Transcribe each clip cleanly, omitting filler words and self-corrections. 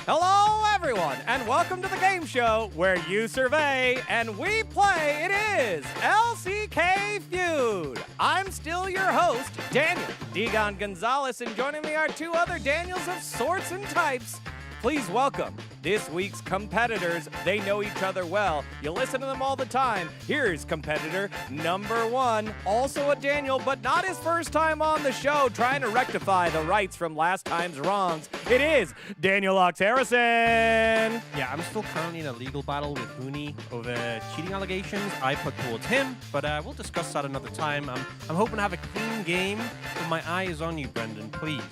Hello, everyone, and welcome to the game show where you survey and we play. It is LCK Feud. I'm still your host, Daniel Digon Gonzalez, and joining me are two other Daniels of sorts and types. Please welcome this week's competitors. They know each other well. You listen to them all the time. Here's competitor number one, also a Daniel, but not his first time on the show, trying to rectify the rights from last time's wrongs. It is Daniel Ox Harrison. Yeah, I'm still currently in a legal battle with Hooney over cheating allegations I put towards him, but we'll discuss that another time. I'm hoping to have a clean game, but my eye is on you, Brendan. Please.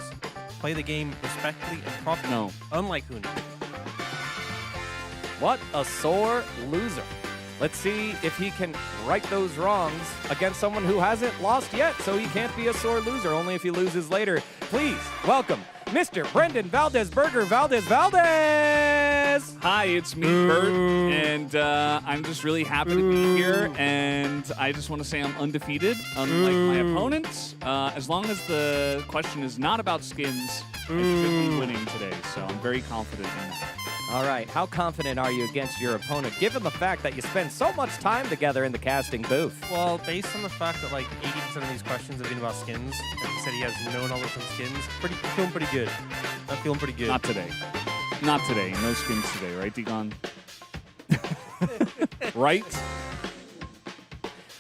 Play the game respectfully and properly. No. Unlike Hooney. What a sore loser. Let's see if he can right those wrongs against someone who hasn't lost yet, so he can't be a sore loser, only if he loses later. Please welcome Mr. Brendan Valdez-Berger. Valdez. Hi, it's me, Bert, and I'm just really happy to be here, and I just want to say I'm undefeated, unlike my opponents. As long as the question is not about skins, I should be winning today, so I'm very confident in that. All right, how confident are you against your opponent, given the fact that you spend so much time together in the casting booth? Well, based on the fact that like 80% of these questions have been about skins, and he said he has no knowledge on skins, feeling pretty good. I'm feeling pretty good. Not today. Not today. No skins today, right, Digon? Right?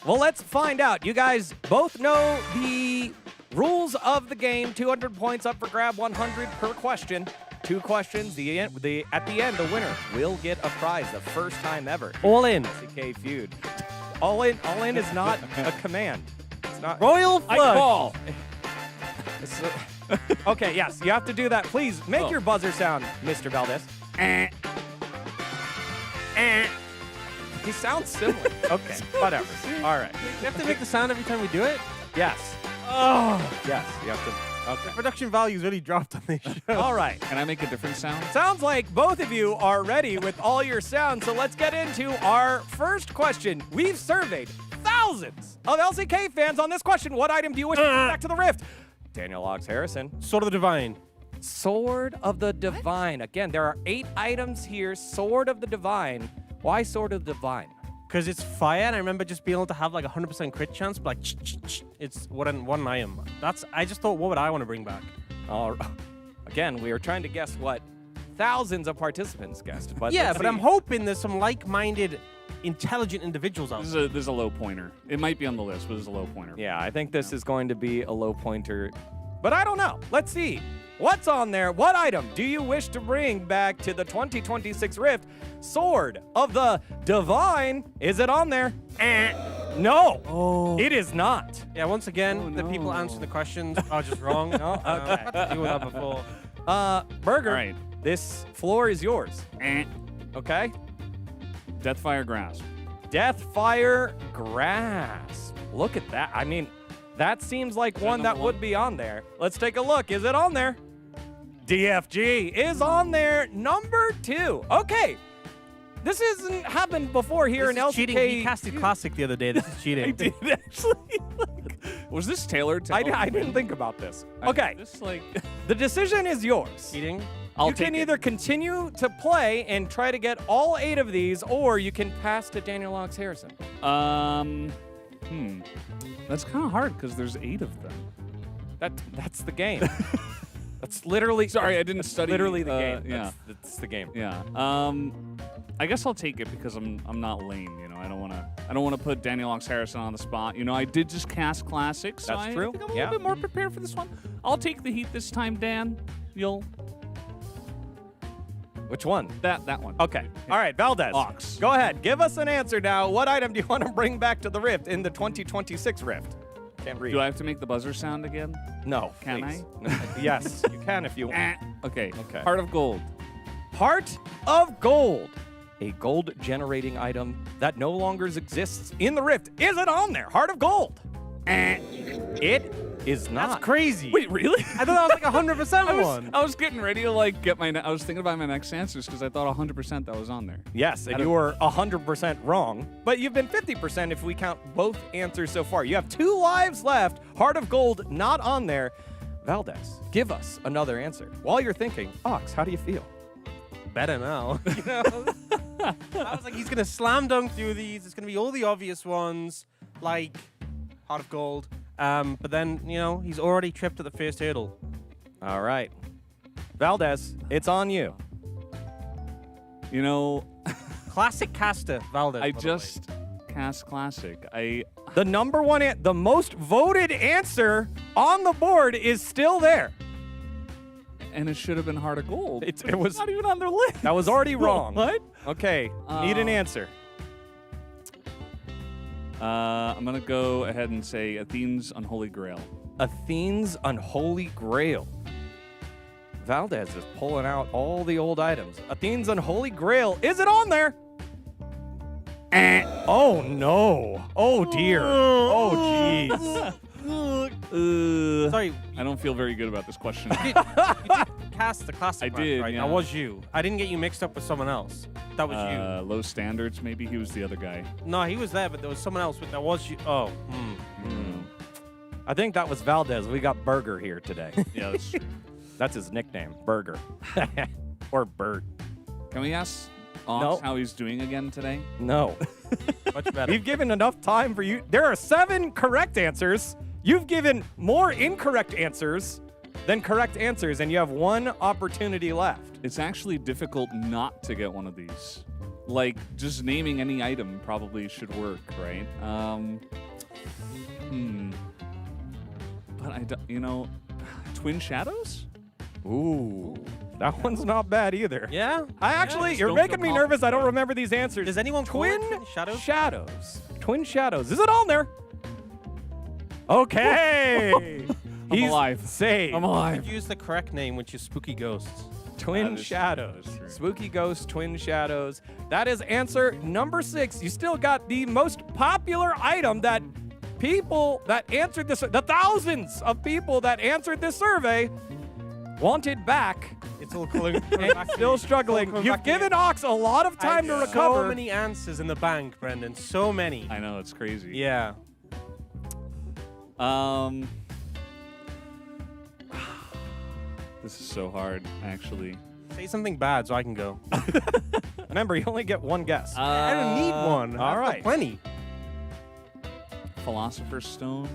Well, let's find out. You guys both know the rules of the game. 200 points up for grab, 100 per question. 2 questions. At the end, the winner will get a prize, the first time ever. All in. LCK Feud. All in is not a command. It's not. Royal flush. I call. Okay, yes, you have to do that. Please make your buzzer sound, Mr. Valdez. He sounds similar. Okay, whatever. All right. You have to make the sound every time we do it? Yes. Oh. Yes, you have to. The Okay. production value's really dropped on this show. All right. Can I make a different sound? Sounds like both of you are ready with all your sounds, so let's get into our first question. We've surveyed thousands of LCK fans on this question. What item do you wish to bring back to the Rift? Daniel Ox Harrison. Sword of the Divine. Sword of the Divine. Again, there are 8 items here. Sword of the Divine. Why Sword of the Divine? Because it's fire, and I remember just being able to have like 100% crit chance, but like, it's one item. I just thought, what would I want to bring back? Again, we were trying to guess what thousands of participants guessed. But Yeah, let's but see. I'm hoping there's some like-minded, intelligent individuals out there. There's a low pointer. It might be on the list, but there's a low pointer. Yeah, I think this is going to be a low pointer, but I don't know. Let's see. What's on there? What item do you wish to bring back to the 2026 Rift? Sword of the Divine. Is it on there? No, it is not. Yeah, once again, the no. people answering the questions are just wrong. No, okay. Deal with that before. Burger, All right. this floor is yours. Okay? Deathfire Grasp. Deathfire Grasp. Look at that. I mean, that seems like one that would be on there. Let's take a look. Is it on there? DFG is on there. Number 2. Okay. This hasn't happened before here in This is LCK. cheating. He casted Classic the other day. This is cheating. I did actually. Was this tailored to? I didn't think about this. Okay. This like. The decision is yours. Cheating? You can either continue to play and try to get all 8 of these, or you can pass to Daniel Ox Harrison. That's kind of hard because there's 8 of them. That's the game. That's literally. Sorry, I didn't study. Literally the game. Yeah. That's the game. Yeah. I guess I'll take it because I'm not lame. You know, I don't want to put Daniel Ox Harrison on the spot. You know, I did just cast Classic, so That's true. I think I'm a Yeah. little bit more prepared for this one. I'll take the heat this time, Dan. You'll Which one? that one. Okay. All right, Valdez. Ox. Go ahead. Give us an answer now. What item do you want to bring back to the Rift in the 2026 Rift? Can't read. Do I have to make the buzzer sound again? No. Can please. No. Yes, you can if you want. Okay. Okay. Heart of Gold. Heart of Gold. A gold generating item that no longer exists in the Rift. Is it on there? Heart of Gold. It is not. That's crazy. Wait, really? I thought that was like 100% one. I was getting ready to like get my. I was thinking about my next answers because I thought 100% that was on there. Yes, and you were 100% wrong, but you've been 50% if we count both answers so far. You have 2 lives left. Heart of Gold not on there. Valdez, give us another answer. While you're thinking, Ox, how do you feel? better now. You know? I was like, he's gonna slam dunk through these. It's gonna be all the obvious ones, like Heart of Gold. But then, you know, he's already tripped at the first hurdle. All right. Valdez, it's on you. You know, Classic caster, Valdez. I by the just cast classic. The number one, the most voted answer on the board is still there. And it should have been Heart of Gold. It was not even on their list. That was already wrong. What? Okay, need an answer. I'm gonna go ahead and say Athene's Unholy Grail. Athene's Unholy Grail. Valdez is pulling out all the old items. Athene's Unholy Grail. Is it on there? Oh, no. Oh, dear. Oh, jeez. Sorry, I don't feel very good about this question. you did cast the classic. I did, right? yeah. That was you. I didn't get you mixed up with someone else. That was you. Low standards, maybe he was the other guy. No, he was there, but there was someone else. That was you. Oh. I think that was Valdez. We got Burger here today. Yeah, that's true. That's his nickname, Burger. Or Bert. Can we ask Ox No. how he's doing again today? No. Much better. We've given enough time for you. There are 7 correct answers. You've given more incorrect answers than correct answers, and you have 1 opportunity left. It's actually difficult not to get one of these. Like, just naming any item probably should work, right? But I don't, you know, Twin Shadows? Ooh. That one's not bad either. Yeah? I actually, just you're don't making feel me nervous. I don't confident. remember these answers. Does anyone call it Twin Twin Shadows? Shadows. Twin Shadows. Is it on there? Okay. I'm alive. Saved. I'm alive. Use the correct name, which is Spooky Ghosts. Twin That is Shadows. true. Spooky Ghost, Twin Shadows. That is answer number 6. You still got the most popular item that people that answered this, the thousands of people that answered this survey wanted back. It's all calling. And still struggling. You've given Ox a lot of time to recover. So many answers in the bank, Brendan. So many. I know, it's crazy. Yeah. This is so hard, actually. Say something bad so I can go. Remember, you only get 1 guess. I don't need one. all I've got right. plenty. Philosopher's Stone.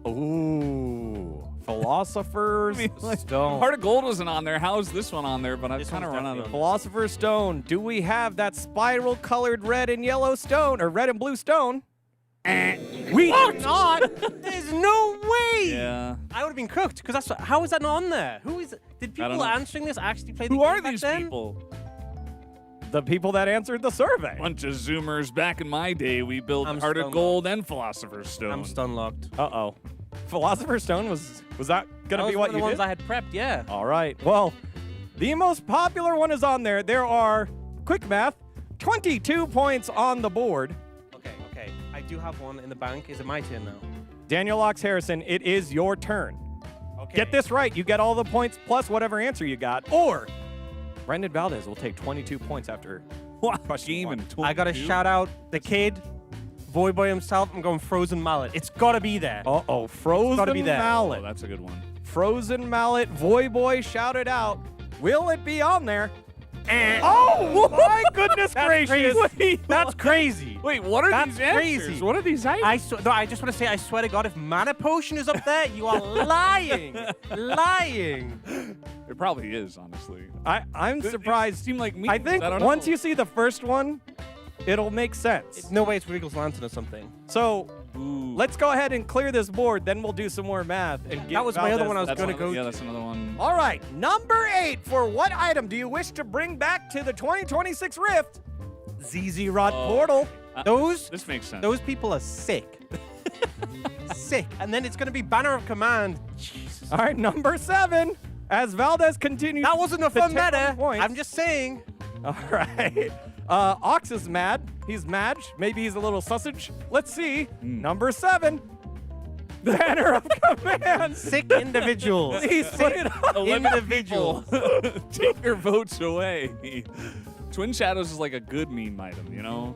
Ooh. Philosopher's Stone. Heart of Gold wasn't on there. How is this one on there? But I've This kind of one's run out of. definitely Philosopher's Stone. Do we have that spiral colored red and yellow stone or red and blue stone? We do not. There's no way. Yeah. I would have been cooked because that's how is that not on there? Who is? Did don't people know. answering this actually play the Who game are back these then? people? The people that answered the survey. Bunch of Zoomers. Back in my day, we built I'm Heart of stun Gold and Philosopher's Stone. I'm stun locked. Uh-oh. Philosopher's Stone was that going to be what the you ones did? I had prepped. Yeah. All right. Well, the most popular one is on there. There are, quick math, 22 points on the board. Okay. I do have one in the bank. Is it my turn now? Daniel Ox Harrison, it is your turn. Okay. Get this right. You get all the points plus whatever answer you got. Or Brendan Valdez will take 22 points after question Game 1. and I got to 22? shout out the kid, Void Boy himself. I'm going Frozen Mallet. It's got to be there. Uh-oh. Frozen gotta be there. Mallet. Oh, that's a good one. Frozen Mallet. Void Boy shouted out. Will it be on there? Oh, my goodness gracious. Crazy. That's crazy. Wait, what are That's these answers? crazy. What are these items? I just want to say, I swear to God, if Mana Potion is up there, you are lying. Lying. It probably is, honestly. I'm surprised. Seem like me. I think once you see the first one, it'll make sense. No way it's Regal's Lantern or something. So let's go ahead and clear this board. Then we'll do some more math. And That was my other one I was That's going to another- go Yeah, to. that's another one. All right, number 8 for what item do you wish to bring back to the 2026 Rift? ZZ Rod Oh. Portal. This makes sense. Those people are sick. Sick. And then it's going to be Banner of Command. Jesus. All right, number 7. As Valdez continues. That wasn't a to fun take meta. points. I'm just saying. All right. Ox is mad. He's mad. Maybe he's a little sausage. Let's see. Number 7. Banner of Command. Sick individuals. Please put it up. 11 individuals. people. Take your votes away. Twin Shadows is like a good meme item, you know?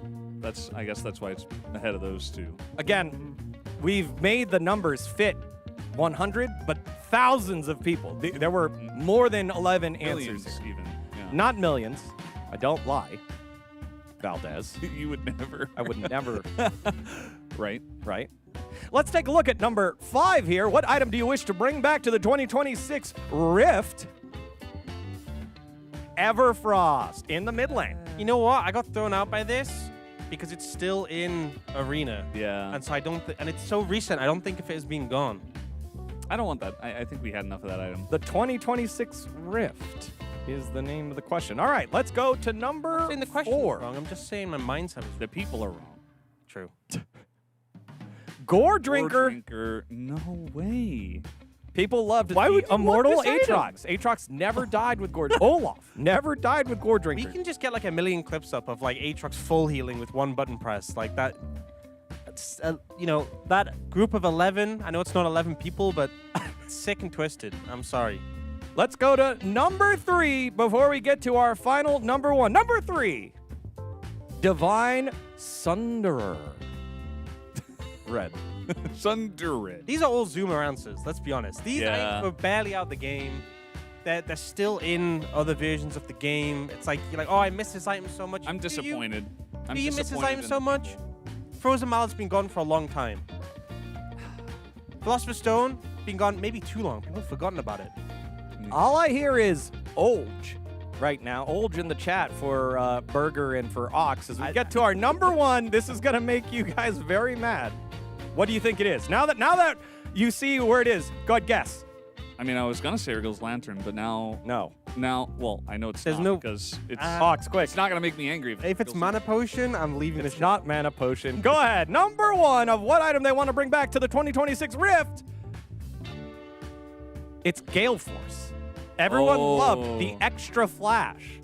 I guess that's why it's ahead of those two. Again, we've made the numbers fit 100, but thousands of people. There were more than 11 Millions, answers. even. Yeah. Not millions. I don't lie. Valdez. You would never. I would never. Right. Right. Let's take a look at number 5 here. What item do you wish to bring back to the 2026 Rift? Everfrost in the mid lane. You know what? I got thrown out by this because it's still in Arena. Yeah. And so I don't, and it's so recent. I don't think if it has been gone. I don't want that. I think we had enough of that item. The 2026 Rift is the name of the question. All right, let's go to number I'm saying the question is 4. wrong. I'm just saying my mindset is The people are wrong. true. Gore Drinker. Drinker. No way. People loved Why the would you want immortal this item? Aatrox. Aatrox never died with Gore. Olaf never died with Gore We Drinker. can just get like a million clips up of like Aatrox full healing with one button press. Like that. That's, you know, that group of 11. I know it's not 11 people, but it's sick and twisted. I'm sorry. Let's go to number 3 before we get to our final number 1. Number 3, Divine Sunderer. Red. Sundered. These are all zoomer answers, let's be honest. These Yeah. items were barely out the game. They're still in other versions of the game. It's like, you're like, oh, I miss this item so much. I'm Do you? disappointed. I'm Do you miss this disappointed item in- so much? Frozen Mallet's been gone for a long time. Philosopher's Stone, been gone maybe too long. People have forgotten about it. All I hear is Olge right now. Olge in the chat for Burger and for Ox. As we get to our number 1, this is going to make you guys very mad. What do you think it is? Now that you see where it is, go ahead, guess. I mean, I was gonna say Wriggle's Lantern, but now, well, I know it's There's not no- because it's Ox, quick. it's not gonna make me angry. If it's Wriggle's Mana Potion, I'm leaving It's the not Mana Potion. Go ahead. Number 1 of what item they want to bring back to the 2026 Rift. It's Gale Force. Everyone loved the extra flash.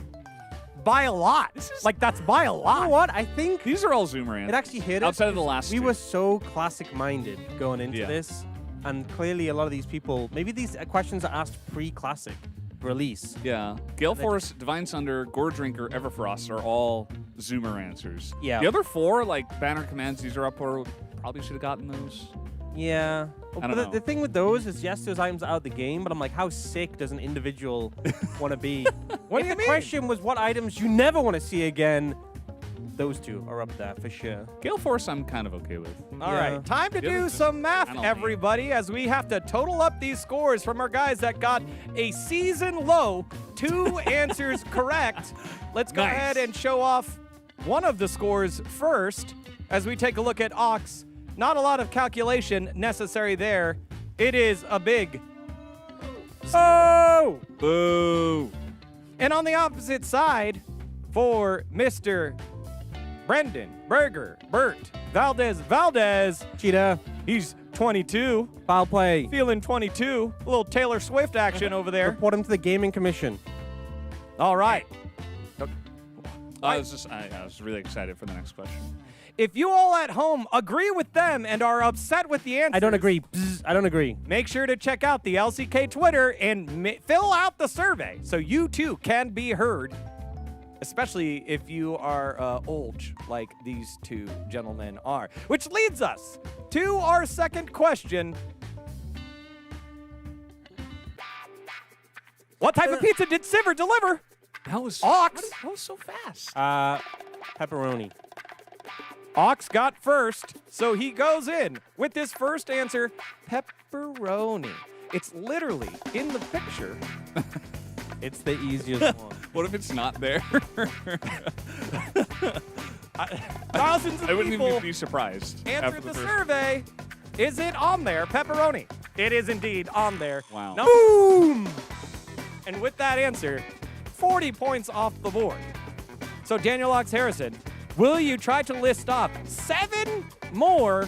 By a lot. Like, that's by a lot. You know what? I think These are all Zoomer answers. it actually hit us. outside of the last We two. were so classic-minded going into Yeah. this, and clearly a lot of these people, maybe these questions are asked pre-classic release. Yeah. Gale Force, Divine Sunder, Gore Drinker, Everfrost are all Zoomer answers. Yeah. The other 4, like Banner Commands, these are up or probably should have gotten those. Yeah. I But don't know. the thing with those is, yes, those items are out of the game, but I'm like, how sick does an individual want to be? What If do you the mean? question was what items you never want to see again, those two are up there for sure. Gale Force, I'm kind of okay with. All Yeah. right, time to The others do just some math, kind of everybody, as we have to total up these scores from our guys that got a season low 2 answers correct. Let's go Nice. ahead and show off one of the scores first as we take a look at Ox. Not a lot of calculation necessary there. It is a big Oh! Boo! And on the opposite side, for Mr. Brendan, Berger, Bert, Valdez, Cheetah, he's 22, foul play. feeling 22. A little Taylor Swift action over there. Report him to the Gaming Commission. All right. I was really excited for the next question. If you all at home agree with them and are upset with the answer, I don't agree. Bzz, I don't agree. make sure to check out the LCK Twitter and fill out the survey so you too can be heard, especially if you are old like these 2 gentlemen are. Which leads us to our second question. What type of pizza did Sivir deliver? That was Ox. That was so fast. Pepperoni. Ox got first, so he goes in with his first answer, pepperoni. It's literally in the picture. It's the easiest one. What if it's not there? Thousands of I wouldn't people even be surprised. answered after the first. survey. Is it on there? Pepperoni. It is indeed on there. Wow. Boom! And with that answer, 40 points off the board. So Daniel Ox Harrison, will you try to list off 7 more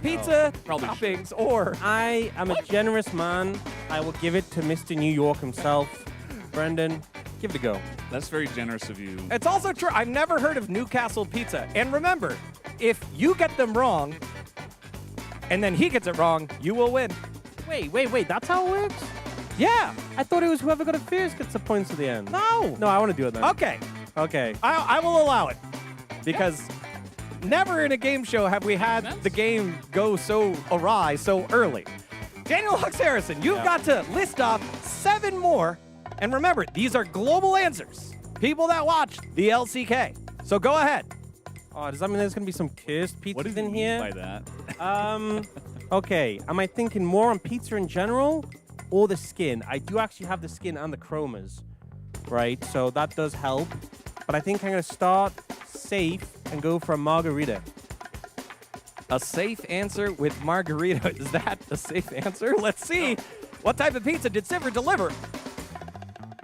pizza probably toppings or I am a generous man. I will give it to Mr. New York himself. Brendan, give it a go. That's very generous of you. It's also true. I've never heard of Newcastle pizza. And remember, if you get them wrong and then he gets it wrong, you will win. Wait. That's how it works? Yeah. I thought it was whoever got it first gets the points at the end. No. No, I want to do it then. Okay. Okay. I will allow it because never in a game show have we had the game go so awry so early. Daniel Hux Harrison, you've got to list off 7 more And remember, these are global answers. People that watch the LCK. So go ahead. Oh, does that mean there's going to be some cursed What pizzas do you in mean here? by that? Okay. Am I thinking more on pizza in general or the skin? I do actually have the skin and the chromas, right? So that does help. But I think I'm going to start safe and go for a margarita. A safe answer with margarita. Is that a safe answer? Let's see. What type of pizza did Sivert deliver?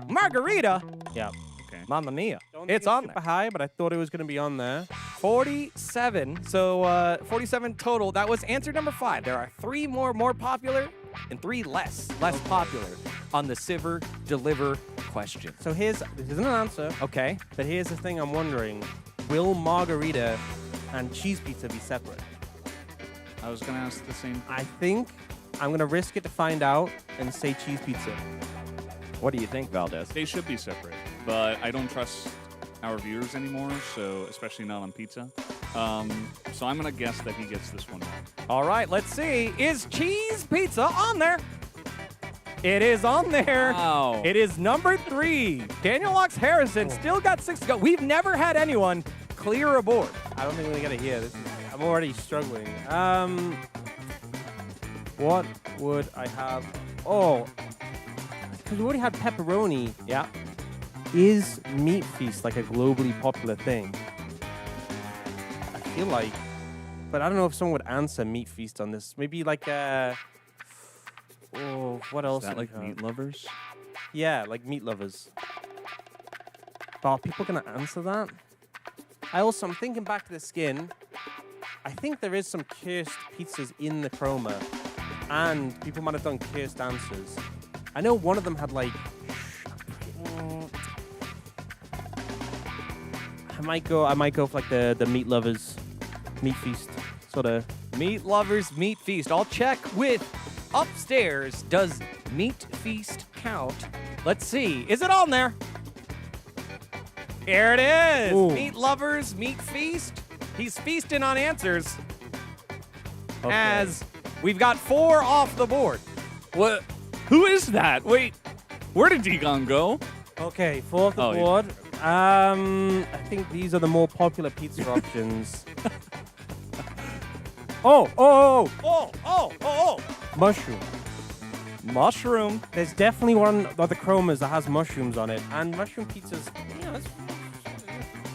Margarita? Yeah. Okay. Mamma mia. Don't think It's on super there. high, but I thought it was going to be on there. 47. So 47 total. That was answer number 5. There are 3 more popular and 3 less popular on the Sivert deliver question. So this isn't an answer, Okay. but here's the thing I'm wondering. Will margarita and cheese pizza be separate? I was going to ask the same. I think I'm going to risk it to find out and say cheese pizza. What do you think, Valdez? They should be separate, but I don't trust our viewers anymore, so especially not on pizza. So I'm going to guess that he gets this one wrong. All right, let's see. Is cheese pizza on there? It is on there. Wow. It is number 3. Daniel Lux Harrison still got 6 to go. We've never had anyone clear a board. I don't think we're going to get it here. I'm already struggling. What would I have? Oh, because we already had pepperoni. Yeah. Is Meat Feast like a globally popular thing? I feel like, but I don't know if someone would answer Meat Feast on this. Maybe like oh, what else? Is that do we like have? meat lovers? Yeah, like meat lovers. But are people gonna answer that? I'm thinking back to the skin. I think there is some cursed pizzas in the chroma, and people might have done cursed answers. I know one of them had like. I might go for like the meat lovers, meat feast sort of. Meat lovers, meat feast. I'll check with upstairs. Does meat feast count? Let's see. Is it on there? Here it is. Ooh. Meat lovers, meat feast. He's feasting on answers. Okay. As we've got 4 off the board. What? Who is that? Wait, where did Degon go? Okay, 4 off the Oh, yeah. board. I think these are the more popular pizza options. Oh, mushroom. Mushroom. There's definitely one of the chromas that has mushrooms on it, and mushroom pizzas. Yeah,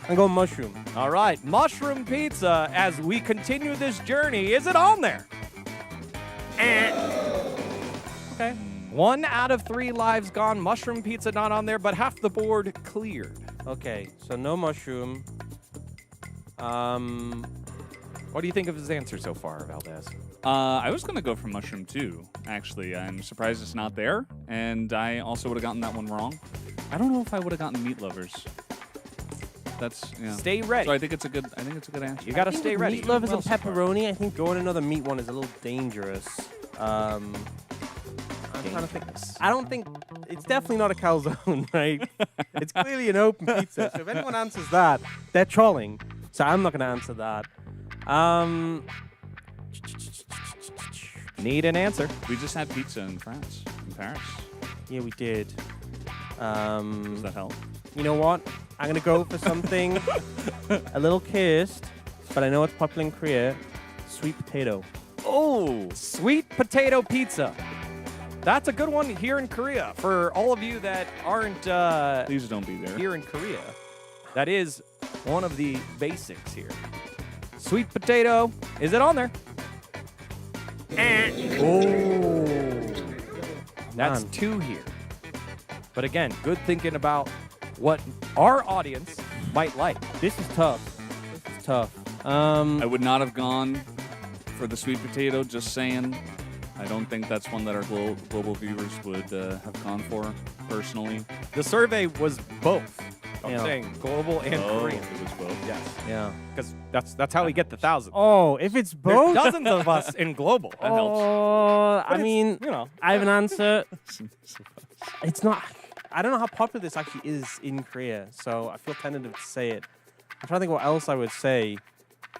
I'm going mushroom. All right, mushroom pizza. As we continue this journey, is it on there? Okay. 1 out of 3 lives gone. Mushroom pizza not on there, but half the board cleared. Okay, so no mushroom. What do you think of his answer so far, Valdez? I was going to go for mushroom too, actually. I'm surprised it's not there, and I also would have gotten that one wrong. I don't know if I would have gotten meat lovers. That's, yeah. Stay ready. So I think it's a good answer. You got to I think stay with ready. Meat lovers and Well, so far. pepperoni. I think going another meat one is a little dangerous. I'm trying to think. I don't think it's definitely not a calzone, right? It's clearly an open pizza. So if anyone answers that, they're trolling. So I'm not going to answer that. Need an answer. We just had pizza in France, in Paris. Yeah, we did. Does that help? You know what? I'm going to go for something a little cursed, but I know it's popular in Korea. Sweet potato. Oh, sweet potato pizza. That's a good one here in Korea. For all of you that aren't Please don't be there. here in Korea, that is one of the basics here. Sweet potato. Is it on there? Oh. That's Man. 2 here. But again, good thinking about what our audience might like. This is tough. This is tough. I would not have gone for the sweet potato, just saying. I don't think that's one that our global viewers would have gone for, personally. The survey was both. I'm Yeah. saying global and Oh, Korean. it was both. Yes. Yeah. Because that's how we get the 1,000. Oh, if it's There's both. dozens of us in global. That helps. Oh, But I mean, you know. I have an answer. It's not. I don't know how popular this actually is in Korea, so I feel tentative to say it. I'm trying to think what else I would say.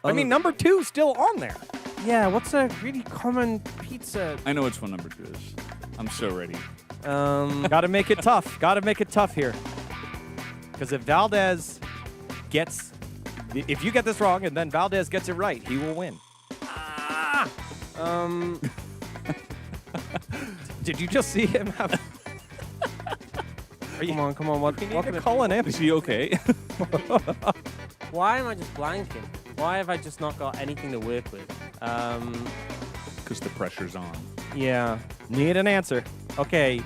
I mean, number 2 still on there. Yeah, what's a really common pizza? I know which one number 2 is. I'm so ready. Got to make it tough. Got to make it tough here. Because if Valdez gets... If you get this wrong and then Valdez gets it right, he will win. Did you just see him have... Come on. What We need can to it call be? an Is he okay? Why am I just blanking? Why have I just not got anything to work with? Because the pressure's on. Yeah. Need an answer. Okay.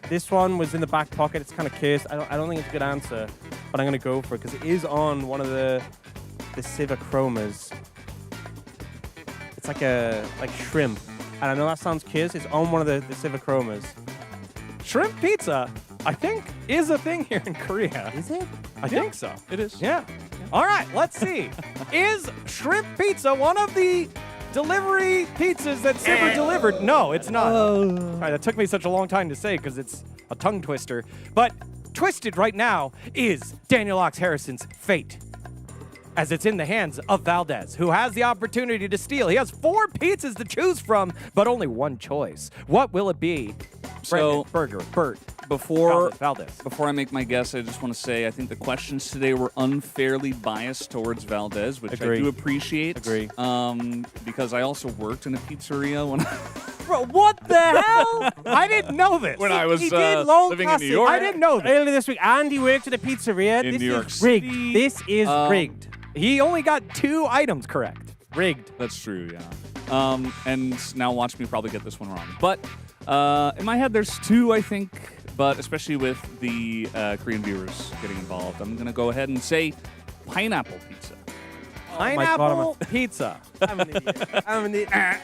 This one was in the back pocket. It's kind of cursed. I don't think it's a good answer, but I'm gonna go for it because it is on one of the Civa Chromas. It's like shrimp, and I know that sounds cursed. It's on one of the Civa Chromas. Shrimp pizza, I think, is a thing here in Korea. Is it? I think so. It is. Yeah. All right, let's see. Is shrimp pizza one of the delivery pizzas that Sibber delivered? No, it's not. All right, that took me such a long time to say because it's a tongue twister. But twisted right now is Daniel Ox Harrison's fate, as it's in the hands of Valdez, who has the opportunity to steal. He has 4 pizzas to choose from, but only one choice. What will it be? So, Brendan, Bert, Before Valdez. I make my guess, I just want to say I think the questions today were unfairly biased towards Valdez, which Agree. I do appreciate. Agree. Because I also worked in a pizzeria when Bro, what the hell? I didn't know this. when I was He did long living in New classic. York. I didn't know this. Earlier this week, Andy worked at a pizzeria. In This New York is rigged. City. This is rigged. He only got 2 items correct. Rigged. That's true, yeah. And now watch me probably get this one wrong. But in my head, there's 2, I think. But especially with the Korean viewers getting involved, I'm going to go ahead and say pineapple pizza. Pineapple pizza. I'm an idiot. I'm an idiot.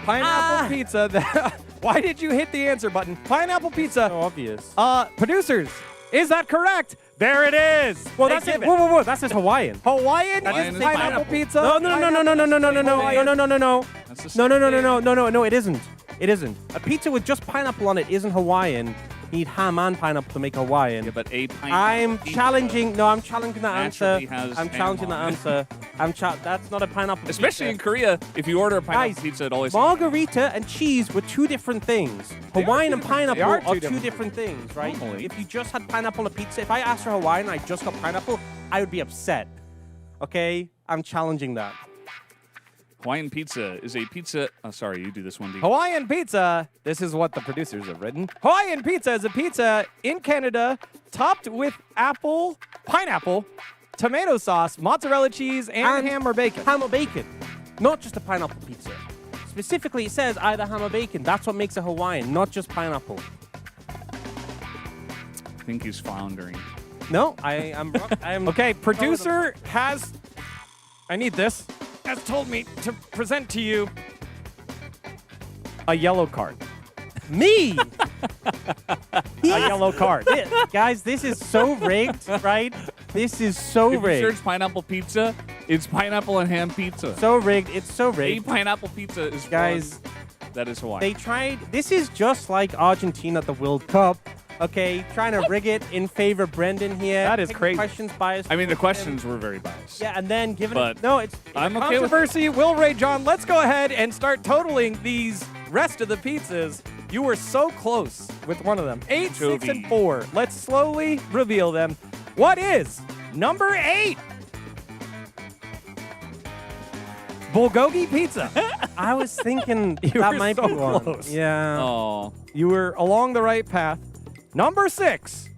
Pineapple pizza. Why did you hit the answer button? Pineapple pizza. So obvious. Producers, is that correct? There it is. Well, They that's it. give Whoa. That's just Hawaiian. Hawaiian Hawaiian is is pineapple pineapple. pizza. No. That's the No, it isn't. It isn't. A pizza with just pineapple on it isn't Hawaiian. You need ham and pineapple to make Hawaiian. Yeah, but a pineapple I'm pizza challenging. No, I'm challenging that answer. naturally has I'm ham challenging that on it. answer. That's not a pineapple Especially in pizza. Korea, if you order a pineapple Guys, pizza, it always Margarita and cheese were 2 different things. They are Hawaiian two and different- they pineapple are are two 2 different different things, right? Normally. If you just had pineapple on a pizza, if I asked for Hawaiian and I just got pineapple, I would be upset. Okay? I'm challenging that. Hawaiian pizza is a pizza. Oh, sorry, you do this one, D. Hawaiian pizza, this is what the producers have written. Hawaiian pizza is a pizza in Canada topped with pineapple, tomato sauce, mozzarella cheese, and ham or bacon. Ham or bacon. Not just a pineapple pizza. Specifically, it says either ham or bacon. That's what makes it Hawaiian, not just pineapple. I think he's floundering. No, I am. Okay, producer has, I need this, has told me to present to you a yellow card. Me! A yellow card. Guys, this is so rigged, right? This is so If you rigged. search pineapple pizza, it's pineapple and ham pizza. So rigged. It's so A rigged. pineapple pizza is Guys, one that is Hawaiian. they tried. This is just like Argentina at the World Cup. Okay, trying to rig it in favor of Brendan here. That is Taking crazy. Questions biased. I mean, the questions were very biased. Yeah, and then giving But it. No, it's. I'm okay with it. Controversy will rage on. Let's go ahead and start totaling these rest of the pizzas. You were so close with one of them. 8, 6, Anchovy. and 4. Let's slowly reveal them. What is number 8? Bulgogi pizza. I was thinking You that were might so be one. close. Yeah. Oh, You were along the right path. Number 6,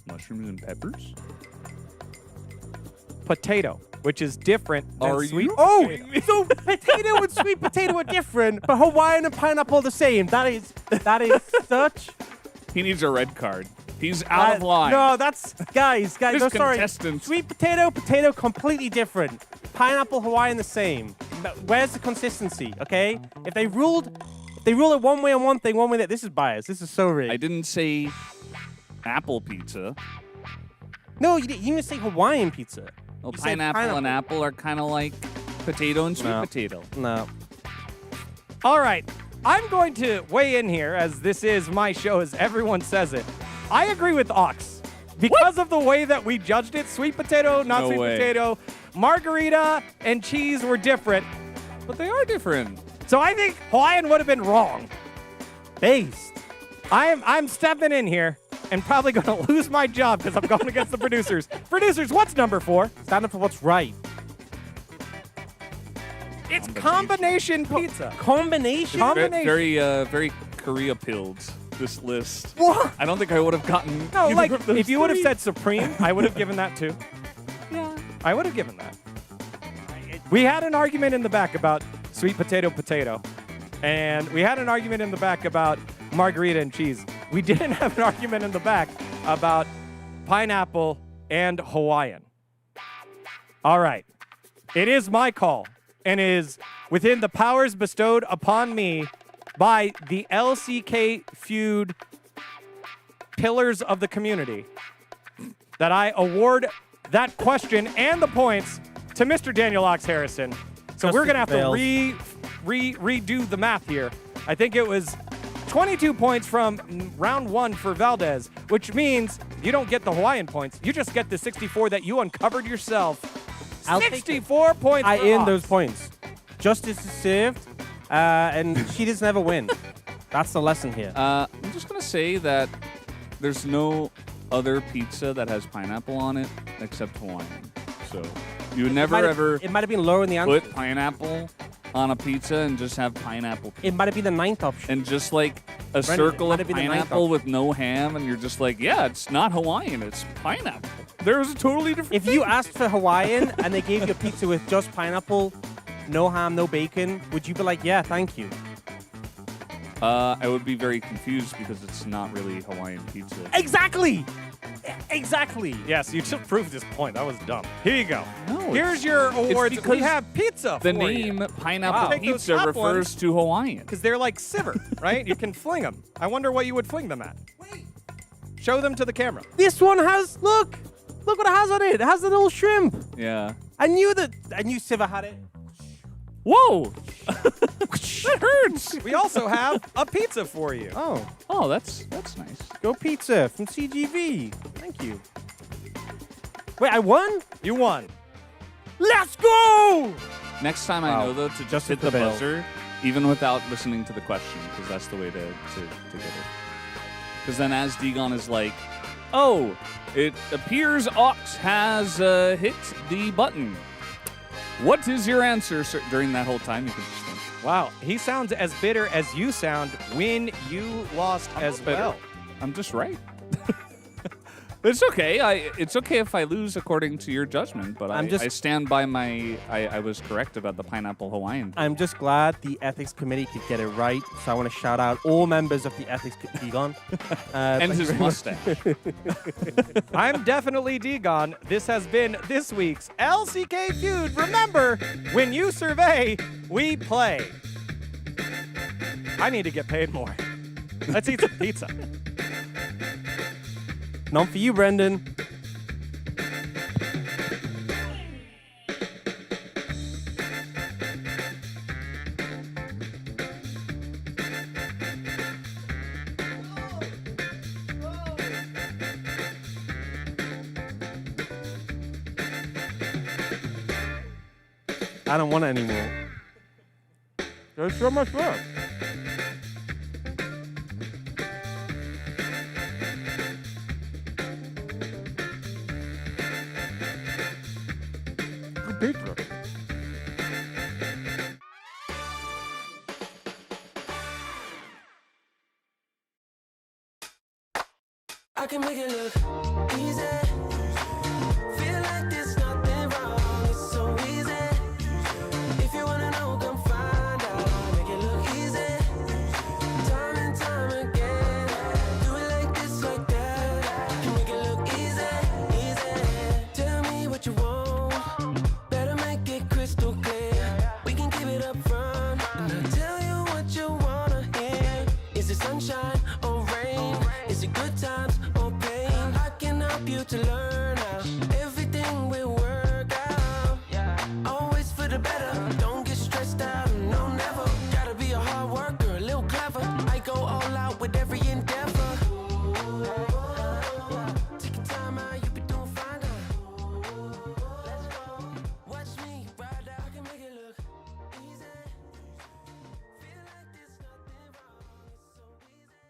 mushrooms and peppers? potato, which is different than Are sweet you Oh, potato. so potato and sweet potato are different, but Hawaiian and pineapple are the same. That is such. He needs a red card. He's out of line. No, that's guys. This No, sorry. contestant. Sweet potato, completely different. Pineapple, Hawaiian, the same. But where's the consistency? Okay, if they rule it one way on one thing, one way that this is biased. This is so rigged. I didn't say apple pizza. No, you didn't even say Hawaiian pizza. Well, You said pineapple and apple are kind of like potato and sweet No. potato. No. All right, I'm going to weigh in here as this is my show, as everyone says it. I agree with Ox. Because of the way that we judged it, sweet potato, not No sweet way. potato, margarita and cheese were different. But they are different. So I think Hawaiian would have been wrong. Based. I'm stepping in here and probably going to lose my job because I'm going against the producers. Producers, what's number 4? Stand up for what's right. It's combination pizza. Combination? Very Korea-pilled, this list. What? I don't think I would have gotten No, either like, of those if you would have three. said Supreme, I would have given that too. Yeah. I would have given that. We had an argument in the back about sweet potato, and we had an argument in the back about margarita and cheese. We didn't have an argument in the back about pineapple and Hawaiian. All right. It is my call and is within the powers bestowed upon me by the LCK feud pillars of the community that I award that question and the points to Mr. Daniel Ox Harrison. So we're going to have to redo the math here. I think it was 22 points from round 1 for Valdez, which means you don't get the Hawaiian points. You just get the 64 that you uncovered yourself. I'll 64 points I for earned Ox. those points. Justice is served, and she does never win. That's the lesson here. I'm just going to say that there's no other pizza that has pineapple on it except Hawaiian. So you would never, ever It might have been lower in the answer. put pineapple on a pizza and just have pineapple. It might have been the 9th option. And just like a Brendan, circle it might of have been the ninth pineapple option. with no ham, and you're just like, yeah, it's not Hawaiian, it's pineapple. There's a totally different If you asked for Hawaiian and they gave you a pizza with just pineapple, no ham, no bacon, would you be like, yeah, thank you? I would be very confused because it's not really Hawaiian pizza. Exactly! Exactly. Yes, you just proved this point. That was dumb. Here you go. No, Here's your awards. because We have pizza The for name Pineapple Wow. Take those Pizza top refers to Hawaiian. because they're like Siver, right? You can fling them. I wonder what you would fling them at. Show them to the camera. This one has, look what it has on it. It has a little shrimp. Yeah. I knew Siva had it. Whoa! That hurts. We also have a pizza for you. Oh, that's nice. Go Pizza from CGV. Thank you. Wait, I won? You won. Let's go! Next time I Wow. know though to just Just hit hit the the bell. buzzer, even without listening to the question, because that's the way to get it. Because then as Degon is like, oh, it appears Ox has hit the button. What is your answer, sir? During that whole time, you can just think. Wow, he sounds as bitter as you sound when you lost as bitter. well. I'm just right. It's okay. It's okay if I lose according to your judgment, but I stand by my. I was correct about the pineapple Hawaiian. I'm just glad the ethics committee could get it right. So I want to shout out all members of the ethics Degon. And his mustache. I'm definitely Degon. This has been this week's LCK Feud. Remember, when you survey, we play. I need to get paid more. Let's eat some pizza. None for you, Brendan. I don't want it anymore. There's so much left. Pizza. I can make it look easy. Feel like there's nothing wrong. It's so easy. If you wanna know, come find out. Make it look easy. Time and time again. Do it like this, like that. Can make it look easy, easy. Tell me what you want. Better make it crystal clear. We can keep it up front. And I'll tell you what you wanna hear. Is it sunshine or rain? Is it good times or pain? I can help you to learn how everything will work out. Always for the better. Don't get stressed out. No, never. Gotta be a hard worker, a little clever. I go all out with every endeavor. Take your time out, you be doing fine. Let's go. Watch me ride out. I can make it look easy. Feel like there's nothing wrong. It's so easy.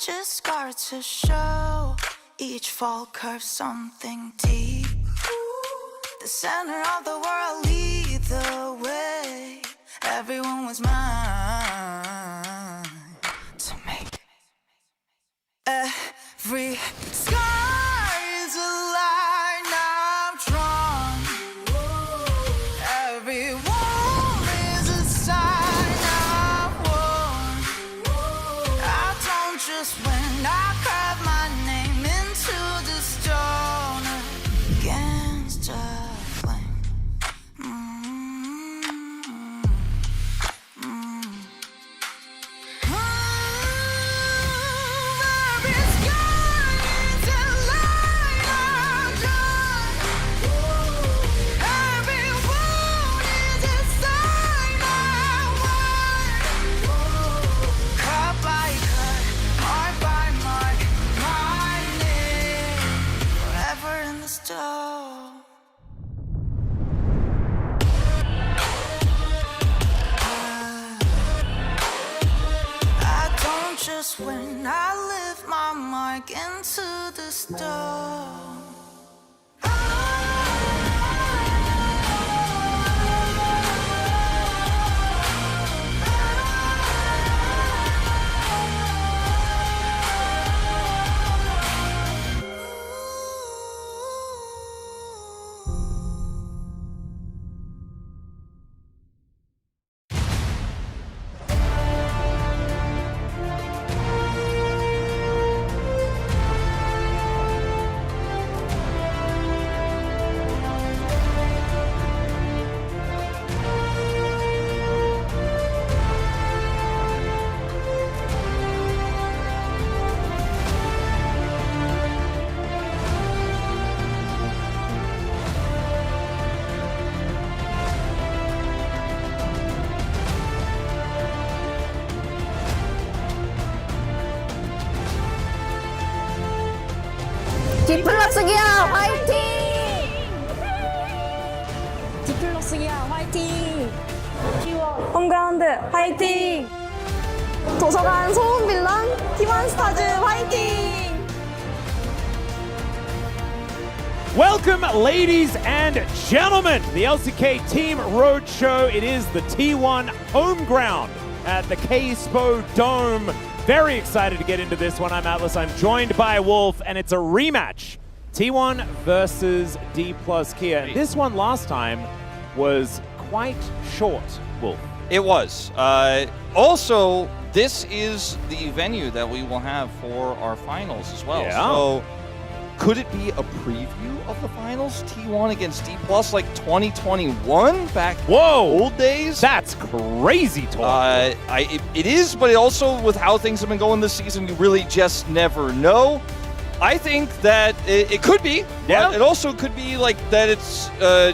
just scar to show. Each fall curves something deep. The center of the world lead the way. Everyone was mine to make. Every scar is a line I've drawn. Every wound is a sign I've worn. I don't just win, I carve my name into the stone against a flame. Every sky is a line I've drawn. Every wound is a sign I've won. Cut by cut, mark by mark, my name forever in the stone. I don't just win, I live my mark into the stone. 디플러스 기아 화이팅! 디플러스 기아 화이팅! 홈그라운드 화이팅! 도서관 소음 빌런 T1 스타즈 화이팅! Welcome, ladies and gentlemen, the LCK Team Roadshow. It is the T1 home ground at the K-Spo Dome. Very excited to get into this one. I'm Atlas, I'm joined by Wolf, and it's a rematch. T1 versus D plus Kia. And this one last time was quite short, Wolf. It was. Also, this is the venue that we will have for our finals as well. Yeah. So, could it be a preview of the finals? T1 against D plus like 2021 back old days? That's crazy talk. It is, but it also with how things have been going this season, you really just never know. I think that it could be. Yeah. But it also could be like that it's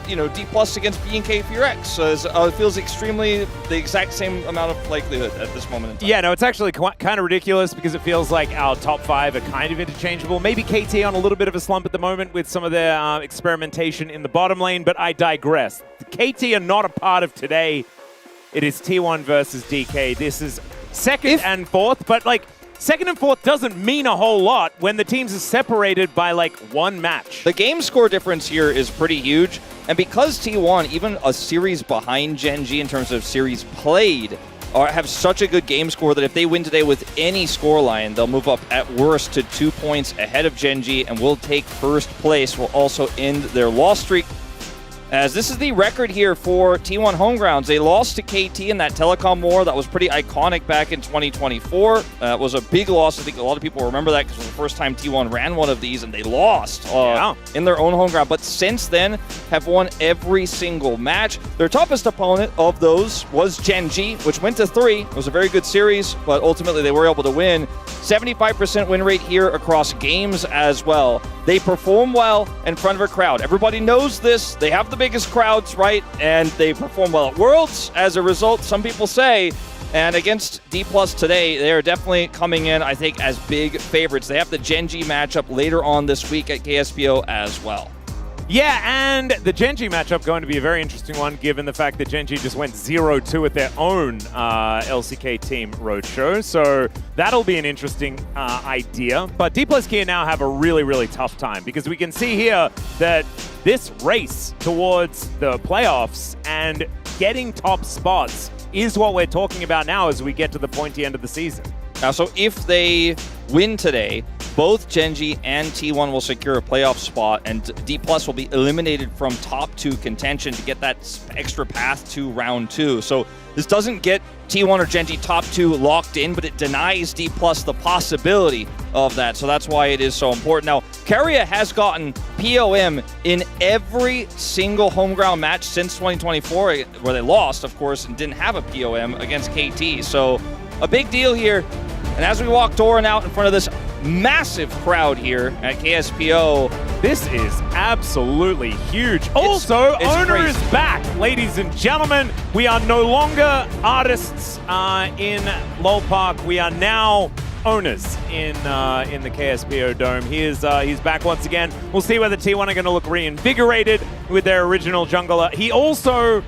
D plus against B&K Fear X. So it feels extremely the exact same amount of likelihood at this moment in time. Yeah, no, it's actually kind of ridiculous because it feels like our top five are kind of interchangeable. Maybe KT on a little bit of a slump at the moment with some of their experimentation in the bottom lane, but I digress. The KT are not a part of today. It is T1 versus DK. This is second and fourth, but like second and fourth doesn't mean a whole lot when the teams are separated by like one match. The game score difference here is pretty huge, and because T1, even a series behind Gen G in terms of series played, have such a good game score that if they win today with any scoreline, they'll move up at worst to 2 points ahead of Gen G and will take first place, will also end their loss streak. As this is the record here for T1 Homegrounds. They lost to KT in that telecom war that was pretty iconic back in 2024. It was a big loss. I think a lot of people remember that because it was the first time T1 ran one of these and they lost in their own home ground. But since then, have won every single match. Their toughest opponent of those was Gen G, which went to 3. It was a very good series, but ultimately they were able to win. 75% win rate here across games as well. They perform well in front of a crowd. Everybody knows this. They have the biggest crowds, right? And they perform well at Worlds. As a result, some people say, and against D Plus today, they are definitely coming in, I think, as big favorites. They have the Gen G matchup later on this week at KSPO as well. Yeah, and the Gen.G matchup going to be a very interesting one, given the fact that Gen.G just went 0-2 with their own LCK team roadshow. So that'll be an interesting idea. But D plus Kia now have a really, really tough time because we can see here that this race towards the playoffs and getting top spots is what we're talking about now as we get to the pointy end of the season. Now, so if they win today, both Gen.G and T1 will secure a playoff spot, and D Plus will be eliminated from top 2 contention to get that extra path to round 2. So this doesn't get T1 or Gen.G top 2 locked in, but it denies D Plus the possibility of that. So that's why it is so important. Now, Keria has gotten POM in every single home ground match since 2024, where they lost, of course, and didn't have a POM against KT. So a big deal here. And as we walk Doran out in front of this massive crowd here at KSPO. This is absolutely huge. Also, it's Owner crazy. is back, ladies and gentlemen. We are no longer artists in LOL Park. We are now owners in the KSPO Dome. He's back once again. We'll see whether T1 are going to look reinvigorated with their original jungler. He also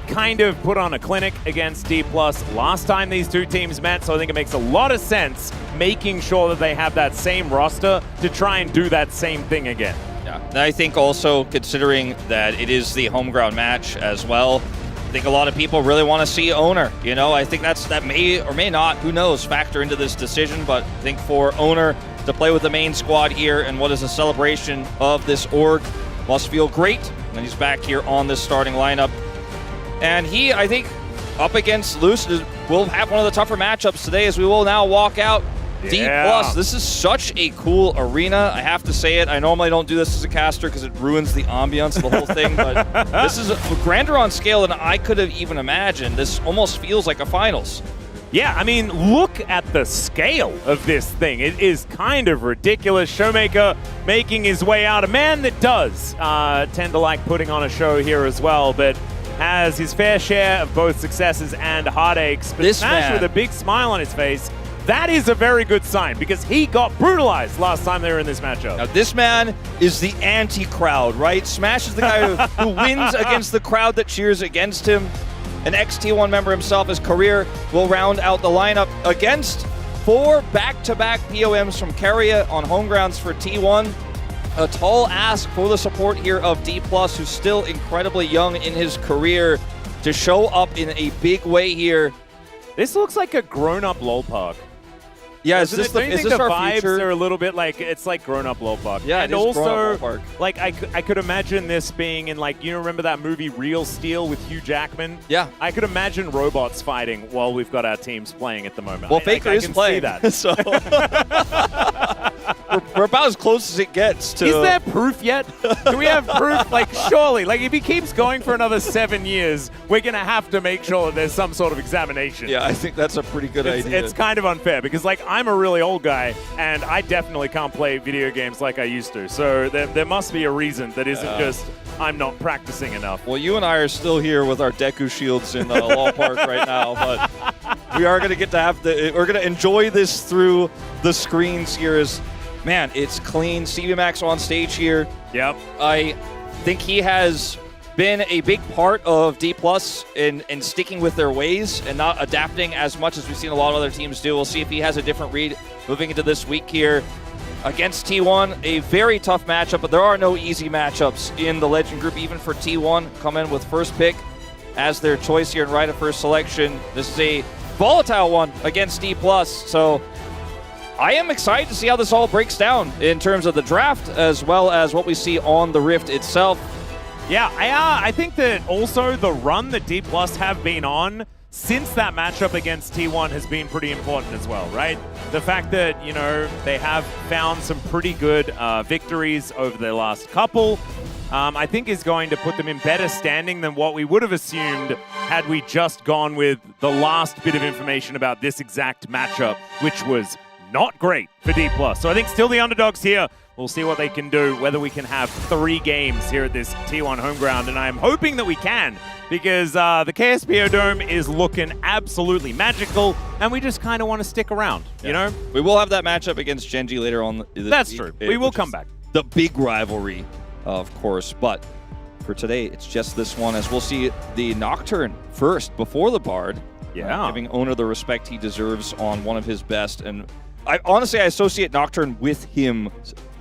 kind of put on a clinic against D+ last time these two teams met, so I think it makes a lot of sense making sure that they have that same roster to try and do that same thing again. Yeah, and I think also considering that it is the home ground match as well, I think a lot of people really want to see Owner. You know, I think that may or may not, who knows, factor into this decision, but I think for Owner to play with the main squad here and what is a celebration of this org must feel great. And he's back here on this starting lineup. And he, I think, up against Luce, will have one of the tougher matchups today as we will now walk out D+. This is such a cool arena. I have to say it. I normally don't do this as a caster because it ruins the ambience of the whole thing, but this is a grander on scale than I could have even imagined. This almost feels like a finals. Yeah, I mean, look at the scale of this thing. It is kind of ridiculous. Showmaker making his way out. A man that does tend to like putting on a show here as well, but has his fair share of both successes and heartaches. But This Smash man, with a big smile on his face, that is a very good sign because he got brutalized last time they were in this matchup. Now, this man is the anti-crowd, right? Smash is the guy who wins against the crowd that cheers against him. An ex-T1 member himself, his career will round out the lineup against 4 back-to-back POMs from Keria on home grounds for T1. A tall ask for the support here of D+, who's still incredibly young in his career, to show up in a big way here. This looks like a grown-up LOL Park. Yeah, Don't you think the our vibes future? are a little bit like, it's like grown-up LOL Park. Yeah, and it is grown-up also, LOL Park. like, I could imagine this being in, like, you remember that movie Real Steel with Hugh Jackman? Yeah. I could imagine robots fighting while we've got our teams playing at the moment. Well, Faker I is can playing, see that. so we're about as close as it gets to. Is there proof yet? Do we have proof? Like, surely, like, if he keeps going for another 7 years, we're going to have to make sure that there's some sort of examination. Yeah, I think that's a pretty good idea. It's kind of unfair because, like, I'm a really old guy, and I definitely can't play video games like I used to. So there must be a reason that isn't just I'm not practicing enough. Well, you and I are still here with our Deku shields in LOL Park right now, but we are going to get to have we're going to enjoy this through the screens here. As man, it's clean. CV Max on stage here. Yep. I think he has been a big part of D+ in sticking with their ways and not adapting as much as we've seen a lot of other teams do. We'll see if he has a different read moving into this week here against T1. A very tough matchup, but there are no easy matchups in the Legend group, even for T1. Come in with first pick as their choice here and right of first selection. This is a volatile one against D+, so I am excited to see how this all breaks down in terms of the draft as well as what we see on the Rift itself. Yeah, I think that also the run that D+ have been on since that matchup against T1 has been pretty important as well, right? The fact that, you know, they have found some pretty good victories over their last couple, I think is going to put them in better standing than what we would have assumed had we just gone with the last bit of information about this exact matchup, which was not great for D+. So I think still the underdogs here. We'll see what they can do, whether we can have 3 games here at this T1 home ground, and I'm hoping that we can, because the KSPO Dome is looking absolutely magical, and we just kind of want to stick around, you know? We will have that matchup against Gen.G later on. That's true. We will come back. The big rivalry of course. But for today, it's just this one, as we'll see the Nocturne first before the Bard. Yeah. Giving Owner the respect he deserves on one of his best. And I associate Nocturne with him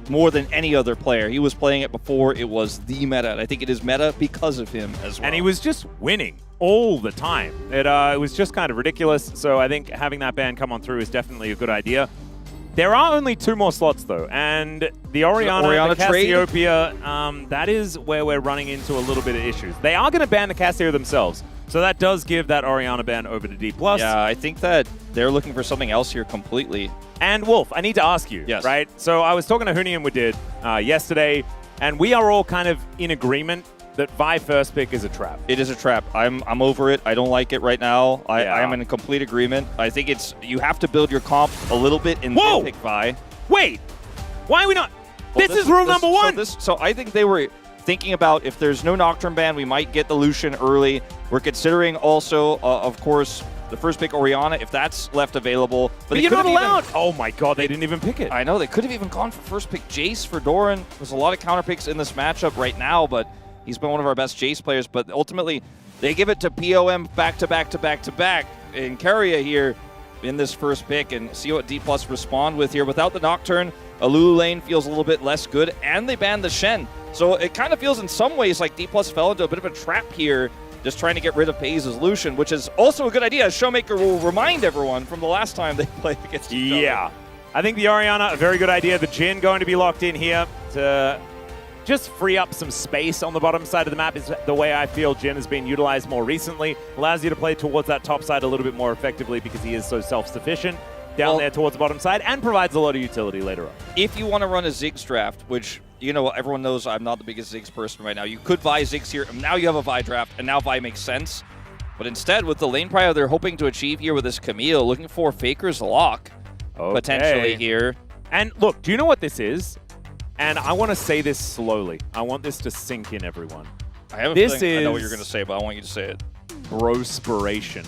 more than any other player. He was playing it before it was the meta, and I think it is meta because of him as well. And he was just winning all the time. It was just kind of ridiculous, so I think having that ban come on through is definitely a good idea. There are only 2 more slots, though, and the Orianna, the Cassiopeia, that is where we're running into a little bit of issues. They are going to ban the Cassiopeia themselves, so that does give that Orianna ban over to D+. Yeah, I think that they're looking for something else here completely. And Wolf, I need to ask you, yes. right? So I was talking to Huni and Wadid yesterday, and we are all kind of in agreement that Vi first pick is a trap. It is a trap. I'm over it. I don't like it right now. I am in complete agreement. I think you have to build your comp a little bit and then pick Vi. Wait, why are we not? Well, this is rule number 1. So I think they were thinking about if there's no Nocturne ban, we might get the Lucian early. We're considering also, of course, the first pick Orianna, if that's left available. But you're not allowed. Oh my god, they didn't even pick it. I know, they could have even gone for first pick Jace for Doran. There's a lot of counter picks in this matchup right now, but he's been one of our best Jace players. But ultimately, they give it to POM back to back to back to back in Keria here in this first pick, and see what D+ respond with here. Without the Nocturne, a Lulu lane feels a little bit less good, and they banned the Shen. So it kind of feels in some ways like D+ fell into a bit of a trap here, just trying to get rid of FaZe's Lucian, which is also a good idea, as Showmaker will remind everyone from the last time they played against each other. Yeah. I think the Orianna, a very good idea. The Jhin going to be locked in here to just free up some space on the bottom side of the map is the way I feel Jhin has been utilized more recently. Allows you to play towards that top side a little bit more effectively because he is so self-sufficient down there towards the bottom side, and provides a lot of utility later on. If you want to run a Ziggs draft, which, you know, everyone knows I'm not the biggest Ziggs person right now. You could Vi Ziggs here, and now you have a Vi draft, and now Vi makes sense. But instead, with the lane prio they're hoping to achieve here with this Camille, looking for Faker's lock potentially here. And look, do you know what this is? And I want to say this slowly. I want this to sink in, everyone. I have a feeling I know what you're going to say, but I want you to say it. Brospiration.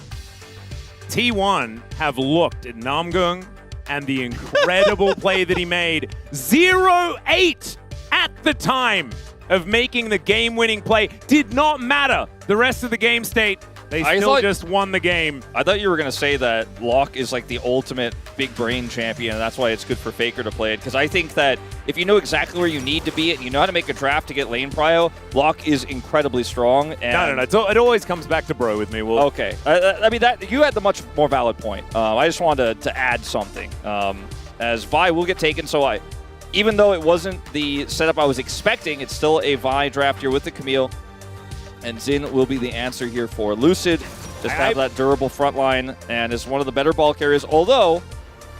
T1 have looked at Namgung and the incredible play that he made. 0-8 at the time of making the game-winning play. Did not matter the rest of the game state. They still just won the game. I thought you were going to say that Locke is like the ultimate big brain champion, and that's why it's good for Faker to play it. Because I think that if you know exactly where you need to be and you know how to make a draft to get lane prio, Locke is incredibly strong. And No. It always comes back to bro with me. Well, okay. I mean, that you had the much more valid point. I just wanted to add something. As Vi will get taken, so even though it wasn't the setup I was expecting, it's still a Vi draft here with the Camille. And Xin will be the answer here for Lucid. Just have that durable front line and is one of the better ball carriers. Although,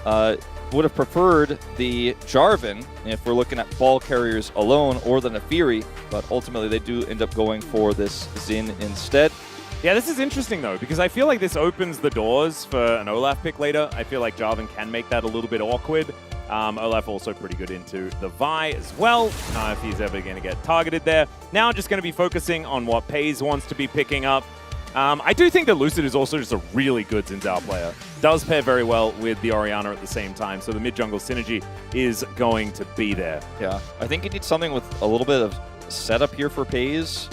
would have preferred the Jarvan if we're looking at ball carriers alone, or the Nefiri. But ultimately, they do end up going for this Xin instead. Yeah, this is interesting, though, because I feel like this opens the doors for an Olaf pick later. I feel like Jarvan can make that a little bit awkward. Olaf also pretty good into the Vi as well, if he's ever going to get targeted there. Now just going to be focusing on what FaZe wants to be picking up. I do think that Lucid is also just a really good Xin Zhao player. Does pair very well with the Orianna at the same time, so the mid-jungle synergy is going to be there. Yeah, I think you need something with a little bit of setup here for FaZe.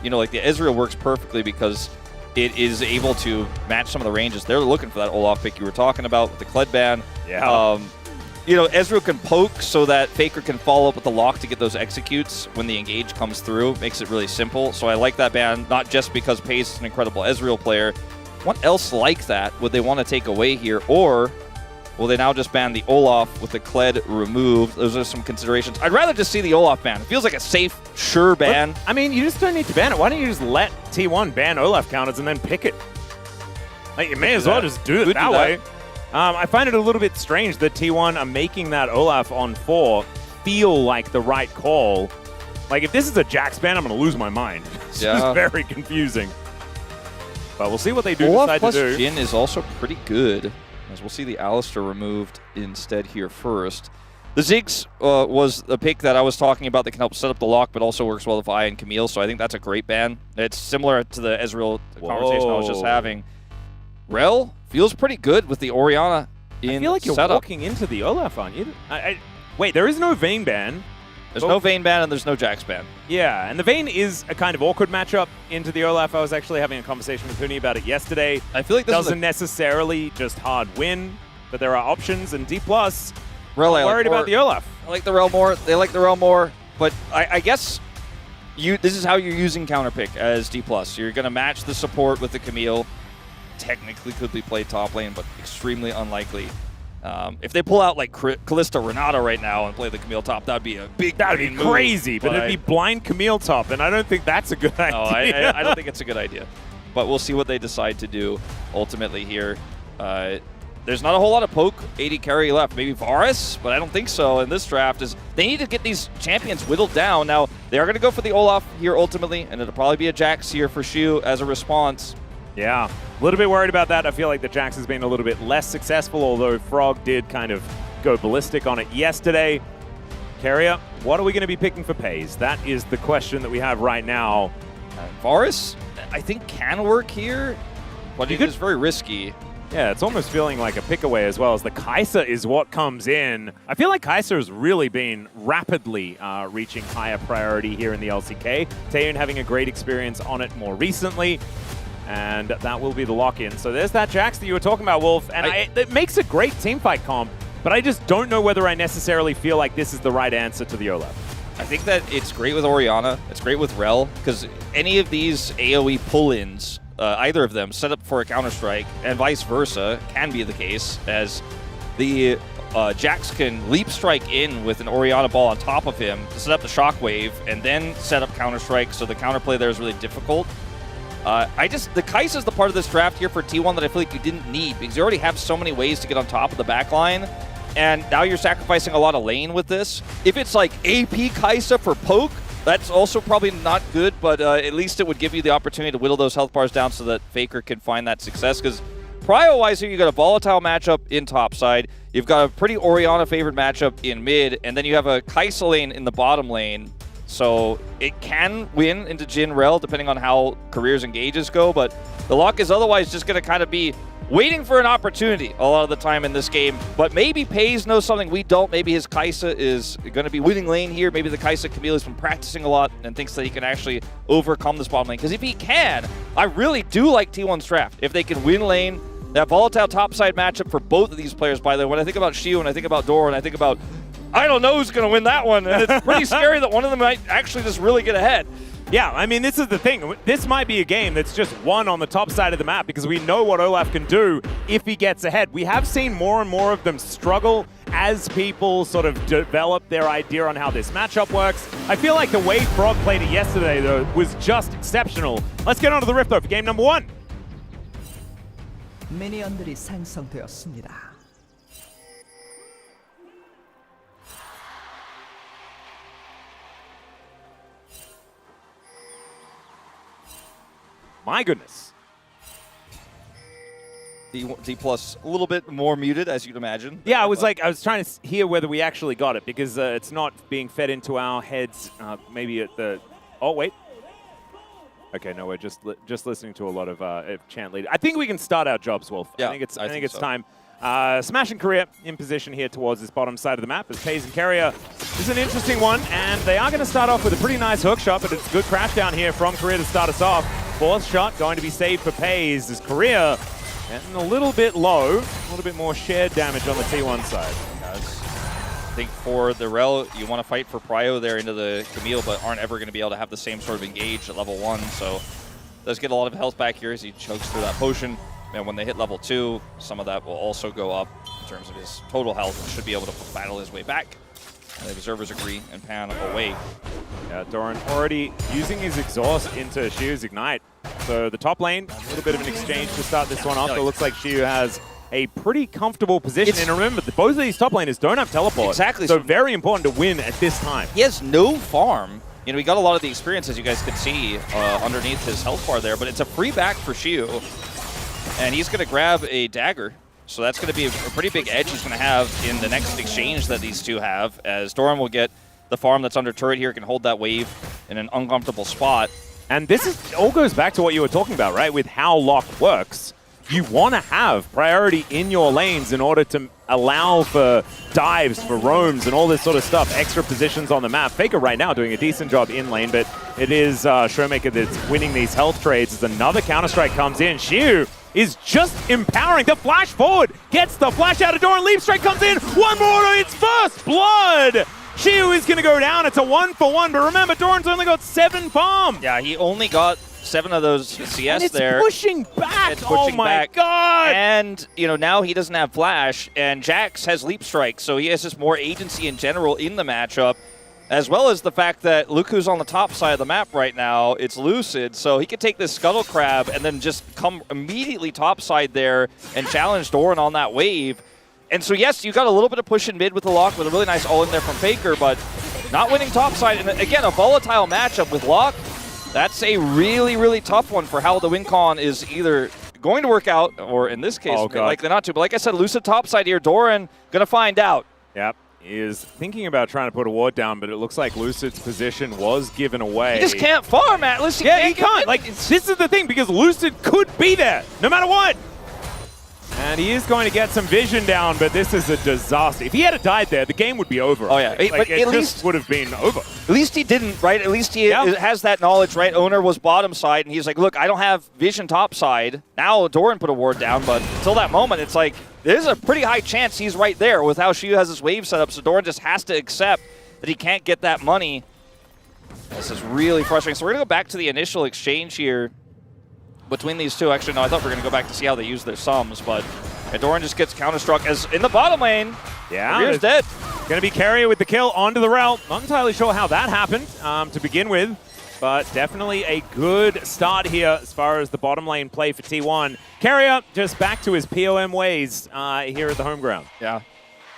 You know, like the Ezreal works perfectly because it is able to match some of the ranges. They're looking for that Olaf pick you were talking about with the Kled ban. Yeah. You know, Ezreal can poke so that Faker can follow up with the lock to get those executes when the engage comes through. Makes it really simple. So I like that ban, not just because FaZe is an incredible Ezreal player. What else like that would they want to take away here? Or will they now just ban the Olaf with the Kled removed? Those are some considerations. I'd rather just see the Olaf ban. It feels like a safe, sure ban. But, I mean, you just don't need to ban it. Why don't you just let T1 ban Olaf counters and then pick it? Like, you may as well just do it that way. I find it a little bit strange that T1 are making that Olaf on 4 feel like the right call. Like, if this is a Jax ban, I'm going to lose my mind. It's just very confusing. But we'll see what they do decide to do. Olaf plus Jhin is also pretty good, as we'll see the Alistar removed instead here first. The Ziggs was a pick that I was talking about that can help set up the lock, but also works well with Vi and Camille, so I think that's a great ban. It's similar to the Ezreal conversation I was just having. Rel feels pretty good with the Orianna in setup. I feel like you're walking into the Olaf, aren't you? Wait, there is no Vayne ban. There's no Vayne ban and there's no Jax ban. Yeah, and the Vayne is a kind of awkward matchup into the Olaf. I was actually having a conversation with Huni about it yesterday. I feel like this doesn't necessarily just hard win, but there are options, and D+, Rel, worried about the Olaf. I like the Rel more. They like the Rel more, but I guess this is how you're using counterpick as D+. You're going to match the support with the Camille. Technically could be played top lane, but extremely unlikely. If they pull out like Callista Renata right now and play the Camille top, that'd be a big That'd be crazy, but it'd be blind Camille top, and I don't think that's a good idea. No, I don't think it's a good idea. But we'll see what they decide to do ultimately here. There's not a whole lot of poke AD carry left. Maybe Varus, but I don't think so. In this draft, they need to get these champions whittled down. Now, they are going to go for the Olaf here ultimately, and it'll probably be a Jax here for Shu as a response. Yeah, a little bit worried about that. I feel like the Jax has been a little bit less successful, although Frog did kind of go ballistic on it yesterday. Carrier, what are we going to be picking for Pays? That is the question that we have right now. Varus, I think, can work here, but it is very risky. Yeah, it's almost feeling like a pick away as well, as the Kai'Sa is what comes in. I feel like Kai'Sa has really been rapidly reaching higher priority here in the LCK. Taeyeon having a great experience on it more recently, and that will be the lock-in. So there's that Jax that you were talking about, Wolf, and it makes a great teamfight comp, but I just don't know whether I necessarily feel like this is the right answer to the Olaf. I think that it's great with Orianna, it's great with Rel, because any of these AoE pull-ins, either of them set up for a Counter-Strike, and vice versa, can be the case, as the Jax can leap strike in with an Orianna ball on top of him to set up the Shockwave, and then set up Counter-Strike, so the counterplay there is really difficult. The Kai'Sa is the part of this draft here for T1 that I feel like you didn't need, because you already have so many ways to get on top of the backline, and now you're sacrificing a lot of lane with this. If it's like AP Kai'Sa for poke, that's also probably not good, but at least it would give you the opportunity to whittle those health bars down so that Faker can find that success. Because prio-wise here, you got a volatile matchup in topside, you've got a pretty Orianna-favored matchup in mid, and then you have a Kai'Sa lane in the bottom lane. So it can win into Jhin Rel depending on how careers engages go, but the luck is otherwise just going to kind of be waiting for an opportunity a lot of the time in this game. But maybe Pays knows something we don't. Maybe his Kai'Sa is going to be winning lane here. Maybe the Kai'Sa Camille has been practicing a lot and thinks that he can actually overcome this bottom lane. Because if he can, I really do like T1's draft. If they can win lane, that volatile topside matchup for both of these players, by the way. When I think about Shiu and I think about Dor and I think about, I don't know who's going to win that one. And it's pretty scary that one of them might actually just really get ahead. Yeah, I mean, this is the thing. This might be a game that's just won on the top side of the map because we know what Olaf can do if he gets ahead. We have seen more and more of them struggle as people sort of develop their idea on how this matchup works. I feel like the way Frog played it yesterday, though, was just exceptional. Let's get on to the Rift, though, for game number 1. 미니언들이 생성되었습니다. My goodness. D plus a little bit more muted, as you'd imagine. Yeah, I was trying to hear whether we actually got it because it's not being fed into our heads. Maybe at the. Oh wait. Okay, no, we're just listening to a lot of chant lead. I think we can start our jobs, Wolf. Yeah, I think it's time. Smash and Korea in position here towards this bottom side of the map as Pays and Carrier. This is an interesting one, and they are going to start off with a pretty nice hook shot, but it's a good crash down here from Korea to start us off. Fourth shot going to be saved for Pays as Korea getting a little bit low, a little bit more shared damage on the T1 side. I think for the Rel, you want to fight for prio there into the Camille, but aren't ever going to be able to have the same sort of engage at level 1, so does get a lot of health back here as he chokes through that potion. And when they hit level 2, some of that will also go up in terms of his total health and should be able to battle his way back. And the observers agree and pan away. Yeah, Doran already using his exhaust into Shiu's Ignite. So the top lane, a little bit of an exchange to start this one off. It looks like Shiu has a pretty comfortable position. And remember, both of these top laners don't have teleport. Exactly. So very important to win at this time. He has no farm. You know, he got a lot of the experience, as you guys could see, underneath his health bar there. But it's a free back for Shiu. And he's going to grab a dagger. So that's going to be a pretty big edge he's going to have in the next exchange that these two have, as Doran will get the farm that's under turret here, can hold that wave in an uncomfortable spot. And this all goes back to what you were talking about, right? With how lock works. you want to have priority in your lanes in order to allow for dives, for roams, and all this sort of stuff, extra positions on the map. Faker right now doing a decent job in lane, but it is Showmaker that's winning these health trades as another Counter-Strike comes in. Xiu is just empowering the flash forward, gets the flash out of door, and Leap Strike comes in. One more, it's first blood! Xiu is going to go down. It's a 1-for-1, but remember, Doran's only got 7 farm. Yeah, he only got 7 of those CS and it's there. Pushing back. It's pushing oh my back. god! And now he doesn't have flash, and Jax has Leap Strike, so he has just more agency in general in the matchup, as well as the fact that Luku's on the top side of the map right now. It's Lucid, so he could take this Scuttle Crab and then just come immediately top side there and challenge Doran on that wave. And so, yes, you got a little bit of push in mid with the lock with a really nice all in there from Faker, but not winning topside. And again, a volatile matchup with lock. That's a really, really tough one for how the win con is either going to work out, or in this case, likely not to. But like I said, Lucid topside here. Doran going to find out. Yep. He is thinking about trying to put a ward down, but it looks like Lucid's position was given away. He just can't farm, Atlas. He can't. Like, this is the thing, because Lucid could be there, no matter what. And he is going to get some vision down, but this is a disaster. If he had died there, the game would be over. Oh, yeah. Like, but it just would have been over. At least he didn't, right? At least he has that knowledge, right? Owner was bottom side, and he's like, look, I don't have vision top side. Now Doran put a ward down, but until that moment, it's like, there's a pretty high chance he's right there with how Xiu has his wave set up, so Doran just has to accept that he can't get that money. This is really frustrating. So we're going to go back to the initial exchange here between these two. Actually, no, I thought we were going to go back to see how they use their sums, but Doran just gets counter-struck as in the bottom lane. Yeah. Here's dead. Going to be Carrier with the kill onto the route. Not entirely sure how that happened to begin with, but definitely a good start here as far as the bottom lane play for T1. Carrier just back to his POM ways here at the home ground. Yeah.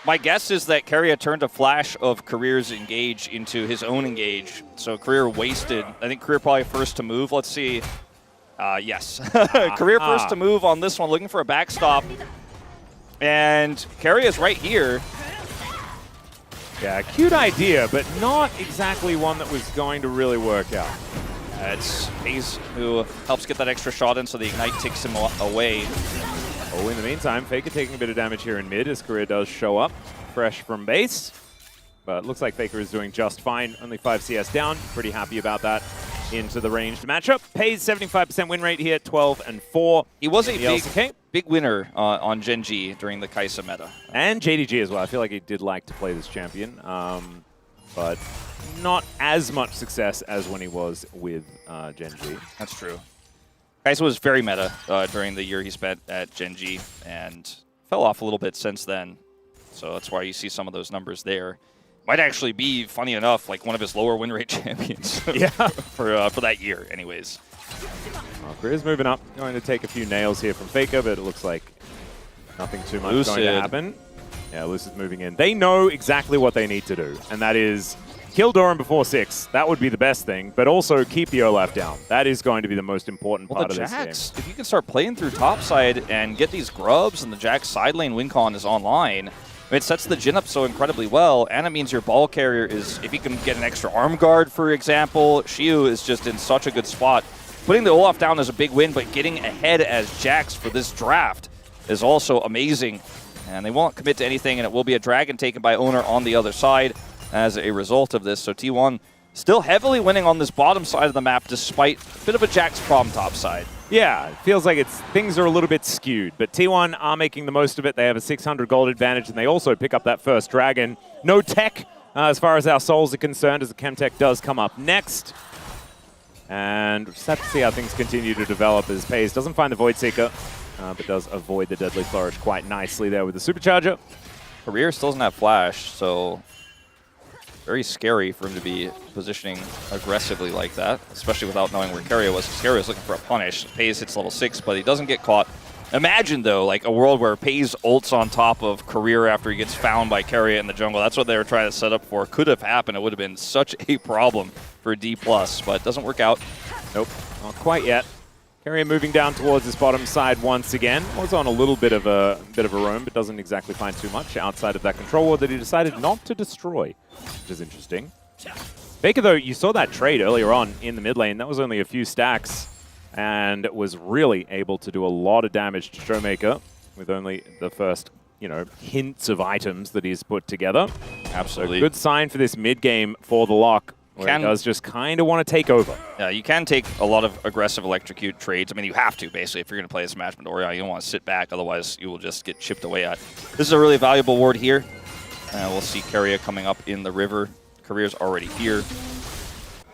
My guess is that Carrier turned a flash of Career's engage into his own engage. So Career wasted. I think Career probably first to move. Let's see. Yes. Career first to move on this one, looking for a backstop. And Carrier is right here. Yeah, cute idea, but not exactly one that was going to really work out. It's FaZe who helps get that extra shot in, so the Ignite takes him away. Oh, in the meantime, Faker taking a bit of damage here in mid as Career does show up, fresh from base. But looks like Faker is doing just fine. Only 5 CS down. Pretty happy about that. Into the ranged matchup. Pays 75% win rate here, 12-4. He was a LCK. big winner on Gen G during the Kai'Sa meta. And JDG as well. I feel like he did like to play this champion. But not as much success as when he was with Gen G. That's true. Kai'Sa was very meta during the year he spent at Gen G and fell off a little bit since then. So that's why you see some of those numbers there. Might actually be, funny enough, like one of his lower win rate champions. Yeah. for that year, anyways. Well, Career's moving up. Going to take a few nails here from Faker, but it looks like nothing too much Lucid. going to happen. Yeah, Lucid's moving in. They know exactly what they need to do, and that is kill Doran before 6. That would be the best thing, but also keep the Olaf down. That is going to be the most important part of this game. If you can start playing through topside and get these grubs and the Jax side lane win con is online, it sets the Jhin up so incredibly well, and it means your ball carrier is, if you can get an extra arm guard, for example, Xiu is just in such a good spot. Putting the Olaf down is a big win, but getting ahead as Jax for this draft is also amazing. And they won't commit to anything, and it will be a dragon taken by Owner on the other side as a result of this. So T1 still heavily winning on this bottom side of the map, despite a bit of a Jax problem top side. Yeah, it feels like things are a little bit skewed, but T1 are making the most of it. They have a 600 gold advantage, and they also pick up that first dragon. No tech as far as our souls are concerned, as the Chemtech does come up next. And we'll just have to see how things continue to develop as FaZe doesn't find the Void Seeker, but does avoid the Deadly Flourish quite nicely there with the Supercharger. Career still doesn't have flash, so very scary for him to be positioning aggressively like that, especially without knowing where Carrier was. Carrier was looking for a punish. FaZe hits level 6, but he doesn't get caught. Imagine, though, like a world where FaZe ults on top of Career after he gets found by Carrier in the jungle. That's what they were trying to set up for. Could have happened. It would have been such a problem for D+, but it doesn't work out. Nope, not quite yet. Carrier moving down towards this bottom side once again. Was on a little bit of a roam, but doesn't exactly find too much outside of that control ward that he decided not to destroy, which is interesting. Faker, though, you saw that trade earlier on in the mid lane. That was only a few stacks. and was really able to do a lot of damage to Showmaker with only the first, hints of items that he's put together. Absolutely. So good sign for this mid game for the Lock, where he does just kind of want to take over. Yeah, you can take a lot of aggressive electrocute trades. I mean, you have to, basically, if you're going to play a Smash Midoriya. You don't want to sit back, otherwise you will just get chipped away at. This is a really valuable ward here. We'll see Keria coming up in the river. Career's already here.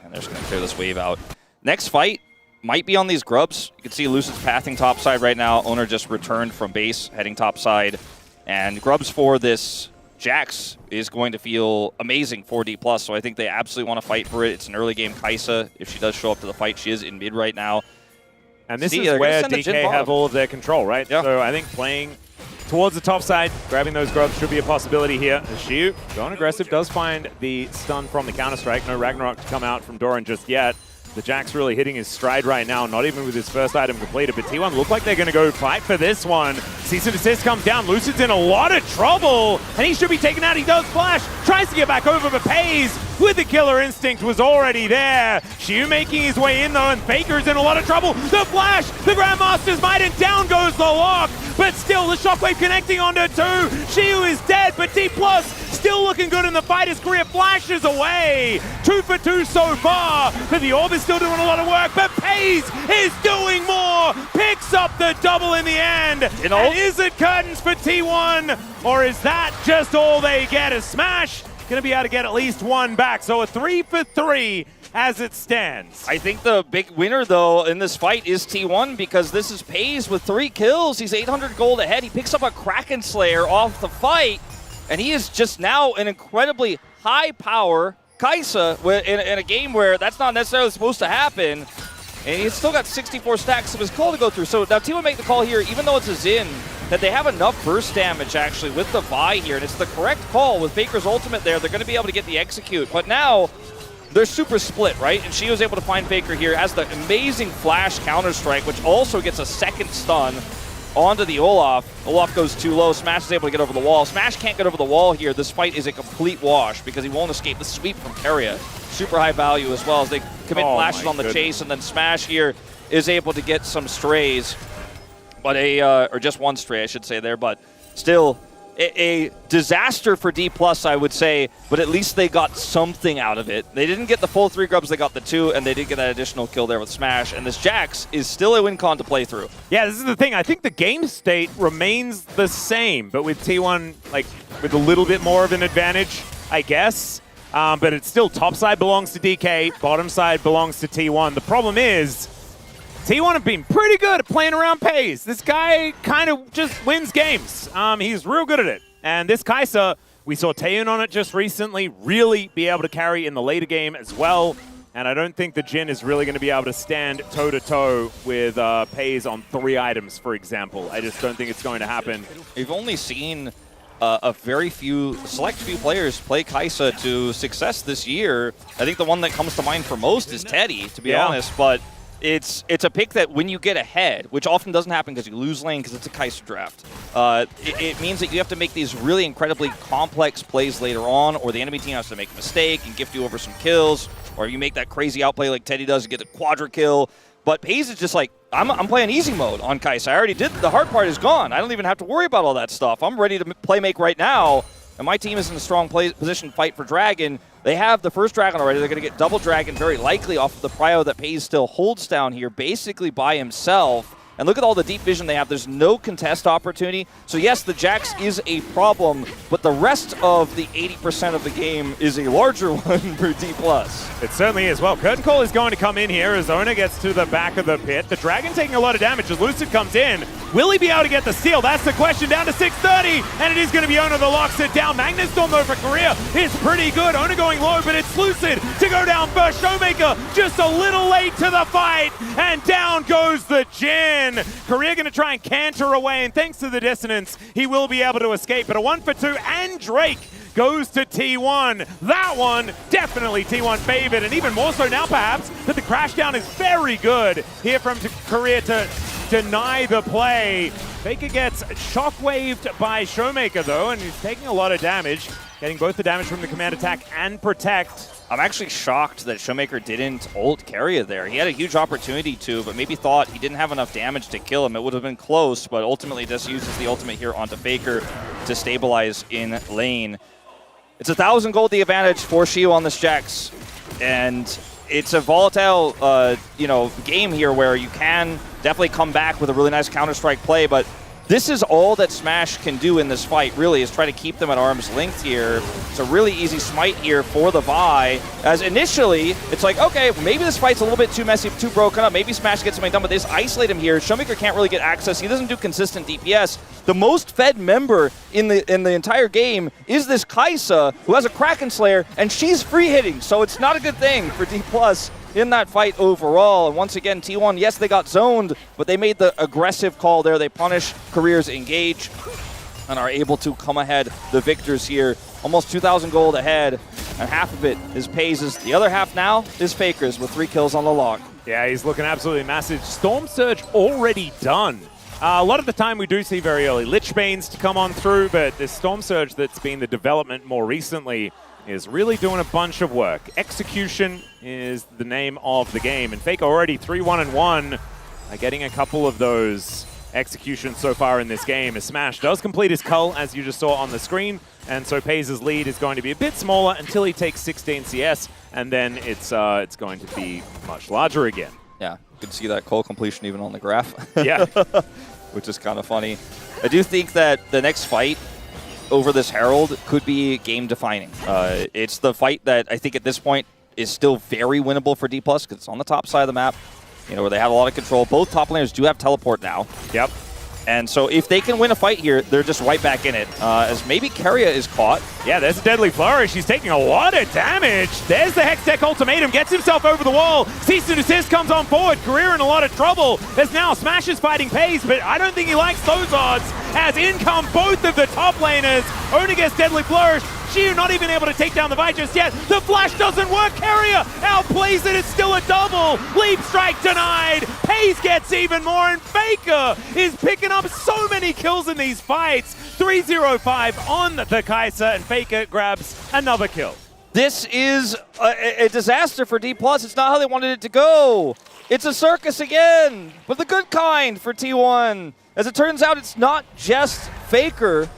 And they're just going to clear this wave out. Next fight might be on these grubs. You can see Lucid's pathing topside right now. Owner just returned from base, heading topside. And grubs for this Jax is going to feel amazing 4D+, so I think they absolutely want to fight for it. It's an early game Kaisa. If she does show up to the fight, she is in mid right now. And this is where DK have all of their control, right? Yeah. So I think playing towards the top side, grabbing those grubs should be a possibility here. As Shiu, going aggressive, does find the stun from the Counter-Strike. No Ragnarok to come out from Doran just yet. The Jax really hitting his stride right now, not even with his first item completed, but T1 look like they're going to go fight for this one. Cease and desist comes down. Lucid's in a lot of trouble, and he should be taken out. He does flash, tries to get back over, but pays with the killer instinct was already there. Shiu making his way in, though, and Faker's in a lot of trouble. The flash, the Grandmaster's Might, and down goes the Lock, but still the Shockwave connecting onto two. Shiu is dead, but D+ still looking good in the fight as Korea flashes away. 2 for 2 so far, but the Orb is still doing a lot of work, but Pays is doing more, picks up the double in the end. And is it curtains for T1, or is that just all they get? A Smash gonna be able to get at least one back, so a 3 for 3 as it stands. I think the big winner, though, in this fight is T1, because this is Pays with 3 kills. He's 800 gold ahead. He picks up a Kraken Slayer off the fight, and he is just now an incredibly high-power Kaisa in a game where that's not necessarily supposed to happen. And he's still got 64 stacks of his call to go through. So now T1 make the call here, even though it's a Xin, that they have enough burst damage, actually, with the Vi here. And it's the correct call. With Faker's ultimate there, they're going to be able to get the execute. But now they're super split, right? And she was able to find Faker here, has the amazing flash Counter-Strike, which also gets a second stun onto the Olaf. Olaf goes too low. Smash is able to get over the wall. Smash can't get over the wall here. This fight is a complete wash because he won't escape the sweep from Keria. Super high value as well as they commit flashes on the chase, and then Smash here is able to get some strays, but or just one stray, I should say there, but still a disaster for D+, I would say, but at least they got something out of it. They didn't get the full 3 grubs, they got the 2, and they did get that additional kill there with Smash, and this Jax is still a win con to play through. Yeah, this is the thing. I think the game state remains the same, but with T1, like, with a little bit more of an advantage, I guess. But it's still top side belongs to DK, bottom side belongs to T1. The problem is, T1 have been pretty good at playing around Pays. This guy kind of just wins games. He's real good at it. And this Kaisa, we saw Taeyoon on it just recently, really be able to carry in the later game as well. And I don't think the Jin is really going to be able to stand toe-to-toe with Pays on 3 items, for example. I just don't think it's going to happen. We've only seen a select few players play Kaisa to success this year. I think the one that comes to mind for most is Teddy, to be honest, but it's a pick that when you get ahead, which often doesn't happen because you lose lane because it's a Kaisa draft, it means that you have to make these really incredibly complex plays later on, or the enemy team has to make a mistake and gift you over some kills, or you make that crazy outplay like Teddy does and get a quadra kill. But Pays is just like, I'm playing easy mode on Kaisa. I already did, the hard part is gone. I don't even have to worry about all that stuff. I'm ready to play make right now, and my team is in a strong position to fight for Dragon. They have the first Dragon already. They're going to get double Dragon very likely off of the prio that Pays still holds down here, basically by himself. And look at all the deep vision they have. There's no contest opportunity. So yes, the Jax is a problem, but the rest of the 80% of the game is a larger one for D+. It certainly is. Well, Curtain Call is going to come in here as Ona gets to the back of the pit. The Dragon taking a lot of damage as Lucid comes in. Will he be able to get the steal? That's the question. Down to 630, and it is going to be Ona that locks it down. Magnustorm, though, for Korea is pretty good. Ona going low, but it's Lucid to go down first. Showmaker just a little late to the fight, and down goes the Jin. Korea going to try and canter away, and thanks to the dissonance, he will be able to escape. But a 1 for 2, and Drake goes to T1. That one, definitely T1 favored, and even more so now, perhaps, that the crash down is very good here from Korea to deny the play. Faker gets shockwaved by Showmaker, though, and he's taking a lot of damage. getting both the damage from the command attack and protect. I'm actually shocked that Showmaker didn't ult Keria there. He had a huge opportunity to, but maybe thought he didn't have enough damage to kill him. It would have been close, but ultimately just uses the ultimate here onto Faker to stabilize in lane. It's 1,000 gold the advantage for Shio on this Jax, and it's a volatile, game here where you can definitely come back with a really nice Counter-Strike play, but this is all that Smash can do in this fight, really, is try to keep them at arm's length here. It's a really easy smite here for the Vi, as initially, it's like, okay, maybe this fight's a little bit too messy, too broken up. Maybe Smash gets something done, but they just isolate him here. Showmaker can't really get access. He doesn't do consistent DPS. The most fed member in the entire game is this Kaisa, who has a Kraken Slayer, and she's free hitting, so it's not a good thing for D+ in that fight overall. And once again, T1, yes, they got zoned, but they made the aggressive call there. They punish, careers engage, and are able to come ahead the victors here. Almost 2,000 gold ahead, and half of it is Paze's. The other half now is Faker's with 3 kills on the log. Yeah, he's looking absolutely massive. Storm Surge already done. A lot of the time we do see very early Lich Banes to come on through, but this Storm Surge that's been the development more recently is really doing a bunch of work. Execution is the name of the game, and Faker already 3-1-1 by getting a couple of those executions so far in this game. As Smash does complete his cull, as you just saw on the screen, and so Paze's lead is going to be a bit smaller until he takes 16 CS, and then it's going to be much larger again. Yeah, you can see that cull completion even on the graph. Yeah. Which is kind of funny. I do think that the next fight over this Herald could be game-defining. It's the fight that I think at this point is still very winnable for D+, because it's on the top side of the map, where they have a lot of control. Both top laners do have teleport now. Yep. And so if they can win a fight here, they're just right back in it. As maybe Keria is caught. Yeah, there's a deadly flourish. He's taking a lot of damage. There's the Hextech ultimatum. Gets himself over the wall. Cease and desist comes on forward. Career in a lot of trouble. As now Smash is fighting Paze, but I don't think he likes those odds. As in come both of the top laners. Ona gets deadly flourish. Shiu not even able to take down the Vi just yet. The flash doesn't work. Keria outplays it. It's still a double. Leap strike denied. Paze gets even more, and Faker is picking up so many kills in these fights. 3-0-5 on the Kaisa, and Faker grabs another kill. This is a disaster for D+. It's not how they wanted it to go. It's a circus again, but the good kind for T1. As it turns out, it's not just Faker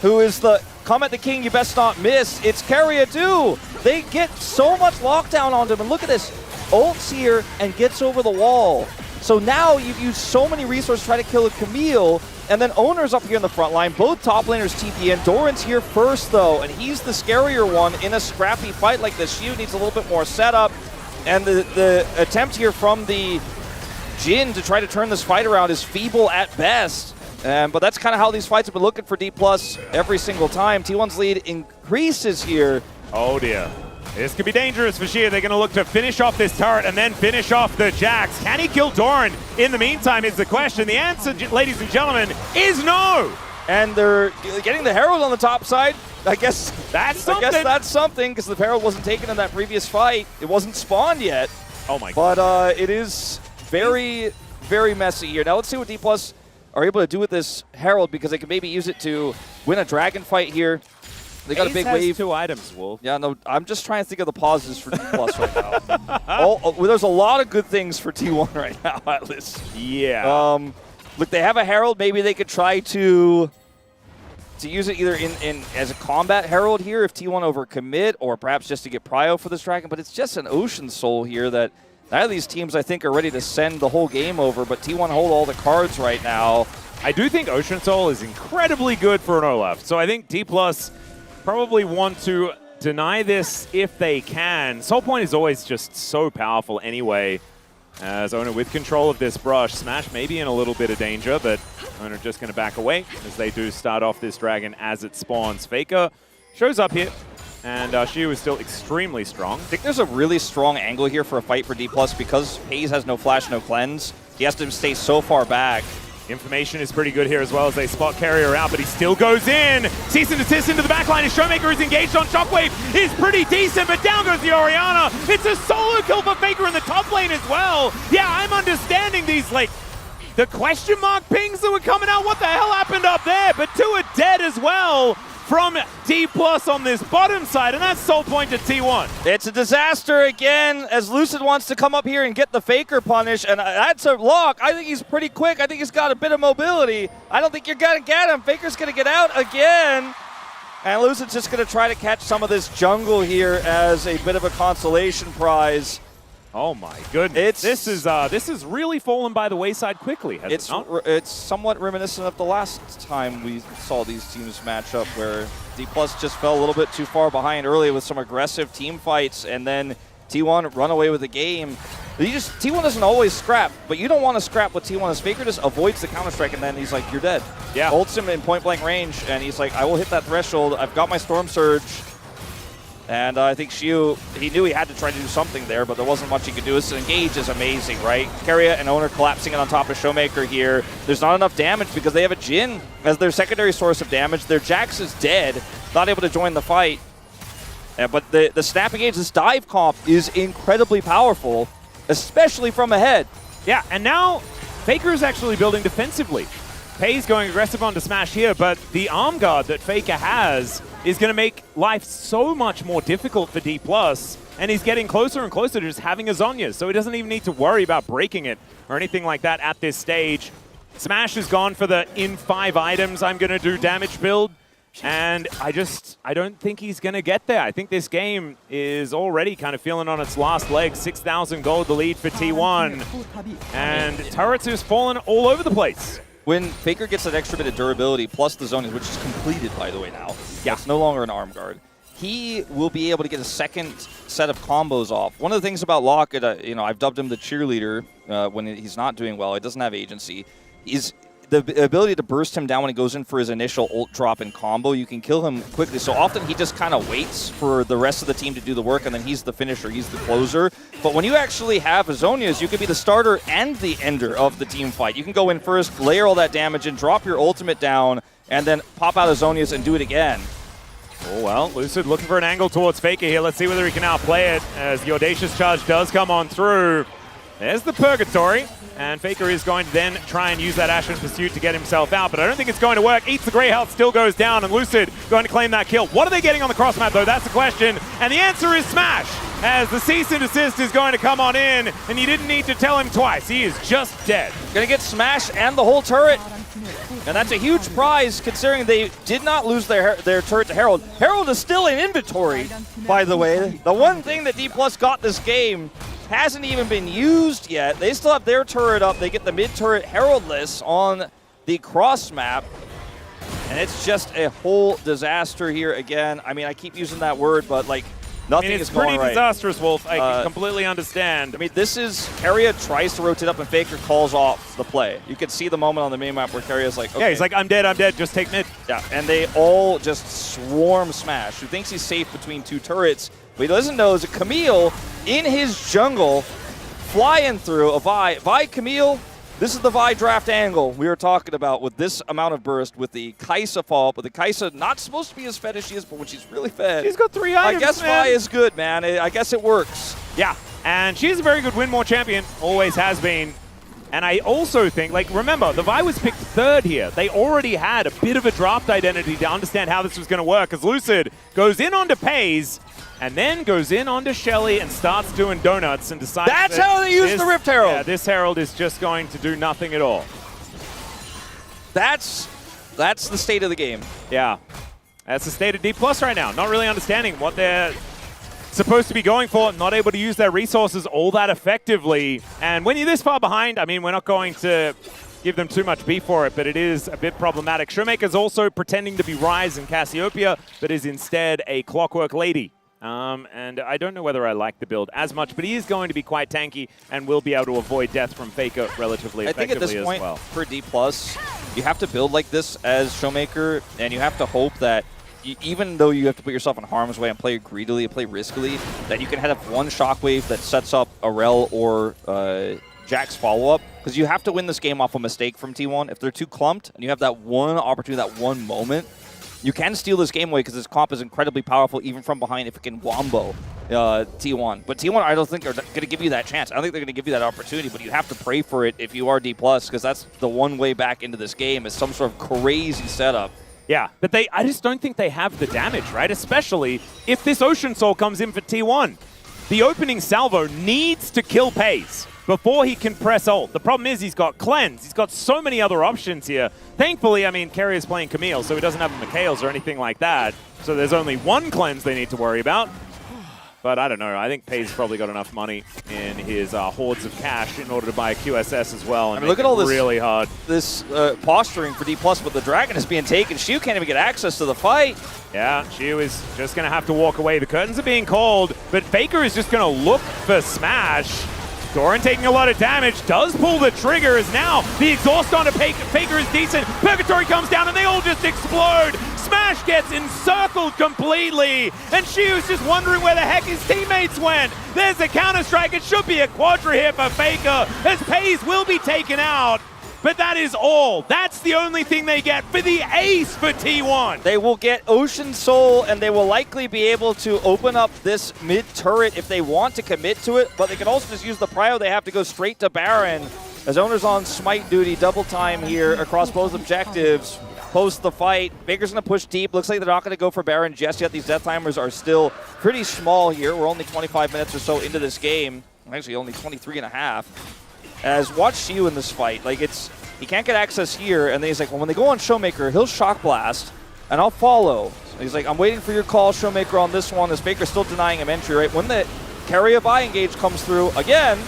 who is the come at the king you best not miss. It's Keria too. They get so much lockdown onto him, and look at this. Ults here and gets over the wall. So now you've used so many resources to try to kill a Camille, and then Owner's up here in the front line. Both top laners TP in. Doran's here first though, and he's the scarier one in a scrappy fight like this. Shiu needs a little bit more setup, and the attempt here from the Jhin to try to turn this fight around is feeble at best. But that's kind of how these fights have been looking for D+ every single time. T1's lead increases here. Oh dear. This could be dangerous for Shia. They're going to look to finish off this turret and then finish off the Jax. Can he kill Doran in the meantime is the question. The answer, ladies and gentlemen, is no. And they're getting the Herald on the top side. I guess that's something. I guess that's something, because the Herald wasn't taken in that previous fight. It wasn't spawned yet. Oh my god. But it is very, very messy here. Now let's see what D+ are able to do with this Herald, because they can maybe use it to win a dragon fight here. They got a big wave. 2 items, Wolf. Yeah, no, I'm just trying to think of the pauses for D+ right now. There's a lot of good things for T1 right now, at least. Yeah. Look, they have a Herald. Maybe they could try to use it either in as a combat Herald here if T1 overcommit, or perhaps just to get prio for this dragon. But it's just an Ocean Soul here that neither of these teams, I think, are ready to send the whole game over. But T1 hold all the cards right now. I do think Ocean Soul is incredibly good for an Olaf. So I think D+ probably want to deny this if they can. Soul Point is always just so powerful anyway. As Owner with control of this brush, Smash may be in a little bit of danger, but Owner just going to back away as they do start off this dragon as it spawns. Faker shows up here, and Shiu is still extremely strong. I think there's a really strong angle here for a fight for D+, because Paze has no flash, no cleanse. He has to stay so far back. Information is pretty good here as well as they spot Carrier out, but he still goes in. Cease and desist into the backline as Showmaker is engaged on Shockwave. Is pretty decent, but down goes the Orianna. It's a solo kill for Faker in the top lane as well. Yeah, I'm understanding these, like, the question mark pings that were coming out. What the hell happened up there? But 2 are dead as well. from D+ on this bottom side, and that's soul point to T1. It's a disaster again as Lucid wants to come up here and get the Faker punish, and that's a lock. I think he's pretty quick. I think he's got a bit of mobility. I don't think you're going to get him. Faker's going to get out again. And Lucid's just going to try to catch some of this jungle here as a bit of a consolation prize. Oh my goodness! This is really fallen by the wayside quickly. Has it not? It's somewhat reminiscent of the last time we saw these teams match up, where D+ just fell a little bit too far behind early with some aggressive team fights, and then T1 run away with the game. T1 doesn't always scrap, but you don't want to scrap with T1 as Faker just avoids the counter-strike, and then he's like, you're dead. Yeah. Ults him in point-blank range, and he's like, I will hit that threshold. I've got my Storm Surge. And I think Xiu, he knew he had to try to do something there, but there wasn't much he could do. This engage is amazing, right? Keria and Owner collapsing it on top of Showmaker here. There's not enough damage because they have a Jhin as their secondary source of damage. Their Jax is dead, not able to join the fight. But the snap engage, this dive comp is incredibly powerful, especially from ahead. Yeah, and now Faker is actually building defensively. Pei's going aggressive onto Smash here, but the arm guard that Faker has is going to make life so much more difficult for D+, and he's getting closer and closer to just having a Zhonya, so he doesn't even need to worry about breaking it or anything like that at this stage. Smash has gone for the in 5 items I'm going to do damage build, and I don't think he's going to get there. I think this game is already kind of feeling on its last leg. 6,000 gold the lead for T1, and turrets has fallen all over the place. When Faker gets that extra bit of durability, plus the Zhonya, which is completed, by the way, now. Yeah. It's no longer an arm guard. He will be able to get a second set of combos off. One of the things about Locke, I've dubbed him the cheerleader when he's not doing well. He doesn't have agency. Is the ability to burst him down when he goes in for his initial ult drop and combo. You can kill him quickly. So often he just kind of waits for the rest of the team to do the work, and then he's the finisher, he's the closer. But when you actually have Azonias, you can be the starter and the ender of the team fight. You can go in first, layer all that damage in, drop your ultimate down, and then pop out Azonias and do it again. Oh, well, Lucid looking for an angle towards Faker here. Let's see whether he can outplay it as the Audacious Charge does come on through. There's the Purgatory, and Faker is going to then try and use that Ashen Pursuit to get himself out, but I don't think it's going to work. Eats the Grey Health, still goes down, and Lucid going to claim that kill. What are they getting on the cross map, though? That's the question, and the answer is Smash, as the cease and desist is going to come on in, and you didn't need to tell him twice. He is just dead. Gonna get Smash and the whole turret. And that's a huge prize, considering they did not lose their turret to Herald. Herald is still in inventory, by the way. The one thing that D+ got this game hasn't even been used yet. They still have their turret up. They get the mid-turret Heraldless on the cross map. And it's just a whole disaster here again. I mean, I keep using that word, but like, nothing is going right. It's pretty disastrous, Wolf. I can completely understand. I mean, this is, Keria tries to rotate up and Faker calls off the play. You can see the moment on the minimap where Keria's like, okay. Yeah, he's like, I'm dead, just take mid. Yeah, and they all just swarm Smash, who thinks he's safe between two turrets. What he doesn't know is a Camille in his jungle flying through a Vi. Vi Camille, this is the Vi draft angle we were talking about with this amount of burst, with the Kai'Sa follow-up, with the Kai'Sa not supposed to be as fed as she is, but when she's really fed. She's got 3 items, I guess man. Vi is good, man. I guess it works. Yeah, and she's a very good win more champion, always has been. And I also think, like, remember, the Vi was picked 3rd here. They already had a bit of a draft identity to understand how this was going to work, as Lucid goes in onto Pei's, and then goes in onto Shelly and starts doing donuts and decides that's how they use the Rift Herald. Yeah, this Herald is just going to do nothing at all. That's the state of the game. Yeah, that's the state of D+ right now. Not really understanding what they're supposed to be going for, not able to use their resources all that effectively. And when you're this far behind, I mean, we're not going to give them too much beef for it, but it is a bit problematic. Showmaker's also pretending to be Ryze and Cassiopeia, but is instead a Clockwork Lady. And I don't know whether I like the build as much, but he is going to be quite tanky and will be able to avoid death from Faker relatively effectively as well. I think at this point, for D+, you have to build like this as Showmaker, and you have to hope that even though you have to put yourself in harm's way and play greedily and play riskily, that you can have one Shockwave that sets up a Rel or Jack's follow-up, because you have to win this game off a mistake from T1. If they're too clumped and you have that one opportunity, that one moment, you can steal this game away because this comp is incredibly powerful even from behind if it can wombo T1. But T1, I don't think are going to give you that chance. I don't think they're going to give you that opportunity, but you have to pray for it if you are D+, because that's the one way back into this game is some sort of crazy setup. Yeah, but I just don't think they have the damage, right? Especially if this Ocean Soul comes in for T1. The opening salvo needs to kill Pays before he can press ult. The problem is he's got Cleanse. He's got so many other options here. Thankfully, I mean, Carrier's playing Camille, so he doesn't have a Mikhails or anything like that. So there's only one Cleanse they need to worry about. But I don't know. I think Pays probably got enough money in his hordes of cash in order to buy a QSS as well. And I mean, look at all this really hard. This posturing for D+, but the Dragon is being taken. Shu can't even get access to the fight. Yeah, Shu is just going to have to walk away. The curtains are being called, but Faker is just going to look for Smash. Doran taking a lot of damage, does pull the trigger as now the exhaust onto Faker is decent. Purgatory comes down and they all just explode. Smash gets encircled completely, and Shu's just wondering where the heck his teammates went. There's a counter-strike. It should be a quadra here for Faker, as Pays will be taken out. But that is all. That's the only thing they get for the ace for T1. They will get Ocean Soul, and they will likely be able to open up this mid-turret if they want to commit to it, but they can also just use the prio. They have to go straight to Baron, as Owner's on smite duty, double time here across both objectives. Post the fight, Baker's going to push deep. Looks like they're not going to go for Baron just yet. These death timers are still pretty small here. We're only 25 minutes or so into this game. Actually, only 23 and a half. As watch Shu in this fight, like he can't get access here, and then he's like, well, when they go on Showmaker, he'll Shock Blast, and I'll follow. So he's like, I'm waiting for your call, Showmaker, on this one. This Baker's still denying him entry, right? When the carry a buy engage comes through again,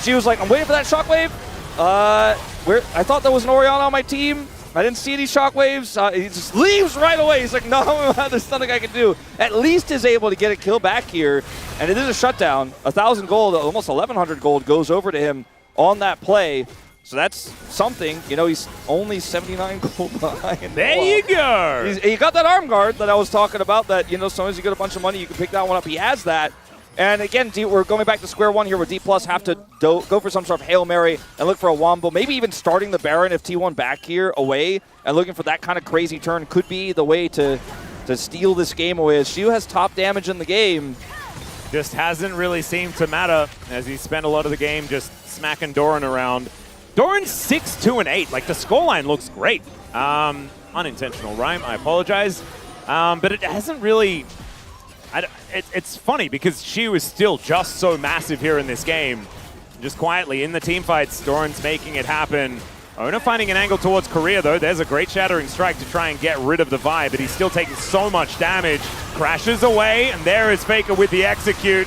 she was like, I'm waiting for that Shockwave. I thought there was an Orianna on my team. I didn't see any Shockwaves. He just leaves right away. He's like, no, there's nothing I can do. At least is able to get a kill back here, and it is a shutdown. 1,000 gold, almost 1,100 gold goes over to him on that play. So that's something. You know, he's only 79 gold behind. There you go. He got that arm guard that I was talking about, that, you know, as soon as you get a bunch of money, you can pick that one up. He has that. And again, we're going back to square one here where D+ have to go for some sort of Hail Mary and look for a Wombo. Maybe even starting the Baron if T1 back here away and looking for that kind of crazy turn could be the way to steal this game away, as Shu has top damage in the game. Just hasn't really seemed to matter, as he spent a lot of the game just smacking Doran around. Doran's 6-2-8. Like, the scoreline looks great. Unintentional rhyme, I apologize. But it hasn't really... It's funny because Shu is still just so massive here in this game. Just quietly in the team fights, Doran's making it happen. Ona finding an angle towards Korea, though. There's a great Shattering Strike to try and get rid of the vibe, but he's still taking so much damage. Crashes away, and there is Faker with the execute.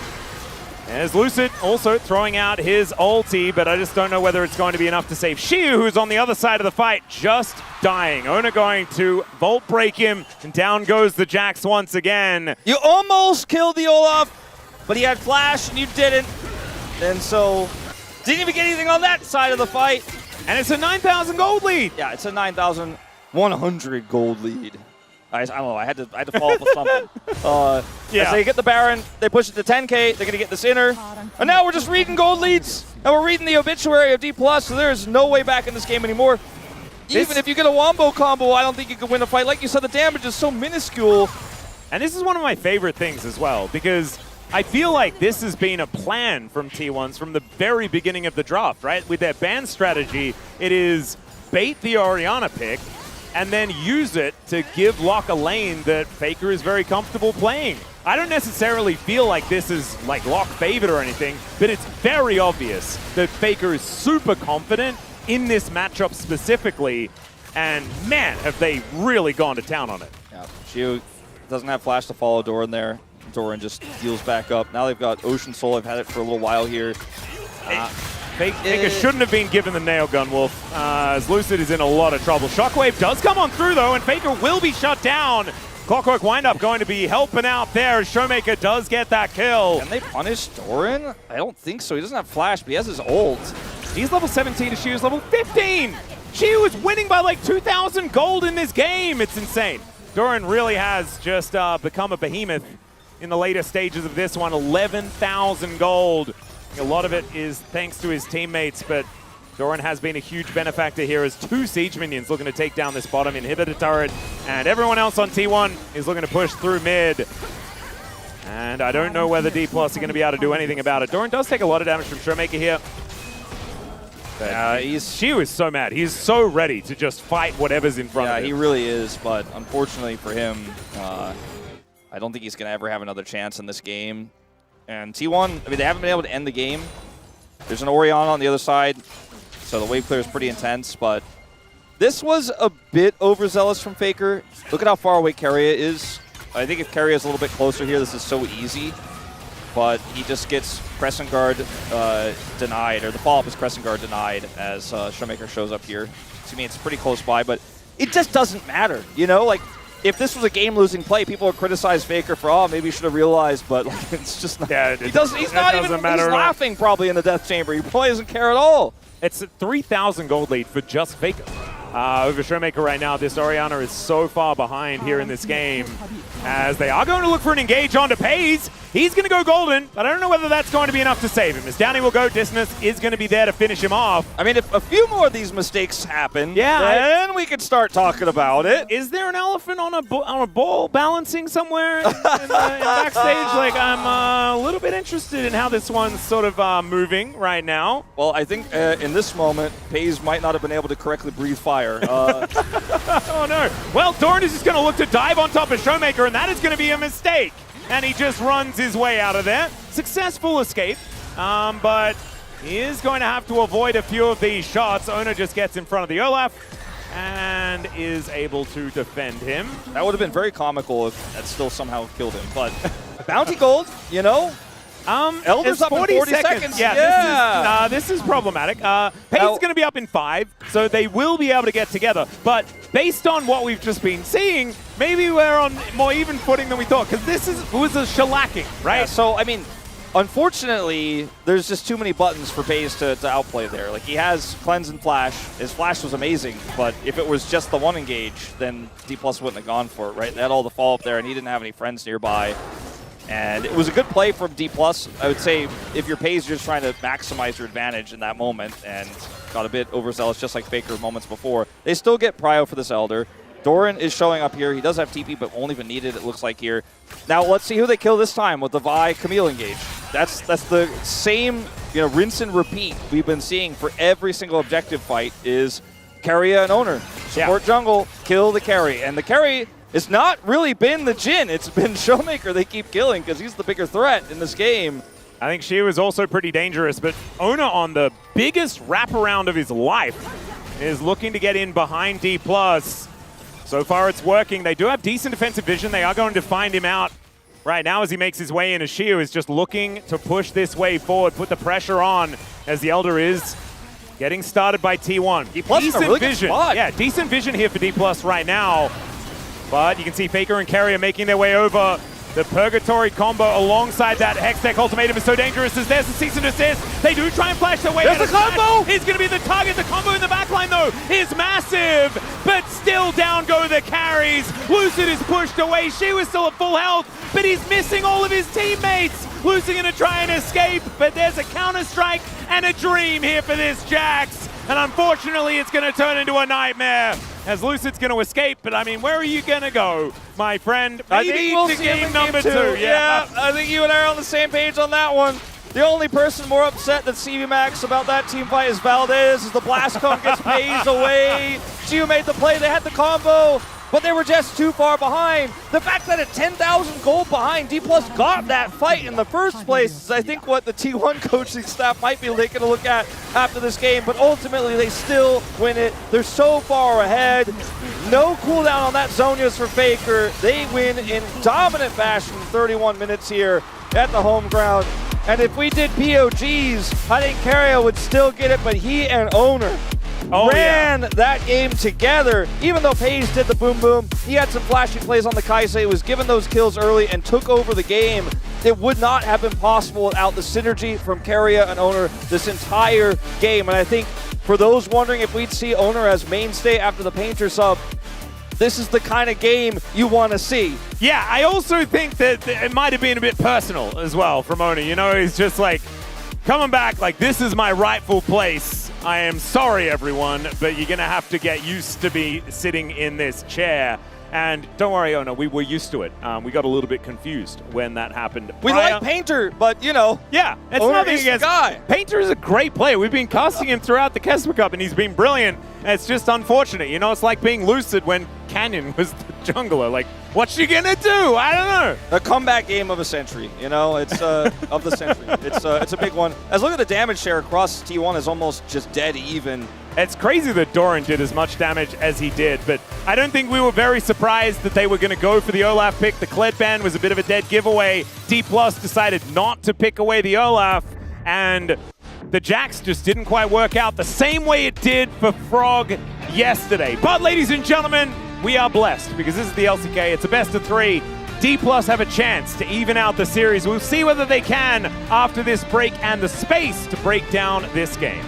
There's Lucid also throwing out his ulti, but I just don't know whether it's going to be enough to save Shiu, who's on the other side of the fight, just dying. Ona going to Volt Break him, and down goes the Jax once again. You almost killed the Olaf, but he had flash and you didn't. And so, didn't even get anything on that side of the fight. And it's a 9,000 gold lead. Yeah, it's a 9,100 gold lead. I don't know, I had to follow up with something. Yeah. As they get the Baron, they push it to 10K, they're going to get this inner. And now we're just reading gold leads, and we're reading the obituary of D+, so there's no way back in this game anymore. Even if you get a Wombo combo, I don't think you can win a fight. Like you said, the damage is so minuscule. And this is one of my favorite things as well, because I feel like this has been a plan from T1s from the very beginning of the draft, right? With their ban strategy, it is bait the Orianna pick, and then use it to give Locke a lane that Faker is very comfortable playing. I don't necessarily feel like this is like Locke favored or anything, but it's very obvious that Faker is super confident in this matchup specifically, and man, have they really gone to town on it. Yeah, Shu doesn't have flash to follow Doran there. Doran just heals back up. Now they've got Ocean Soul. I've had it for a little while here. Faker shouldn't have been given the nail gun, Wolf, as Lucid is in a lot of trouble. Shockwave does come on through, though, and Faker will be shut down. Clockwork Windup going to be helping out there as Showmaker does get that kill. Can they punish Doran? I don't think so. He doesn't have flash, but he has his ult. He's level 17 and Shu's level 15. Shu is winning by like 2,000 gold in this game. It's insane. Doran really has just become a behemoth in the later stages of this one. 11,000 gold. A lot of it is thanks to his teammates, but Doran has been a huge benefactor here as 2 Siege Minions looking to take down this bottom inhibitor turret, and everyone else on T1 is looking to push through mid. And I don't know whether D+ are going to be able to do anything about it. Doran does take a lot of damage from Showmaker here. She was so mad. He's so ready to just fight whatever's in front of him. Yeah, he really is, but unfortunately for him, I don't think he's going to ever have another chance in this game. And T1, I mean, they haven't been able to end the game. There's an Orianna on the other side, so the wave clear is pretty intense, but this was a bit overzealous from Faker. Look at how far away Keria is. I think if Keria is a little bit closer here, this is so easy. But he just gets Crescent Guard denied, or the follow-up is Crescent Guard denied as Showmaker shows up here. To me, it's pretty close by, but it just doesn't matter. You know, like, if this was a game-losing play, people would criticize Faker for, oh, maybe he should have realized, but like, it's just not. Yeah, he's not even. He's laughing probably in the death chamber. He probably doesn't care at all. It's a 3,000 gold lead for just Faker. Over Showmaker right now, this Orianna is so far behind here in this game as they are going to look for an engage onto Pays. He's going to go golden, but I don't know whether that's going to be enough to save him. As Downey will go, Dissonance is going to be there to finish him off. I mean, if a few more of these mistakes happen, then we could start talking about it. Is there an elephant on a ball balancing somewhere in backstage? Like, I'm a little bit interested in how this one's sort of moving right now. Well, I think in this moment, Pays might not have been able to correctly breathe fire. Oh, no. Well, Doran is just going to look to dive on top of Showmaker, and that is going to be a mistake. And he just runs his way out of there. Successful escape, but he is going to have to avoid a few of these shots. Ona just gets in front of the Olaf and is able to defend him. That would have been very comical if that still somehow killed him. But bounty gold, you know? Elder's up in 40 seconds. Yeah, this is problematic. Pays is going to be up in 5, so they will be able to get together. But based on what we've just been seeing, maybe we're on more even footing than we thought, because this was a shellacking, right? Yeah, so, I mean, unfortunately, there's just too many buttons for Pays to outplay there. Like, he has Cleanse and Flash. His Flash was amazing, but if it was just the one engage, then D+ wouldn't have gone for it, right? They had all the follow-up there, and he didn't have any friends nearby. And it was a good play from D+. I would say if you're Pays, you're just trying to maximize your advantage in that moment, and got a bit overzealous just like Faker moments before. They still get prio for this Elder. Doran is showing up here. He does have TP, but won't even need it, it looks like here. Now let's see who they kill this time with the Vi Camille engage. That's the same, you know, rinse and repeat we've been seeing for every single objective fight is Keria and Owner. Support jungle, kill the carry. And the carry, it's not really been the Jhin. It's been Showmaker they keep killing because he's the bigger threat in this game. I think she was also pretty dangerous, but Ona on the biggest wraparound of his life is looking to get in behind D+. So far it's working. They do have decent defensive vision. They are going to find him out right now as he makes his way in. As Shio is just looking to push this wave forward, put the pressure on as the Elder is getting started by T1. D+ in a really good spot. Yeah, decent vision here for D+ right now. But you can see Faker and Keria making their way over. The Purgatory combo alongside that Hextech ultimatum is so dangerous as there's the cease and desist. They do try and flash their way out. There's the combo! He's going to be the target. The combo in the backline, though, is massive. But still down go the carries. Lucid is pushed away. She was still at full health, but he's missing all of his teammates. Lucid going to try and escape, but there's a counter-strike and a dream here for this Jax. And unfortunately, it's going to turn into a nightmare as Lucid's going to escape. But, I mean, where are you going to go, my friend? Maybe we'll to see him game in number game 2. 2. Yeah, I think you and I are on the same page on that one. The only person more upset than CV Max about that team fight is Valdez as the blast cone gets Pays away. Gio made the play. They had the combo, but they were just too far behind. The fact that at 10,000 gold behind, D+ got that fight in the first place is, I think, what the T1 coaching staff might be taking a look at after this game, but ultimately they still win it. They're so far ahead. No cooldown on that Zhonya's for Faker. They win in dominant fashion 31 minutes here at the home ground. And if we did POGs, I think Keria would still get it, but he and Owner ran that game together. Even though Pays did the boom boom, he had some flashy plays on the Kaisei, was given those kills early and took over the game. It would not have been possible without the synergy from Keria and Owner this entire game. And I think for those wondering if we'd see Owner as mainstay after the Painter sub, this is the kind of game you want to see. Yeah, I also think that it might have been a bit personal as well from Owner. You know, he's just like, coming back like, this is my rightful place. I am sorry, everyone, but you're going to have to get used to be sitting in this chair. And don't worry, oh no, we were used to it. We got a little bit confused when that happened. We like Painter, but you know. Yeah, it's Owner nothing is the against guy. Painter is a great player. We've been casting him throughout the Kesper Cup, and he's been brilliant. It's just unfortunate. You know, it's like being Lucid when Canyon was the jungler. Like, what's she gonna do? I don't know. A comeback game of a century, you know, it's of the century. It's a big one. As look at the damage share across T1 is almost just dead even. It's crazy that Doran did as much damage as he did, but I don't think we were very surprised that they were going to go for the Olaf pick. The Kled ban was a bit of a dead giveaway. D+ decided not to pick away the Olaf, and the Jax just didn't quite work out the same way it did for Frog yesterday. But ladies and gentlemen, we are blessed because this is the LCK. It's a best of 3. D+ have a chance to even out the series. We'll see whether they can after this break and the space to break down this game.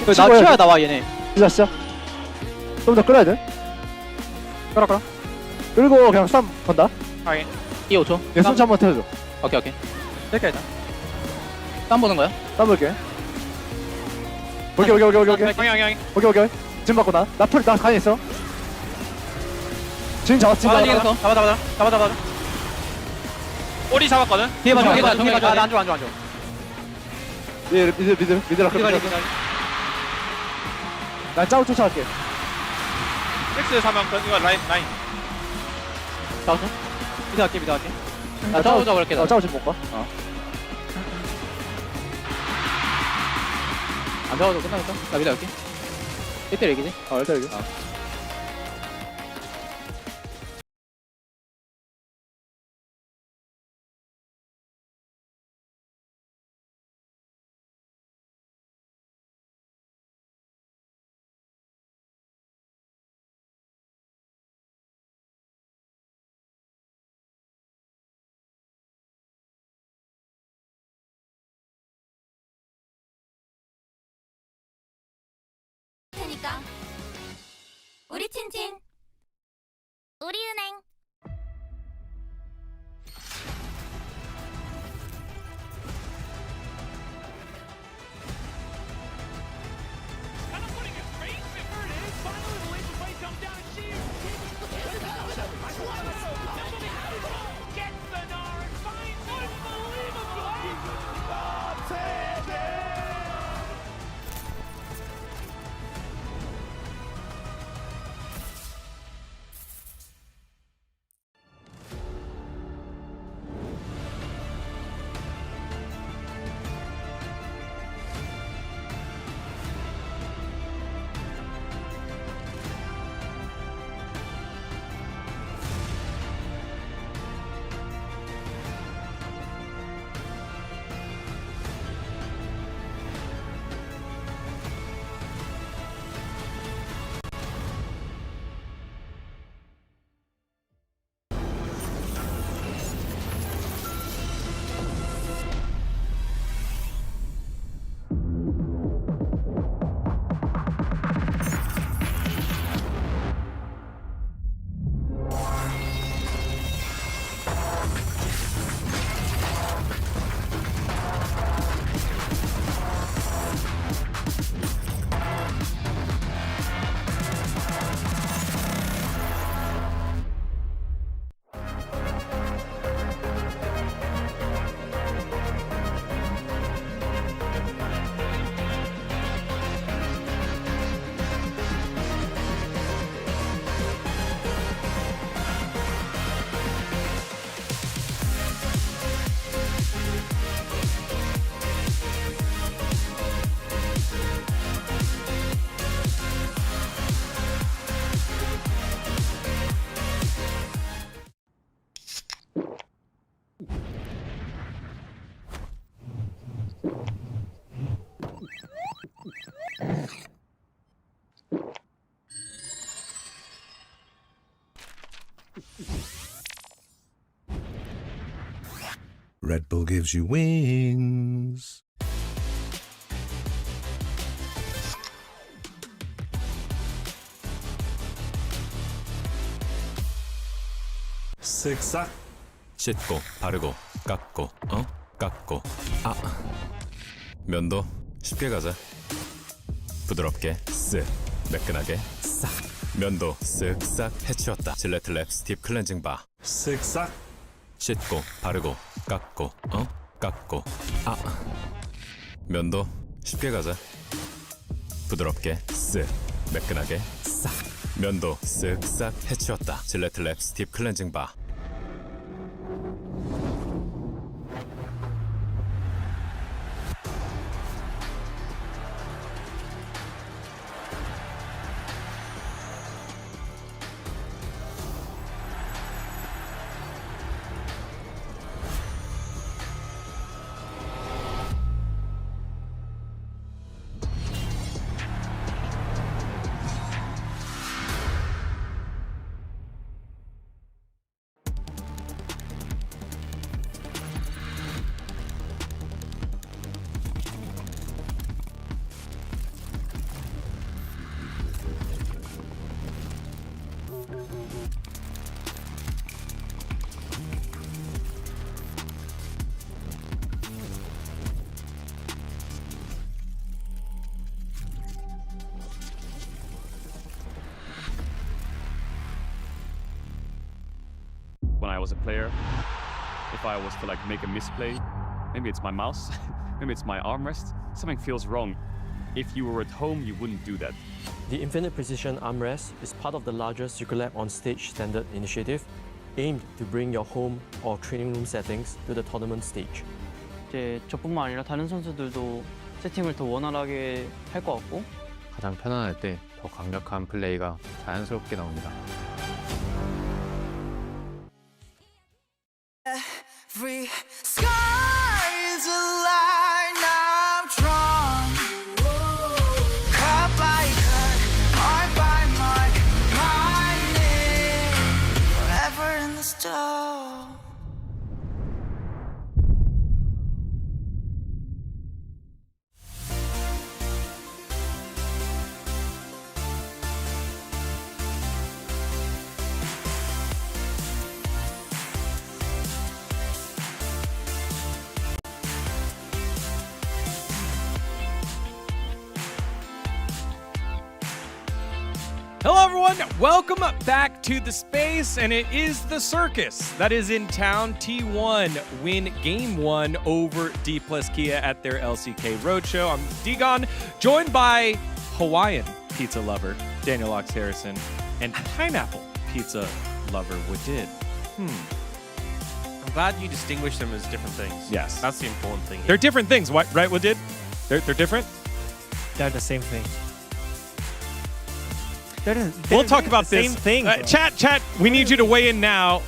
나 치워야 나와 얘네. 시작. 좀 더 끌어야 돼. 끌어. 끌고 그냥 쌈 건다. 확인. 2, 5초. 얘 손치 한번 태워줘. 오케이. 뺄게 일단. 땀 보는 거야? 쌈 볼게. 오케이. 형이. 지금 받고 나 간이 있어. 지금 잡았지. 잡아. 꼬리 잡았거든? 뒤에 봐줘. 안 줘. 미드라 끌어. 난 짜고 쫓아갈게. 엑스 3명 이거 라인. 잡았어? 미드 갈게. 나 짜고 잡을게. 짜고 지금 못 가. 안 잡아도 끝나겠다. 나 미드 갈게. 1대 얘기지? 1대 얘기. Red Bull gives you wings. 쓱싹 씻고 바르고 깎고 깎고 면도 쉽게 가자 부드럽게 쓱 매끈하게 싹 면도 쓱싹 해치웠다 질레트 랩 스팁 클렌징 바 쓱싹 씻고 바르고 깎고 깎고 면도 쉽게 가자 부드럽게 쓱 매끈하게 싹 면도 쓱싹 해치웠다 질레트 랩 스팁 클렌징 바 When I was a player, if I was to like make a misplay, maybe it's my mouse, maybe it's my armrest, something feels wrong. If you were at home, you wouldn't do that. The Infinite Precision Armrest is part of the larger Secret Lab on Stage standard initiative, aimed to bring your home or training room settings to the tournament stage. 이제 저뿐만 아니라 다른 선수들도 세팅을 더 원활하게 할 것 같고 가장 편안할 때 더 강력한 플레이가 자연스럽게 나옵니다. Every sky's a line I'm drawn. Cut by cut, mark by mark, my name forever in the stone. Hello, everyone. Welcome back to the space, and it is the circus that is in town. T1 win Game 1 over D plus Kia at their LCK Roadshow. I'm Digon, joined by Hawaiian pizza lover Daniel Locks Harrison and pineapple pizza lover Wadid. I'm glad you distinguish them as different things. Yes. That's the important thing here. They're different things, right, Wadid? They're different? They're the same thing. We'll talk about the this. Same thing. Chat, we need you to weigh in now.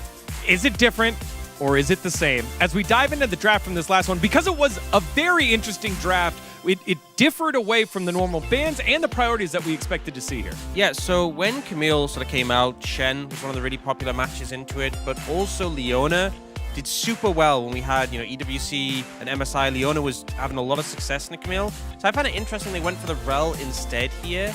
Is it different or is it the same? As we dive into the draft from this last one, because it was a very interesting draft, it differed away from the normal bans and the priorities that we expected to see here. Yeah, so when Camille sort of came out, Shen was one of the really popular matches into it, but also Leona did super well when we had, EWC and MSI. Leona was having a lot of success in the Camille. So I find it interesting they went for the Rel instead here.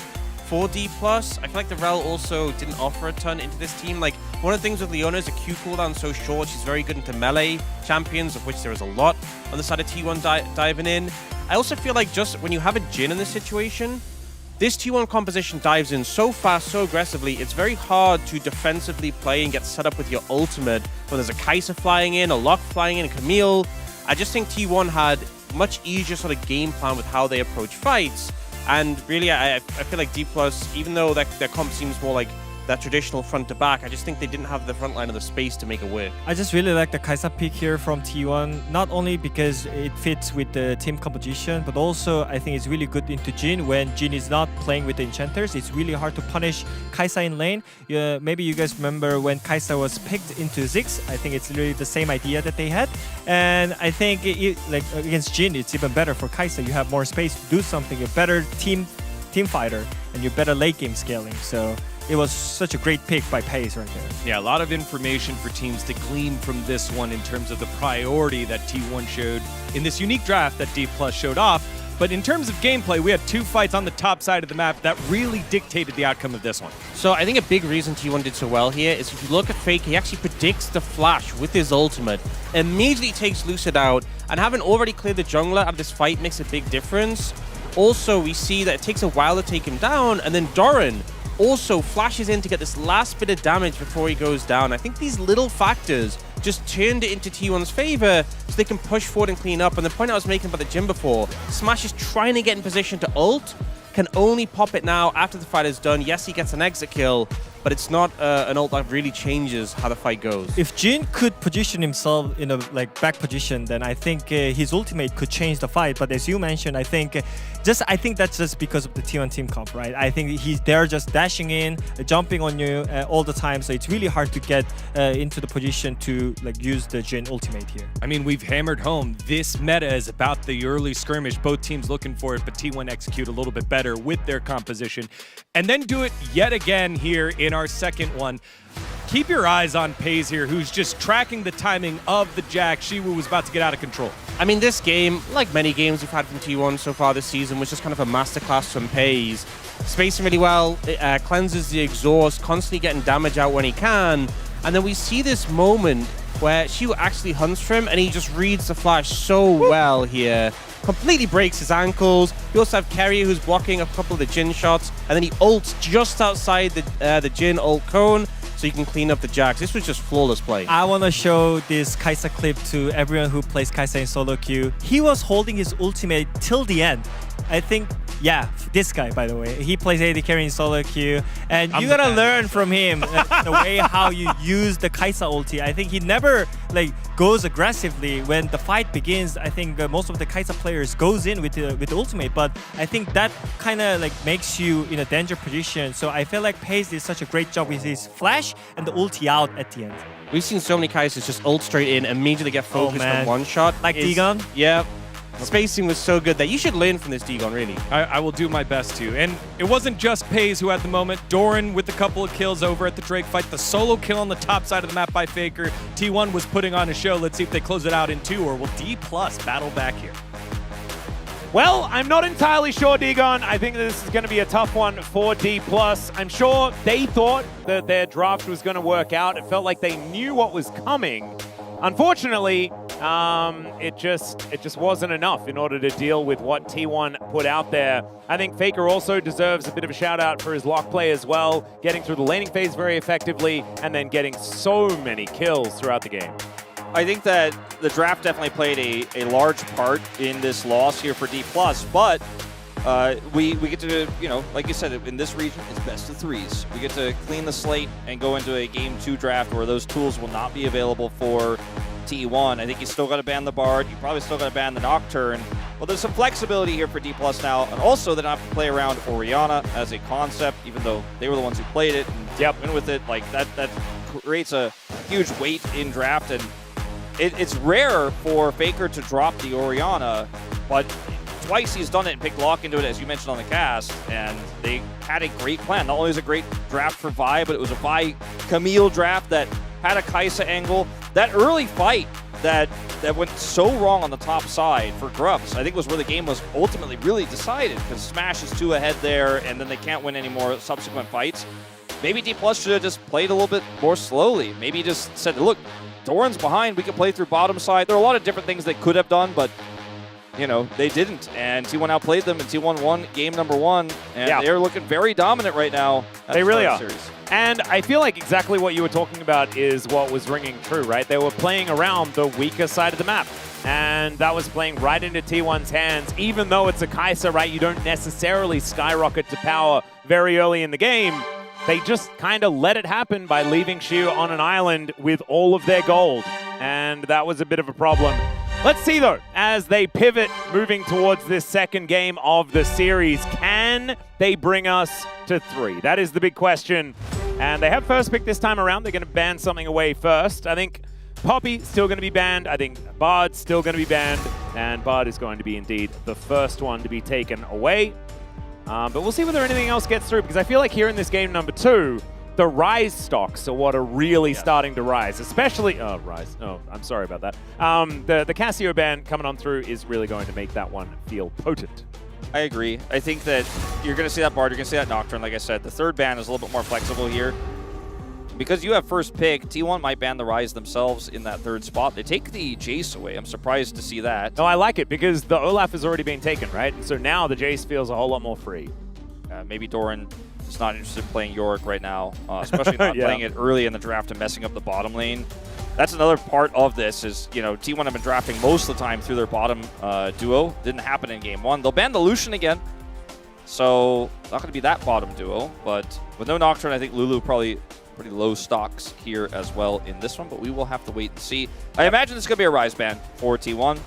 For D+, I feel like the Rel also didn't offer a ton into this team. Like, one of the things with Leona is the Q cooldown so short. She's very good into melee champions, of which there is a lot on the side of T1 diving in. I also feel like just when you have a Jhin in this situation, this T1 composition dives in so fast, so aggressively, it's very hard to defensively play and get set up with your ultimate when there's a Kai'Sa flying in, a Locke flying in, a Camille. I just think T1 had much easier sort of game plan with how they approach fights. And really, I feel like D+, even though their comp seems more like that traditional front to back, I just think they didn't have the front line of the space to make it work. I just really like the Kai'Sa pick here from T1, not only because it fits with the team composition, but also I think it's really good into Jhin. When Jhin is not playing with the enchanters, it's really hard to punish Kai'Sa in lane. Maybe you guys remember when Kai'Sa was picked into Ziggs. I think it's really the same idea that they had. And I think like against Jhin, it's even better for Kai'Sa. You have more space to do something. You're better team fighter, and you're better late game scaling. So it was such a great pick by Pace right there. Yeah, a lot of information for teams to glean from this one in terms of the priority that T1 showed in this unique draft that D+ showed off. But in terms of gameplay, we had two fights on the top side of the map that really dictated the outcome of this one. So I think a big reason T1 did so well here is if you look at Faker, he actually predicts the flash with his ultimate, immediately takes Lucid out, and having already cleared the jungler out of this fight makes a big difference. Also, we see that it takes a while to take him down, and then Doran also flashes in to get this last bit of damage before he goes down. I think these little factors just turned it into T1's favor so they can push forward and clean up. And the point I was making about the gym before, Smash is trying to get in position to ult, can only pop it now after the fight is done. Yes, he gets an exit kill, but it's not an ult that really changes how the fight goes. If Jin could position himself in a back position, then I think his ultimate could change the fight. But as you mentioned, I think that's just because of the T1 team comp, right? I think they're just dashing in, jumping on you all the time, so it's really hard to get into the position to use the Jin ultimate here. I mean, we've hammered home this meta is about the early skirmish. Both teams looking for it, but T1 execute a little bit better with their composition, and then do it yet again here in our second one. Keep your eyes on Paze here, who's just tracking the timing of the Jack. Shiwu was about to get out of control. I mean, this game, like many games we've had from T1 so far this season, was just kind of a masterclass from Paze. Spacing really well, cleanses the exhaust, constantly getting damage out when he can. And then we see this moment where Shiwu actually hunts for him, and he just reads the flash so well here. Completely breaks his ankles. We also have Kerry, who's blocking a couple of the Jin shots, and then he ults just outside the Jin ult cone, so you can clean up the Jax. This was just flawless play. I want to show this Kai'Sa clip to everyone who plays Kai'Sa in solo queue. He was holding his ultimate till the end. I think, yeah, this guy, by the way, he plays AD carry in solo queue, and you gotta learn from him the way how you use the Kai'Sa ulti. I think he never goes aggressively when the fight begins. I think most of the Kai'Sa players goes in with the ultimate, but I think that kind of makes you in a danger position. So I feel like Pace did such a great job with his flash and the ulti out at the end. We've seen so many Kaisas just ult straight in, immediately get focused on one shot. Like Digon? Yeah. Spacing was so good that you should learn from this, Digon, really. I will do my best to. And it wasn't just Paze who had the moment. Doran with a couple of kills over at the Drake fight. The solo kill on the top side of the map by Faker. T1 was putting on a show. Let's see if they close it out in 2, or will D+ battle back here? Well, I'm not entirely sure, Digon. I think this is going to be a tough one for D+. I'm sure they thought that their draft was going to work out. It felt like they knew what was coming. Unfortunately, it just wasn't enough in order to deal with what T1 put out there. I think Faker also deserves a bit of a shout out for his lock play as well, getting through the laning phase very effectively and then getting so many kills throughout the game. I think that the draft definitely played a large part in this loss here for D+, but we get to, like you said, in this region, it's best of 3s. We get to clean the slate and go into a Game 2 draft where those tools will not be available for T1. I think you still got to ban the Bard. You probably still got to ban the Nocturne. Well, there's some flexibility here for D+ now, and also they don't have to play around Orianna as a concept, even though they were the ones who played it and went with it. Like that creates a huge weight in draft, and it's rare for Faker to drop the Orianna, but twice he's done it and picked Lock into it, as you mentioned on the cast, and they had a great plan. Not only was it a great draft for Vi, but it was a Vi Camille draft that had a Kai'Sa angle. That early fight that went so wrong on the top side for Grubs, I think was where the game was ultimately really decided, because Smash is 2 ahead there, and then they can't win any more subsequent fights. Maybe D+ should have just played a little bit more slowly. Maybe just said, look, Doran's behind, we can play through bottom side. There are a lot of different things they could have done, but they didn't, and T1 outplayed them, and T1 won game number 1, and they're looking very dominant right now. They really are. And I feel like exactly what you were talking about is what was ringing true, right? They were playing around the weaker side of the map, and that was playing right into T1's hands. Even though it's a Kai'Sa, right, you don't necessarily skyrocket to power very early in the game. They just kind of let it happen by leaving Shiwu on an island with all of their gold, and that was a bit of a problem. Let's see, though, as they pivot moving towards this second game of the series, can they bring us to 3? That is the big question. And they have first pick this time around. They're going to ban something away first. I think Poppy still going to be banned. I think Bard's still going to be banned. And Bard is going to be indeed the first one to be taken away. But we'll see whether anything else gets through, because I feel like here in this game number 2, the Rise stocks are what are really starting to rise, especially... Oh, Rise. Oh, I'm sorry about that. The Casio ban coming on through is really going to make that one feel potent. I agree. I think that you're going to see that Bard, you're going to see that Nocturne. Like I said, the third ban is a little bit more flexible here. Because you have first pick, T1 might ban the Rise themselves in that third spot. They take the Jace away. I'm surprised to see that. No, I like it because the Olaf has already been taken, right? And so now the Jace feels a whole lot more free. Maybe Doran is not interested in playing Yorick right now, especially not playing it early in the draft and messing up the bottom lane. That's another part of this is, you know, T1 have been drafting most of the time through their bottom duo. Didn't happen in game 1. They'll ban the Lucian again. So not going to be that bottom duo, but with no Nocturne, I think Lulu probably pretty low stocks here as well in this one, but we will have to wait and see. I imagine it's going to be a Rise ban for T1.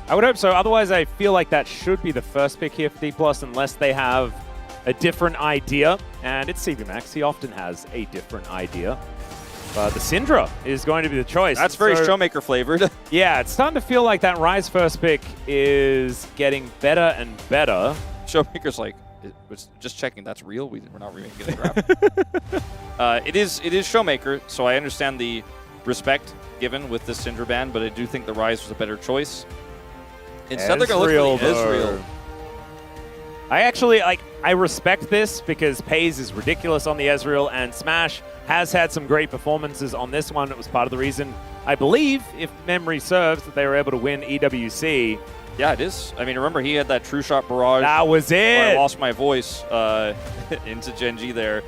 I would hope so. Otherwise, I feel like that should be the first pick here for D+, unless they have a different idea. And it's CV Max. He often has a different idea. The Syndra is going to be the choice. That's very Showmaker flavored. Yeah, it's starting to feel like that Rise first pick is getting better and better. Showmaker's like, just checking, that's real? We're not remaking the draft. It is Showmaker, so I understand the respect given with this Syndra ban, but I do think the Rise was a better choice. Instead, they're going to look for the Ezreal. I respect this because Pays is ridiculous on the Ezreal, and Smash has had some great performances on this one. It was part of the reason, I believe, if memory serves, that they were able to win EWC. Yeah, it is. I mean, remember, he had that True Shot Barrage. That was it. I lost my voice into Gen G there.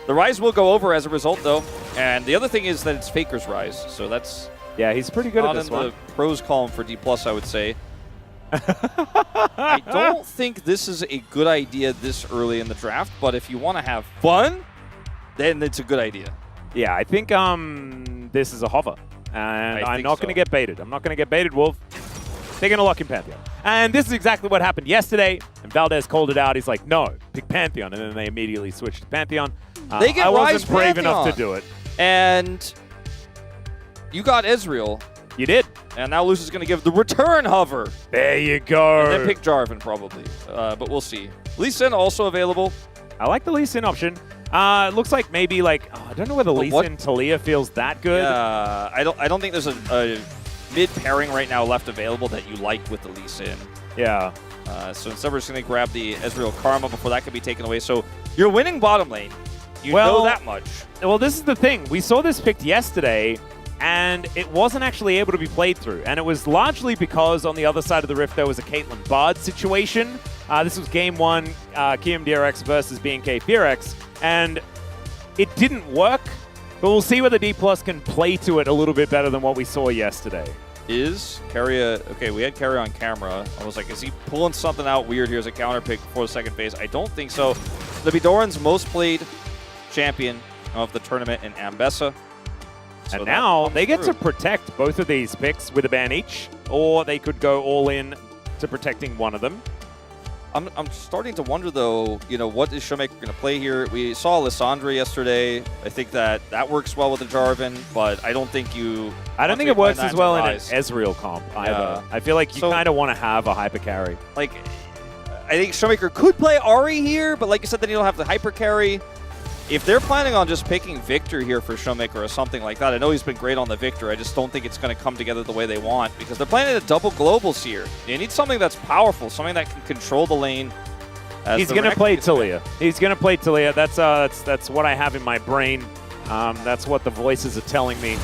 The Rise will go over as a result, though. And the other thing is that it's Faker's Rise, so that's... Yeah, he's pretty good at this one. Not in the pros column for D+, I would say. I don't think this is a good idea this early in the draft, but if you want to have fun, then it's a good idea. Yeah, I think this is a hover, and I'm not going to get baited. I'm not going to get baited, Wolf. They're going to lock in Pantheon. And this is exactly what happened yesterday, and Valdez called it out. He's like, no, pick Pantheon, and then they immediately switched to Pantheon. They get I wasn't brave Pantheon. enough to do it. And you got Ezreal. You did. And now Luce is going to give the return hover. There you go. And then pick Jarvan, probably. But we'll see. Lee Sin also available. I like the Lee Sin option. It looks like maybe like, I don't know whether Lee Sin Talia feels that good. Yeah, I don't think there's a mid pairing right now left available that you like with the Lee Sin. Yeah. So instead we're just going to grab the Ezreal Karma before that can be taken away. So you're winning bottom lane. You know that much. Well, this is the thing. We saw this picked yesterday, and it wasn't actually able to be played through. And it was largely because on the other side of the rift there was a Caitlyn Bard situation. This was game 1, KMDRX versus BNK Fearx, and it didn't work, but we'll see whether D+ can play to it a little bit better than what we saw yesterday. Is Carry okay, we had Carry on camera. I was like, is he pulling something out weird here as a counter pick before the second phase? I don't think so. It'll be Doran's most played champion of the tournament in Ambessa. And now they get to protect both of these picks with a ban each, or they could go all in to protecting one of them. I'm starting to wonder, though, you know, what is Showmaker going to play here? We saw Lissandra yesterday. I think that works well with the Jarvan, but I don't think you... I don't think it works as well in an Ezreal comp either. Yeah. I feel like you kind of want to have a hyper carry. Like, I think Showmaker could play Ahri here, but like you said, then you don't have the hyper carry. If they're planning on just picking Victor here for Showmaker or something like that, I know he's been great on the Victor, I just don't think it's going to come together the way they want, because they're playing a double globals here. You need something that's powerful, something that can control the lane. He's going to play Talia. He's going to play Talia. That's what I have in my brain. That's what the voices are telling me,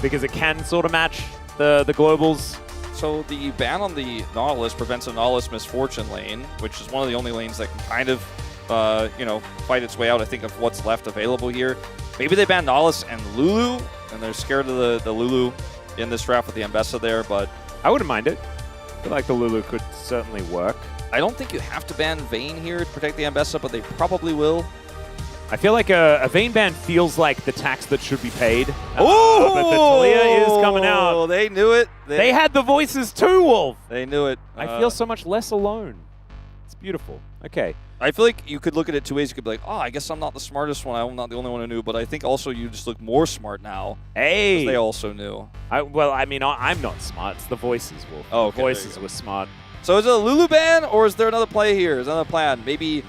because it can sort of match the globals. So the ban on the Nautilus prevents a Nautilus Misfortune lane, which is one of the only lanes that can kind of you know, fight its way out, I think, of what's left available here. Maybe they ban Nautilus and Lulu, and they're scared of the Lulu in this draft with the Ambessa there, but... I wouldn't mind it. I feel like the Lulu could certainly work. I don't think you have to ban Vayne here to protect the Ambessa, but they probably will. I feel like a Vayne ban feels like the tax that should be paid. Oh! But the Talia is coming out. They knew it. They had the voices too, Wolf. They knew it. I feel so much less alone. It's beautiful. Okay. I feel like you could look at it two ways. You could be like, oh, I guess I'm not the smartest one. I'm not the only one who knew. But I think also you just look more smart now. Hey! They also knew. Well, I mean, I'm not smart. It's the voices, Wolf. Oh, okay, the voices were smart. So is it a Lulu ban, or is there another play here? Is there another plan? Maybe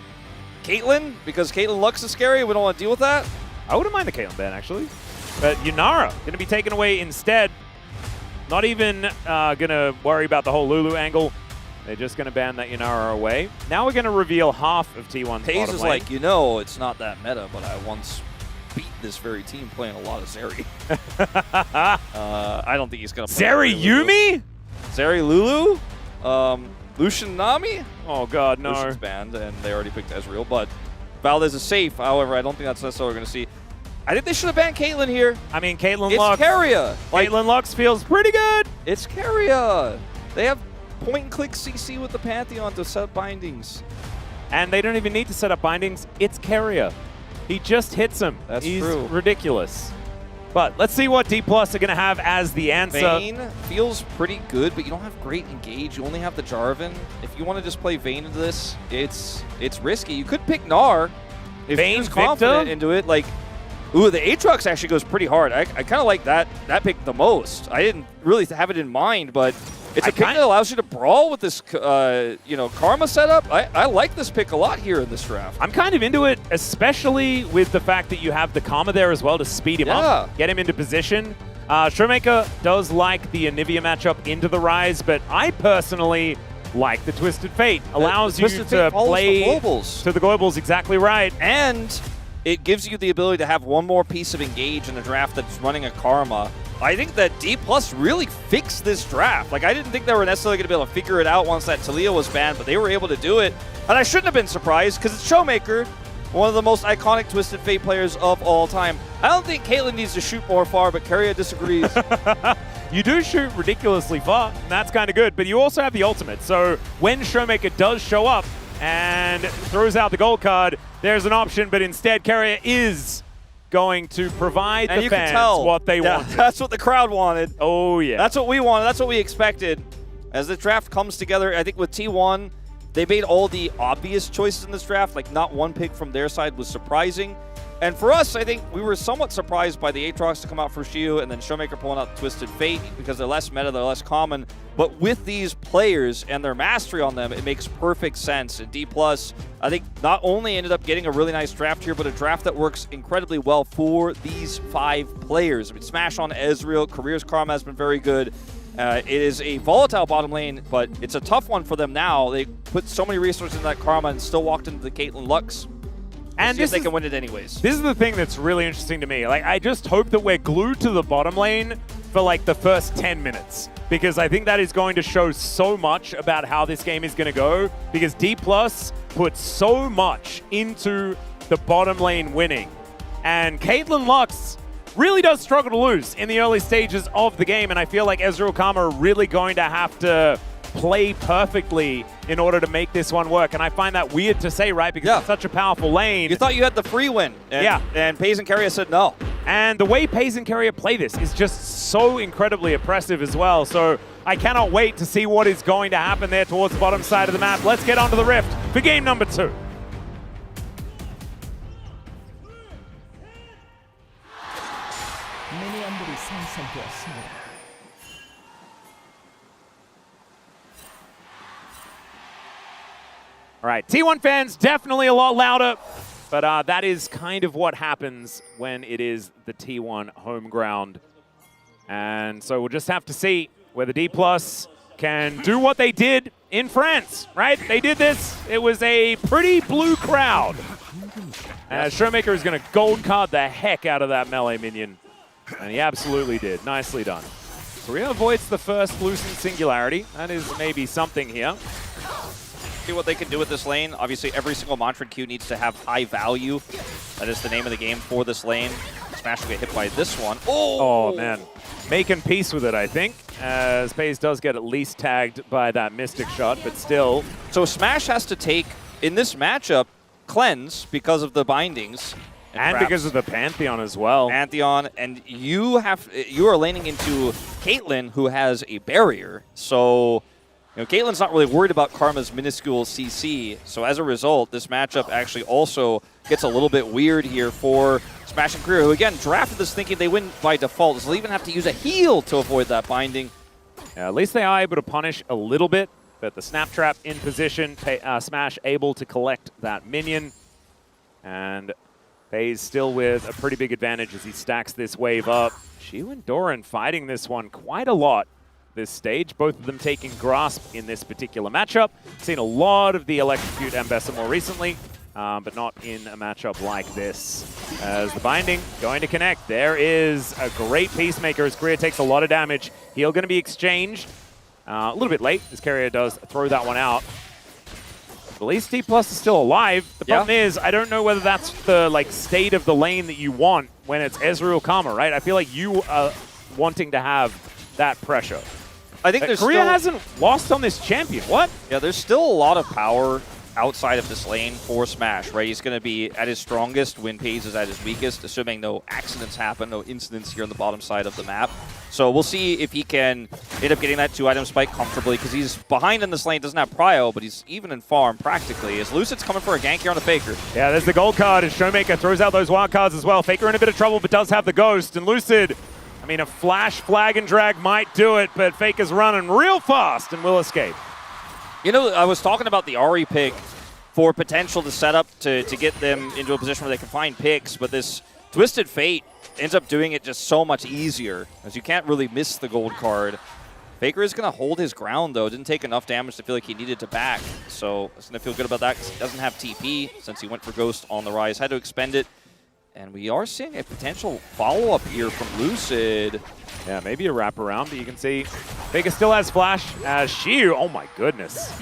Caitlyn? Because Caitlyn Lux is scary, we don't want to deal with that? I wouldn't mind the Caitlyn ban, actually. But Yunara going to be taken away instead. Not even going to worry about the whole Lulu angle. They're just going to ban that Yunara away. Now we're going to reveal half of T1's Taze bottom is lane. like, you know, it's not that meta, but I once beat this very team playing a lot of Zeri. I don't think he's going to play Zeri Yumi? Zeri Lulu? Lucian Nami? Oh, God, no. Lucian's banned, and they already picked Ezreal, but Valdez is safe. However, I don't think that's necessarily going to see. I think they should have banned Caitlyn here. I mean, Caitlyn It's Lux. Keria. Like, Caitlyn Lux feels pretty good. It's Keria. They have point-and-click CC with the Pantheon to set bindings. And they don't even need to set up bindings. It's Keria. He just hits him. That's He's true. ridiculous. But let's see what D+ are going to have as the answer. Vayne feels pretty good, but you don't have great engage. You only have the Jarvan. If you want to just play Vayne into this, it's risky. You could pick Gnar if Vayne, you're confident Victor? into it. Like, ooh, the Aatrox actually goes pretty hard. I kind of like that pick the most. I didn't really have it in mind, but it's a pick that allows you to brawl with this, Karma setup. I like this pick a lot here in this draft. I'm kind of into it, especially with the fact that you have the Karma there as well to speed him up, get him into position. Showmaker does like the Anivia matchup into the Rise, but I personally like the Twisted Fate. Allows you to play the globals. to the globals, exactly right. And it gives you the ability to have one more piece of engage in a draft that's running a Karma. I think that D+ really fixed this draft. Like, I didn't think they were necessarily going to be able to figure it out once that Talia was banned, but they were able to do it. And I shouldn't have been surprised, because it's Showmaker, one of the most iconic Twisted Fate players of all time. I don't think Caitlyn needs to shoot more far, but Keria disagrees. You do shoot ridiculously far, and that's kind of good, but you also have the ultimate. So when Showmaker does show up and throws out the gold card, there's an option, but instead Keria is going to provide and the you fans can tell, what they want. That's what the crowd wanted. Oh, yeah. That's what we wanted. That's what we expected. As the draft comes together, I think with T1, they made all the obvious choices in this draft. Like, not one pick from their side was surprising. And for us, I think we were somewhat surprised by the Aatrox to come out for Shiu and then Showmaker pulling out Twisted Fate because they're less meta, they're less common. But with these players and their mastery on them, it makes perfect sense. And D+, I think, not only ended up getting a really nice draft here, but a draft that works incredibly well for these 5 players. I mean, Smash on Ezreal, Career's Karma has been very good. It is a volatile bottom lane, but it's a tough one for them now. They put so many resources in that Karma and still walked into the Caitlyn Lux. And see if they can win it anyways. This is the thing that's really interesting to me. Like, I just hope that we're glued to the bottom lane for like the first 10 minutes, because I think that is going to show so much about how this game is going to go, because D+ put so much into the bottom lane winning. And Caitlyn Lux really does struggle to lose in the early stages of the game, and I feel like Ezreal Karma are really going to have to play perfectly in order to make this one work. And I find that weird to say, right? Because it's such a powerful lane. You thought you had the free win. And, and Paze and Keria said no. And the way Paze and Keria play this is just so incredibly oppressive as well. So I cannot wait to see what is going to happen there towards the bottom side of the map. Let's get onto the Rift for game number 2. 미니언들이 생성되었습니다. All right, T1 fans, definitely a lot louder, but that is kind of what happens when it is the T1 home ground. And so we'll just have to see whether D+ can do what they did in France, right? They did this. It was a pretty blue crowd. As Showmaker is going to gold card the heck out of that melee minion. And he absolutely did. Nicely done. Korea avoids the first Lucent Singularity. That is maybe something here. See what they can do with this lane. Obviously, every single Mantran Q needs to have high value. That is the name of the game for this lane. Smash will get hit by this one. Oh, man. Making peace with it, I think, as Paze does get at least tagged by that Mystic shot, but still. So Smash has to take, in this matchup, Cleanse because of the bindings. And because of the Pantheon as well. Pantheon, and you are laning into Caitlyn, who has a barrier. So, Caitlyn's not really worried about Karma's minuscule CC. So as a result, this matchup actually also gets a little bit weird here for Smash and Career, who again drafted this thinking they win by default. So they'll even have to use a heal to avoid that binding. Yeah, at least they are able to punish a little bit, but the Snap Trap in position, Smash able to collect that minion. And FaZe still with a pretty big advantage as he stacks this wave up. Shu and Doran fighting this one quite a lot this stage, both of them taking grasp in this particular matchup. Seen a lot of the Electrocute Ambessa more recently, but not in a matchup like this. As the binding going to connect. There is a great Peacemaker as Korea takes a lot of damage. Heal going to be exchanged a little bit late as Carrier does throw that one out. At least D+ is still alive. The problem is, I don't know whether that's the state of the lane that you want when it's Ezreal Karma, right? I feel like you are wanting to have that pressure. I think there's Korea still, hasn't lost on this champion. What? Yeah, there's still a lot of power outside of this lane for Smash, right? He's going to be at his strongest when FaZe is at his weakest, assuming no accidents happen, no incidents here on the bottom side of the map. So we'll see if he can end up getting that 2-item spike comfortably, because he's behind in this lane, doesn't have prio, but he's even in farm practically. As Lucid's coming for a gank here on the Faker. Yeah, there's the gold card as Showmaker throws out those wild cards as well. Faker in a bit of trouble, but does have the ghost. And Lucid, I mean, a flash flag and drag might do it, but Faker's running real fast and will escape. You know, I was talking about the Ahri pick for potential to set up to get them into a position where they can find picks, but this Twisted Fate ends up doing it just so much easier, as you can't really miss the gold card. Faker is going to hold his ground, though. Didn't take enough damage to feel like he needed to back, so he's going to feel good about that because he doesn't have TP since he went for Ghost on the rise. Had to expend it, and we are seeing a potential follow-up here from Lucid. Yeah, maybe a wraparound, but you can see Faker still has flash as Shu. Oh my goodness.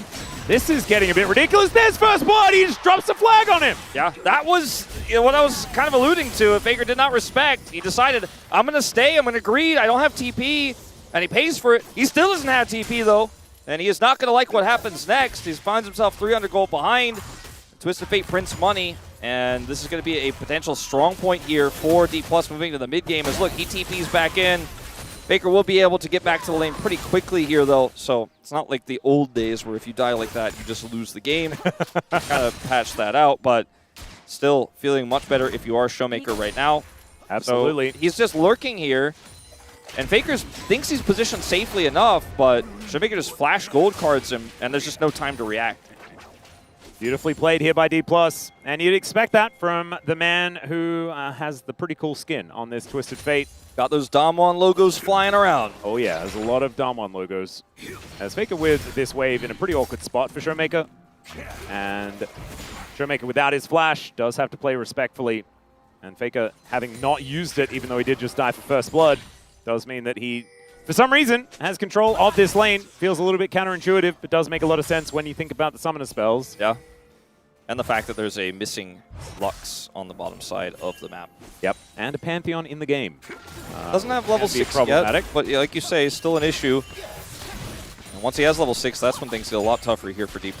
This is getting a bit ridiculous. There's first blood. He just drops a flag on him. Yeah, that was what I was kind of alluding to. If Faker did not respect, he decided, I'm going to stay, I'm going to greed, I don't have TP, and he pays for it. He still doesn't have TP, though, and he is not going to like what happens next. He finds himself 300 gold behind. Twisted Fate prints money, and this is going to be a potential strong point here for D+ moving to the mid game. As look, he TPs back in. Faker will be able to get back to the lane pretty quickly here, though, so it's not like the old days where if you die like that, you just lose the game. Kind of patch that out, but still feeling much better if you are Showmaker right now. Absolutely. So he's just lurking here, and Faker thinks he's positioned safely enough, but Showmaker just flash gold cards him, and there's just no time to react. Beautifully played here by D+, and you'd expect that from the man who has the pretty cool skin on this Twisted Fate. Got those Damwon logos flying around. Oh yeah, there's a lot of Damwon logos. As Faker with this wave in a pretty awkward spot for Showmaker. And Showmaker without his flash does have to play respectfully. And Faker having not used it, even though he did just die for first blood, does mean that he, for some reason, has control of this lane. Feels a little bit counterintuitive, but does make a lot of sense when you think about the summoner spells. Yeah. And the fact that there's a missing Lux on the bottom side of the map. Yep, and a Pantheon in the game. Doesn't have level 6 yet, but yeah, like you say, it's still an issue. And once he has level 6, that's when things get a lot tougher here for D+.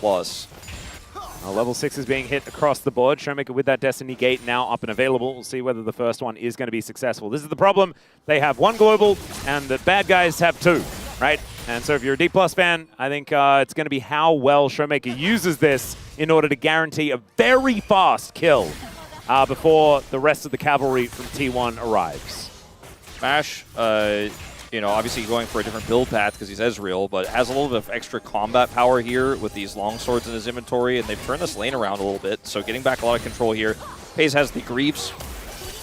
Level 6 is being hit across the board. Showmaker with that Destiny Gate now up and available. We'll see whether the first one is going to be successful. This is the problem. They have one global, and the bad guys have two, right? And so if you're a D+ fan, I think it's going to be how well Showmaker uses this in order to guarantee a very fast kill before the rest of the cavalry from T1 arrives. Smash, you know, obviously going for a different build path because he's Ezreal, but has a little bit of extra combat power here with these long swords in his inventory, and they've turned this lane around a little bit, so getting back a lot of control here. FaZe has the Greaves,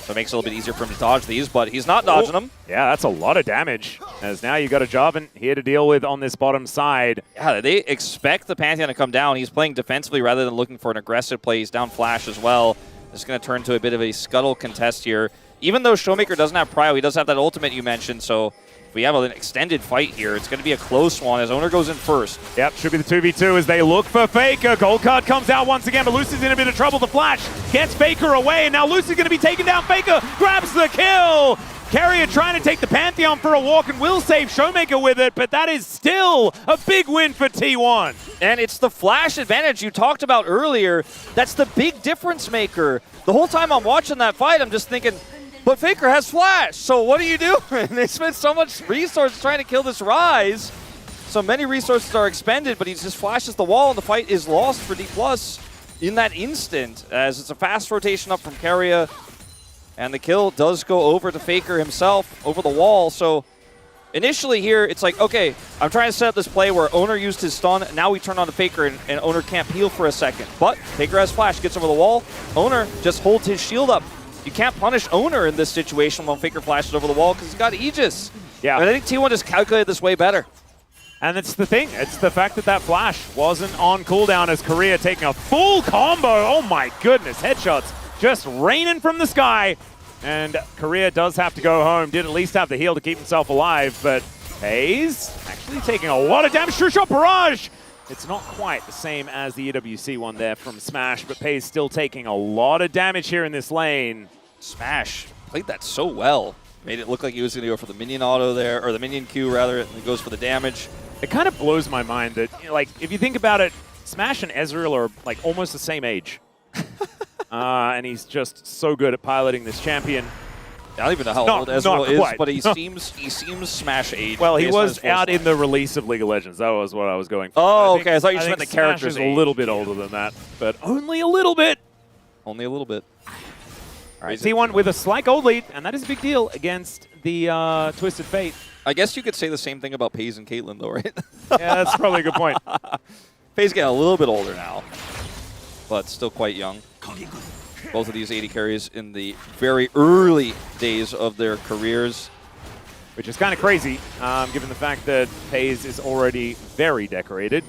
so it makes it a little bit easier for him to dodge these, but he's not dodging them. Yeah, that's a lot of damage, as now you got a Jarvan here to deal with on this bottom side. Yeah, they expect the Pantheon to come down. He's playing defensively rather than looking for an aggressive play. He's down flash as well. It's going to turn to a bit of a scuttle contest here. Even though Showmaker doesn't have prio, he does have that ultimate you mentioned, so if we have an extended fight here, it's going to be a close one as Owner goes in first. Yep, should be the 2v2 as they look for Faker. Gold card comes out once again, but Lucy's in a bit of trouble. The flash gets Faker away, and now Lucy's going to be taking down Faker. Grabs the kill! Carrier trying to take the Pantheon for a walk and will save Showmaker with it, but that is still a big win for T1. And it's the flash advantage you talked about earlier. That's the big difference maker. The whole time I'm watching that fight, I'm just thinking, but Faker has flash, so what are you doing? They spent so much resources trying to kill this Rise. So many resources are expended, but he just flashes the wall, and the fight is lost for D+ in that instant, as it's a fast rotation up from Carrier. And the kill does go over to Faker himself, over the wall. So initially here, it's like, okay, I'm trying to set up this play where Owner used his stun. Now we turn on the Faker, and Owner can't peel for a second. But Faker has flash, gets over the wall. Owner just holds his shield up. You can't punish Owner in this situation when Faker flashes over the wall because he's got Aegis. Yeah. And I think T1 just calculated this way better. And it's the thing. It's the fact that that flash wasn't on cooldown as Korea taking a full combo. Oh my goodness. Headshots just raining from the sky. And Korea does have to go home. Did at least have the heal to keep himself alive. But FaZe actually taking a lot of damage. True Shot Barrage. It's not quite the same as the EWC one there from Smash. But FaZe still taking a lot of damage here in this lane. Smash played that so well. Made it look like he was going to go for the minion auto there, or the minion Q rather, and he goes for the damage. It kind of blows my mind that, like, if you think about it, Smash and Ezreal are, like, almost the same age. And he's just so good at piloting this champion. I don't even know how old Ezreal is, but he seems Smash age. Well, he was out in the release of League of Legends. That was what I was going for. Oh, okay. I thought you just meant the character's age. A little bit older than that, but only a little bit. Only a little bit. All right, T1 with a slight gold lead, and that is a big deal against the Twisted Fate. I guess you could say the same thing about FaZe and Caitlyn, though, right? Yeah, that's probably a good point. FaZe getting a little bit older now, but still quite young. Both of these AD carries in the very early days of their careers. Which is kind of crazy, given the fact that FaZe is already very decorated.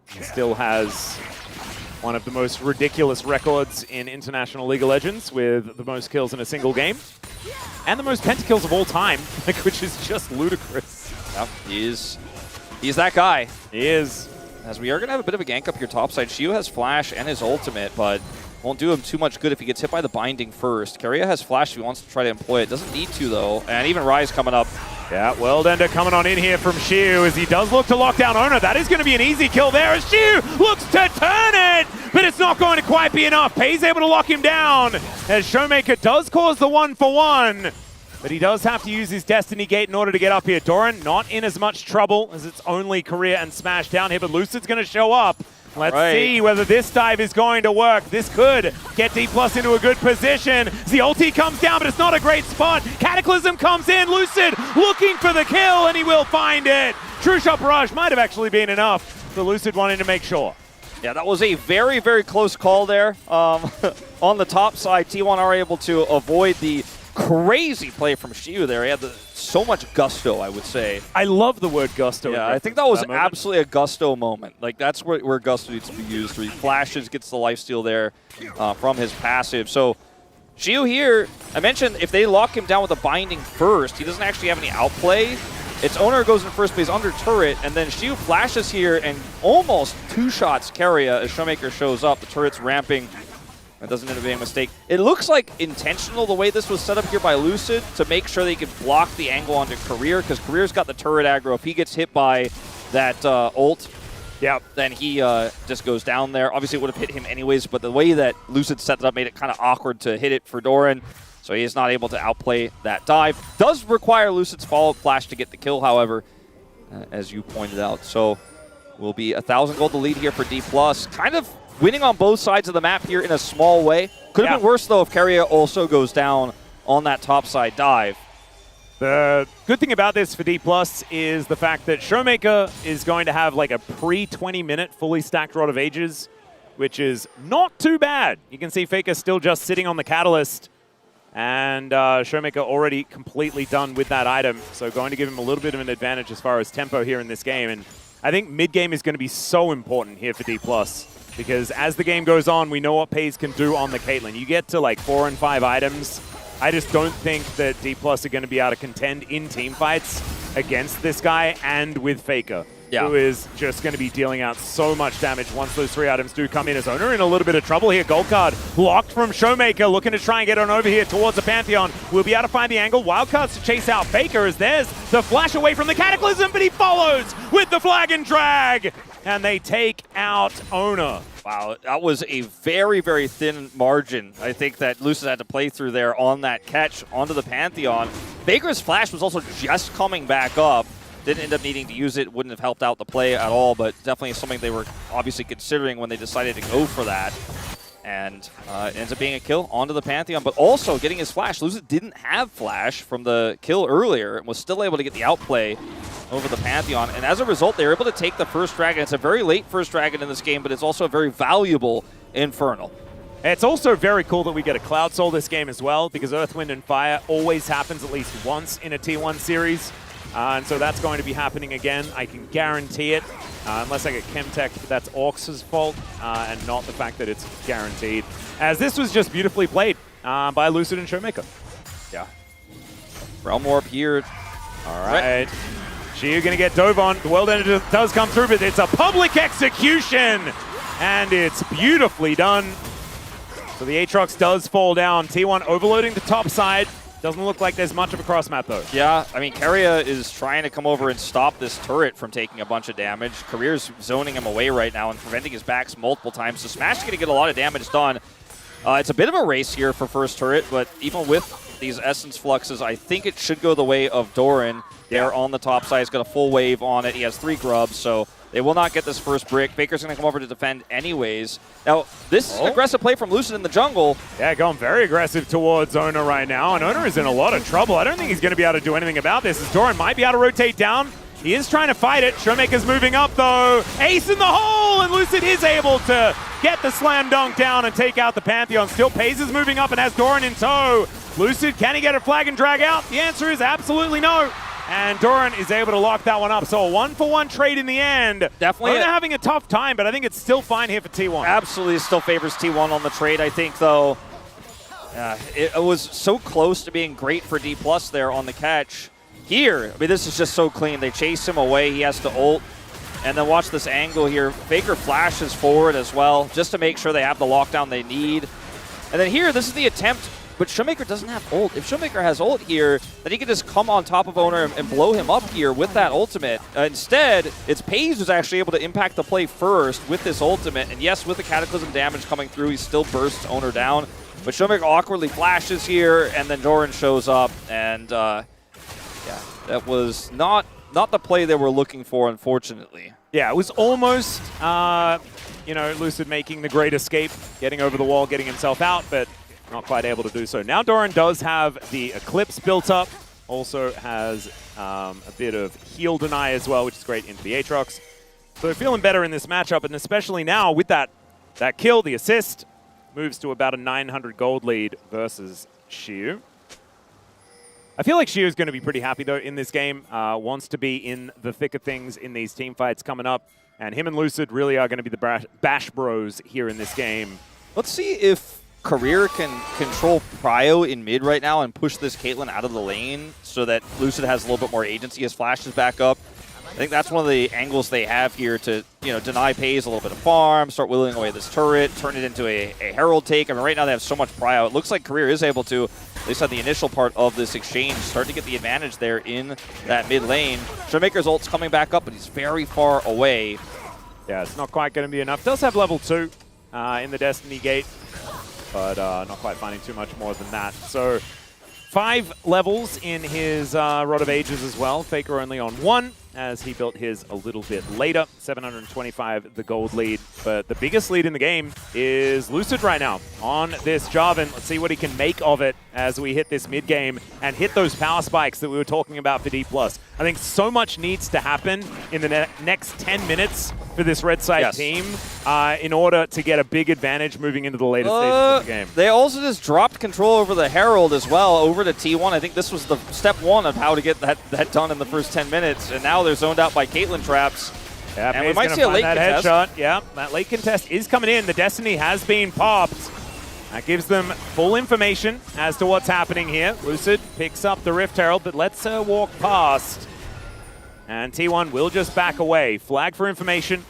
He still has one of the most ridiculous records in International League of Legends with the most kills in a single game. And the most pentakills of all time, which is just ludicrous. Yep, he's that guy. He is. As we are going to have a bit of a gank up here topside. Shiu has flash and his ultimate, but won't do him too much good if he gets hit by the binding first. Keria has flash if he wants to try to employ it. Doesn't need to, though. And even Rise coming up. Yeah, Worldender coming on in here from Shiu as he does look to lock down Owner. That is going to be an easy kill there as Shiu looks to turn it, but it's not going to quite be enough. Pei's able to lock him down as Showmaker does cause the 1-for-1, but he does have to use his Destiny Gate in order to get up here. Doran not in as much trouble as it's only Korea and Smash down here, but Lucid's going to show up. Let's see whether this dive is going to work. This could get D+ into a good position. The ulti comes down, but it's not a great spot. Cataclysm comes in. Lucid looking for the kill, and he will find it. True Shot Barrage might have actually been enough for Lucid wanting to make sure. Yeah, that was a very, very close call there. On the top side, T1 are able to avoid the crazy play from Shiu there. He had so much gusto, I would say. I love the word gusto. Yeah, I think that was absolutely a gusto moment. Like, that's where gusto needs to be used, where he flashes, gets the lifesteal there from his passive. So, Shiu here, I mentioned if they lock him down with a binding first, he doesn't actually have any outplay. It's Owner goes in first place under turret, and then Shiu flashes here and almost two-shots Keria as Showmaker shows up. The turret's ramping. That doesn't end up being a mistake. It looks like intentional the way this was set up here by Lucid to make sure they could block the angle onto Career, because Career's got the turret aggro. If he gets hit by that ult, then he just goes down there. Obviously, it would have hit him anyways, but the way that Lucid set it up made it kind of awkward to hit it for Doran, so he is not able to outplay that dive. Does require Lucid's follow-up flash to get the kill, however, as you pointed out. So will be 1,000 gold to lead here for D+. Kind of winning on both sides of the map here in a small way. Could have been worse, though, if Keria also goes down on that topside dive. The good thing about this for D+ is the fact that Showmaker is going to have like a pre-20-minute fully stacked Rod of Ages, which is not too bad. You can see Faker still just sitting on the Catalyst, and Showmaker already completely done with that item, so going to give him a little bit of an advantage as far as tempo here in this game. And I think mid-game is going to be so important here for D+. Because as the game goes on, we know what FaZe can do on the Caitlyn. You get to like 4 and 5 items. I just don't think that D+ are going to be able to contend in team fights against this guy and with Faker, who is just going to be dealing out so much damage once those 3 items do come in. As Owner in a little bit of trouble here. Gold card blocked from Showmaker, looking to try and get on over here towards the Pantheon. We'll be able to find the angle. Wildcards to chase out Faker as there's the flash away from the Cataclysm, but he follows with the flag and drag. And they take out Owner. Wow, that was a very, very thin margin. I think that Lucid had to play through there on that catch onto the Pantheon. Baker's flash was also just coming back up. Didn't end up needing to use it. Wouldn't have helped out the play at all, but definitely something they were obviously considering when they decided to go for that. And it ends up being a kill onto the Pantheon, but also getting his flash. Lucid didn't have flash from the kill earlier and was still able to get the outplay over the Pantheon. And as a result, they were able to take the first dragon. It's a very late first dragon in this game, but it's also a very valuable Infernal. It's also very cool that we get a Cloud Soul this game as well, because Earth, Wind, and Fire always happens at least once in a T1 series. And so that's going to be happening again. I can guarantee it. Unless I get Chemtech, that's Orcs' fault, and not the fact that it's guaranteed. As this was just beautifully played by Lucid and Showmaker. Yeah. Realm Warp here. All right. Shiyu going to get dove on. The World Ender does come through, but it's a public execution! And it's beautifully done. So the Aatrox does fall down. T1 overloading the top side. Doesn't look like there's much of a cross map though. Yeah, I mean, Keria is trying to come over and stop this turret from taking a bunch of damage. Career's zoning him away right now and preventing his backs multiple times. So Smash is going to get a lot of damage done. It's a bit of a race here for first turret, but even with these Essence Fluxes, I think it should go the way of Doran. There on the top side. He's got a full wave on it. He has 3 grubs, so they will not get this first brick. Baker's going to come over to defend anyways. Now, this is an aggressive play from Lucid in the jungle. Yeah, going very aggressive towards Owner right now, and Owner is in a lot of trouble. I don't think he's going to be able to do anything about this, as Doran might be able to rotate down. He is trying to fight it. Showmaker's moving up, though. Ace in the hole, and Lucid is able to get the slam dunk down and take out the Pantheon. Still, Paze is moving up and has Doran in tow. Lucid, can he get a flag and drag out? The answer is absolutely no. And Doran is able to lock that one up. So a 1-for-1 trade in the end. Definitely. They're having a tough time, but I think it's still fine here for T1. Absolutely still favors T1 on the trade, I think, though. It was so close to being great for D+ there on the catch. Here, I mean, this is just so clean. They chase him away. He has to ult. And then watch this angle here. Faker flashes forward as well, just to make sure they have the lockdown they need. And then here, this is the attempt. But Showmaker doesn't have ult. If Showmaker has ult here, then he can just come on top of Owner and blow him up here with that ultimate. Instead, it's Paze who's actually able to impact the play first with this ultimate. And yes, with the Cataclysm damage coming through, he still bursts Owner down. But Showmaker awkwardly flashes here, and then Doran shows up. And yeah, that was not the play they were looking for, unfortunately. Yeah, it was almost, you know, Lucid making the great escape, getting over the wall, getting himself out, but not quite able to do so. Now Doran does have the Eclipse built up, also has a bit of heal deny as well, which is great into the Aatrox. So they're feeling better in this matchup, and especially now with that kill, the assist, moves to about a 900 gold lead versus Shiyu. I feel like Shiyu is going to be pretty happy, though, in this game. Wants to be in the thick of things in these team fights coming up. And him and Lucid really are going to be the bash bros here in this game. Let's see if Career can control Prio in mid right now and push this Caitlyn out of the lane so that Lucid has a little bit more agency as flashes back up. I think that's one of the angles they have here to, you know, deny Paze a little bit of farm, start whittling away this turret, turn it into a Herald take. I mean, right now they have so much Prio. It looks like Career is able to, at least on the initial part of this exchange, start to get the advantage there in that mid lane. Showmaker's ult's coming back up, but he's very far away. Yeah, it's not quite going to be enough. Does have level 2 in the Destiny Gate, but not quite finding too much more than that. So 5 levels in his Rod of Ages as well. Faker only on 1, as he built his a little bit later. 725 the gold lead, but the biggest lead in the game is Lucid right now on this Jarvan. Let's see what he can make of it as we hit this mid game and hit those power spikes that we were talking about for D+. I think so much needs to happen in the next 10 minutes for this red side team in order to get a big advantage moving into the later stages of the game. They also just dropped control over the Herald as well, over to T1. I think this was the step 1 of how to get that done in the first 10 minutes, and now they're zoned out by Caitlyn traps. Yeah, and we might see a late contest. Headshot. Yeah, that late contest is coming in. The Destiny has been popped. That gives them full information as to what's happening here. Lucid picks up the Rift Herald, but lets her walk past. And T1 will just back away. Flag for information.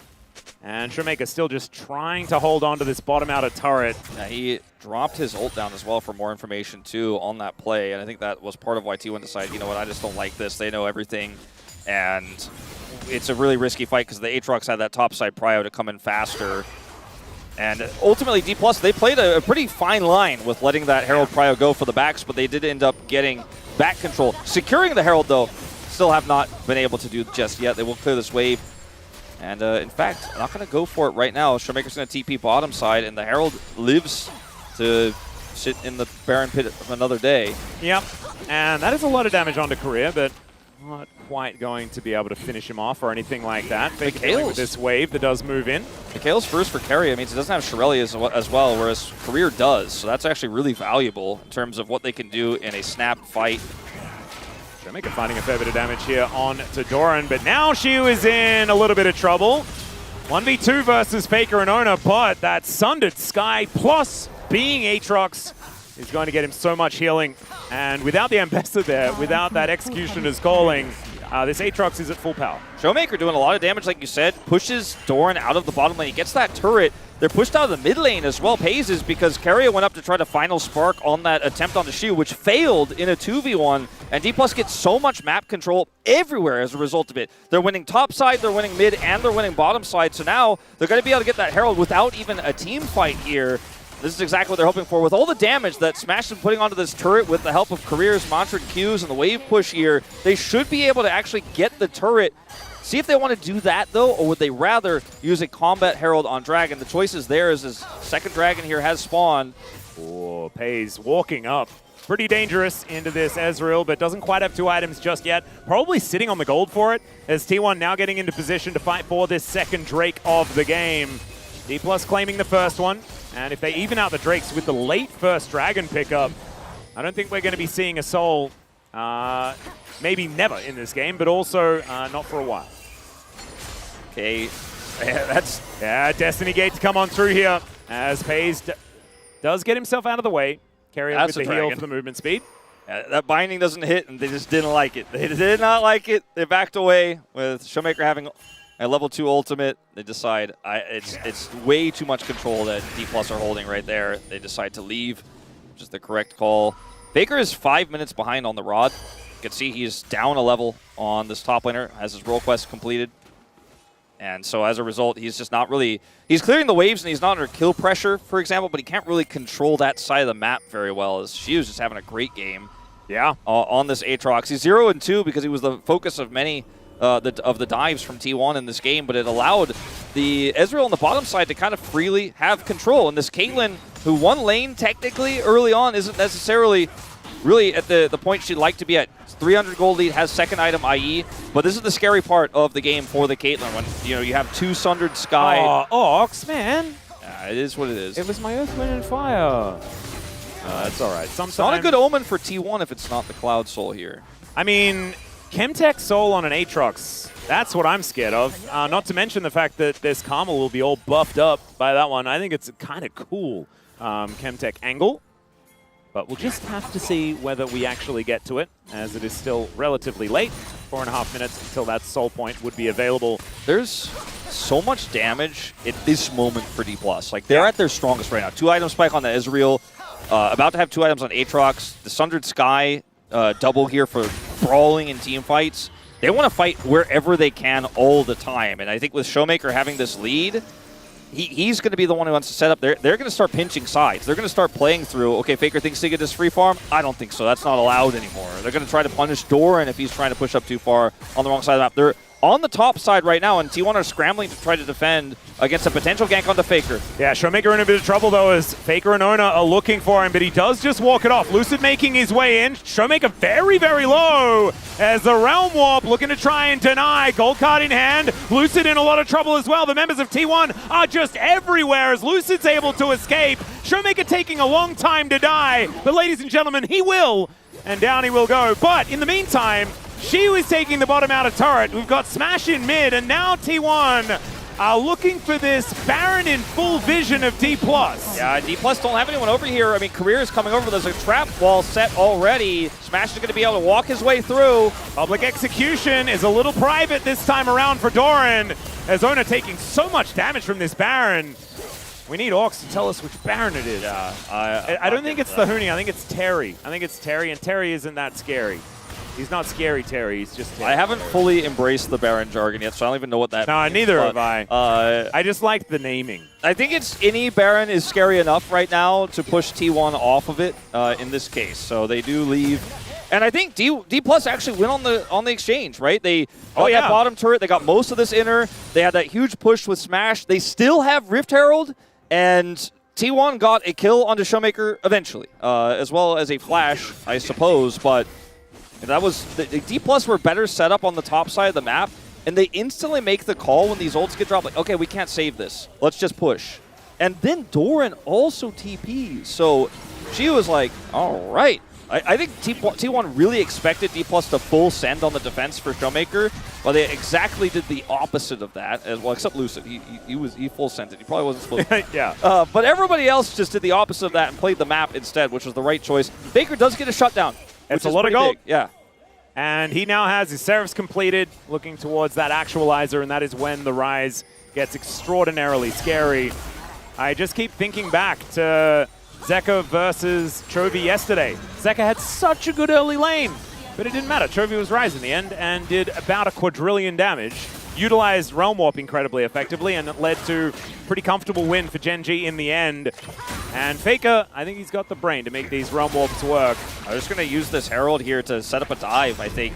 And Showmaker still just trying to hold on to this bottom outer turret. Yeah, he dropped his ult down as well for more information, too, on that play. And I think that was part of why T1 decided, you know what, I just don't like this. They know everything. And it's a really risky fight because the Aatrox had that topside prio to come in faster. And ultimately, D+, they played a pretty fine line with letting that Herald prio go for the backs, but they did end up getting back control. Securing the Herald, though, still have not been able to do just yet. They will clear this wave. And in fact, I'm not going to go for it right now. Showmaker's going to TP bottom side, and the Herald lives to sit in the Baron pit of another day. Yep, and that is a lot of damage onto Korea, but not quite going to be able to finish him off or anything like that. Fake with this wave that does move in. Mikhail's first for carry. It means it doesn't have Shirelli as well, whereas Career does. So that's actually really valuable in terms of what they can do in a snap fight. Showmaker finding a fair bit of damage here on to Doran, but now Shiu is in a little bit of trouble. 1v2 versus Faker and Ona, but that Sundered Sky plus being Aatrox is going to get him so much healing. And without the Ambassador there, without that Executioner's calling, this Aatrox is at full power. Showmaker doing a lot of damage, like you said, pushes Doran out of the bottom lane. He gets that turret. They're pushed out of the mid lane as well. Pays is because Keria went up to try to final spark on that attempt on the Shiu, which failed in a 2v1. And D+ gets so much map control everywhere as a result of it. They're winning top side, they're winning mid, and they're winning bottom side. So now they're going to be able to get that Herald without even a team fight here. This is exactly what they're hoping for. With all the damage that Smash is putting onto this turret with the help of Career's Mantra Qs and the wave push here, they should be able to actually get the turret. See if they want to do that, though, or would they rather use a Combat Herald on Dragon? The choice is theirs as second Dragon here has spawned. Oh, Pays walking up. Pretty dangerous into this Ezreal, but doesn't quite have 2 items just yet. Probably sitting on the gold for it, as T1 now getting into position to fight for this second Drake of the game. D+ claiming the first one, and if they even out the Drakes with the late first Dragon pickup, I don't think we're going to be seeing a Soul, maybe never in this game, but also not for a while. Okay, that's... Yeah, Destiny Gate to come on through here, as Pays does get himself out of the way. Carry on with the heal for the movement speed. That binding doesn't hit, and they just didn't like it. They did not like it. They backed away with Showmaker having a level 2 ultimate. They decide it's way too much control that D+ are holding right there. They decide to leave, which is the correct call. Faker is 5 minutes behind on the Rod. You can see he's down a level on this top laner, has his role quest completed. And so as a result, he's just not really... He's clearing the waves and he's not under kill pressure, for example, but he can't really control that side of the map very well, as Shiu's just having a great game. Yeah. On this Aatrox. He's 0-2 because he was the focus of many of the dives from T1 in this game, but it allowed the Ezreal on the bottom side to kind of freely have control. And this Caitlyn, who won lane technically early on, isn't necessarily really at the point she'd like to be at. 300 gold lead, has second item IE, but this is the scary part of the game for the Caitlyn when you have 2 Sundered Sky. Oh, Ox, man. It is what it is. It was my Earth, Wind, and Fire. That's all right. It's not a good omen for T1 if it's not the Cloud Soul here. I mean, Chemtech Soul on an Aatrox, that's what I'm scared of. Not to mention the fact that this Karma will be all buffed up by that one. I think it's a kind of cool Chemtech angle. But we'll just have to see whether we actually get to it, as it is still relatively late. 4.5 minutes until that soul point would be available. There's so much damage at this moment for D+. Like, they're at their strongest right now. 2 item spike on the Ezreal, about to have 2 items on Aatrox. The Sundered Sky double here for brawling in team fights. They want to fight wherever they can all the time. And I think with Showmaker having this lead, he's going to be the one who wants to set up. They're going to start pinching sides. They're going to start playing through, okay, Faker thinks he can just free farm. I don't think so. That's not allowed anymore. They're going to try to punish Doran if he's trying to push up too far on the wrong side of the map. They're on the top side right now, and T1 are scrambling to try to defend against a potential gank onto Faker. Yeah, Showmaker in a bit of trouble, though, as Faker and Ona are looking for him, but he does just walk it off. Lucid making his way in. Showmaker very, very low as the Realm Warp looking to try and deny. Gold card in hand. Lucid in a lot of trouble as well. The members of T1 are just everywhere as Lucid's able to escape. Showmaker taking a long time to die, but ladies and gentlemen, he will, and down he will go. But in the meantime, Shiu is taking the bottom out of turret. We've got Smash in mid, and now T1 are looking for this Baron in full vision of D+. Yeah, D+ don't have anyone over here. I mean, Career is coming over. There's a trap wall set already. Smash is going to be able to walk his way through. Public execution is a little private this time around for Doran, as Ona taking so much damage from this Baron. We need Orcs to tell us which Baron it is. Yeah, I don't think it's the Huni. I think it's Terry. I think it's Terry, and Terry isn't that scary. He's not scary, Terry. He's just Terry. I haven't fully embraced the Baron jargon yet, so I don't even know what that means. No, neither have I. I just like the naming. I think it's any Baron is scary enough right now to push T1 off of it in this case. So they do leave And I think D Plus actually went on the exchange, right? They got yeah. that bottom turret, they got most of this inner, they had that huge push with Smash. They still have Rift Herald, and T1 got a kill onto Showmaker eventually, as well as a flash, I suppose. But that was the D Plus were better set up on the top side of the map, and they instantly make the call when these ults get dropped. Like, okay, we can't save this. Let's just push. And then Doran also TPs, so she was like, all right. I think T1 really expected D Plus to full send on the defense for Showmaker, but they exactly did the opposite of that. As well, except Lucid, he full sent it. He probably wasn't supposed to. Yeah. But everybody else just did the opposite of that and played the map instead, which was the right choice. Faker does get a shutdown. It's a lot of gold. Yeah. And he now has his Seraphs completed, looking towards that actualizer, and that is when the Rise gets extraordinarily scary. I just keep thinking back to Zeka versus Chovy yesterday. Zeka had such a good early lane, but it didn't matter. Chovy was Rise in the end and did about a quadrillion damage, utilized Realm Warp incredibly effectively, and it led to a pretty comfortable win for Gen G in the end. And Faker, I think he's got the brain to make these Realm Warps work. I'm just going to use this Herald here to set up a dive, I think.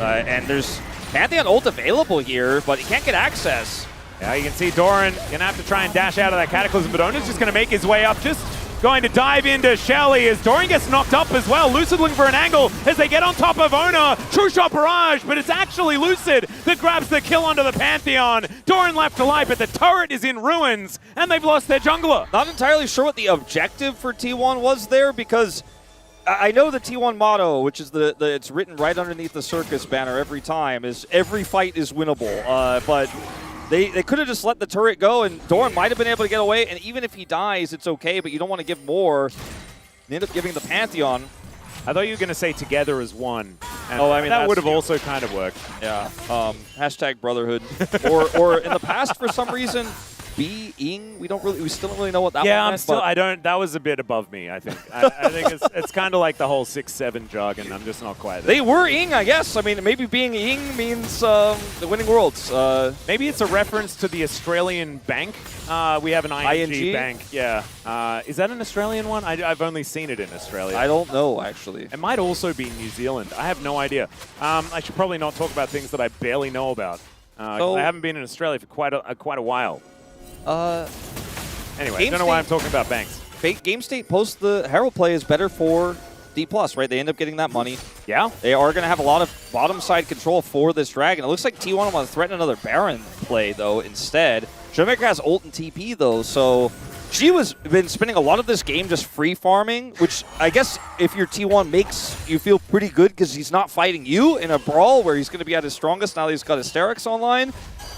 And there's Pantheon ult available here, but he can't get access. Yeah, you can see Doran going to have to try and dash out of that Cataclysm, but Ona's just going to make his way up, just going to dive into Shelly as Doran gets knocked up as well. Lucid looking for an angle as they get on top of Ona. True shot barrage, but it's actually Lucid that grabs the kill onto the Pantheon. Doran left alive, but the turret is in ruins, and they've lost their jungler. Not entirely sure what the objective for T1 was there, because I know the T1 motto, which is it's written right underneath the circus banner every time, is every fight is winnable. But they could have just let the turret go, and Doran might have been able to get away, and even if he dies, it's okay, but you don't want to give more. They end up giving the Pantheon. I thought you were going to say together as one. And I mean, that would have also kind of worked. Yeah. Hashtag brotherhood. or in the past, for some reason, being. We still don't really know what that was. That was a bit above me, I think. I think it's kind of like the whole 6-7 jargon. I'm just not quite there. They were ing, I guess. I mean, maybe being ing means the winning worlds. Maybe it's a reference to the Australian bank. We have an ING bank. Yeah. Is that an Australian one? I've only seen it in Australia. I don't know, actually. It might also be New Zealand. I have no idea. I should probably not talk about things that I barely know about. I haven't been in Australia for quite a while. Anyway, I don't know why I'm talking about banks. Game State post the Herald play is better for D+, right? They end up getting that money. Yeah. They are going to have a lot of bottom side control for this Dragon. It looks like T1 want to threaten another Baron play, though, instead. Showmaker has ult and TP, though, so she been spending a lot of this game just free farming, which I guess if your T1 makes you feel pretty good because he's not fighting you in a brawl where he's going to be at his strongest now that he's got Hysterics online.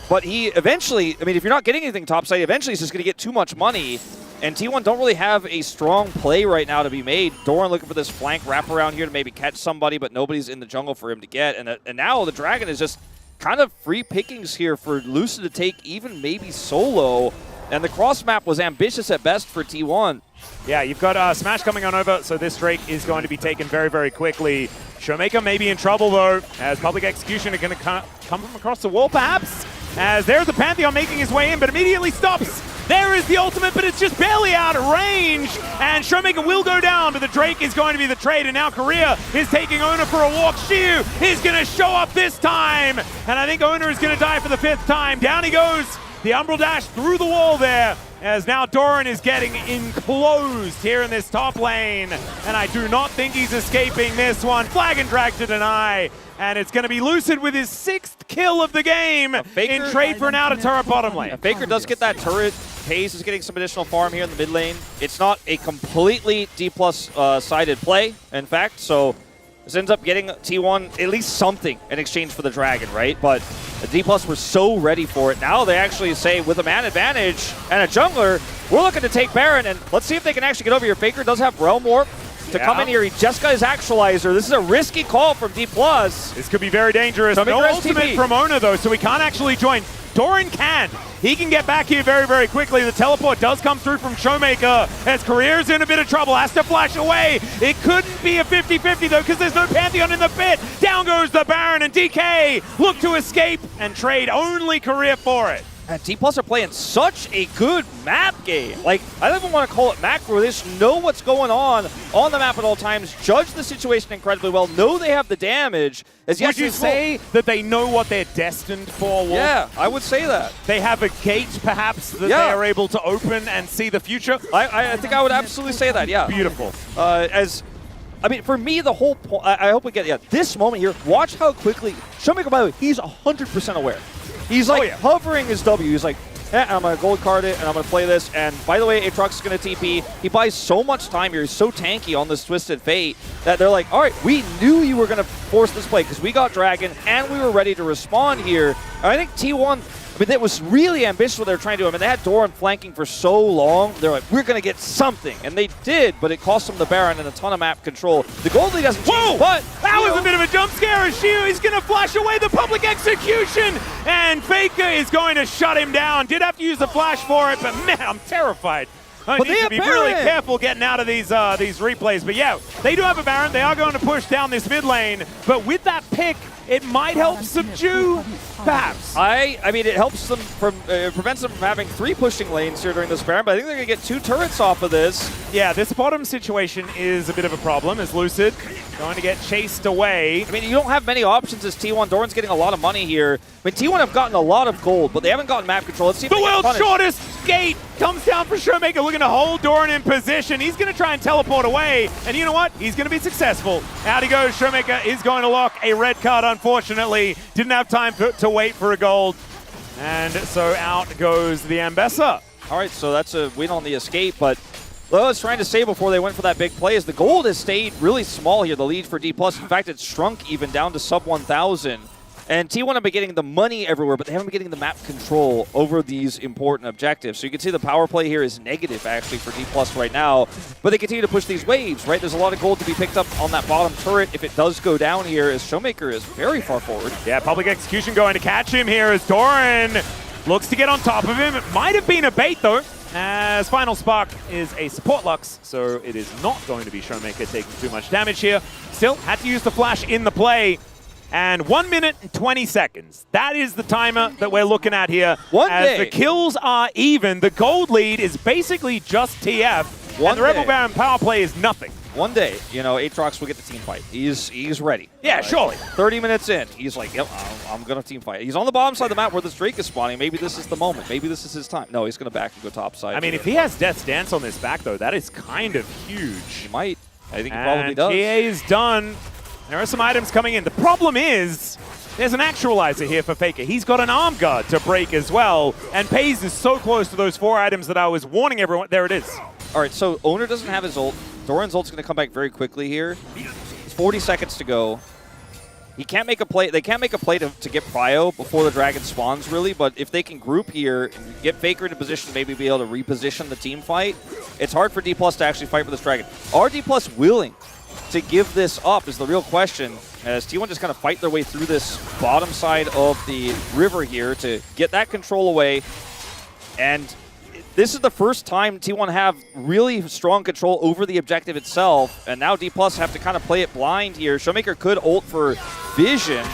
But he eventually, I mean, if you're not getting anything topside, eventually he's just going to get too much money. And T1 don't really have a strong play right now to be made. Doran looking for this flank wraparound here to maybe catch somebody, but nobody's in the jungle for him to get. And now the Dragon is just kind of free pickings here for Lucid to take, even maybe solo. And the cross map was ambitious at best for T1. Yeah, you've got Smash coming on over, so this Drake is going to be taken very, very quickly. Showmaker may be in trouble, though, as Public Execution are going to come from across the wall, perhaps. As there's the Pantheon making his way in, but immediately stops. There is the ultimate, but it's just barely out of range. And Showmaker will go down, but the Drake is going to be the trade. And now Korea is taking Ona for a walk. Shiu is going to show up this time. And I think Ona is going to die for the 5th time. Down he goes. The Umbral Dash through the wall there, as now Doran is getting enclosed here in this top lane. And I do not think he's escaping this one. Flag and drag to deny. And it's going to be Lucid with his 6th kill of the game in trade for an outer turret bottom lane. Faker does get that turret. Pace is getting some additional farm here in the mid lane. It's not a completely D+ sided play, in fact, so this ends up getting T1 at least something in exchange for the Dragon, right? But the D+ were so ready for it. Now they actually say, with a man advantage and a jungler, we're looking to take Baron, and let's see if they can actually get over here. Faker does have Realm Warp to come in here. He just got his Actualizer. This is a risky call from D+. This could be very dangerous. No ultimate from Ona, though, so he can't actually join. Doran can. He can get back here very, very quickly. The teleport does come through from Showmaker as Career's in a bit of trouble. Has to flash away. It couldn't be a 50-50, though, because there's no Pantheon in the pit. Down goes the Baron, and DK look to escape and trade only Career for it. And T Plus are playing such a good map game. Like, I don't even want to call it macro. They just know what's going on the map at all times, judge the situation incredibly well, know they have the damage. Would you say that they know what they're destined for, Wolf? Yeah, I would say that. They have a gate, perhaps, that they are able to open and see the future? I think I would absolutely say that, yeah. Beautiful. I mean, for me, the whole point, I hope we get, this moment here, watch how quickly, Showmaker, by the way, he's 100% aware. He's like hovering his W. He's like, I'm going to gold card it, and I'm going to play this. And by the way, Aatrox is going to TP. He buys so much time here. He's so tanky on this Twisted Fate that they're like, all right, we knew you were going to force this play because we got Dragon, and we were ready to respond here. And I think T1, I mean, it was really ambitious what they were trying to do. I mean, they had Doran flanking for so long. They're like, we're going to get something. And they did, but it cost them the Baron and a ton of map control. The gold lead doesn't change, but that was a bit of a jump scare. Shiu is going to flash away the public execution, and Faker is going to shut him down. Did have to use the flash for it, but man, I'm terrified. I need to be really careful getting out of these replays. But yeah, they do have a Baron. They are going to push down this mid lane. But with that pick, it might help subdue, perhaps. I mean, it helps them from, prevents them from having 3 pushing lanes here during this Baron, but I think they're going to get 2 turrets off of this. Yeah, this bottom situation is a bit of a problem as Lucid going to get chased away. I mean, you don't have many options as T1. Doran's getting a lot of money here. I mean, T1 have gotten a lot of gold, but they haven't gotten map control. Let's see if the world's shortest gate comes down for Showmaker, looking to hold Doran in position. He's going to try and teleport away, and you know what? He's going to be successful. Out he goes. Showmaker is going to lock a red card, unfortunately. Didn't have time to wait for a gold. And so out goes the Ambessa. All right, so that's a win on the escape, but what I was trying to say before they went for that big play is the gold has stayed really small here, the lead for D+. In fact, it's shrunk even down to sub 1,000. And T1 have been getting the money everywhere, but they haven't been getting the map control over these important objectives. So you can see the power play here is negative, actually, for D+ right now. But they continue to push these waves, right? There's a lot of gold to be picked up on that bottom turret if it does go down here, as Showmaker is very far forward. Yeah, public execution going to catch him here as Doran looks to get on top of him. It might have been a bait, though, as Final Spark is a support Lux, so it is not going to be Showmaker taking too much damage here. Still, had to use the flash in the play. And 1 minute and 20 seconds. That is the timer that we're looking at here. As the kills are even, the gold lead is basically just TF. And the Rebel Baron power play is nothing. One day, you know, Aatrox will get the team fight. He's ready. Yeah, surely. 30 minutes in, he's like, yep, I'm going to team fight. He's on the bottom side of the map where this Drake is spawning. Maybe this is the moment. Maybe this is his time. No, he's going to back and go top side. I mean, if he has Death's Dance on this back, though, that is kind of huge. He might. I think he probably does. TA is done. There are some items coming in. The problem is there's an actualizer here for Faker. He's got an arm guard to break as well. And Pays is so close to those 4 items that I was warning everyone. There it is. All right, so Owner doesn't have his ult. Doran's ult's going to come back very quickly here. It's 40 seconds to go. He can't make a play. They can't make a play to get Prio before the Dragon spawns, really. But if they can group here and get Faker into position, maybe be able to reposition the team fight, it's hard for D+ to actually fight for this Dragon. Are D+ willing to give this up is the real question, as T1 just kind of fight their way through this bottom side of the river here to get that control away. And this is the first time T1 have really strong control over the objective itself, and now D+ have to kind of play it blind here. Showmaker could ult for vision.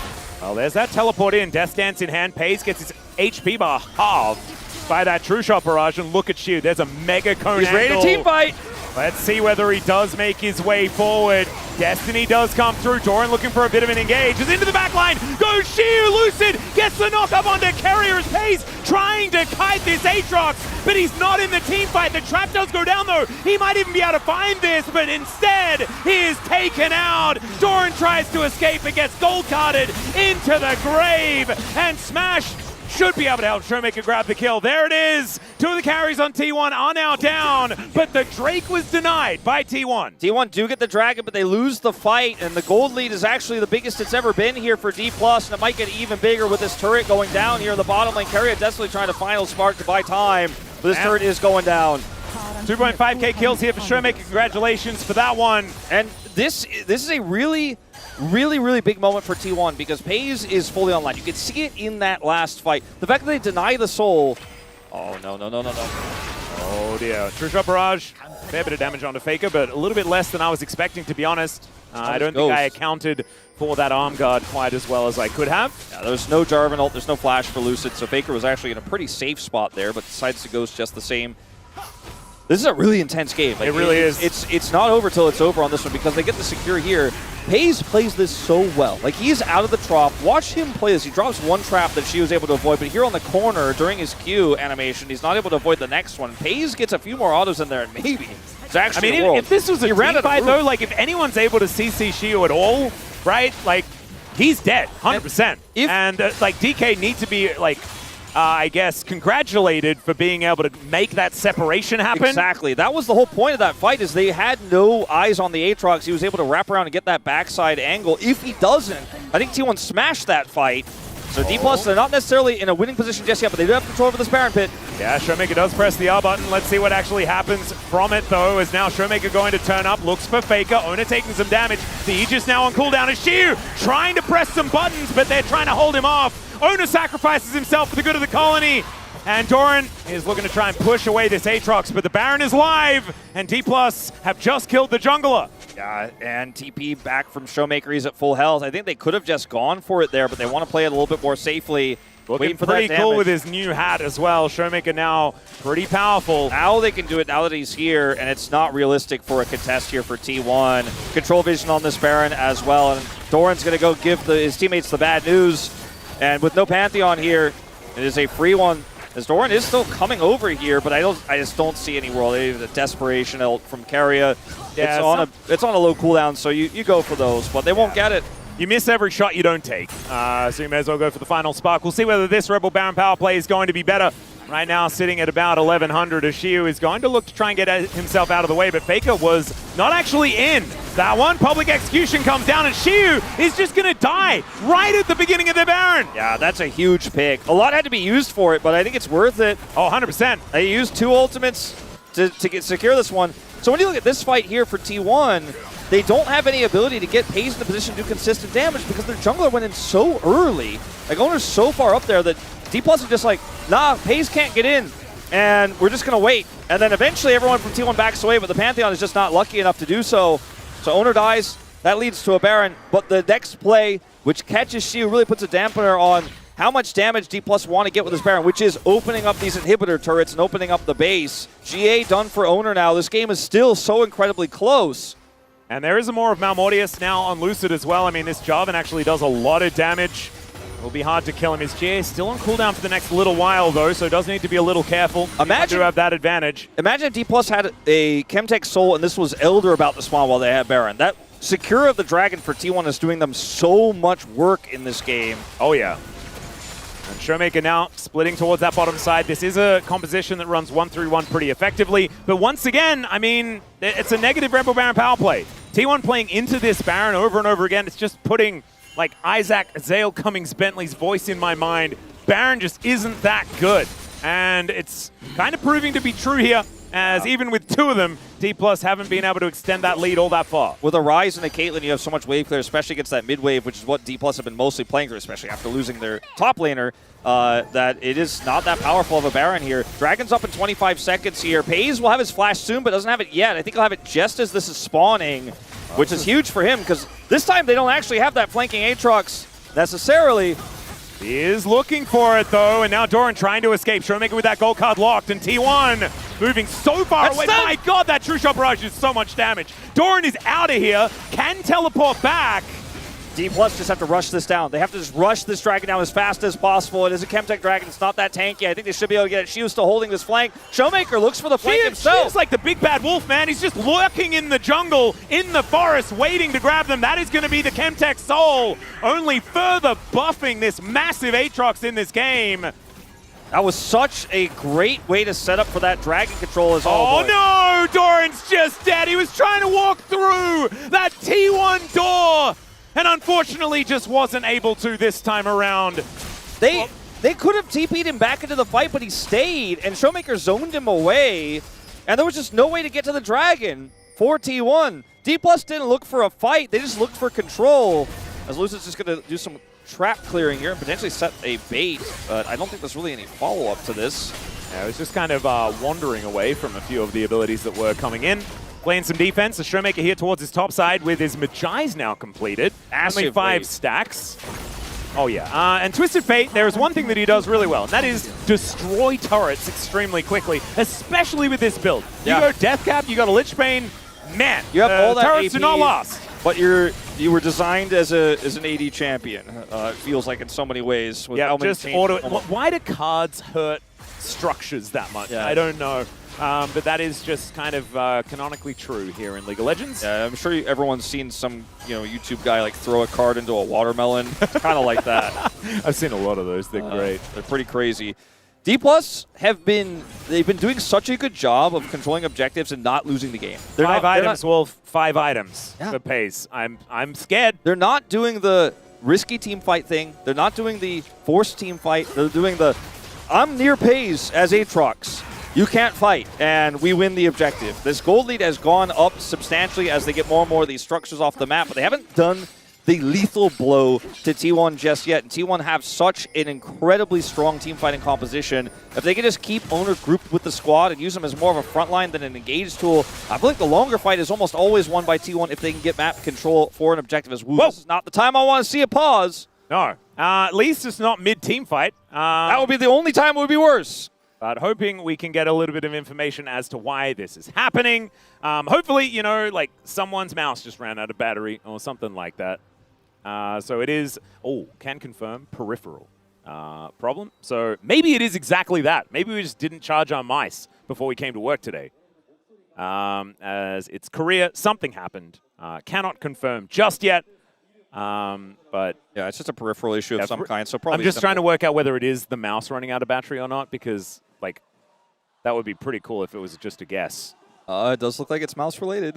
Well, there's that teleport in. Death Dance in hand. Pays gets his HP bar halved by that True Shot barrage, and look at Shiu. There's a mega cone He's ready to team fight. Let's see whether he does make his way forward. Destiny does come through. Doran looking for a bit of an engage. Is into the back line. Goes Shiu. Lucid gets the knock up onto Carrier's Pace, trying to kite this Aatrox, but he's not in the team fight. The trap does go down, though. He might even be able to find this, but instead he is taken out. Doran tries to escape and gets gold carded into the grave, and Smash should be able to help Showmaker grab the kill. There it is. 2 of the carries on T1 are now down, but the Drake was denied by T1. T1 do get the Dragon, but they lose the fight, and the gold lead is actually the biggest it's ever been here for D+, and it might get even bigger with this turret going down here in the bottom lane. Carrier desperately trying to Final Spark to buy time, but this turret is going down. 2.5k kills here for Showmaker. Congratulations for that one. And this is a really big moment for T1 because Pays is fully online. You can see it in that last fight. The fact that they deny the soul. Oh, no. Oh, dear. True Shot barrage. Fair bit of damage onto Faker, but a little bit less than I was expecting, to be honest. I don't think I accounted for that arm guard quite as well as I could have. Yeah, there's no Jarvan ult, there's no flash for Lucid, so Faker was actually in a pretty safe spot there, but decides to Ghost just the same. This is a really intense game. Like, it really is. It's not over till it's over on this one because they get the secure here. Pays plays this so well. Like, he's out of the trough. Watch him play this. He drops one trap that she was able to avoid, but here on the corner during his Q animation, he's not able to avoid the next one. Pays gets a few more autos in there, and maybe it's actually I mean, if this was a team fight, though, like, if anyone's able to CC Xiu at all, right, like, he's dead, 100%. And, like, DK need to be, like, I guess, congratulated for being able to make that separation happen. Exactly. That was the whole point of that fight, is they had no eyes on the Aatrox. He was able to wrap around and get that backside angle. If he doesn't, I think T1 smashed that fight. So D+, they're not necessarily in a winning position just yet, but they do have control over this Baron pit. Yeah, Showmaker does press the R button. Let's see what actually happens from it, though, as now Showmaker going to turn up, looks for Faker. Owner taking some damage. The Aegis now on cooldown as Xiu trying to press some buttons, but they're trying to hold him off. Owner sacrifices himself for the good of the colony. And Doran is looking to try and push away this Aatrox, but the Baron is live, and D+ have just killed the jungler. Yeah, and TP back from Showmaker. He's at full health. I think they could have just gone for it there, but they want to play it a little bit more safely. Looking for pretty that cool damage. with his new hat as well. Showmaker now pretty powerful. Now they can do it now that he's here, and it's not realistic for a contest here for T1. Control vision on this Baron as well, and Doran's going to go give his teammates the bad news. And with no Pantheon here, it is a free one. As Doran is still coming over here, but I just don't see any world. The desperation ult from Keria. Yeah, it's on a low cooldown, so you go for those, but they won't get it. You miss every shot you don't take, so you may as well go for the final spark. We'll see whether this Rebel Baron power play is going to be better. Right now, sitting at about 1100, Xiu is going to look to try and get himself out of the way, but Faker was not actually in. That one, public execution comes down, and Xiu is just going to die right at the beginning of the Baron. Yeah, that's a huge pick. A lot had to be used for it, but I think it's worth it. Oh, 100%. They used 2 ultimates to secure this one. So when you look at this fight here for T1, they don't have any ability to get Pays in the position to do consistent damage because their jungler went in so early. Like, Owner's so far up there that D+ is just like, nah, Pays can't get in, and we're just going to wait. And then eventually everyone from T1 backs away, but the Pantheon is just not lucky enough to do so. So Owner dies. That leads to a Baron, but the next play, which catches Xiu, really puts a dampener on how much damage D+ want to get with this Baron, which is opening up these inhibitor turrets and opening up the base. GA done for Owner now. This game is still so incredibly close. And there is a more of Malmortius now on Lucid as well. I mean, this Jarvan actually does a lot of damage. It will be hard to kill him. His GA is still on cooldown for the next little while, though, so does need to be a little careful. Imagine to have that advantage. Imagine if D+ had a Chemtech Soul and this was Elder about to spawn while they had Baron. That Secure of the Dragon for T1 is doing them so much work in this game. Oh, yeah. And Showmaker now splitting towards that bottom side. This is a composition that runs 1-3-1 pretty effectively. But once again, I mean, it's a negative Rebel Baron power play. T1 playing into this Baron over and over again. It's just putting, like, Isaac Zale Cummings Bentley's voice in my mind. Baron just isn't that good. And it's kind of proving to be true here, as even with 2 of them, D+ haven't been able to extend that lead all that far. With a Rise and a Caitlyn, you have so much wave clear, especially against that mid wave, which is what D+ have been mostly playing through, especially after losing their top laner, that it is not that powerful of a Baron here. Dragon's up in 25 seconds here. Pays will have his flash soon, but doesn't have it yet. I think he'll have it just as this is spawning, which is huge for him, because this time they don't actually have that flanking Aatrox necessarily. He is looking for it, though, and now Doran trying to escape. Showmaker with that gold card locked, and T1 moving so far away. My God, that True Shot Barrage is so much damage. Doran is out of here, can teleport back. D+ just have to rush this down. They have to just rush this Dragon down as fast as possible. It is a Chemtech Dragon. It's not that tanky. I think they should be able to get it. Xiu's still holding this flank. Showmaker looks for the flank himself. Xiu's like the big bad wolf, man. He's just lurking in the jungle, in the forest, waiting to grab them. That is going to be the Chemtech Soul, only further buffing this massive Aatrox in this game. That was such a great way to set up for that Dragon control as all. Oh no, Doran's just dead. He was trying to walk through that T1 door, and unfortunately just wasn't able to this time around. They could have TP'd him back into the fight, but he stayed, and Showmaker zoned him away, and there was just no way to get to the Dragon for T1. D+ didn't look for a fight, they just looked for control, as Lucid's just going to do some trap clearing here and potentially set a bait, but I don't think there's really any follow-up to this. Yeah, it was just kind of wandering away from a few of the abilities that were coming in. playing some defense. The Showmaker here towards his top side with his Magi's now completed. Only 5 stacks. Oh yeah, and Twisted Fate, there is one thing that he does really well, and that is destroy turrets extremely quickly, especially with this build. You go Death Cap, you got a Lich Bane, man, you have all that turrets AP, do not last. But you were designed as an AD champion. It feels like in so many ways. With just auto. Why do cards hurt structures that much? I don't know. But that is just kind of canonically true here in League of Legends. Yeah, I'm sure everyone's seen some YouTube guy like throw a card into a watermelon. It's kind of like that. I've seen a lot of those. They're great. They're pretty crazy. D+ they've been doing such a good job of controlling objectives and not losing the game. They're 5 items, Wolf. 5 items for pace. I'm scared. They're not doing the risky team fight thing. They're not doing the forced team fight. They're doing the I'm near Pays as Aatrox. You can't fight, and we win the objective. This gold lead has gone up substantially as they get more and more of these structures off the map, but they haven't done the lethal blow to T1 just yet. And T1 have such an incredibly strong team fighting composition. If they can just keep Owner grouped with the squad and use them as more of a frontline than an engaged tool, I believe the longer fight is almost always won by T1 if they can get map control for an objective as well. This is not the time I want to see a pause. No. At least it's not mid-team fight. That would be the only time it would be worse. But hoping we can get a little bit of information as to why this is happening. Hopefully, like someone's mouse just ran out of battery or something like that. So it is, can confirm, peripheral problem. So maybe it is exactly that. Maybe we just didn't charge our mice before we came to work today. As it's Korea, something happened. Cannot confirm just yet. But yeah, it's just a peripheral issue of some kind. So probably I'm just trying to work out whether it is the mouse running out of battery or not, because that would be pretty cool if it was just a guess. It does look like it's mouse related.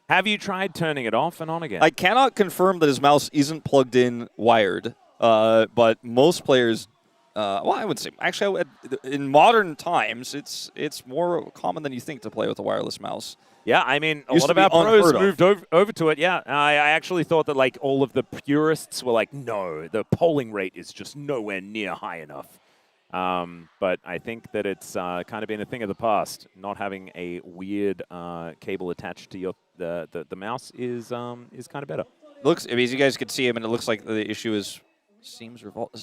Have you tried turning it off and on again? I cannot confirm that his mouse isn't plugged in wired, but most players, well, I would say actually in modern times, it's more common than you think to play with a wireless mouse. Yeah, I mean, a lot of our pros moved over to it, yeah. I actually thought that, all of the purists were like, no, the polling rate is just nowhere near high enough. But I think that it's kind of been a thing of the past. Not having a weird cable attached to the mouse is kind of better. Looks, as you guys can see him, and it looks like the issue seems revolved.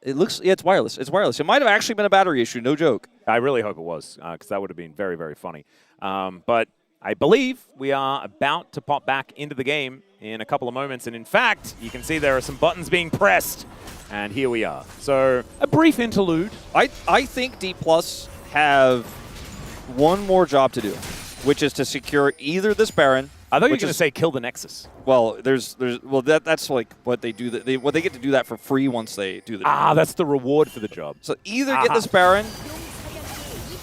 It looks, yeah, it's wireless. It's wireless. It might have actually been a battery issue, no joke. I really hope it was, because that would have been very, very funny. But I believe we are about to pop back into the game in a couple of moments. And in fact, you can see there are some buttons being pressed. And here we are. So a brief interlude. I think D+ have one more job to do, which is to secure either this Baron. I thought you were going to say kill the Nexus. Well, that's like what they do. They get to do that for free once they do the job. That's the reward for the job. So either get this Baron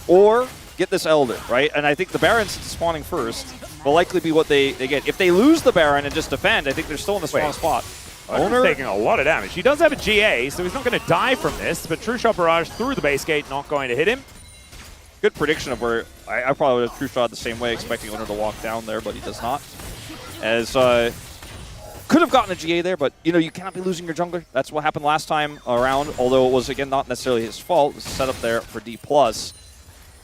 or get this Elder, right? And I think the Baron's spawning first will likely be what they get. If they lose the Baron and just defend, I think they're still in the strong spot. Owner taking a lot of damage. He does have a GA, so he's not going to die from this, but True Shot Barrage through the base gate, not going to hit him. Good prediction of where I probably would have True Shot the same way, expecting Owner to walk down there, but he does not. As could have gotten a GA there, but you cannot be losing your jungler. That's what happened last time around, although it was, again, not necessarily his fault. It was set up there for D+.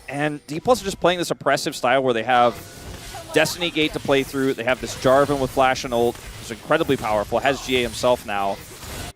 And D+ are just playing this oppressive style where they have Destiny Gate to play through. They have this Jarvan with Flash and ult. He's incredibly powerful, has GA himself now.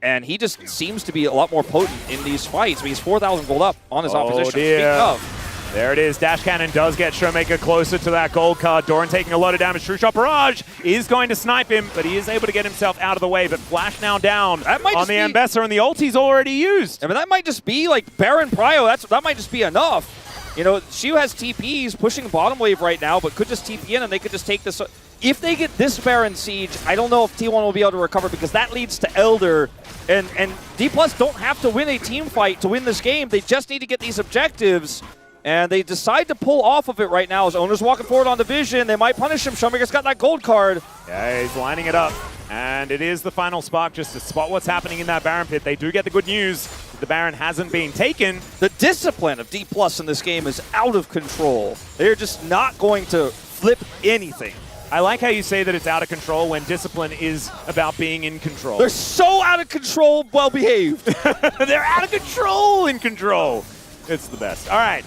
And he just seems to be a lot more potent in these fights. I mean, he's 4,000 gold up on his opposition. Speaking of, there it is. Dash Cannon does get Showmaker closer to that gold card. Doran taking a lot of damage. True Shot Barrage is going to snipe him, but he is able to get himself out of the way. But Flash now down on the Ambassador, and the ulti's already used. I mean, that might just be like Baron Prio. That might just be enough. Shiu has TPs pushing bottom wave right now, but could just TP in, and they could just take this. If they get this Baron Siege, I don't know if T1 will be able to recover, because that leads to Elder. And D+ don't have to win a team fight to win this game. They just need to get these objectives. And they decide to pull off of it right now as Owner's walking forward on the Vision. They might punish him. Showmaker's got that gold card. Yeah, he's lining it up. And it is the final spark just to spot what's happening in that Baron pit. They do get the good news. The Baron hasn't been taken. The discipline of D+ in this game is out of control. They're just not going to flip anything. I like how you say that it's out of control when discipline is about being in control. They're so out of control, well behaved. They're out of control in control. It's the best. All right.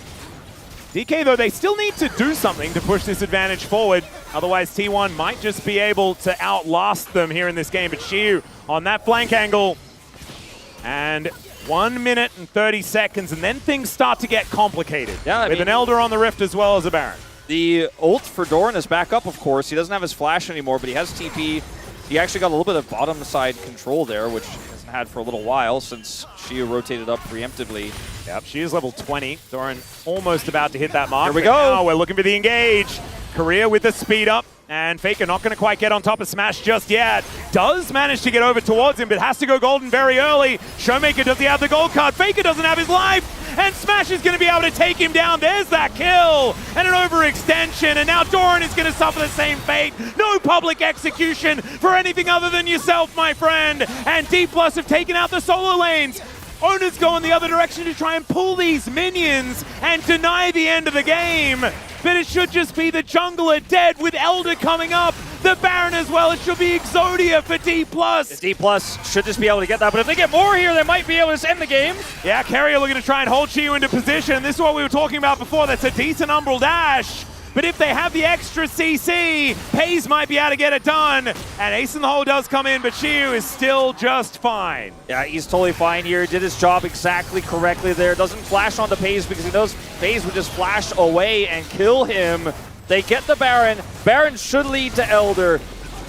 DK, though, they still need to do something to push this advantage forward. Otherwise, T1 might just be able to outlast them here in this game. But Xiu on that flank angle. And 1 minute and 30 seconds, and then things start to get complicated. Yeah, with an Elder on the Rift as well as a Baron. The ult for Doran is back up, of course. He doesn't have his flash anymore, but he has TP. He actually got a little bit of bottom side control there, which he hasn't had for a little while since Xiu rotated up preemptively. Yep, she is level 20. Doran almost about to hit that mark. Here we go. Now we're looking for the engage. Korea with the speed up. And Faker not going to quite get on top of Smash just yet. Does manage to get over towards him, but has to go golden very early. Showmaker, does he have the gold card? Faker doesn't have his life. And Smash is going to be able to take him down. There's that kill. And an overextension. And now Doran is going to suffer the same fate. No public execution for anything other than yourself, my friend. And D+ have taken out the solo lanes. Owners go in the other direction to try and pull these minions and deny the end of the game. But it should just be the jungler dead with Elder coming up. The Baron as well. It should be Exodia for D+. D+ should just be able to get that. But if they get more here, they might be able to end the game. Yeah, Carrier looking to try and hold Xiu into position. This is what we were talking about before. That's a decent Umbral dash. But if they have the extra CC, Pays might be able to get it done. And Ace in the Hole does come in, but Xiu is still just fine. Yeah, he's totally fine here. Did his job exactly correctly there. Doesn't flash onto Pays because he knows Pays would just flash away and kill him. They get the Baron. Baron should lead to Elder,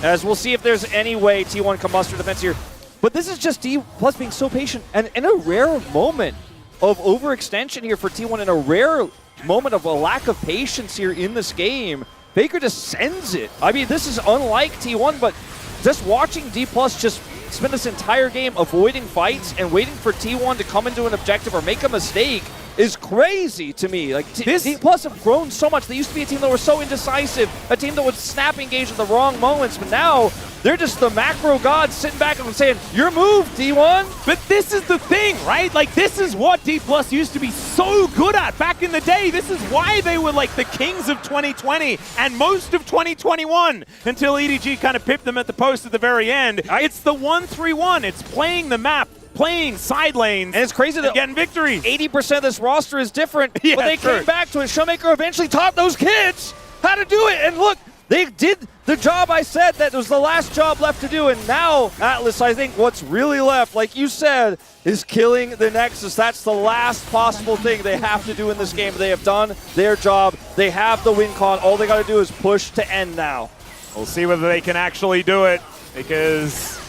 as we'll see if there's any way T1 can muster defense here. But this is just D+ being so patient. And in a rare moment of overextension here for T1, in a rare moment of a lack of patience here in this game, Faker just sends it. I mean, this is unlike T1, but just watching D+ just spend this entire game avoiding fights and waiting for T1 to come into an objective or make a mistake is crazy to me. Like, D+ have grown so much. They used to be a team that were so indecisive, a team that would snap engage at the wrong moments, but now they're just the macro gods sitting back and saying, your move, D1. But this is the thing, right? Like, this is what D+ used to be so good at back in the day. This is why they were like the kings of 2020 and most of 2021 until EDG kind of pipped them at the post at the very end. It's the 1-3-1. It's playing the map, playing side lanes, and it's crazy that getting victories. 80% of this roster is different, yeah, but they came back to it. Showmaker eventually taught those kids how to do it, and look, they did the job I said that was the last job left to do, and now Atlas, I think what's really left, like you said, is killing the Nexus. That's the last possible thing they have to do in this game. They have done their job. They have the win con. All they got to do is push to end now. We'll see whether they can actually do it, because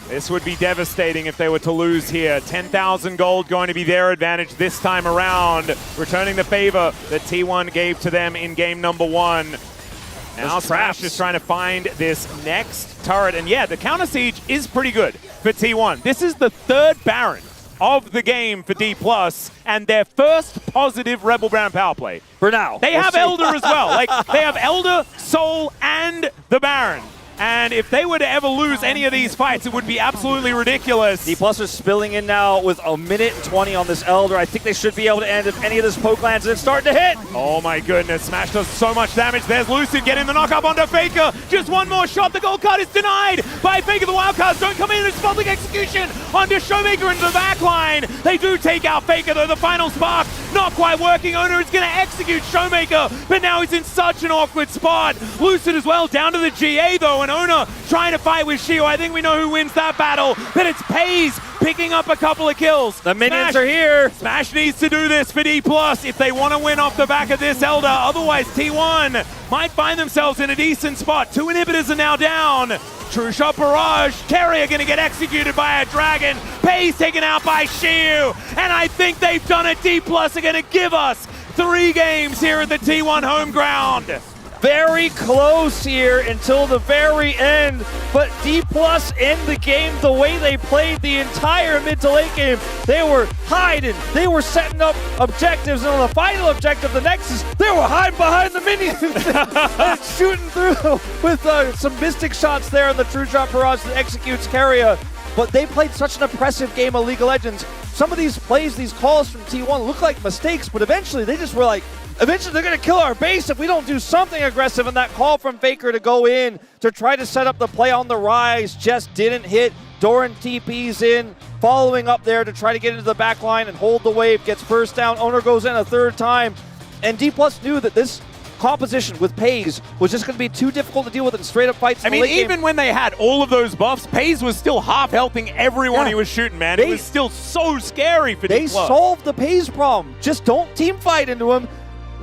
this would be devastating if they were to lose here. 10,000 gold going to be their advantage this time around, returning the favor that T1 gave to them in game number 1. Now Smash is trying to find this next turret. And yeah, the counter siege is pretty good for T1. This is the 3rd Baron of the game for D+, and their first positive Rebel Baron power play. For now. They have Elder as well. Like, they have Elder, Soul, and the Baron. And if they were to ever lose any of these fights, it would be absolutely ridiculous. D+ are spilling in now with a minute and 20 on this Elder. I think they should be able to end if any of this poke lands, and it's starting to hit. Oh my goodness, Smash does so much damage. There's Lucid getting the knock-up onto Faker. Just one more shot. The gold card is denied by Faker. The wild cards don't come in. It's public execution onto Showmaker into the back line. They do take out Faker, though. The final spark not quite working. Owner is going to execute Showmaker, but now he's in such an awkward spot. Lucid as well, down to the GA, though. And Owner trying to fight with Xiu. I think we know who wins that battle, but it's Pays picking up a couple of kills. The minions are here. Smash needs to do this for D+ if they want to win off the back of this Elder. Otherwise, T1 might find themselves in a decent spot. 2 inhibitors are now down. True Shot Barrage. Carrier going to get executed by a dragon. Pays taken out by Xiu. And I think they've done it. D+ are going to give us 3 games here at the T1 home ground. Very close here until the very end, but D+ end the game the way they played the entire mid to late game. They were hiding, they were setting up objectives, and on the final objective, the Nexus, they were hiding behind the minions and shooting through with some mystic shots there on the True Shot Barrage that executes Carrier. But they played such an impressive game of League of Legends. Some of these plays, these calls from T1 look like mistakes, but eventually they just were like, eventually they're going to kill our base if we don't do something aggressive. And that call from Faker to go in to try to set up the play on the rise just didn't hit. Doran TP's in, following up there to try to get into the back line and hold the wave, gets first down. Owner goes in a 3rd time. And D Plus knew that this composition with Pays was just going to be too difficult to deal with in straight-up fights. I mean, even when they had all of those buffs, Pays was still half-healthing everyone he was shooting, man. It was still so scary for They D Plus. solved the Pays problem. Just don't team fight into him.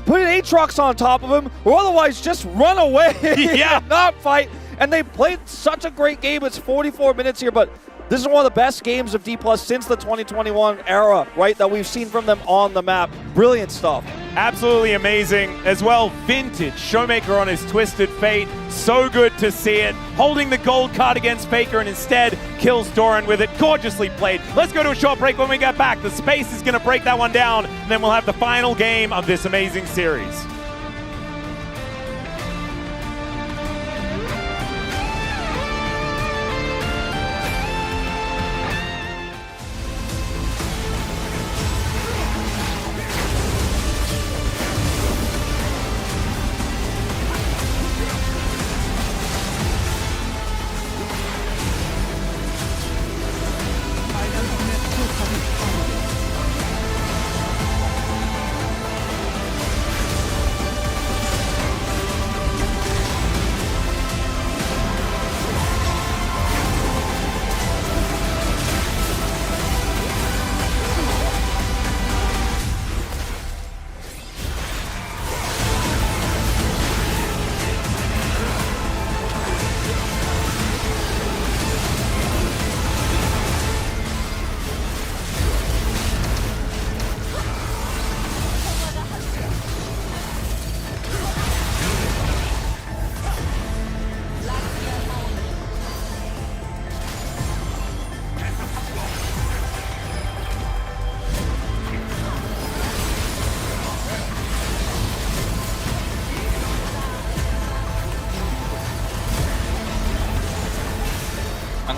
Put an Aatrox on top of him, or otherwise just run away and not fight. And they played such a great game. It's 44 minutes here, but this is one of the best games of D Plus since the 2021 era, right, that we've seen from them on the map. Brilliant stuff. Absolutely amazing. As well, vintage Showmaker on his Twisted Fate. So good to see it. Holding the gold card against Faker and instead kills Doran with it. Gorgeously played. Let's go to a short break. When we get back, the space is going to break that one down, and then we'll have the final game of this amazing series.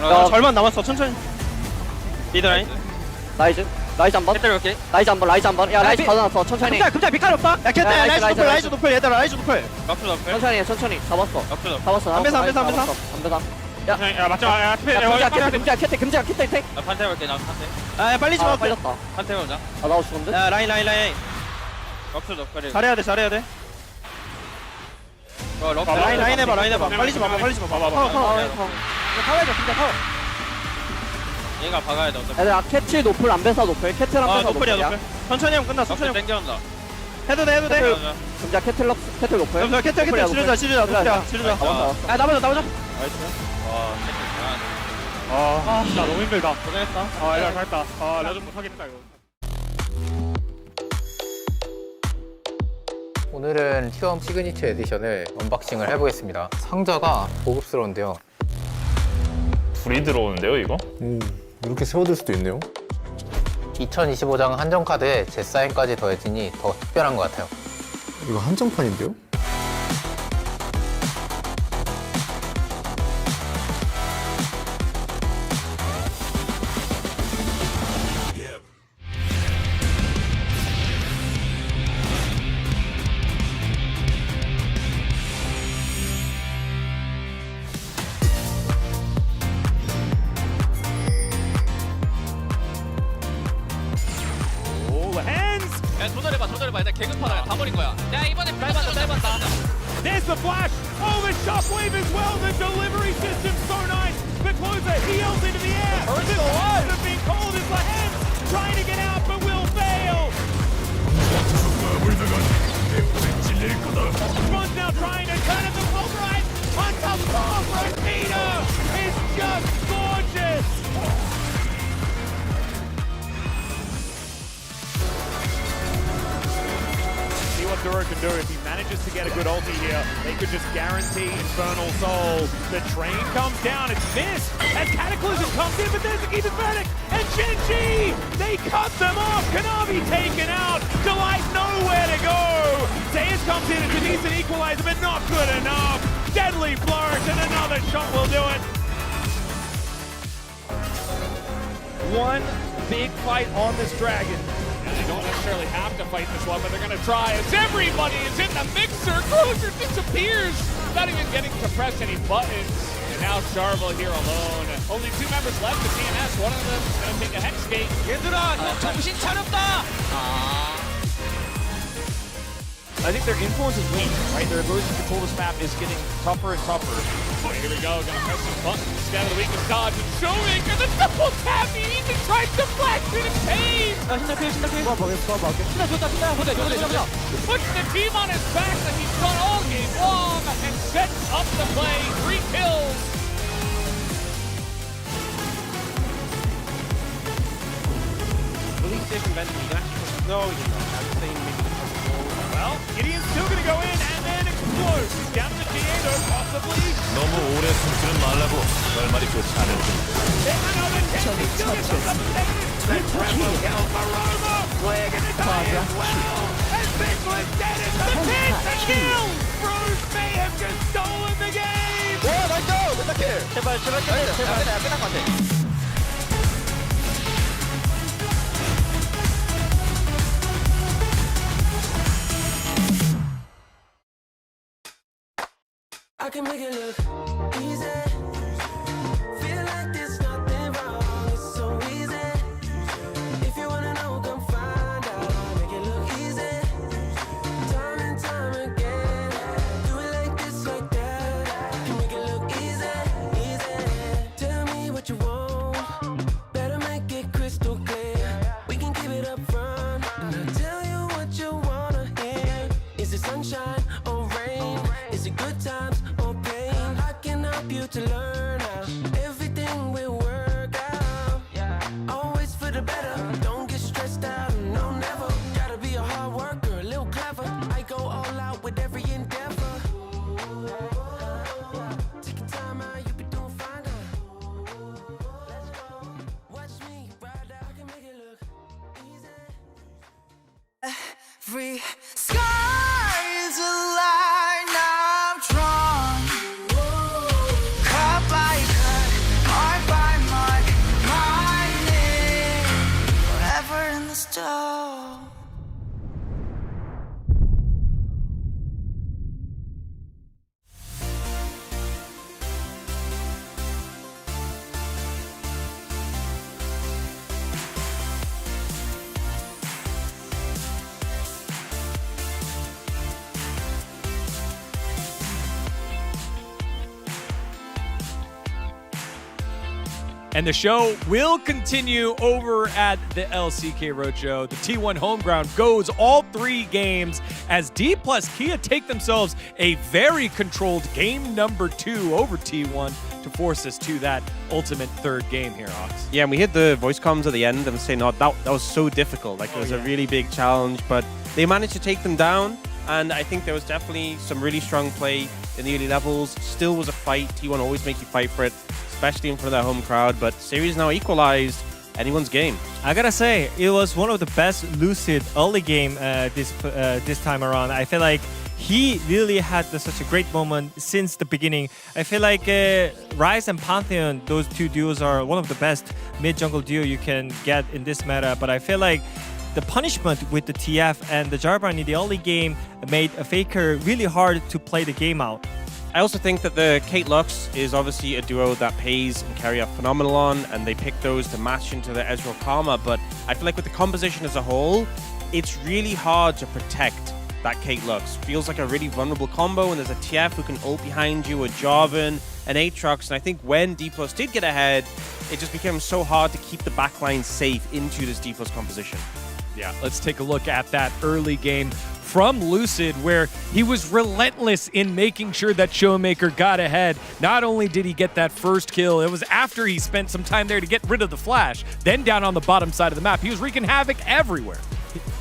야, 절반 남았어. 천천히. 미드라인. 라이즈 한번. 라이즈 한번. 야, 라이즈 받아놨어. 천천히. 금자 빛깔 없다. 야, 캔 라이즈 노플. 얘들아, 라이즈 노플. 천천히 해, 천천히. 잡았어. 안 배사. 야, 맞죠. 야, 금지야, 캐트. 나 판테 볼게. 나 판테. 아, 빨리 좀. 빨렸다. 판테 보자. 아, 나도 죽은데? 야, 라인. 럭스 럭스. 잘해야 돼. 라인 해봐. 빨리 좀 봐봐. 타워. 얘가 박아야 돼. 어차피. 얘들아, 캐치 노플, 안 배사 노플. 캐트랑 배사 노플이야. 노플이야. 천천히 하면 끝났어. 럭스 땡겨온다. 해도 돼. 금지야, 캐트 노플. 캐트. 지르자. 야, 나머지. 나이스. 와, 진짜 너무 힘들다. 고생했다. 야, 잘했다. 레전드 못하겠다, 이거. 오늘은 T1 시그니처 에디션을 언박싱을 해보겠습니다. 상자가 고급스러운데요. 불이 들어오는데요, 이거? 이렇게 세워둘 수도 있네요. 2025장 한정카드에 제 사인까지 더해지니 더 특별한 것 같아요. 이거 한정판인데요? 야, 조절해봐. 일단 개급하다. 다 버린 거야. 야, 이번에 짧았다. There's the flash. Oh, the shockwave as well. The delivery system so nice. The closer heels into the air. The shots have been called as the hands trying to get out, but will fail. Ron's now trying to turn it the full right. On top of Rosita is just gorgeous. See what Duro can do. If he manages to get a good ulti here, they could just guarantee Infernal Soul. The train comes down, it's missed as Cataclysm comes in, but there's the Keep Verdict and Genji! They cut them off! Kanavi taken out! Delight nowhere to go! Zeus comes in, it's a decent equalizer, but not good enough! Deadly flourish and another shot will do it! One big fight on this dragon. They don't necessarily have to fight this one, but they're going to try. As everybody is in the mixer, Cruiser disappears without even getting to press any buttons. And now Charvel here alone. Only 2 members left of TNS. One of them is going to take a hex gate. 얘들아, 너 정신 차렸다! I think their influence is weak, right? Their ability to control this map is getting tougher and tougher. Oh, here we go. Gonna press some buttons. Scan of the weakest dodge. And showing and the double tap. He even tried to flash it and save. Puts the team on his back like he's done all game long and sets up the play. 3 kills. Release safe inventory. You can actually no, you don't have the same maybe. Well, Gideon's still gonna go in and then explode. He's down to the G8, possibly. 너무 오래 숨지는 말라고 결말이 좋지 않을 Another 10. He's still gets up to 7. Triple kill for Roma. Flag in the tie as well. And this was dead as the 10th kill. Bruce may have just stolen the game. 와, 나이스! 멘타킬! 제발, 제발, 제발. 끝날 것 같아. I can make it look easy. Feel like there's nothing wrong. It's so easy. If you wanna know, come find out. I make it look easy. Time and time again. Do it like this, like that. Can make it look easy, easy. Tell me what you want. Better make it crystal clear. We can keep it up front. And I'll tell you what you wanna hear. Is it sunshine or rain? Is it good times or pain? I can help you to learn how everything will work out. Always for the better. Don't get stressed out. No, never. Gotta be a hard worker, a little clever. I go all out with every endeavor. Take your time out, you be doing fine now. Let's go. Watch me ride out. I can make it look easy. Every sky's a line I've drawn. Cut by cut, mark by mark, my name forever in the stone. And the show will continue over at the LCK Roadshow. The T1 home ground goes all 3 games as D plus Kia take themselves a very controlled game number 2 over T1 to force us to that ultimate 3rd game here, Ox. Yeah, and we hit the voice comms at the end and saying, "Oh, that was so difficult. Like, it was a really big challenge," but they managed to take them down. And I think there was definitely some really strong play in the early levels. Still was a fight. T1 always makes you fight for it, especially in front of their home crowd. But series now equalized. Anyone's game. I gotta say, it was one of the best Lucid early game this time around. I feel like he really had such a great moment since the beginning. I feel like Ryze and Pantheon, those 2 duos are one of the best mid-jungle duo you can get in this meta. But I feel like the punishment with the TF and the Jarvan in the early game made a Faker really hard to play the game out. I also think that the Kate Lux is obviously a duo that Pays and Carry are phenomenal on, and they pick those to match into the Ezreal Karma, but I feel like with the composition as a whole, it's really hard to protect that Kate Lux. Feels like a really vulnerable combo, and there's a TF who can ult behind you, a Jarvan, an Aatrox, and I think when D+ did get ahead, it just became so hard to keep the backline safe into this D+ composition. Yeah, let's take a look at that early game from Lucid, where he was relentless in making sure that Showmaker got ahead. Not only did he get that first kill, it was after he spent some time there to get rid of the flash. Then down on the bottom side of the map, he was wreaking havoc everywhere.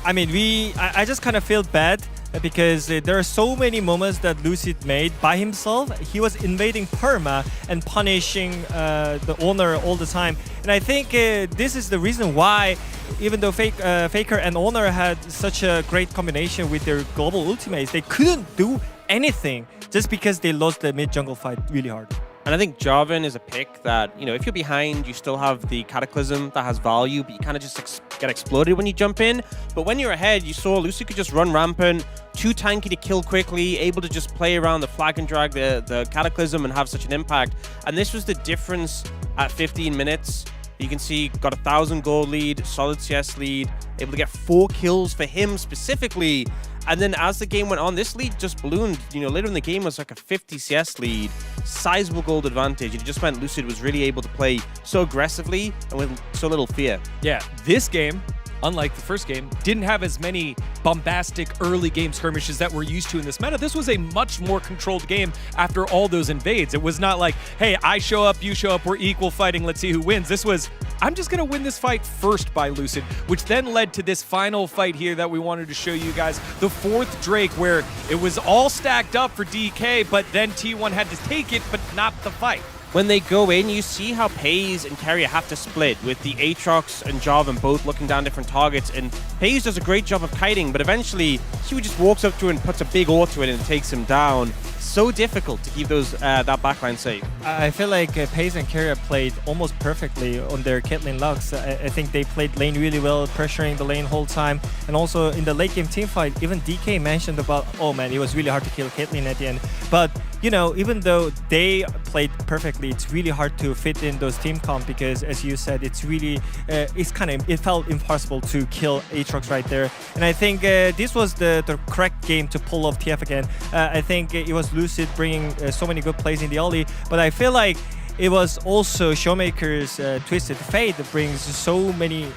I mean, I just kind of feel bad because there are so many moments that Lucid made by himself. He was invading Perma and punishing the owner all the time. And I think this is the reason why, even though Faker and Owner had such a great combination with their global ultimates, they couldn't do anything just because they lost the mid-jungle fight really hard. And I think Jarvan is a pick that, you know, if you're behind, you still have the Cataclysm that has value, but you kind of just get exploded when you jump in. But when you're ahead, you saw Lucy could just run rampant, too tanky to kill quickly, able to just play around the flag and drag the Cataclysm and have such an impact. And this was the difference at 15 minutes You can see got 1,000 gold lead, solid CS lead, able to get 4 kills for him specifically. And then as the game went on, this lead just ballooned. Later in the game was like a 50 CS lead, sizable gold advantage. It just meant Lucid was really able to play so aggressively and with so little fear. Yeah, this game, unlike the first game, didn't have as many bombastic early game skirmishes that we're used to in this meta. This was a much more controlled game after all those invades. It was not like, hey, I show up, you show up, we're equal fighting, let's see who wins. This was, I'm just going to win this fight first by Lucid, which then led to this final fight here that we wanted to show you guys, the 4th Drake, where it was all stacked up for DK, but then T1 had to take it, but not the fight. When they go in, you see how Paze and Carrier have to split, with the Aatrox and Jarvan both looking down different targets, and Paze does a great job of kiting, but eventually she just walks up to it and puts a big ult to it and takes him down. So difficult to keep those that backline safe. I feel like Paze and Carrier played almost perfectly on their Caitlyn Lux. I think they played lane really well, pressuring the lane whole time. And also in the late game team fight, even DK mentioned about, oh man, it was really hard to kill Caitlyn at the end. But even though they played perfectly, it's really hard to fit in those team comp because, as you said, it's really, it felt impossible to kill Aatrox right there. And I think this was the correct game to pull off TF again. I think it was Lucid bringing so many good plays in the early, but I feel like it was also Showmaker's Twisted Fate that brings so many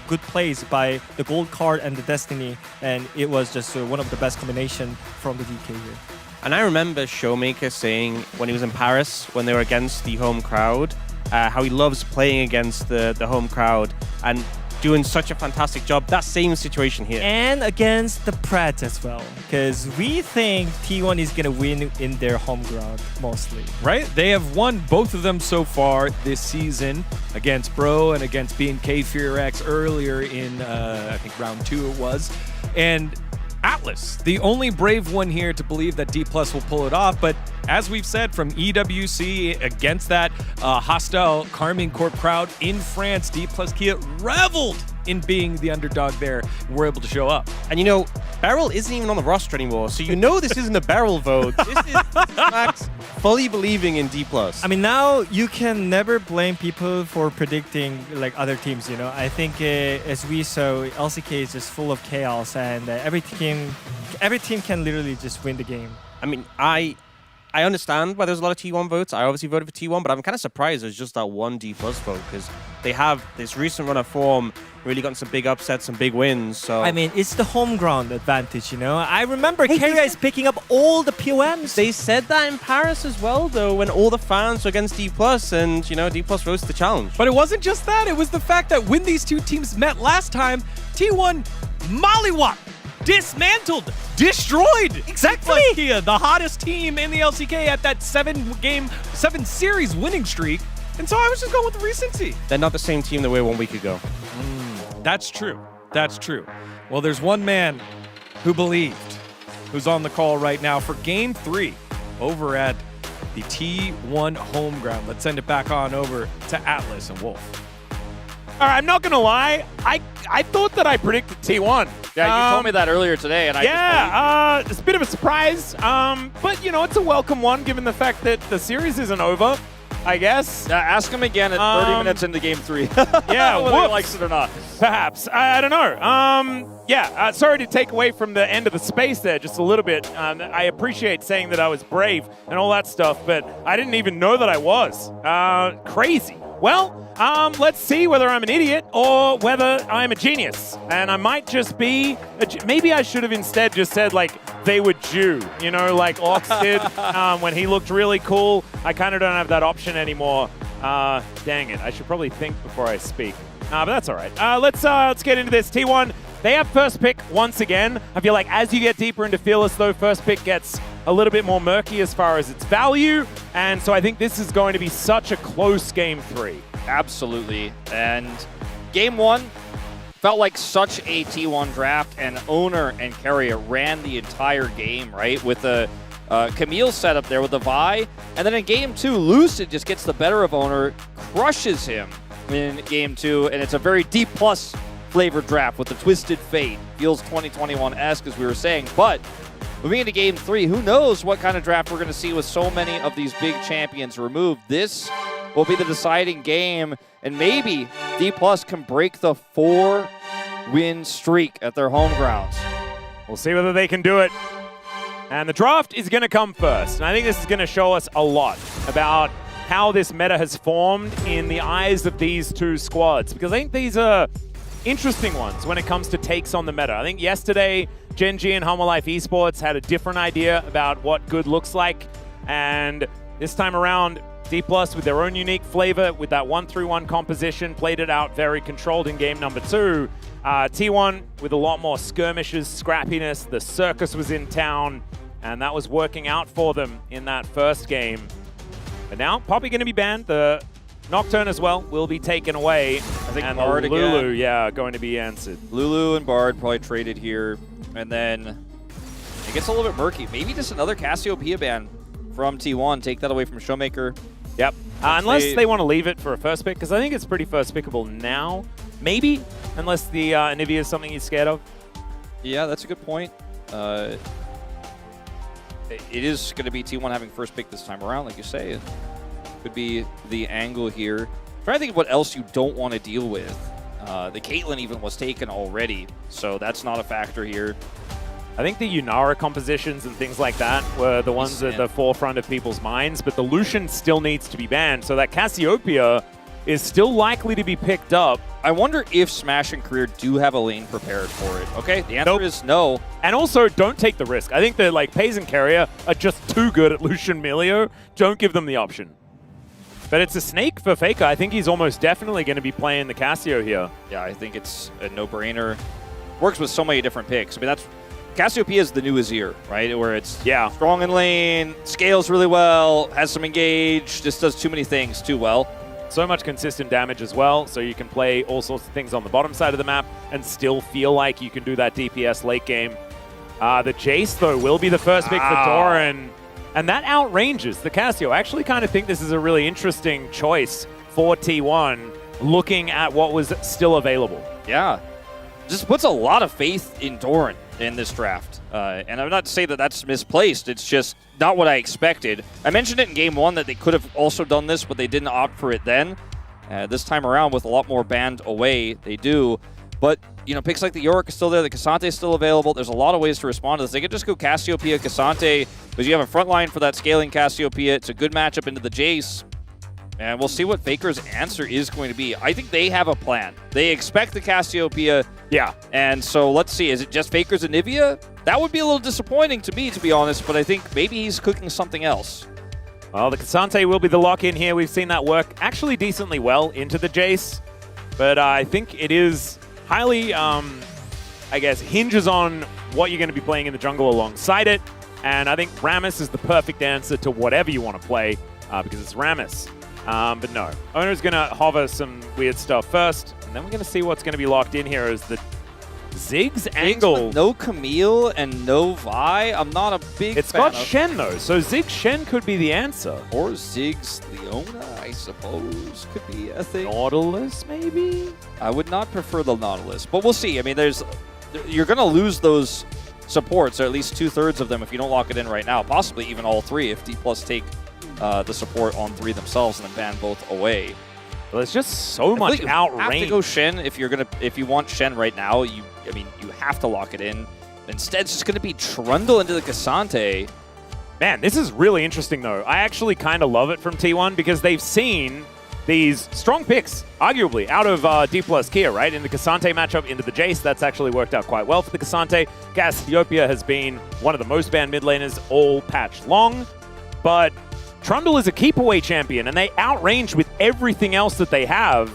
good plays by the Gold card and the Destiny, and it was just one of the best combination from the DK here. And I remember Showmaker saying when he was in Paris, when they were against the home crowd, how he loves playing against the home crowd and doing such a fantastic job. That same situation here. And against the Pratt as well, because we think T1 is going to win in their home ground mostly. Right? They have won both of them so far this season against Bro and against BNK FearX earlier in, I think, round 2 it was. And Atlas, the only brave one here to believe that D+ will pull it off, but as we've said from EWC against that hostile Carmine Corp crowd in France, D+ Kia reveled in being the underdog there, and we're able to show up. And Beryl isn't even on the roster anymore, so this isn't a Beryl vote. This is Max fully believing in D+. I mean, now you can never blame people for predicting like other teams, I think as we saw, LCK is just full of chaos, and every team can literally just win the game. I mean, I understand why there's a lot of T1 votes. I obviously voted for T1, but I'm kind of surprised there's just that one D+ vote, because they have this recent run of form, really gotten some big upsets, some big wins. So I mean, it's the home ground advantage, I remember Carrier is picking up all the POMs. They said that in Paris as well, though, when all the fans were against D+, and, D+ rose to the challenge. But it wasn't just that. It was the fact that when these two teams met last time, T1 mollywop, dismantled, destroyed. Exactly. Kia, the hottest team in the LCK at that 7 series winning streak. And so I was just going with the recency. They're not the same team they were 1 week ago. That's true. That's true. Well, there's one man who believed, who's on the call right now for Game 3 over at the T1 home ground. Let's send it back on over to Atlas and Wolf. All right, I'm not going to lie. I thought that I predicted T1. Yeah, you told me that earlier today, and I it's a bit of a surprise, but, it's a welcome one given the fact that the series isn't over, I guess. Ask him again at 30 minutes into Game 3. Yeah, whether he likes it or not. Perhaps. I don't know. Sorry to take away from the end of the space there just a little bit. I appreciate saying that I was brave and all that stuff, but I didn't even know that I was. Crazy. Well, let's see whether I'm an idiot or whether I'm a genius. And I might just be... maybe I should have instead just said, they were Jew. Like Ox did when he looked really cool. I kind of don't have that option anymore. Dang it. I should probably think before I speak. But that's all right. Let's get into this. T1, they have first pick once again. I feel like as you get deeper into Fearless, though, first pick gets a little bit more murky as far as its value. And so I think this is going to be such a close Game 3. Absolutely. And Game 1 felt like such a T1 draft, and Owner and Carrier ran the entire game, right? With the Camille set up there with the Vi. And then in Game 2, Lucid just gets the better of Owner, crushes him in Game 2, and it's a very D+ flavored draft with the Twisted Fate. Feels 2021-esque, as we were saying, but moving into Game 3, who knows what kind of draft we're going to see with so many of these big champions removed. This will be the deciding game, and maybe D+ can break the 4-win streak at their home grounds. We'll see whether they can do it. And the draft is going to come first. And I think this is going to show us a lot about how this meta has formed in the eyes of these two squads. Because I think these are interesting ones when it comes to takes on the meta. I think yesterday, Gen G and Homolife Esports had a different idea about what good looks like. And this time around, D+ with their own unique flavor, with that 1-3-1 composition, played it out very controlled in game number 2. T1 with a lot more skirmishes, scrappiness, the circus was in town, and that was working out for them in that first game. But now, Poppy going to be banned. The Nocturne as well will be taken away. I think and Bard Lulu, again. going to be answered. Lulu and Bard probably traded here, and then it gets a little bit murky. Maybe just another Cassiopeia ban from T1. Take that away from Showmaker. Yep. Unless they want to leave it for a first pick, because I think it's pretty first pickable now. Maybe, unless the Anivia is something he's scared of. Yeah, that's a good point. It is going to be T1 having first pick this time around, like you say. It could be the angle here. Trying to think of what else you don't want to deal with. The Caitlyn even was taken already, so that's not a factor here. I think the Yunara compositions and things like that were the ones at the forefront of people's minds, but the Lucian still needs to be banned, so that Cassiopeia is still likely to be picked up. I wonder if Smash and Career do have a lane prepared for it. Okay, the answer is no. And also, don't take the risk. I think that like Pays and Carrier are just too good at Lucian Milio. Don't give them the option. But it's a snake for Faker. I think he's almost definitely going to be playing the Cassio here. Yeah, I think it's a no-brainer. Works with so many different picks. I mean, that's Cassiopeia is the new Azir, right? Where it's strong in lane, scales really well, has some engage, just does too many things too well. So much consistent damage as well, so you can play all sorts of things on the bottom side of the map and still feel like you can do that DPS late game. The Jace, though, will be the first pick for Doran, and that outranges the Cassio. I actually kind of think this is a really interesting choice for T1, looking at what was still available. Yeah, just puts a lot of faith in Doran in this draft. And I'm not to say that that's misplaced. It's just not what I expected. I mentioned it in game 1 that they could have also done this, but they didn't opt for it then. This time around, with a lot more banned away, they do. But, you know, picks like the Yorick is still there. The Cassante is still available. There's a lot of ways to respond to this. They could just go Cassiopeia, Cassante, because you have a front line for that scaling Cassiopeia. It's a good matchup into the Jace. And we'll see what Faker's answer is going to be. I think they have a plan. They expect the Cassiopeia. Yeah. And so let's see. Is it just Faker's Anivia? That would be a little disappointing to me, to be honest, but I think maybe he's cooking something else. Well, the Cassante will be the lock-in here. We've seen that work actually decently well into the Jace. But I think it is highly, I guess, hinges on what you're going to be playing in the jungle alongside it. And I think Rammus is the perfect answer to whatever you want to play because it's Rammus. But no, Owner's going to hover some weird stuff first, and then we're going to see what's going to be locked in here as the Ziggs angle. No Camille and no Vi. I'm not a big It's fan got of. Shen, though, so Ziggs Shen could be the answer. Or Ziggs Leona, I suppose, could be a thing. Nautilus, maybe? I would not prefer the Nautilus, but we'll see. I mean, you're going to lose those supports, or at least 2/3 of them if you don't lock it in right now. Possibly even all 3 if D+ take the support on 3 themselves and then ban both away. Well, there's just so much outrange. You have to go Shen if you want Shen right now. You have to lock it in. Instead, it's just going to be Trundle into the Cassante. Man, this is really interesting, though. I actually kind of love it from T1 because they've seen these strong picks, arguably, out of D+ Kia, right? In the Cassante matchup into the Jace, that's actually worked out quite well for the Cassante. Cassiopeia has been one of the most banned mid laners all patch long, but Trundle is a keep-away champion, and they outrange with everything else that they have.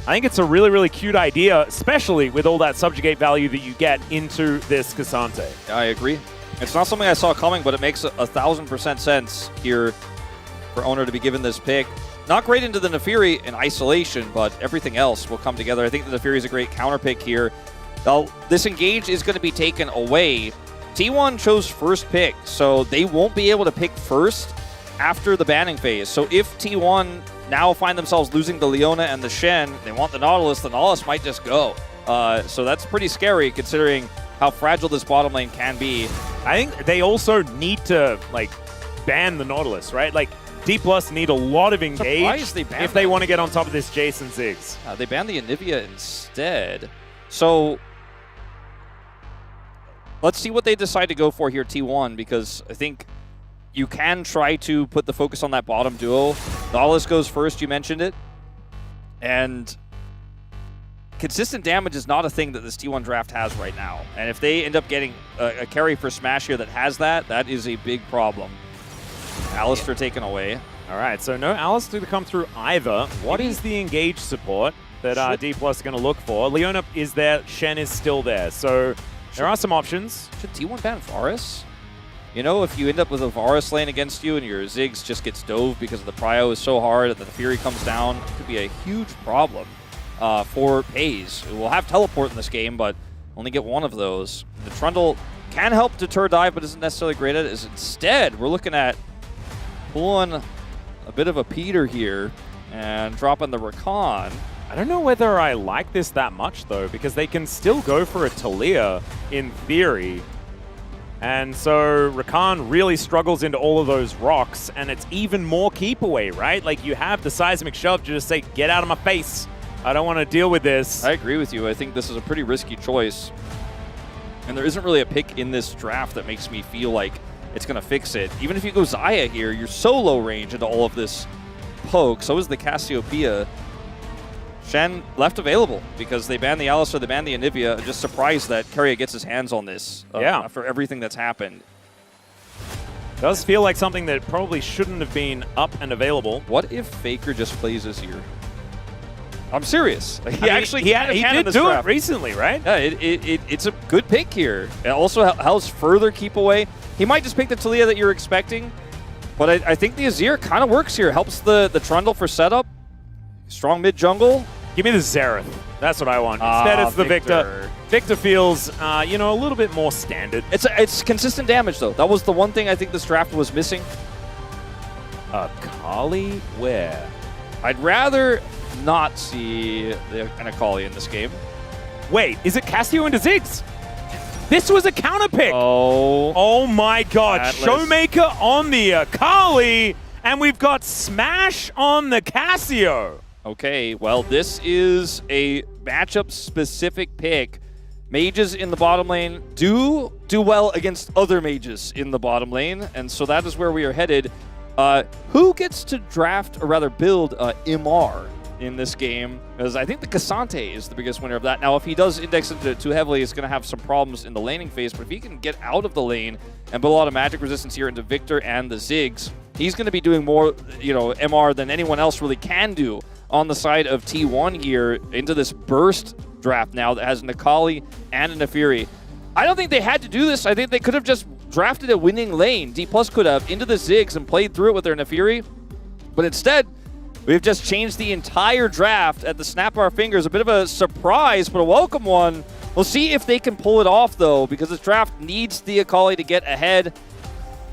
I think it's a really, really cute idea, especially with all that subjugate value that you get into this Cassante. I agree. It's not something I saw coming, but it makes 1,000% sense here for Owner to be given this pick. Not great into the Nefiri in isolation, but everything else will come together. I think the Nefiri is a great counter pick here. Now, this engage is going to be taken away. T1 chose first pick, so they won't be able to pick first after the banning phase. So if T1 now find themselves losing the Leona and the Shen, they want the Nautilus might just go. So that's pretty scary considering how fragile this bottom lane can be. I think they also need to, ban the Nautilus, right? D Plus need a lot of engage Surprised they banned if they that. want to get on top of this Jason Ziggs. They banned the Anivia instead. So let's see what they decide to go for here, T1, because I think you can try to put the focus on that bottom duo. Nautilus goes first, you mentioned it. And consistent damage is not a thing that this T1 draft has right now. And if they end up getting a carry for Smash here that has that, that is a big problem. Alistair taken away. All right, so no Alistair to come through either. What is the engage support that D Plus is going to look for? Leona is there, Shen is still there. So there are some options. Should T1 ban Varus? You know, if you end up with a Varus lane against you and your Ziggs just gets dove because the prio is so hard that the Fury comes down, it could be a huge problem for FaZe. We'll have teleport in this game, but only get one of those. The Trundle can help deter dive, but isn't necessarily great at it. Instead, we're looking at pulling a bit of a Peter here and dropping the Rakan. I don't know whether I like this that much, though, because they can still go for a Talia in theory. And so Rakan really struggles into all of those rocks, and it's even more keep away, right? Like, you have the seismic shove to just say, get out of my face. I don't want to deal with this. I agree with you. I think this is a pretty risky choice. And there isn't really a pick in this draft that makes me feel like it's going to fix it. Even if you go Xayah here, you're so low range into all of this poke. So is the Cassiopeia. Shen left available because they banned the Alistair, they banned the Anivia. I'm just surprised that Keria gets his hands on this after everything that's happened. Does feel like something that probably shouldn't have been up and available. What if Faker just plays this here? I'm serious. He he did do it recently, right? Yeah, it's a good pick here. It also helps further keep away. He might just pick the Talia that you're expecting, but I think the Azir kind of works here. Helps the Trundle for setup. Strong mid jungle. Give me the Xerath. That's what I want. Instead, it's the Victor. Victor feels, you know, a little bit more standard. It's consistent damage, though. That was the one thing I think this draft was missing. Akali where? I'd rather not see an Akali in this game. Wait, is it Cassio into Ziggs? This was a counter pick. Oh my God. Atlas. Showmaker on the Akali, and we've got Smash on the Cassio. Okay, well, this is a matchup-specific pick. Mages in the bottom lane do well against other mages in the bottom lane, and so that is where we are headed. Who gets to draft, or rather build, MR in this game? Because I think the Cassante is the biggest winner of that. Now, if he does index into it too heavily, he's going to have some problems in the laning phase, but if he can get out of the lane and build a lot of magic resistance here into Victor and the Ziggs, he's going to be doing more, you know, MR than anyone else really can do on the side of T1 here into this burst draft now that has an Akali and an Fury. I don't think they had to do this. I think they could have just drafted a winning lane. D Plus could have into the Ziggs and played through it with their Nefiri. But instead, we've just changed the entire draft at the snap of our fingers. A bit of a surprise, but a welcome one. We'll see if they can pull it off, though, because this draft needs the Akali to get ahead.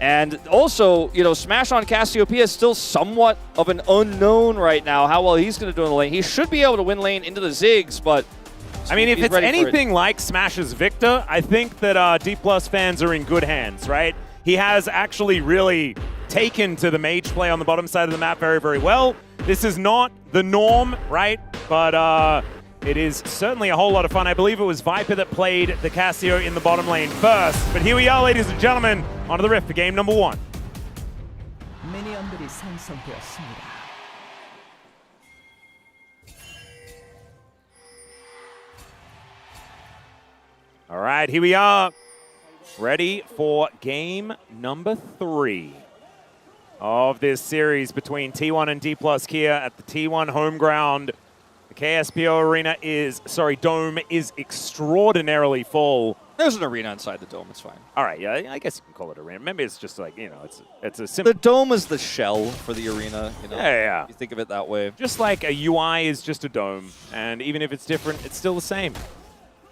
And also, you know, Smash on Cassiopeia is still somewhat of an unknown right now, how well he's going to do in the lane. He should be able to win lane into the Ziggs, but I mean, if it's anything like Smash's Victor, I think that D Plus fans are in good hands, right? He has actually really taken to the mage play on the bottom side of the map very, very well. This is not the norm, right? But it is certainly a whole lot of fun. I believe it was Viper that played the Cassio in the bottom lane first. But here we are, ladies and gentlemen, onto the Rift for game number 1. 미니언들이 생성되었습니다. All right, here we are, ready for game number 3 of this series between T1 and D Plus here at the T1 home ground. The KSPO arena dome is extraordinarily full. There's an arena inside the dome, it's fine. All right, yeah, I guess you can call it arena. Maybe it's just like, you know, it's a simple... The dome is the shell for the arena, you know? Yeah. You think of it that way. Just like a UI is just a dome, and even if it's different, it's still the same.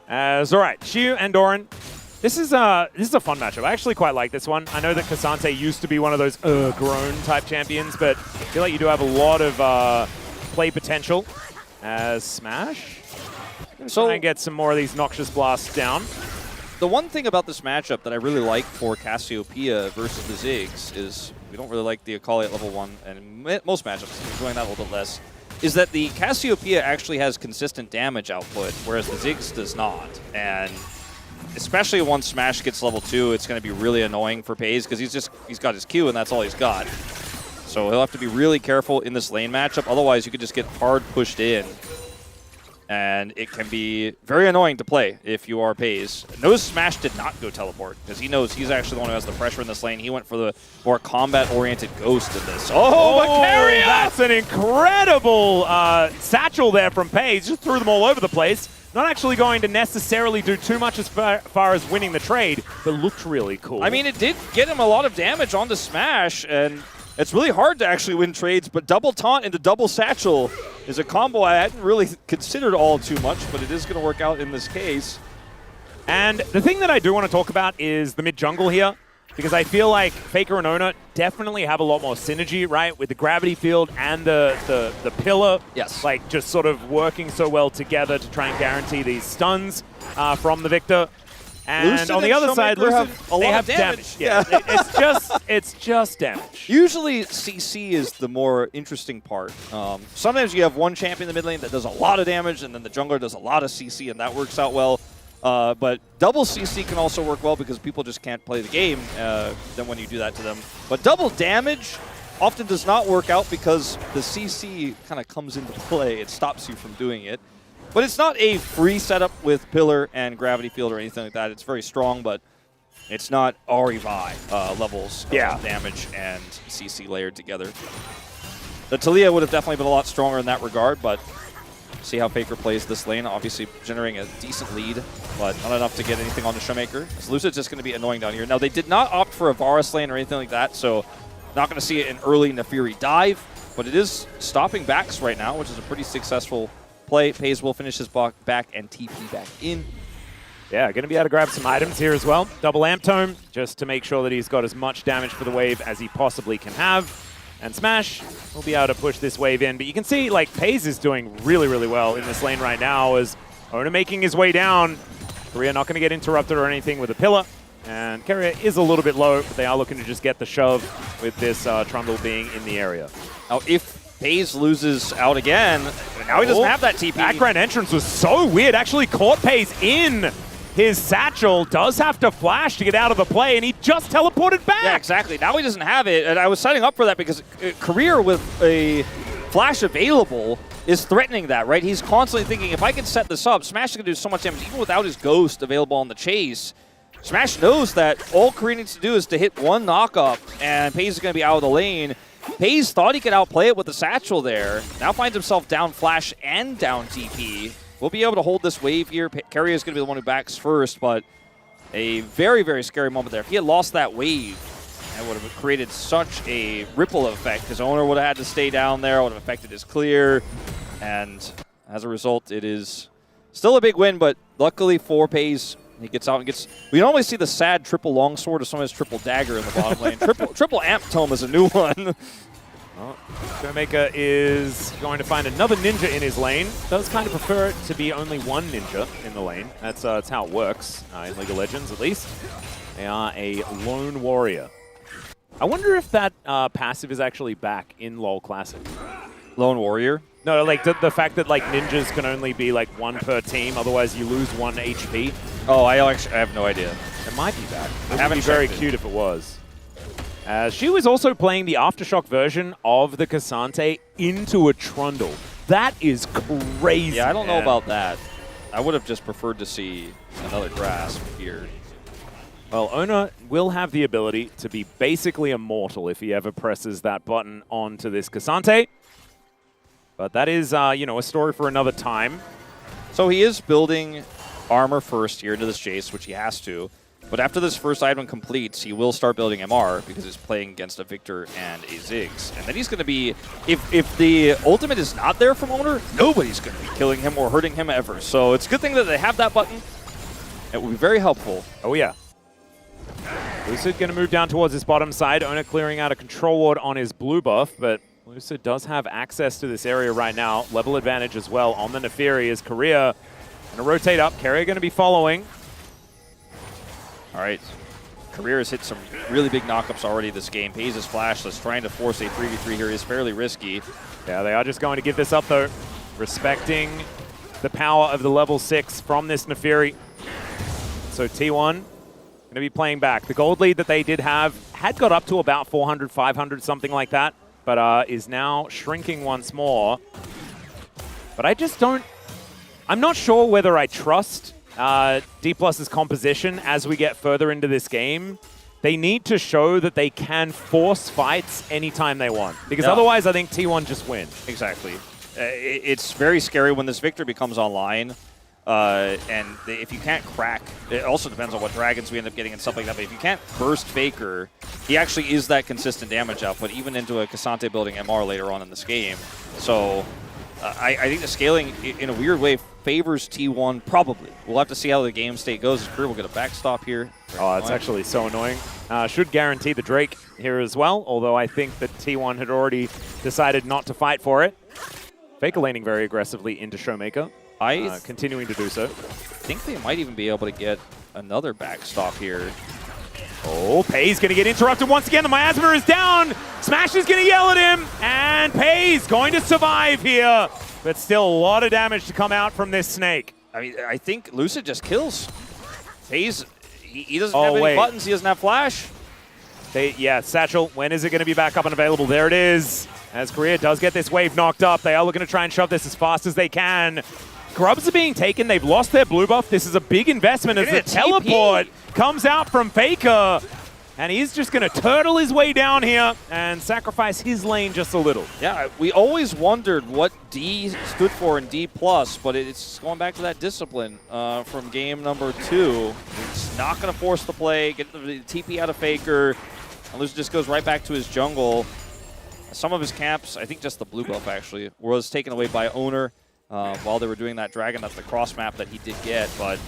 All right, Xiu and Doran. This is a fun matchup. I actually quite like this one. I know that Cassante used to be one of those grown type champions, but I feel like you do have a lot of play potential as Smash. So try and get some more of these noxious blasts down. the one thing about this matchup that I really like for Cassiopeia versus the Ziggs is we don't really like the Akali at level 1, and most matchups, I'm enjoying that a little bit less, is that the Cassiopeia actually has consistent damage output, whereas the Ziggs does not. And especially once Smash gets level 2, it's going to be really annoying for FaZe because he's got his Q and that's all he's got. So he'll have to be really careful in this lane matchup, otherwise you could just get hard pushed in. And it can be very annoying to play if you are FaZe. Notice Smash did not go teleport, because he knows he's actually the one who has the pressure in this lane. He went for the more combat-oriented Ghost in this. Oh, that's an incredible satchel there from FaZe. Just threw them all over the place. Not actually going to necessarily do too much as far as winning the trade, but looked really cool. I mean, it did get him a lot of damage on the Smash, and it's really hard to actually win trades, but double taunt into double satchel is a combo I hadn't really considered all too much, but it is going to work out in this case. And the thing that I do want to talk about is the mid-jungle here, because I feel like Faker and Ona definitely have a lot more synergy, right, with the gravity field and the pillar. Yes. Like, just sort of working so well together to try and guarantee these stuns from the Victor. And Lucid on the other side, Lucid, they have damage. Yeah, it's just damage. Usually CC is the more interesting part. Sometimes you have one champion in the mid lane that does a lot of damage, and then the jungler does a lot of CC, and that works out well. But double CC can also work well because people just can't play the game then when you do that to them. But double damage often does not work out because the CC kind of comes into play. It stops you from doing it. But it's not a free setup with Pillar and Gravity Field or anything like that. It's very strong, but it's not Arivi levels of damage and CC layered together. The Taliyah would have definitely been a lot stronger in that regard, but see how Faker plays this lane. Obviously generating a decent lead, but not enough to get anything on the Showmaker. So Lucid's just going to be annoying down here. Now, they did not opt for a Varus lane or anything like that, so not going to see an early Nefiri dive, but it is stopping backs right now, which is a pretty successful play. FaZe will finish his back and TP back in. Yeah, going to be able to grab some items here as well. Double Amp Tome, just to make sure that he's got as much damage for the wave as he possibly can have. And Smash will be able to push this wave in. But you can see, like, FaZe is doing really, really well in this lane right now as Ona making his way down. Korea not going to get interrupted or anything with a pillar. And Keria is a little bit low, but they are looking to just get the shove with this Trundle being in the area. Now, if FaZe loses out again, now he doesn't have that TP. Background entrance was so weird. Actually caught FaZe in his satchel. Does have to flash to get out of the play, and he just teleported back. Yeah, exactly. Now he doesn't have it, and I was setting up for that because Career with a flash available is threatening that, right? He's constantly thinking, if I can set this up, Smash is going to do so much damage, even without his Ghost available on the chase. Smash knows that all Career needs to do is to hit one knock-up, and FaZe is going to be out of the lane. FaZe thought he could outplay it with the satchel there. Now finds himself down flash and down TP. We'll be able to hold this wave here. Keria is going to be the one who backs first, but a very, very scary moment there. If he had lost that wave, it would have created such a ripple effect. His owner would have had to stay down there, would have affected his clear, and as a result, it is still a big win, but luckily for FaZe, he gets out and gets... We normally see the sad triple longsword or someone has triple dagger in the bottom lane. Triple amp tome is a new one. Well, Showmaker is going to find another ninja in his lane. Does kind of prefer it to be only one ninja in the lane. That's how it works, in League of Legends at least. They are a lone warrior. I wonder if that passive is actually back in LoL Classic. Lone warrior? No, like the fact that like ninjas can only be like one per team, otherwise you lose 1 HP. Oh, I have no idea. It might be back. It would be very cute if it was. She was also playing the Aftershock version of the Cassante into a Trundle. That is crazy. Yeah, I don't know about that. I would have just preferred to see another grasp here. Well, Ona will have the ability to be basically immortal if he ever presses that button onto this Cassante. But that is, you know, a story for another time. So he is building armor first here into this Jace, which he has to. But after this first item completes, he will start building MR because he's playing against a Victor and a Ziggs. And then he's going to be, if the ultimate is not there from Owner, nobody's going to be killing him or hurting him ever. So it's a good thing that they have that button. It will be very helpful. Oh, yeah. Lucid going to move down towards his bottom side. Owner clearing out a control ward on his blue buff, but Lucid does have access to this area right now. Level advantage as well on the Nefiri as Korea going to rotate up. Keria going to be following. All right. Career has hit some really big knockups already this game. Pays is flashless, trying to force a 3v3 here is fairly risky. Yeah, they are just going to give this up though, respecting the power of the level 6 from this Nefiri. So T1 going to be playing back. The gold lead that they did have had got up to about 400, 500, something like that, but is now shrinking once more. But I just don't... I'm not sure whether I trust D+'s composition as we get further into this game. They need to show that they can force fights anytime they want, because otherwise I think T1 just win. Exactly. It's very scary when this Victor becomes online, and if you can't crack, it also depends on what dragons we end up getting and stuff like that, but if you can't burst Faker, he actually is that consistent damage output, even into a Cassante building MR later on in this game. So I think the scaling, in a weird way, favors T1 probably. We'll have to see how the game state goes. His career will get a backstop here. Oh, that's actually so annoying. Should guarantee the Drake here as well, although I think that T1 had already decided not to fight for it. Faker laning very aggressively into Showmaker, continuing to do so. I think they might even be able to get another backstop here. Oh, Pei's going to get interrupted once again. The Miasma is down. Smash is going to yell at him, and Pei's going to survive here. But still a lot of damage to come out from this snake. I mean, I think Lucid just kills. Pei's, he doesn't have any buttons. He doesn't have flash. Yeah, Satchel, when is it going to be back up and available? There it is. As Korea does get this wave knocked up, they are looking to try and shove this as fast as they can. Grubs are being taken. They've lost their blue buff. This is a big investment as the teleport comes out from Faker. And he's just going to turtle his way down here and sacrifice his lane just a little. Yeah, we always wondered what D stood for in D+, but it's going back to that discipline from game number 2. It's not going to force the play, get the TP out of Faker. And Lucid just goes right back to his jungle. Some of his camps, I think just the blue buff actually, was taken away by Owner while they were doing that dragon. That's the cross map that he did get, but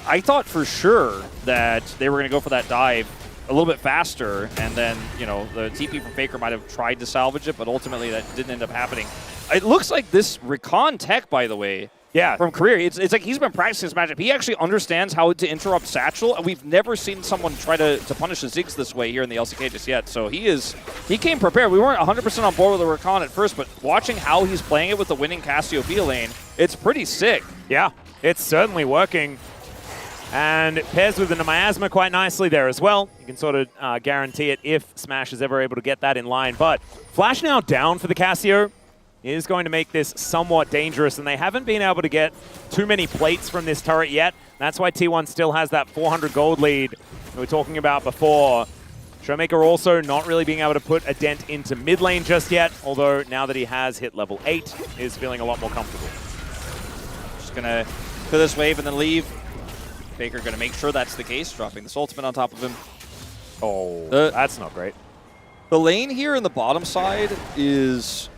I thought for sure that they were going to go for that dive a little bit faster, and then, you know, the TP from Faker might have tried to salvage it, but ultimately that didn't end up happening. It looks like this Recon tech, by the way, from Career, it's like he's been practicing his matchup. He actually understands how to interrupt Satchel, and we've never seen someone try to punish the Ziggs this way here in the LCK just yet. So he came prepared. We weren't 100% on board with the Recon at first, but watching how he's playing it with the winning Cassiopeia lane, it's pretty sick. Yeah, it's certainly working. And it pairs with the Miasma quite nicely there as well. You can sort of guarantee it if Smash is ever able to get that in line. But Flash now down for the Cassio is going to make this somewhat dangerous, and they haven't been able to get too many plates from this turret yet. That's why T1 still has that 400 gold lead we were talking about before. Showmaker also not really being able to put a dent into mid lane just yet, although now that he has hit level 8, is feeling a lot more comfortable. Just going to clear this wave and then leave. Faker going to make sure that's the case, dropping this ultimate on top of him. Oh, that's not great. The lane here in the bottom side is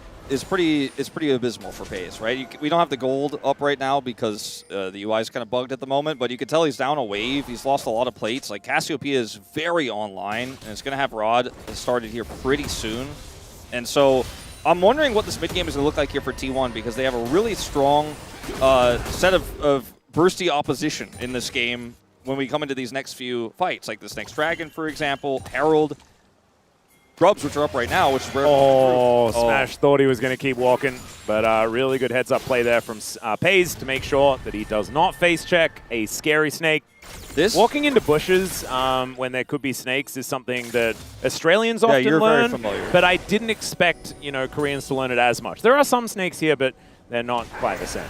pretty abysmal for Pace, right? We don't have the gold up right now because the UI is kind of bugged at the moment, but you can tell he's down a wave. He's lost a lot of plates. Like, Cassiopeia is very online, and it's going to have Rod started here pretty soon. And so I'm wondering what this mid game is going to look like here for T1, because they have a really strong set of bursty opposition in this game when we come into these next few fights, like this next Dragon, for example, Herald, Grubs, which are up right now, which is where... Smash thought he was going to keep walking, but really good heads-up play there from Pays to make sure that he does not face check a scary snake. Walking into bushes when there could be snakes is something that Australians often learn, very familiar. But I didn't expect, Koreans to learn it as much. There are some snakes here, but they're not quite the same.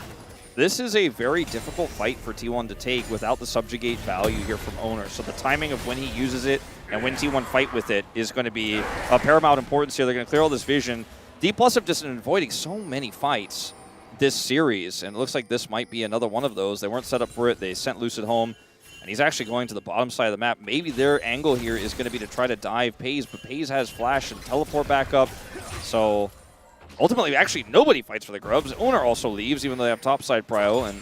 This is a very difficult fight for T1 to take without the subjugate value here from Owner. So the timing of when he uses it and when T1 fight with it is going to be of paramount importance here. They're going to clear all this vision. D+ have just been avoiding so many fights this series, and it looks like this might be another one of those. They weren't set up for it. They sent Lucid home, and he's actually going to the bottom side of the map. Maybe their angle here is going to be to try to dive Pays, but Pays has flash and teleport back up. So ultimately, actually, nobody fights for the Grubs. Owner also leaves, even though they have topside prio, and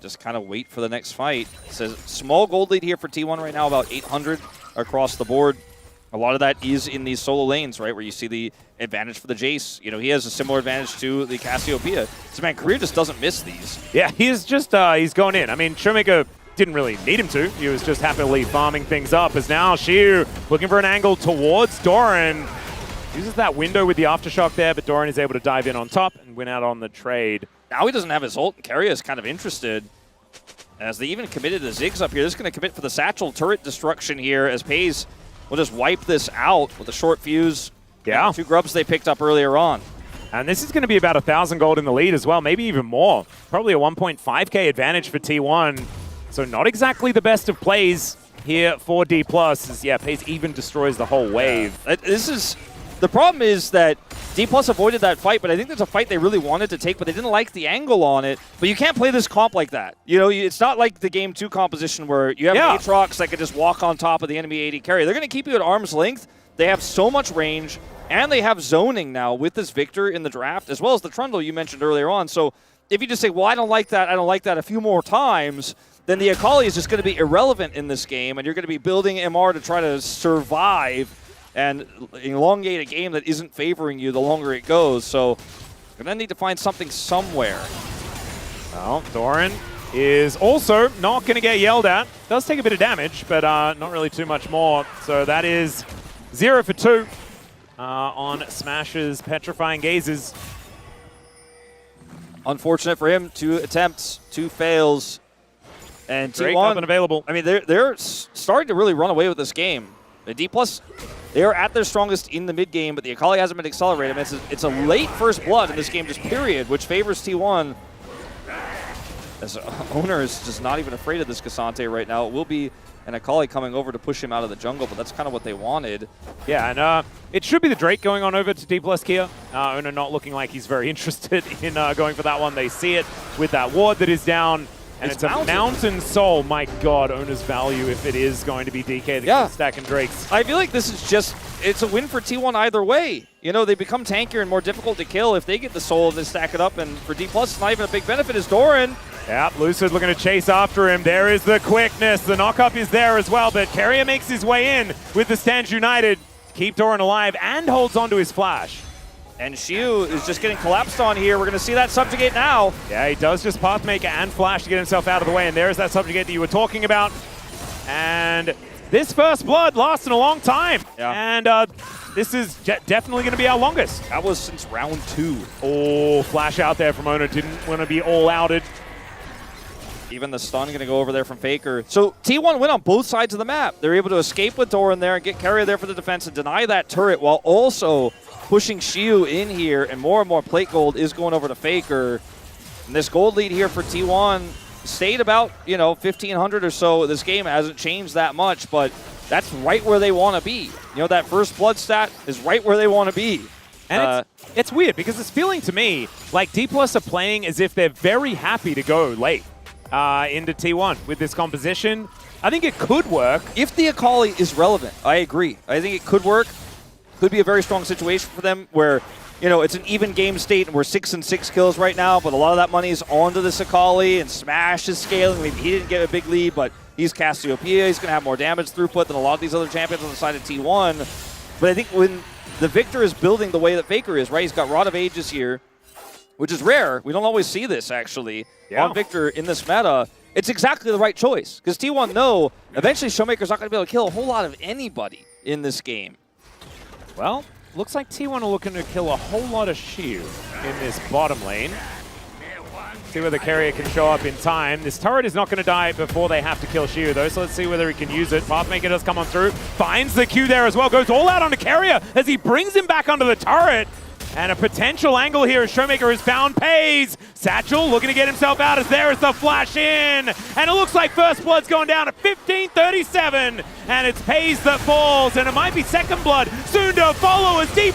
just kind of wait for the next fight. It says small gold lead here for T1 right now, about 800 across the board. A lot of that is in these solo lanes, right, where you see the advantage for the Jace. He has a similar advantage to the Cassiopeia. So, man, Career just doesn't miss these. Yeah, he's just, he's going in. I mean, Showmaker didn't really need him to. He was just happily farming things up, as now Xiu looking for an angle towards Doran. Uses that window with the Aftershock there, but Doran is able to dive in on top and win out on the trade. Now he doesn't have his ult, and Keria is kind of interested. As they even committed the Ziggs up here. This is going to commit for the Satchel turret destruction here, as FaZe will just wipe this out with a short fuse. Yeah. 2 grubs they picked up earlier on. And this is going to be about 1,000 gold in the lead as well, maybe even more. Probably a 1.5k advantage for T1. So not exactly the best of plays here for D+. As, yeah, FaZe even destroys the whole wave. The problem is that D+ avoided that fight, but I think there's a fight they really wanted to take, but they didn't like the angle on it. But you can't play this comp like that. You know, it's not like the Game 2 composition where you have Aatrox that could just walk on top of the enemy AD carry. They're going to keep you at arm's length. They have so much range, and they have zoning now with this Victor in the draft, as well as the Trundle you mentioned earlier on. So if you just say, well, I don't like that a few more times, then the Akali is just going to be irrelevant in this game, and you're going to be building MR to try to survive and elongate a game that isn't favoring you the longer it goes. So you're going to need to find something somewhere. Well, Doran is also not going to get yelled at. Does take a bit of damage, but not really too much more. So that is 0 for 2 on Smash's Petrifying Gazes. Unfortunate for him, 2 attempts, 2 fails. And Drake T1, up and available. I mean, they're starting to really run away with this game. The D+, they are at their strongest in the mid game, but the Akali hasn't been accelerated. I mean, it's a late first blood in this game, just period, which favors T1. As Owner is just not even afraid of this Cassante right now. It will be an Akali coming over to push him out of the jungle, but that's kind of what they wanted. Yeah, and it should be the Drake going on over to D+ Kia. Owner not looking like he's very interested in going for that one. They see it with that ward that is down. And it's a Mountain Soul. My God, Owner's value if it is going to be DK the stack and Drakes. I feel like this is just, it's a win for T1 either way. You know, they become tankier and more difficult to kill if they get the Soul and they stack it up. And for D+, it's not even a big benefit is Doran. Yeah, Lucid looking to chase after him. There is the quickness. The knock-up is there as well, but Keria makes his way in with the Stand United. Keep Doran alive and holds onto his flash. And Xiu is just getting collapsed on here. We're going to see that Subjugate now. Yeah, he does just Pathmaker and Flash to get himself out of the way. And there's that Subjugate that you were talking about. And this first blood lasting a long time. Yeah. And this is definitely going to be our longest. That was since round 2. Oh, Flash out there from Owner. Didn't want to be all outed. Even the stun going to go over there from Faker. So T1 win on both sides of the map. They're able to escape with Doran there and get Keria there for the defense and deny that turret while also pushing Xiu in here, and more plate gold is going over to Faker. And this gold lead here for T1 stayed about, 1,500 or so. This game hasn't changed that much, but that's right where they want to be. That first blood stat is right where they want to be. And it's weird because it's feeling to me like D+ are playing as if they're very happy to go late into T1 with this composition. I think it could work. If the Akali is relevant, I agree. I think it could work. Could be a very strong situation for them where, it's an even game state and we're 6-6 kills right now, but a lot of that money is onto this Akali and Smash is scaling. Maybe he didn't get a big lead, but he's Cassiopeia. He's going to have more damage throughput than a lot of these other champions on the side of T1. But I think when the Victor is building the way that Faker is, right? He's got Rod of Ages here, which is rare. We don't always see this, actually, on Victor in this meta. It's exactly the right choice because T1 know eventually Showmaker's not going to be able to kill a whole lot of anybody in this game. Well, looks like T1 are looking to kill a whole lot of Xiu in this bottom lane. See whether Keria can show up in time. This turret is not going to die before they have to kill Xiu, though, so let's see whether he can use it. Pathmaker does come on through, finds the Q there as well, goes all out onto Keria as he brings him back onto the turret. And a potential angle here as Showmaker has found pays. Satchel looking to get himself out as there is the flash in. And it looks like First Blood's going down at 15:37. And it's Pays that falls. And it might be Second Blood soon to follow as D+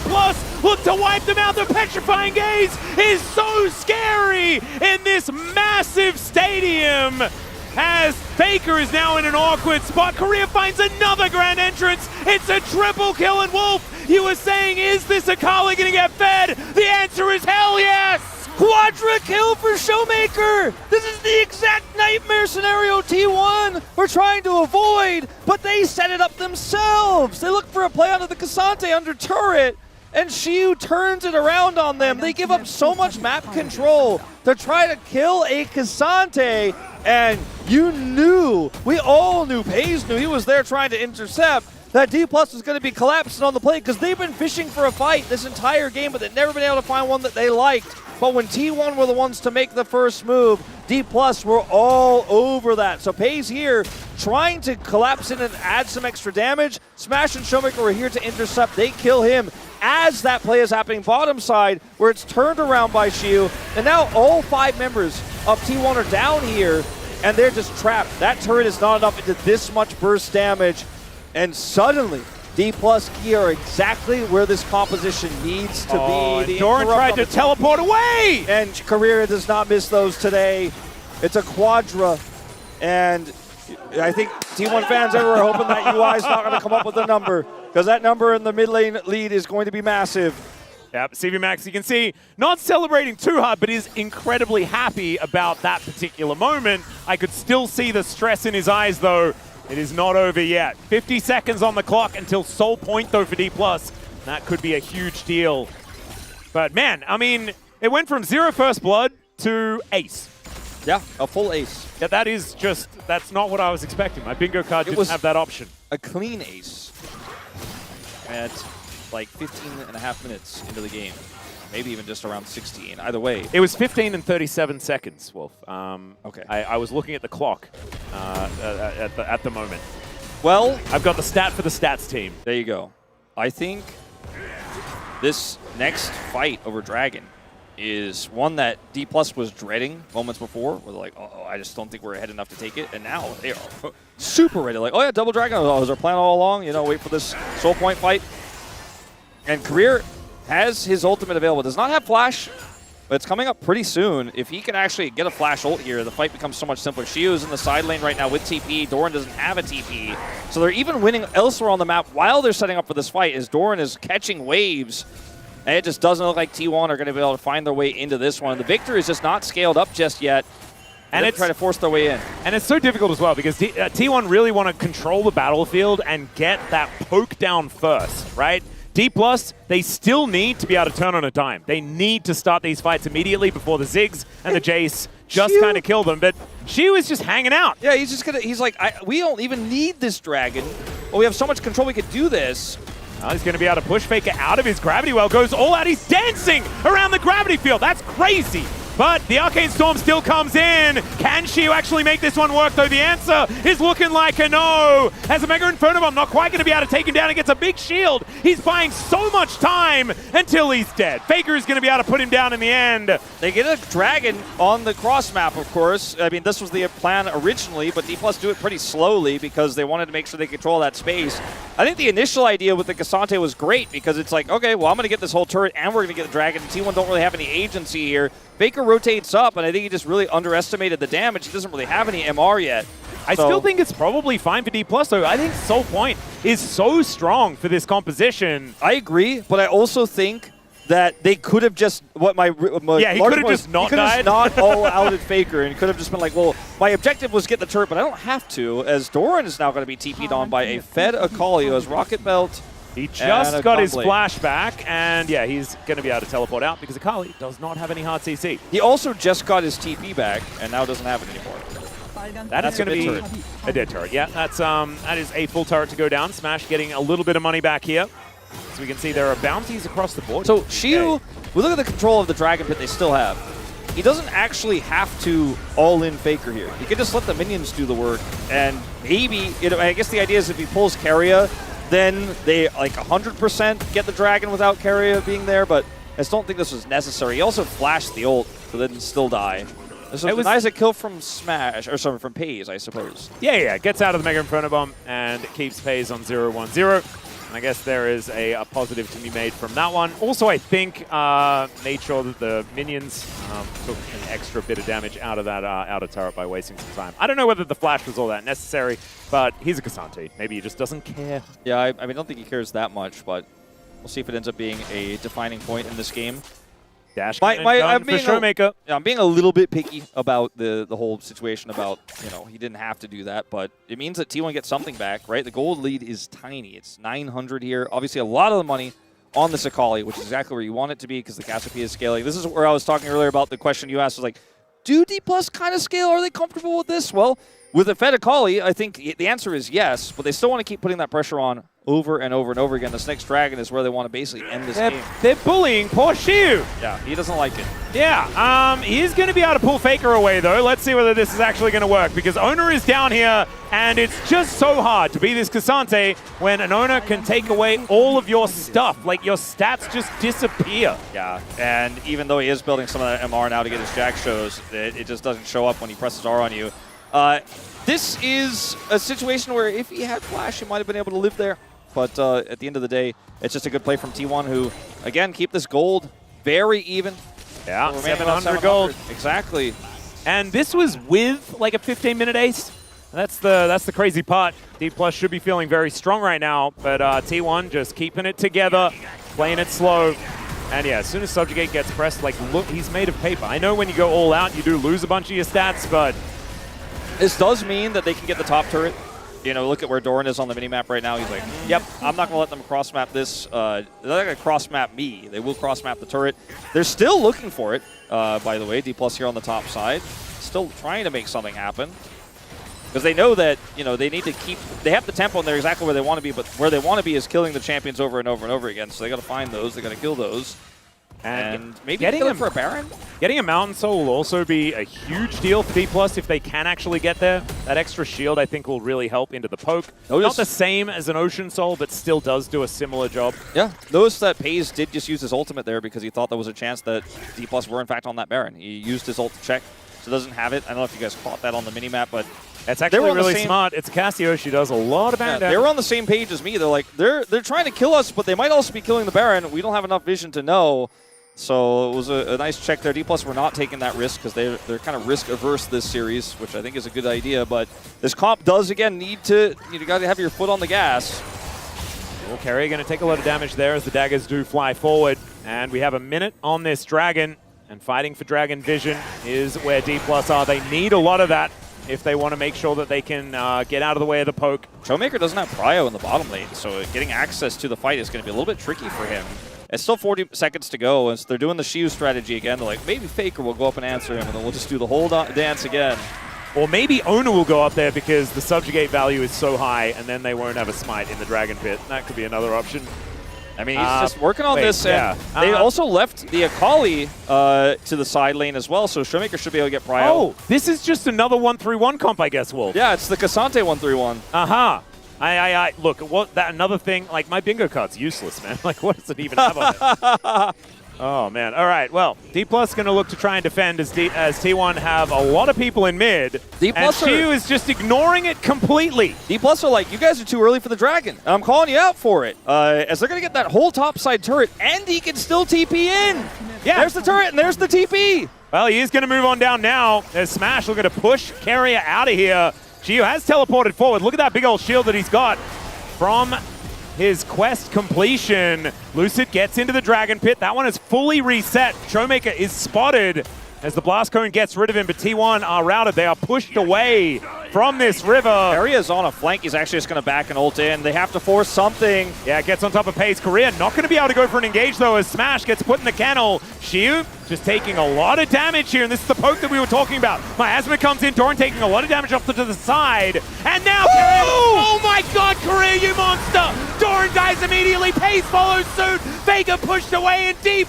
look to wipe them out. The Petrifying Gaze is so scary in this massive stadium. As Faker is now in an awkward spot. Keria finds another grand entrance. It's a triple kill, and Wolf, you were saying, is this Akali going to get fed? The answer is hell yes! Quadra kill for Showmaker! This is the exact nightmare scenario T1 were trying to avoid, but they set it up themselves! They look for a play onto the Cassante under turret, and Shiu turns it around on them. They give up so much map control to try to kill a Cassante, and we all knew, Paze knew, he was there trying to intercept, that D+ was going to be collapsing on the plate because they've been fishing for a fight this entire game, but they've never been able to find one that they liked. But when T1 were the ones to make the first move, D+ were all over that. So Paze here trying to collapse in and add some extra damage. Smash and Showmaker were here to intercept. They kill him as that play is happening bottom side, where it's turned around by Shiu. And now all 5 members of T1 are down here, and they're just trapped. That turret is not enough into this much burst damage. And suddenly, D+ Key are exactly where this composition needs to be. The Doran tried to teleport away! And Career does not miss those today. It's a quadra, and I think T1 fans are hoping that UI is not going to come up with a number, because that number in the mid lane lead is going to be massive. Yep, CV Max, you can see, not celebrating too hard, but is incredibly happy about that particular moment. I could still see the stress in his eyes, though. It is not over yet. 50 seconds on the clock until Soul Point, though, for D+. That could be a huge deal. But, man, I mean, it went from 0 first blood to ace. Yeah, a full ace. Yeah, that is just, that's not what I was expecting. My bingo card didn't have that option. A clean ace at like 15 and a half minutes into the game. Maybe even just around 16. Either way. It was 15 and 37 seconds, Wolf. Okay. I was looking at the clock at the moment. Well, I've got the stat for the stats team. There you go. I think this next fight over Dragon is one that D+ was dreading moments before. Where they're like, oh, I just don't think we're ahead enough to take it. And now they are super ready. Like, oh yeah, double Dragon. Oh, was our plan all along? You know, wait for this Soul Point fight. And Career has his ultimate available. Does not have flash, but it's coming up pretty soon. If he can actually get a flash ult here, the fight becomes so much simpler. Shiu is in the side lane right now with TP. Doran doesn't have a TP. So they're even winning elsewhere on the map while they're setting up for this fight, as Doran is catching waves. And it just doesn't look like T1 are going to be able to find their way into this one. The Victor is just not scaled up just yet. And it's trying to force their way in. And it's so difficult as well because T1 really want to control the battlefield and get that poke down first, right? D+, they still need to be able to turn on a dime. They need to start these fights immediately before the Ziggs and the Jace just kind of kill them. But Shiu is just hanging out. Yeah, he's just gonna. He's like, we don't even need this dragon. Well, we have so much control, we could do this. Now he's going to be able to push Faker out of his gravity well. Goes all out. He's dancing around the gravity field. That's crazy. But the Arcane Storm still comes in. Can Shiu actually make this one work, though? The answer is looking like a no. As a Mega Inferno Bomb not quite going to be able to take him down and gets a big shield. He's buying so much time until he's dead. Faker is going to be able to put him down in the end. They get a dragon on the cross map, of course. I mean, this was the plan originally, but D+ do it pretty slowly because they wanted to make sure they control that space. I think the initial idea with the Cassante was great because it's like, okay, well, I'm going to get this whole turret and we're going to get the dragon. T1 don't really have any agency here. Faker rotates up, and I think he just really underestimated the damage. He doesn't really have any MR yet. I still think it's probably fine for D+, though. I think Soul Point is so strong for this composition. I agree, but I also think that they could have just he could have just not died. Not all outed Faker, and could have just been like, well, my objective was get the turret, but I don't have to, as Doran is now going to be TP'd on by a Fed Akali, who has Rocket Belt. He just got his flash back, and yeah, he's going to be able to teleport out because Akali does not have any hard CC. He also just got his TP back, and now doesn't have it anymore. That's going to be a dead turret. Yeah, that is a full turret to go down. Smash getting a little bit of money back here. So we can see there are bounties across the board. So Shiu, we look at the control of the Dragon Pit they still have. He doesn't actually have to all-in Faker here. He can just let the minions do the work, and maybe, I guess the idea is if he pulls Keria, then they like 100% get the dragon without Keria being there, but I just don't think this was necessary. He also flashed the ult, but then still die. This was a nice kill from Smash, or sorry, from Paze, I suppose. Yeah, gets out of the Mega Inferno Bomb and keeps Paze on 0-1-0. And I guess there is a positive to be made from that one. Also, I think made sure that the minions took an extra bit of damage out of that outer turret by wasting some time. I don't know whether the flash was all that necessary, but he's a Cassante. Maybe he just doesn't care. Yeah, I mean, I don't think he cares that much, but we'll see if it ends up being a defining point in this game. Dash for Showmaker. I'm being a little bit picky about the whole situation about, he didn't have to do that, but it means that T1 gets something back, right? The gold lead is tiny. It's 900 here. Obviously, a lot of the money on this Akali, which is exactly where you want it to be because the Cassiopeia is scaling. This is where I was talking earlier about the question you asked was like, do D+ kind of scale? Are they comfortable with this? Well, with the Fed Akali, I think the answer is yes, but they still want to keep putting that pressure on over and over and over again. This next Dragon is where they want to basically end this game. They're bullying poor Xiu. Yeah, he doesn't like it. Yeah, he's going to be able to pull Faker away, though. Let's see whether this is actually going to work, because Owner is down here, and it's just so hard to be this Cassante when an Owner can take away all of your stuff. Like, your stats just disappear. Yeah, and even though he is building some of that MR now to get his Jack shows, it just doesn't show up when he presses R on you. This is a situation where if he had Flash, he might have been able to live there. But at the end of the day, it's just a good play from T1, who, again, keep this gold very even. Yeah, 700 gold. Exactly. And this was with like a 15-minute ace. That's the crazy part. D+ should be feeling very strong right now, but T1 just keeping it together, playing it slow. And yeah, as soon as Subjugate gets pressed, like, look, he's made of paper. I know when you go all out, you do lose a bunch of your stats, but this does mean that they can get the top turret. You know, look at where Doran is on the minimap right now. He's like, yep, I'm not going to let them cross-map this. They're not going to cross-map me. They will cross-map the turret. They're still looking for it, by the way. D+ here on the top side. Still trying to make something happen. Because they know that, you know, they need to keep... They have the tempo and they're exactly where they want to be, but where they want to be is killing the champions over and over and over again. So they got to find those. They got to kill those. And maybe getting him for a Baron? Getting a Mountain Soul will also be a huge deal for D+ if they can actually get there. That extra shield, I think, will really help into the poke. Not the same as an Ocean Soul, but still does do a similar job. Yeah, notice that Pays did just use his ultimate there because he thought there was a chance that D+ were, in fact, on that Baron. He used his ult to check, so doesn't have it. I don't know if you guys caught that on the minimap, but... It's actually really smart. It's Cassio. She does a lot of damage. They were on the same page as me. They're like, they're trying to kill us, but they might also be killing the Baron. We don't have enough vision to know. So it was a nice check there. D+ were not taking that risk because they're kind of risk averse this series, which I think is a good idea. But this comp does again need to, you got to have your foot on the gas. Well, Carrier going to take a lot of damage there as the daggers do fly forward, and we have a minute on this Dragon. And fighting for Dragon Vision is where D+ are. They need a lot of that if they want to make sure that they can get out of the way of the poke. Showmaker doesn't have Prio in the bottom lane, so getting access to the fight is going to be a little bit tricky for him. It's still 40 seconds to go, and so they're doing the Xiu strategy again. They're like, maybe Faker will go up and answer him, and then we'll just do the whole dance again. Or maybe Owner will go up there because the Subjugate value is so high, and then they won't have a smite in the Dragon Pit. That could be another option. I mean, he's just working on this, and they also left the Akali to the side lane as well, so Showmaker should be able to get Prio. Oh, this is just another 1-3-1 comp, I guess, Wolf. Yeah, it's the Cassante 1-3-1. Uh-huh. Look, another thing, like, my bingo card's useless, man. Like, what does it even have on it? Oh, man. All right, well, D+ going to look to try and defend as T1 have a lot of people in mid. D+ and Xiu is just ignoring it completely. D+ are like, you guys are too early for the Dragon. I'm calling you out for it. As they're going to get that whole topside turret, and he can still TP in. Yeah. There's the turret, and there's the TP. Well, he is going to move on down now. There's Smash looking to push Carrier out of here. Xiu has teleported forward. Look at that big old shield that he's got from his quest completion. Lucid gets into the Dragon Pit. That one is fully reset. Showmaker is spotted as the Blast Cone gets rid of him, but T1 are routed. They are pushed away from this river. Aria's on a flank. He's actually just going to back and ult in. They have to force something. Yeah, gets on top of Pei's career. Not going to be able to go for an engage, though, as Smash gets put in the kennel. Xiu just taking a lot of damage here, and this is the poke that we were talking about. Miasma comes in, Doran taking a lot of damage off to the side. And now, oh my god, Career, you monster! Doran dies immediately, Pace follows suit, Vega pushed away, and D+,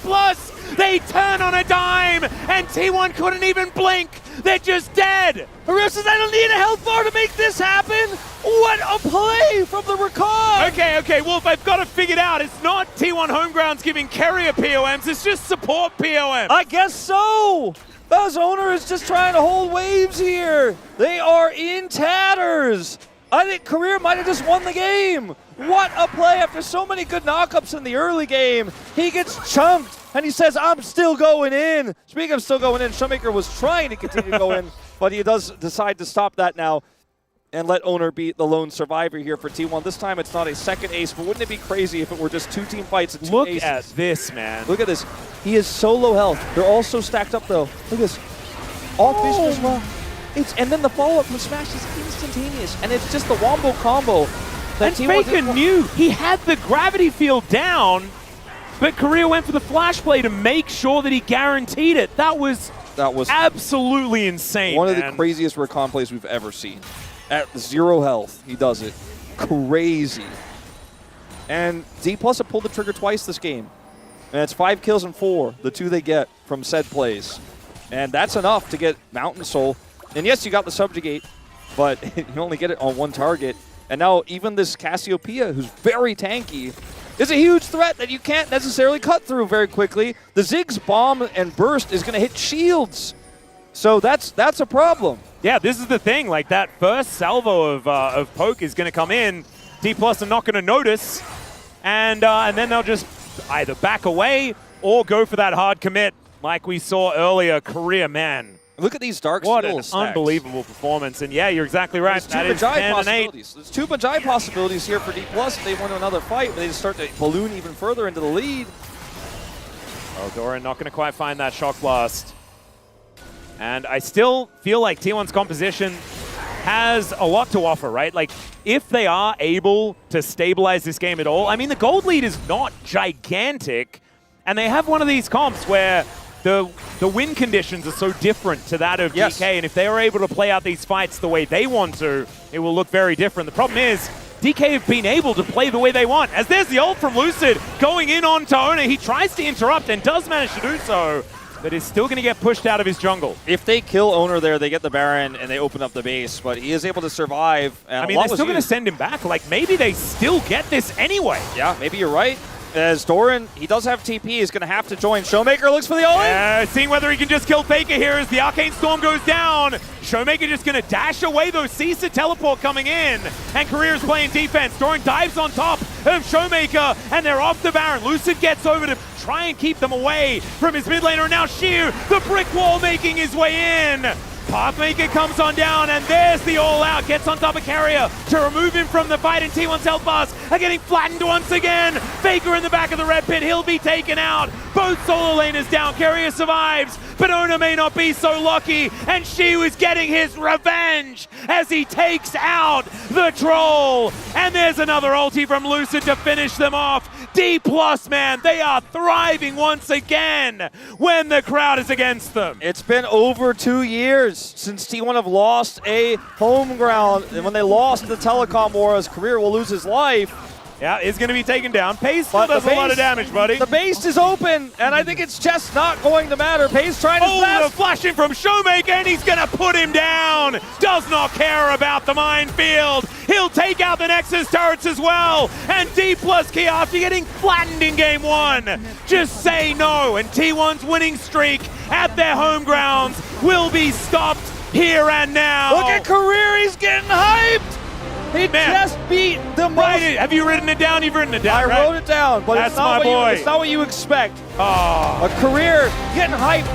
they turn on a dime, and T1 couldn't even blink. They're just dead. Harif says, I don't need a health bar to make this happen. What a play from the Rakan. Okay, Wolf, I've got it figured out. It's not T1 Homegrounds giving Carrier POMs, it's just support POM. I guess so. Buzz Owner is just trying to hold waves here. They are in tatters. I think Career might have just won the game. What a play after so many good knockups in the early game. He gets chunked, and he says, I'm still going in. Speaking of still going in, Showmaker was trying to continue to go in, but he does decide to stop that now and let Owner beat the lone survivor here for T1. This time it's not a second ace, but wouldn't it be crazy if it were just 2 team fights and 2 aces? Look at this, man. Look at this. He is so low health. They're all so stacked up, though. Look at this. All vision as well. And then the follow-up from Smash is instantaneous, and it's just the wombo combo. And Faker knew he had the gravity field down, but Korea went for the flash play to make sure that he guaranteed it. That was absolutely insane. One of the craziest recon plays we've ever seen. At 0 health, he does it. Crazy. And D+ have pulled the trigger twice this game. And it's 5 kills and 4, the 2 they get from said plays. And that's enough to get Mountain Soul. And yes, you got the Subjugate, but you only get it on 1 target. And now even this Cassiopeia, who's very tanky, is a huge threat that you can't necessarily cut through very quickly. The Ziggs bomb and burst is going to hit shields. So that's a problem. Yeah, this is the thing. Like, that first salvo of poke is going to come in. D+ are not going to notice. And then they'll just either back away or go for that hard commit like we saw earlier. Korea, man. Look at these Dark What an Steel stacks. unbelievable performance. And yeah, you're exactly right. That is 10 and 8. There's 2 Bajai possibilities here for D+. If they win another fight, but they just start to balloon even further into the lead. Oh, Doran not going to quite find that Shock Blast. And I still feel like T1's composition has a lot to offer, right? Like, if they are able to stabilize this game at all, I mean, the gold lead is not gigantic, and they have one of these comps where the win conditions are so different to that of DK, and if they are able to play out these fights the way they want to, it will look very different. The problem is, DK have been able to play the way they want. As there's the ult from Lucid going in on Owner, he tries to interrupt and does manage to do so, but is still going to get pushed out of his jungle. If they kill Owner there, they get the Baron and they open up the base, but he is able to survive. And I mean, they're still going to send him back. Like, maybe they still get this anyway. Yeah, maybe you're right. As Doran, he does have TP, he's going to have to join. Showmaker looks for the all-in. Seeing whether he can just kill Faker here as the Arcane Storm goes down. Showmaker just going to dash away those Caesar teleport coming in. And Korea's playing defense. Doran dives on top of Showmaker, and they're off the Baron. Lucid gets over to try and keep them away from his mid laner. Now Sheer, the brick wall making his way in. Pathmaker comes on down, and there's the all-out. Gets on top of Carrier to remove him from the fight, and T1's health bars are getting flattened once again. Faker in the back of the red pit. He'll be taken out. Both solo laners down. Carrier survives, but Ona may not be so lucky, and she was getting his revenge as he takes out the troll. And there's another ulti from Lucid to finish them off. D+, man, they are thriving once again when the crowd is against them. It's been over 2 years since T1 have lost a home ground. And when they lost the telecom war, his career will lose his life. Yeah, it's going to be taken down. Pace still does a lot of damage, buddy. The base is open, and I think it's just not going to matter. Pace trying his best. The flashing from Showmaker, and he's going to put him down. Does not care about the minefield. He'll take out the Nexus turrets as well. And D+ Key, after getting flattened in game 1, just say no. And T1's winning streak at their home grounds will be stopped here and now. Look at Career, he's getting hyped. He just beat the most. Have you written it down? You've written it down, I wrote it down, but that's it's not, my boy. It's not what you expect. Oh. A Career getting hyped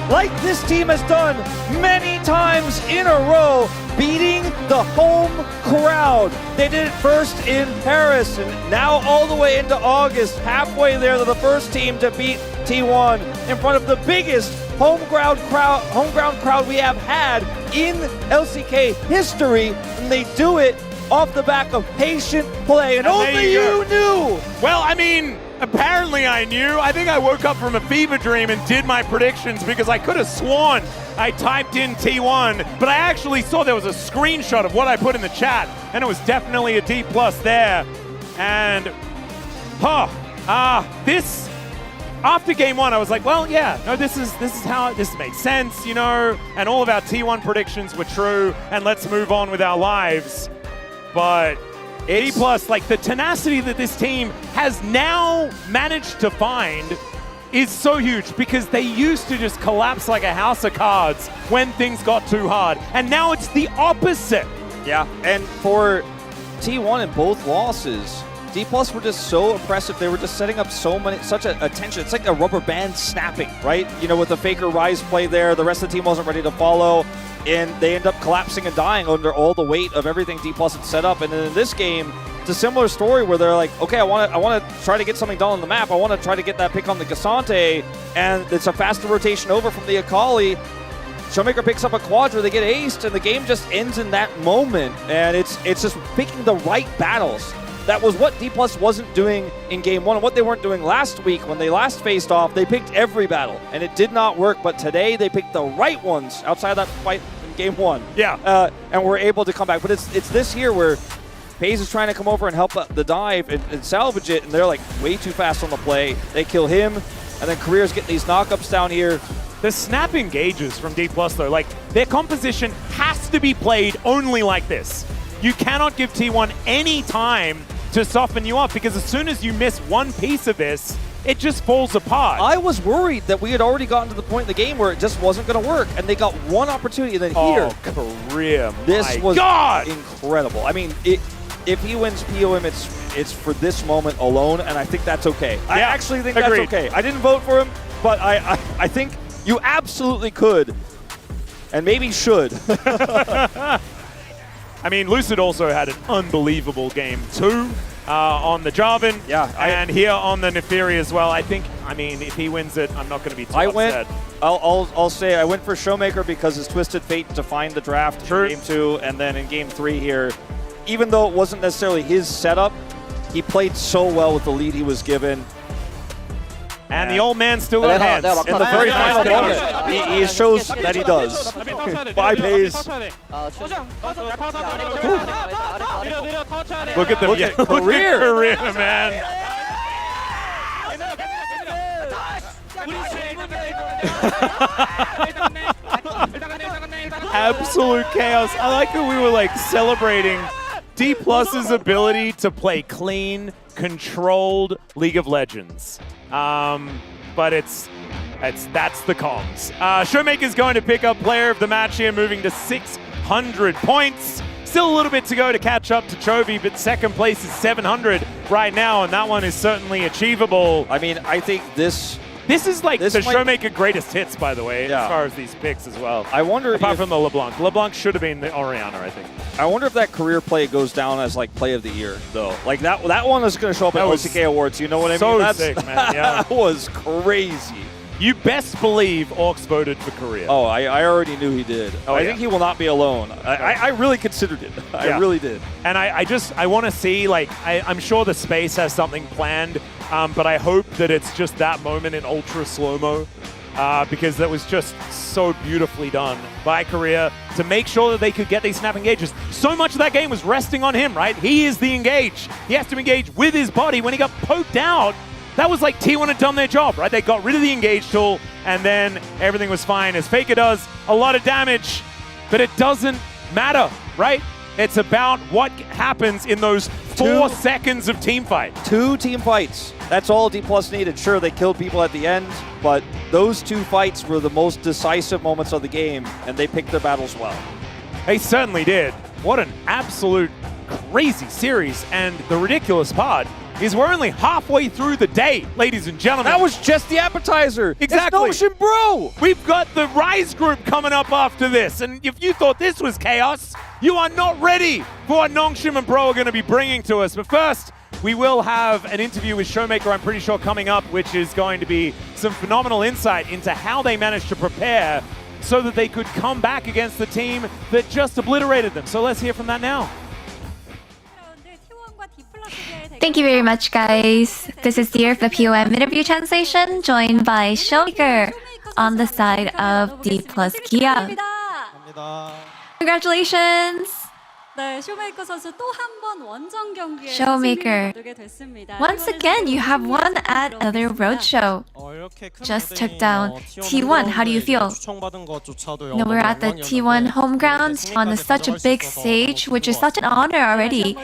like this team has done many times in a row, beating the home crowd. They did it first in Paris, and now all the way into August, halfway there, they're the first team to beat T1 in front of the biggest home ground crowd we have had in LCK history, and they do it off the back of patient play, and only you knew! Well, I mean, apparently I knew. I think I woke up from a fever dream and did my predictions because I could have sworn I typed in T1, but I actually saw there was a screenshot of what I put in the chat, and it was definitely a D+ there. And, this, after game 1, I was like, well, yeah, no, this is how this makes sense, you know, and all of our T1 predictions were true, and let's move on with our lives. But D+, like, the tenacity that this team has now managed to find is so huge because they used to just collapse like a house of cards when things got too hard. And now it's the opposite. Yeah, and for T1 in both losses, D+ were just so oppressive. They were just setting up such a tension. It's like a rubber band snapping, right? You know, with the Faker Rise play there, the rest of the team wasn't ready to follow, and they end up collapsing and dying under all the weight of everything D+ had set up. And then in this game, it's a similar story where they're like, okay, I want to try to get something done on the map. I want to try to get that pick on the Cassante, and it's a faster rotation over from the Akali. Showmaker picks up a Quadra, they get aced, and the game just ends in that moment. And it's just picking the right battles. That was what D Plus wasn't doing in game one, and what they weren't doing last week when they last faced off. They picked every battle, and it did not work, but today they picked the right ones outside that fight in game one. Yeah. And were able to come back. But it's this here where FaZe is trying to come over and help the dive and salvage it, and they're like way too fast on the play. They kill him, and then Career's getting these knockups down here. The snap engages from D Plus though, like their composition has to be played only like this. You cannot give T1 any time to soften you up, because as soon as you miss one piece of this, it just falls apart. I was worried that we had already gotten to the point in the game where it just wasn't going to work, and they got one opportunity, and then here, Career, this was God! incredible. I mean, if he wins POM, it's for this moment alone, and I think that's okay. I actually think that's okay. I didn't vote for him, but I think you absolutely could, and maybe should. I mean, Lucid also had an unbelievable game too on the Jarvan, and here on the Neferi as well. I mean, if he wins it, I'm not going to be too upset. I'll say I went for Showmaker because his Twisted Fate defined the draft in game 2, and then in game 3 here, even though it wasn't necessarily his setup, he played so well with the lead he was given. And the old man still got hands. In the very final moment, he shows that he does. Bye, Paze. Look at the Career, man. Absolute chaos. I like how we were like celebrating D Plus's ability to play clean, controlled League of Legends. But that's the comms. Showmaker's going to pick up player of the match here, moving to 600 points. Still a little bit to go to catch up to Chovy, but second place is 700 right now, and that one is certainly achievable. I mean, I think this is like the Showmaker greatest hits, by the way, as far as these picks as well. I wonder apart from the LeBlanc. LeBlanc should have been the Orianna, I think. I wonder if that Career play goes down as like play of the year, though. Like that one is going to show up at LCK Awards. You know what I mean? That's sick, man. Yeah. That was crazy. You best believe Orcs voted for Career. Oh, I already knew he did. I think he will not be alone. I really considered it. I really did. And I want to see, like, I'm sure the space has something planned, but I hope that it's just that moment in ultra slow-mo, because that was just so beautifully done by Career to make sure that they could get these snap engages. So much of that game was resting on him, right? He is the engage. He has to engage with his body. When he got poked out, that was like T1 had done their job, right? They got rid of the engage tool, and then everything was fine. As Faker does a lot of damage, but it doesn't matter, right? It's about what happens in those 4 seconds of team fight. 2 team fights. That's all D Plus needed. Sure, they killed people at the end, but those 2 fights were the most decisive moments of the game, and they picked their battles well. They certainly did. What an absolute crazy series, and the ridiculous part is we're only halfway through the day, ladies and gentlemen. That was just the appetizer. Exactly. It's Notion, bro. We've got the Rise group coming up after this, and if you thought this was chaos, you are not ready for what Nongshim and Bro are going to be bringing to us. But first, we will have an interview with Showmaker, I'm pretty sure, coming up, which is going to be some phenomenal insight into how they managed to prepare so that they could come back against the team that just obliterated them. So let's hear from that now. Thank you very much, guys. This is Dear, the POM interview translation, joined by Showmaker on the side of D plus Kia. Congratulations! Showmaker, once again, you have won at another roadshow. Just took down T1. How do you feel? No, we're at the T1 home ground on such a big stage, which is such an honor already.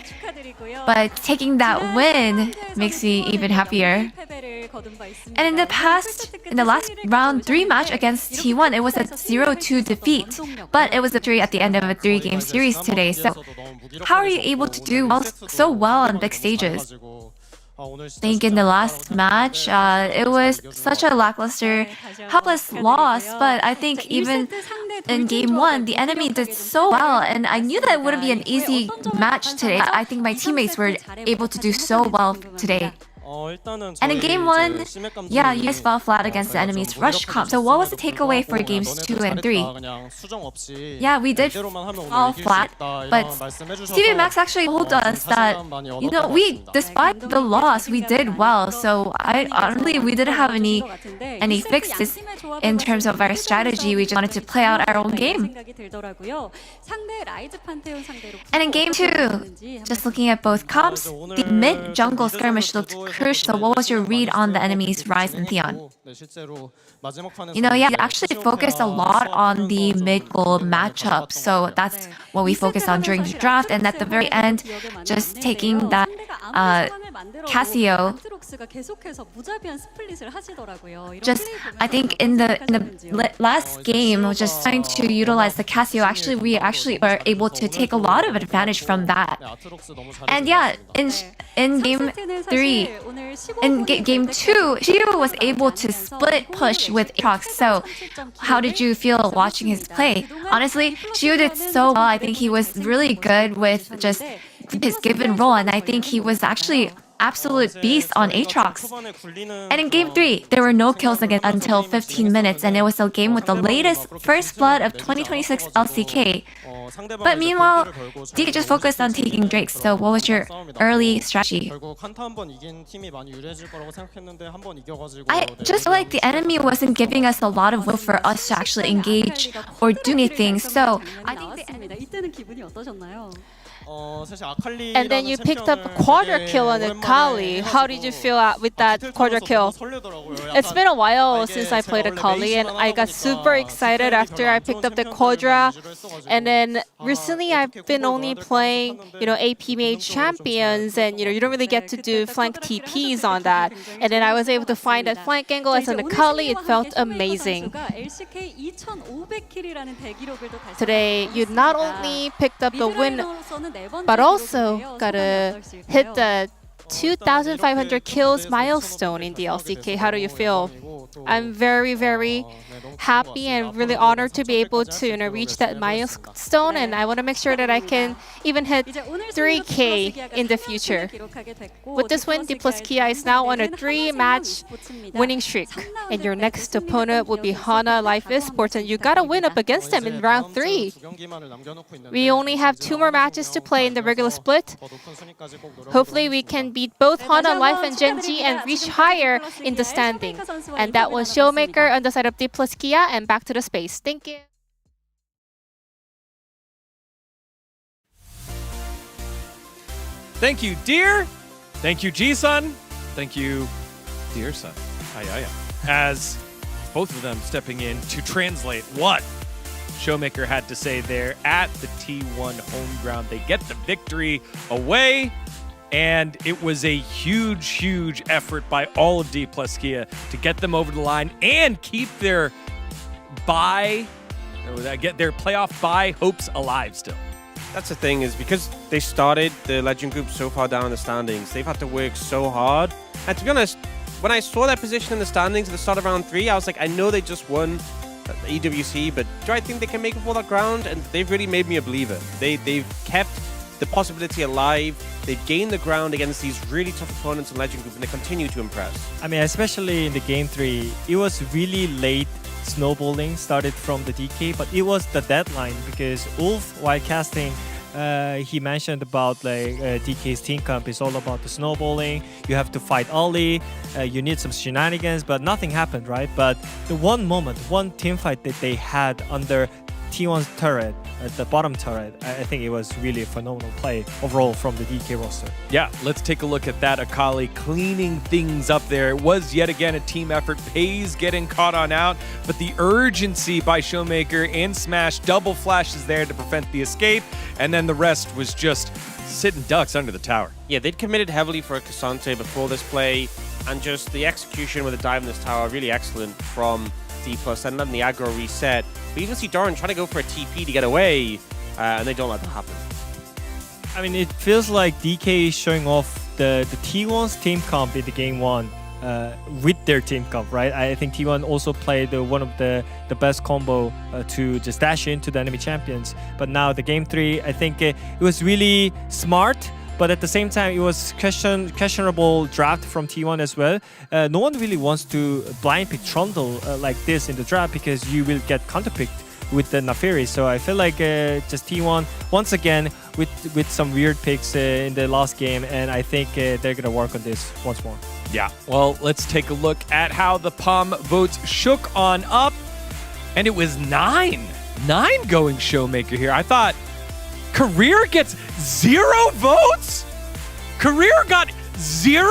But taking that win makes me even happier. And in the last round 3 match against T1, it was a 0-2 defeat. But it was a victory at the end of a 3-game series today. So how are you able to do so well on big stages? I think in the last match, it was such a lackluster, helpless loss, but I think even in game 1, the enemy did so well, and I knew that it wouldn't be an easy match today. I think my teammates were able to do so well today. And in game 1, yeah, you guys fell flat against the enemy's rush comp. So what was the takeaway for games 2 and 3? Yeah, we did fall flat, but Stevie Max actually told us that, you know, despite the loss, we did well. So honestly, we didn't have any fixes in terms of our strategy. We just wanted to play out our own game. And in game 2, just looking at both comps, the mid-jungle skirmish looked crucial. What was your read on the enemy's Ryze and Theon? You know, yeah, we actually focused a lot on the mid-gold matchup. So that's what we focused on during the draft. And at the very end, just taking that Casio. Just, I think in the last game, just trying to utilize the Casio, we actually were able to take a lot of advantage from that. And yeah, in game 3, in game 2, Shiro was able to split push with Aatrox. So how did you feel watching his play? Honestly, Shiro did so well. I think he was really good with just his given role, and I think he was actually absolute beast on Aatrox. And in game 3, there were no kills again until 15 minutes, and it was a game with the latest first blood of 2026 LCK. But meanwhile, DK just focused on taking Drakes. So what was your early strategy? I just feel like the enemy wasn't giving us a lot of will for us to actually engage or do anything. So I think And then you picked up a quarter kill on Akali. How did you feel with that quarter kill? It's been a while since I played Akali, and I got super excited after I picked up the Quadra. And then recently I've been only playing, AP mage champions, and you don't really get to do flank TPs on that. And then I was able to find that flank angle as an Akali. It felt amazing. Today, you not only picked up the win, but also gotta hit the 2,500 kills milestone in the LCK. How do you feel? I'm very, very happy and really honored to be able to reach that milestone, and I want to make sure that I can even hit 3K in the future. With this win, D+Kia is now on a 3-match winning streak, and your next opponent will be Hana Life Esports, and you gotta win up against them in round 3. We only have 2 more matches to play in the regular split. Hopefully we can beat both Hana Life and Gen.G and reach higher in the standing. And that was Showmaker on the side of D+Kia, and back to the space. Thank you. Thank you, dear. Thank you, G-Sun. Thank you, dear son. As both of them stepping in to translate what Showmaker had to say there at the T1 home ground. They get the victory away. And it was a huge, huge effort by all of D+Kia to get them over the line and keep their playoff bye hopes alive still. That's the thing, is because they started the Legend Group so far down in the standings, they've had to work so hard. And to be honest, when I saw their position in the standings at the start of round 3, I was like, I know they just won the EWC, but do I think they can make up all that ground? And they've really made me a believer. They've kept the possibility alive. They've gained the ground against these really tough opponents in Legend Group, and they continue to impress. I mean, especially in the game 3, it was really late snowballing started from the DK, but it was the deadline because Ulf, while casting, he mentioned about DK's team comp is all about the snowballing. You have to fight early, you need some shenanigans, but nothing happened, right? But the one team fight that they had under T1's turret, the bottom turret, I think it was really a phenomenal play overall from the DK roster. Yeah, let's take a look at that. Akali cleaning things up there. It was yet again a team effort. Pays getting caught on out, but the urgency by Showmaker and Smash, double flashes there to prevent the escape, and then the rest was just sitting ducks under the tower. Yeah, they'd committed heavily for a Cassante before this play, and just the execution with the dive in this tower, really excellent from D+, and then the aggro reset. We even see Doran trying to go for a TP to get away, and they don't let that happen. I mean, it feels like DK is showing off the T1's team comp in the game 1 with their team comp, right? I think T1 also played one of the best combo to just dash into the enemy champions. But now the game 3, I think it was really smart but at the same time, it was questionable draft from T1 as well. No one really wants to blind pick Trundle like this in the draft because you will get counterpicked with the Nafiri. So I feel like just T1 once again with some weird picks in the last game, and I think they're gonna work on this once more. Yeah, well, let's take a look at how the POM votes shook on up, and it was 9 going Showmaker here. I thought Career gets 0 votes? Career got 0?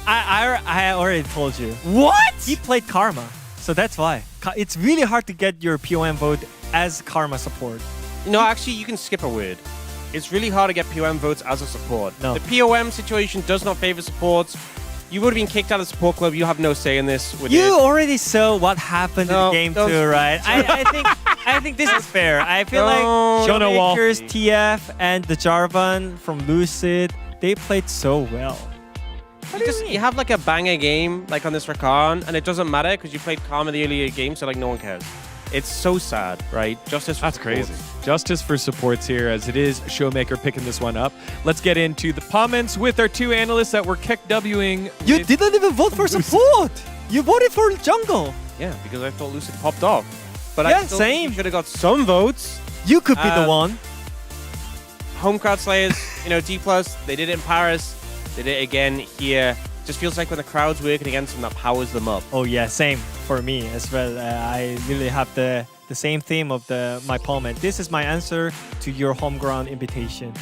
I already told you. What? He played Karma, so that's why. It's really hard to get your POM vote as Karma support. No, actually, you can skip a word. It's really hard to get POM votes as a support. No. The POM situation does not favor supports. You would have been kicked out of the support club. You have no say in this. You already saw what happened in game 2, right? I think this is fair. I feel like Showmakers, TF, and the Jarvan from Lucid, they played so well. You have like a banger game like on this Rakan, and it doesn't matter because you played Karma the earlier game, so like no one cares. It's so sad, right? Justice for That's supports. crazy. Justice for supports here, as it is Showmaker picking this one up. Let's get into the comments with our 2 analysts that were KEKWing. You didn't even vote for support. You voted for jungle. Yeah, because I thought Lucid popped off. But Yeah, I still same. You should have got some votes. You could be the one. Home crowd slayers, D+, they did it in Paris. They did it again here. Just feels like when the crowd's working against them, that powers them up. Oh yeah, same for me as well. I really have the same theme of my poem, and this is my answer to your home ground invitation.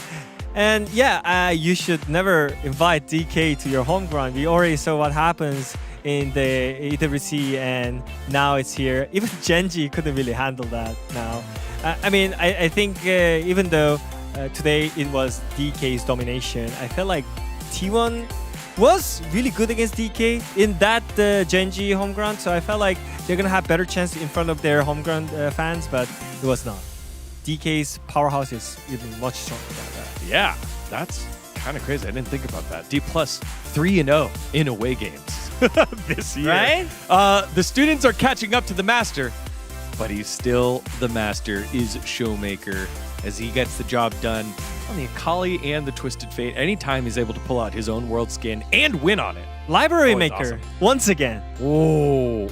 And yeah, you should never invite DK to your home ground. We already saw what happens in the EWC, and now it's here. Even Genji couldn't really handle that now. I think even though today it was DK's domination, I felt like T1 was really good against DK in that Genji home ground, so I felt like they're gonna have better chance in front of their home ground fans, but it was not. DK's powerhouse is even much stronger than that. Yeah, that's kind of crazy. I didn't think about that. D+ 3-0 in away games this year. Right? The students are catching up to the master, but he's still the master, is Showmaker, as he gets the job done on the Akali and the Twisted Fate. Anytime he's able to pull out his own world skin and win on it. Library Always Maker, awesome. once again. Oh.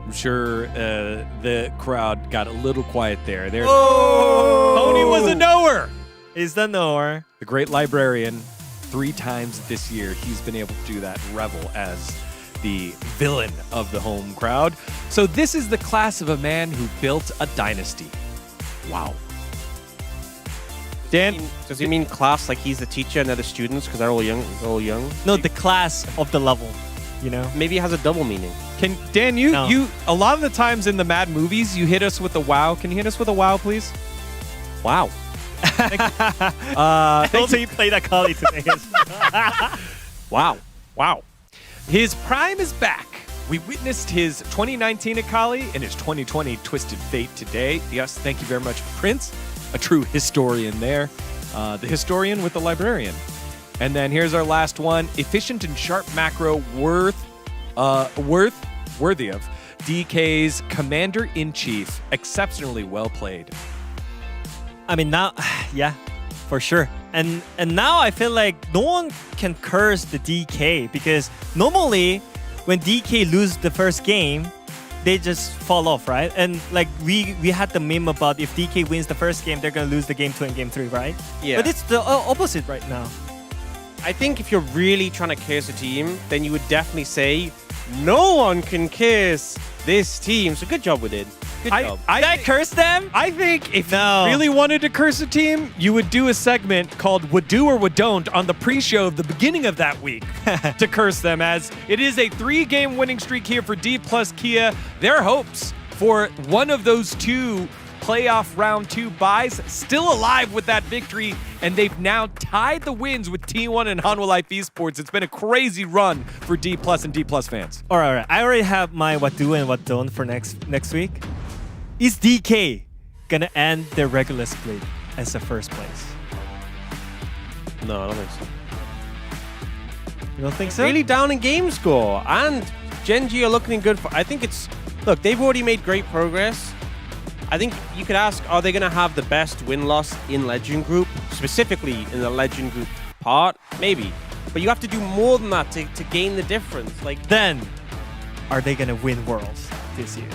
I'm sure the crowd got a little quiet there. Tony was a knower. Is the knower. The great librarian, 3 times this year, he's been able to do that, revel as the villain of the home crowd. So this is the class of a man who built a dynasty. Wow. Dan, does he mean class like he's the teacher and they're the students because they're all young? No, the class of the level. Maybe it has a double meaning. Dan, you a lot of the times in the Mad movies, you hit us with a wow. Can you hit us with a wow, please? Wow. Also, you played Akali today. Wow. His prime is back. We witnessed his 2019 Akali and his 2020 Twisted Fate today. Yes, thank you very much, Prince. A true historian there. The historian with the librarian. And then here's our last one. Efficient and sharp macro worthy of DK's Commander-in-Chief. Exceptionally well played. Now, yeah, for sure. And now I feel like no one can curse the DK because normally when DK lose the first game, they just fall off, right? And like we had the meme about if DK wins the first game, they're gonna lose the game 2 and game 3, right? Yeah. But it's the opposite right now. I think if you're really trying to curse a team, then you would definitely say, no one can curse this team. So good job with it. Good job. Did I curse them? I think if you really wanted to curse a team, you would do a segment called Would Do or Would Don't on the pre-show of the beginning of that week to curse them, as it is a 3-game winning streak here for D+ Kia. Their hopes for one of those 2 playoff round 2 buys still alive with that victory, and they've now tied the wins with T1 and Hanwha Life Esports. It's been a crazy run for D+ and D+ fans. All right. I already have my what do and what don't for next week. Is DK gonna end their regular split as the first place? No, I don't think so. You don't think so? Really down in game score, and Genji are looking good for. I think it's. Look, they've already made great progress. I think you could ask, are they going to have the best win-loss in Legend Group? Specifically in the Legend Group part? Maybe. But you have to do more than that to gain the difference. Like, then, are they going to win Worlds this year?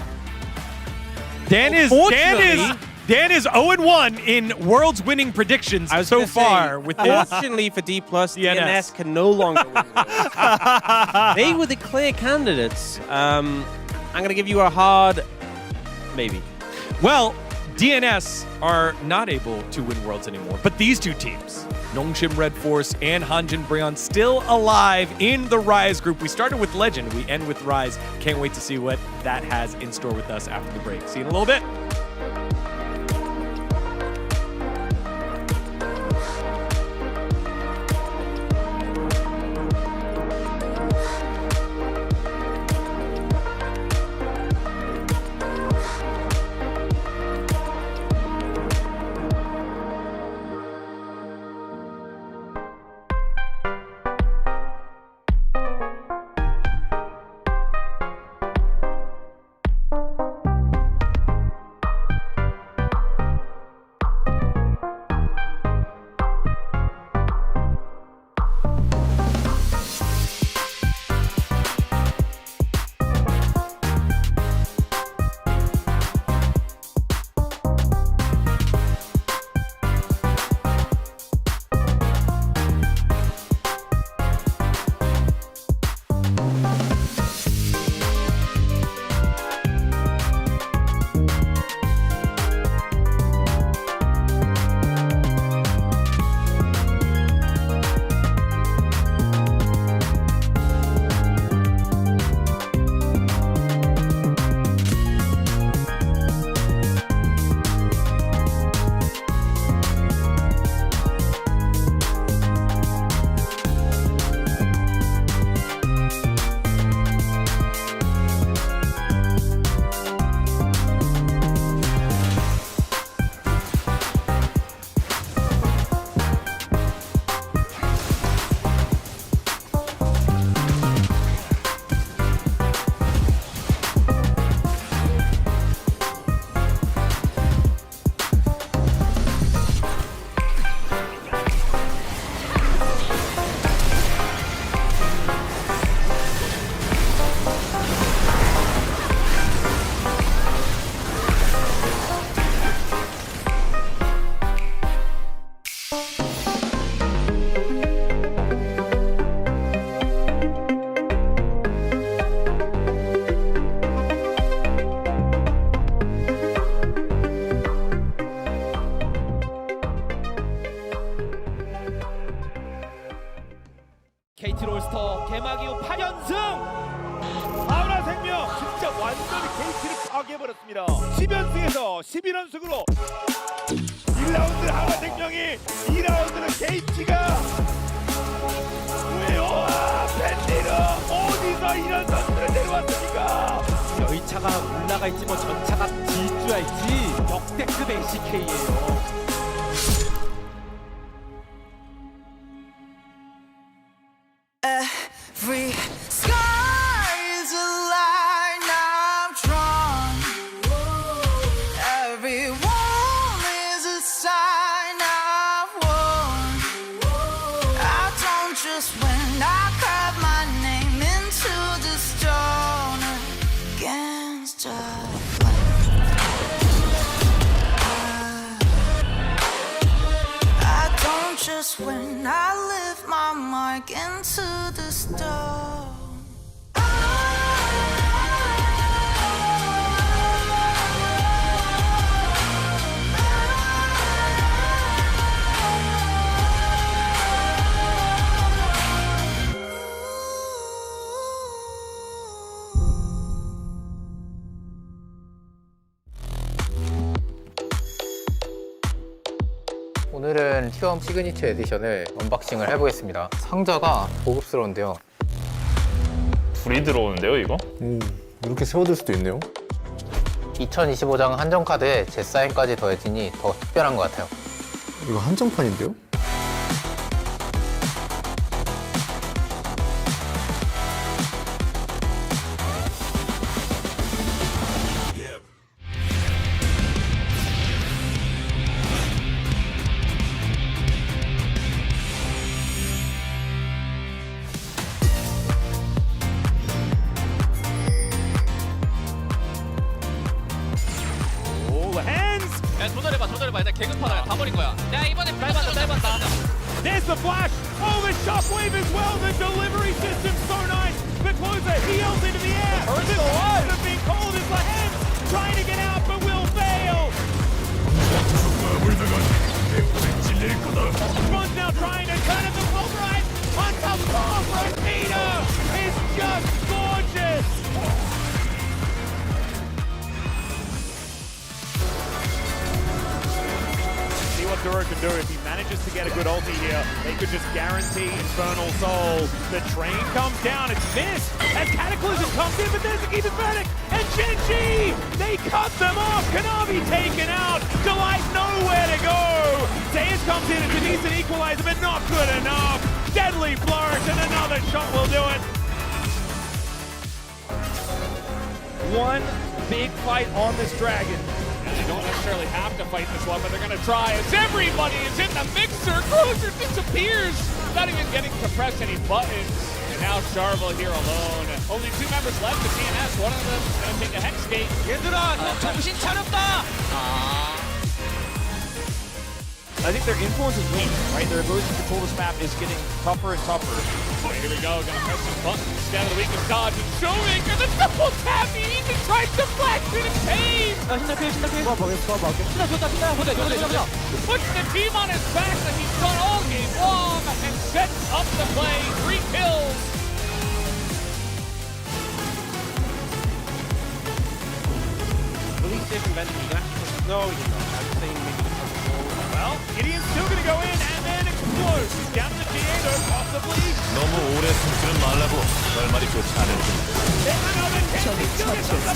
Dan is 0-1 in Worlds winning predictions so far. With this. Fortunately for D+, DNS can no longer win Worlds. They were the clear candidates. I'm going to give you a hard maybe. Well, DNS are not able to win Worlds anymore, but these two teams, Nongshim Red Force and Hanjin Breon, still alive in the Rise group. We started with Legend, we end with Rise. Can't wait to see what that has in store with us after the break. See you in a little bit. KT 롤스터 개막 이후 8연승! 아우라 생명 진짜 완전히 KT를 파괴해버렸습니다. 10연승에서 11연승으로 1라운드 하나 생명이 2라운드는 KT가 왜요? 밴디는 어디서 이런 선수를 데려왔습니까? 여의차가 올라가 있지 뭐 전차가 질주야 있지 역대급 LCK예요. Every sky is a line I've drawn. Every wall is a sign I've worn. I don't just win, I carve my name into the stone against a I don't just win, I lift my mark into the stone. 오늘은 T1 시그니처 에디션을 언박싱을 해보겠습니다. 상자가 고급스러운데요. 불이 들어오는데요, 이거? 이렇게 세워둘 수도 있네요. 2025장 한정카드에 제 사인까지 더해지니 더 특별한 것 같아요. 이거 한정판인데요? 조절해봐. 일단 개급하다. 다 버린 거야. 야, 이번에 짧았다. There's the flash. Oh, the shockwave as well. The delivery system's so nice. The closer heels into the air. The shots have been called as the hands trying to get out, but will fail. One's now trying to turn it the full right. On top of Rosita is just gorgeous. See what Duro can do. If he manages to get a good ulti here, they could just guarantee Infernal Soul. The train comes down, it's missed as Cataclysm comes in, but there's the Keep Verdict and Genji! They cut them off! Kanavi taken out! Delight nowhere to go! Zeus comes in as a decent equalizer, but not good enough! Deadly flourish and another shot will do it! One big fight on this dragon. And they don't necessarily have to fight this one, but they're going to try as everybody is in the mixer. Closer disappears without even getting to press any buttons. And now Charvel here alone. Only 2 members left of TNS. One of them is going to take a hex gate. 얘들아, 너 정신 차렸다. I think their influence is waning, right? Their ability to control this map is getting tougher and tougher. Oh, here we go. Gonna press some buttons. Down to the weakest dodge. And Showmaker, the double tap. He even tries to flash in his cave. 신나 피해. Puts the team on his back like he's done all game long and sets up the play. 3 kills. Release different vendors. You can actually no, you don't. I'm saying maybe. Well, Gideon's still going to go in and then explode. He's down to the Diego, possibly. 너무 오래 숨지는 말라고 결말이 좋지 않을 There's another chance. He still gets up the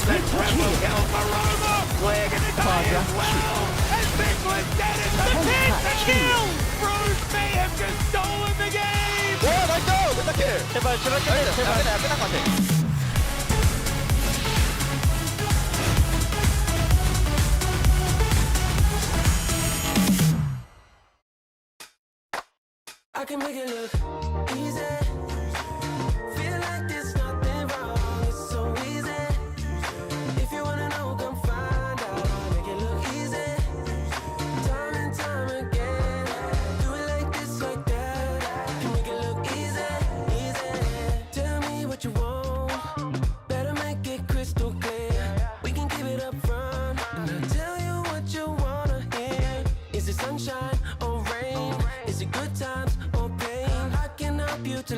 The triple kill for Roma. We're going to die as well. And this was dead as the 10th kill. Bruce may have just stolen the game. 와, 나이스! 멘타킬! 제발. 끝난 것 같아. I can make it look easy. Feel like there's nothing wrong. It's so easy. If you wanna know, come find out. I make it look easy. Time and time again. Do it like this, like that. Can make it look easy, easy. Tell me what you want. Better make it crystal clear. We can keep it up front. And I'll tell you what you wanna hear. Is it sunshine or rain? Is it good times or pain? I can help you to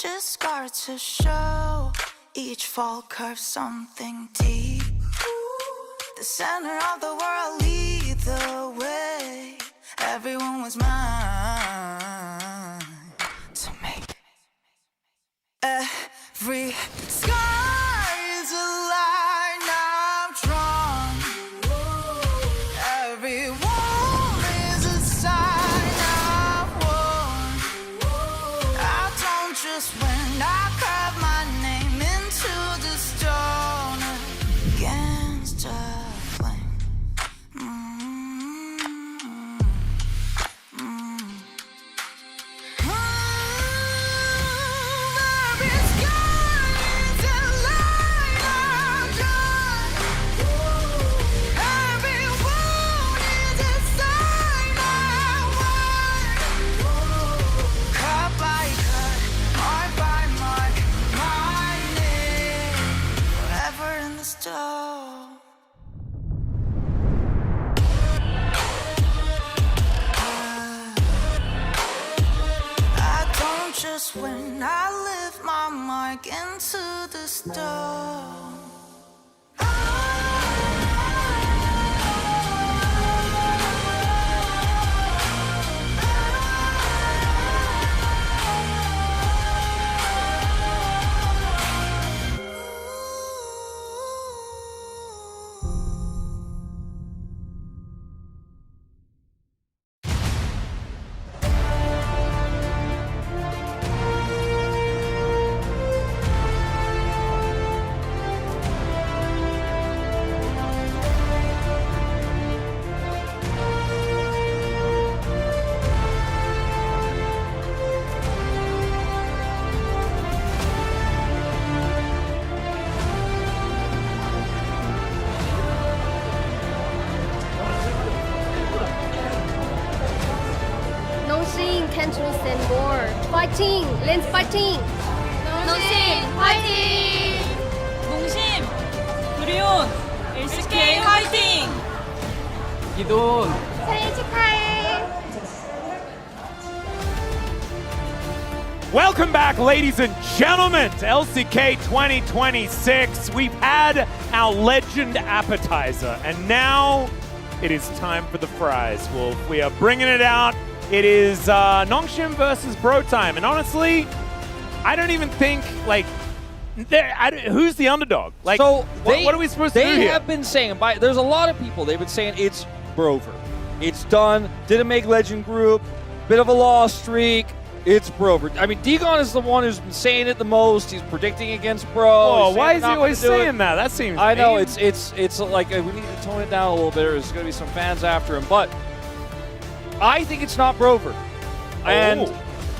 just scars to show. Each fall curves something deep. The center of the world lead the way. Everyone was mine to make. Every scar is a line I've drawn. Every wound is a sign I've worn. I don't just win, I carve my name into the stone against a flame. Just when I lift my mic into the stone. Can't listen more. Fighting! Let's fighting! 농심 화이팅! 농심 브리온 LCK 화이팅! 이돈 생일 축하해! Welcome back, ladies and gentlemen, to LCK 2026. We've had our legend appetizer, and now it is time for the fries, Wolf. We are bringing it out. It is Nongshim versus Bro time, and honestly, I don't even think like who's the underdog. Like, so what are we supposed to do here? They have been saying there's a lot of people. They've been saying it's Brover, it's done. Didn't make Legend Group, bit of a loss streak. It's Brover. I mean, Digon is the one who's been saying it the most. He's predicting against Bro. Oh, why is he always saying that? That seems. I know mean. it's like we need to tone it down a little bit. There's going to be some fans after him, but. I think it's not Brover. And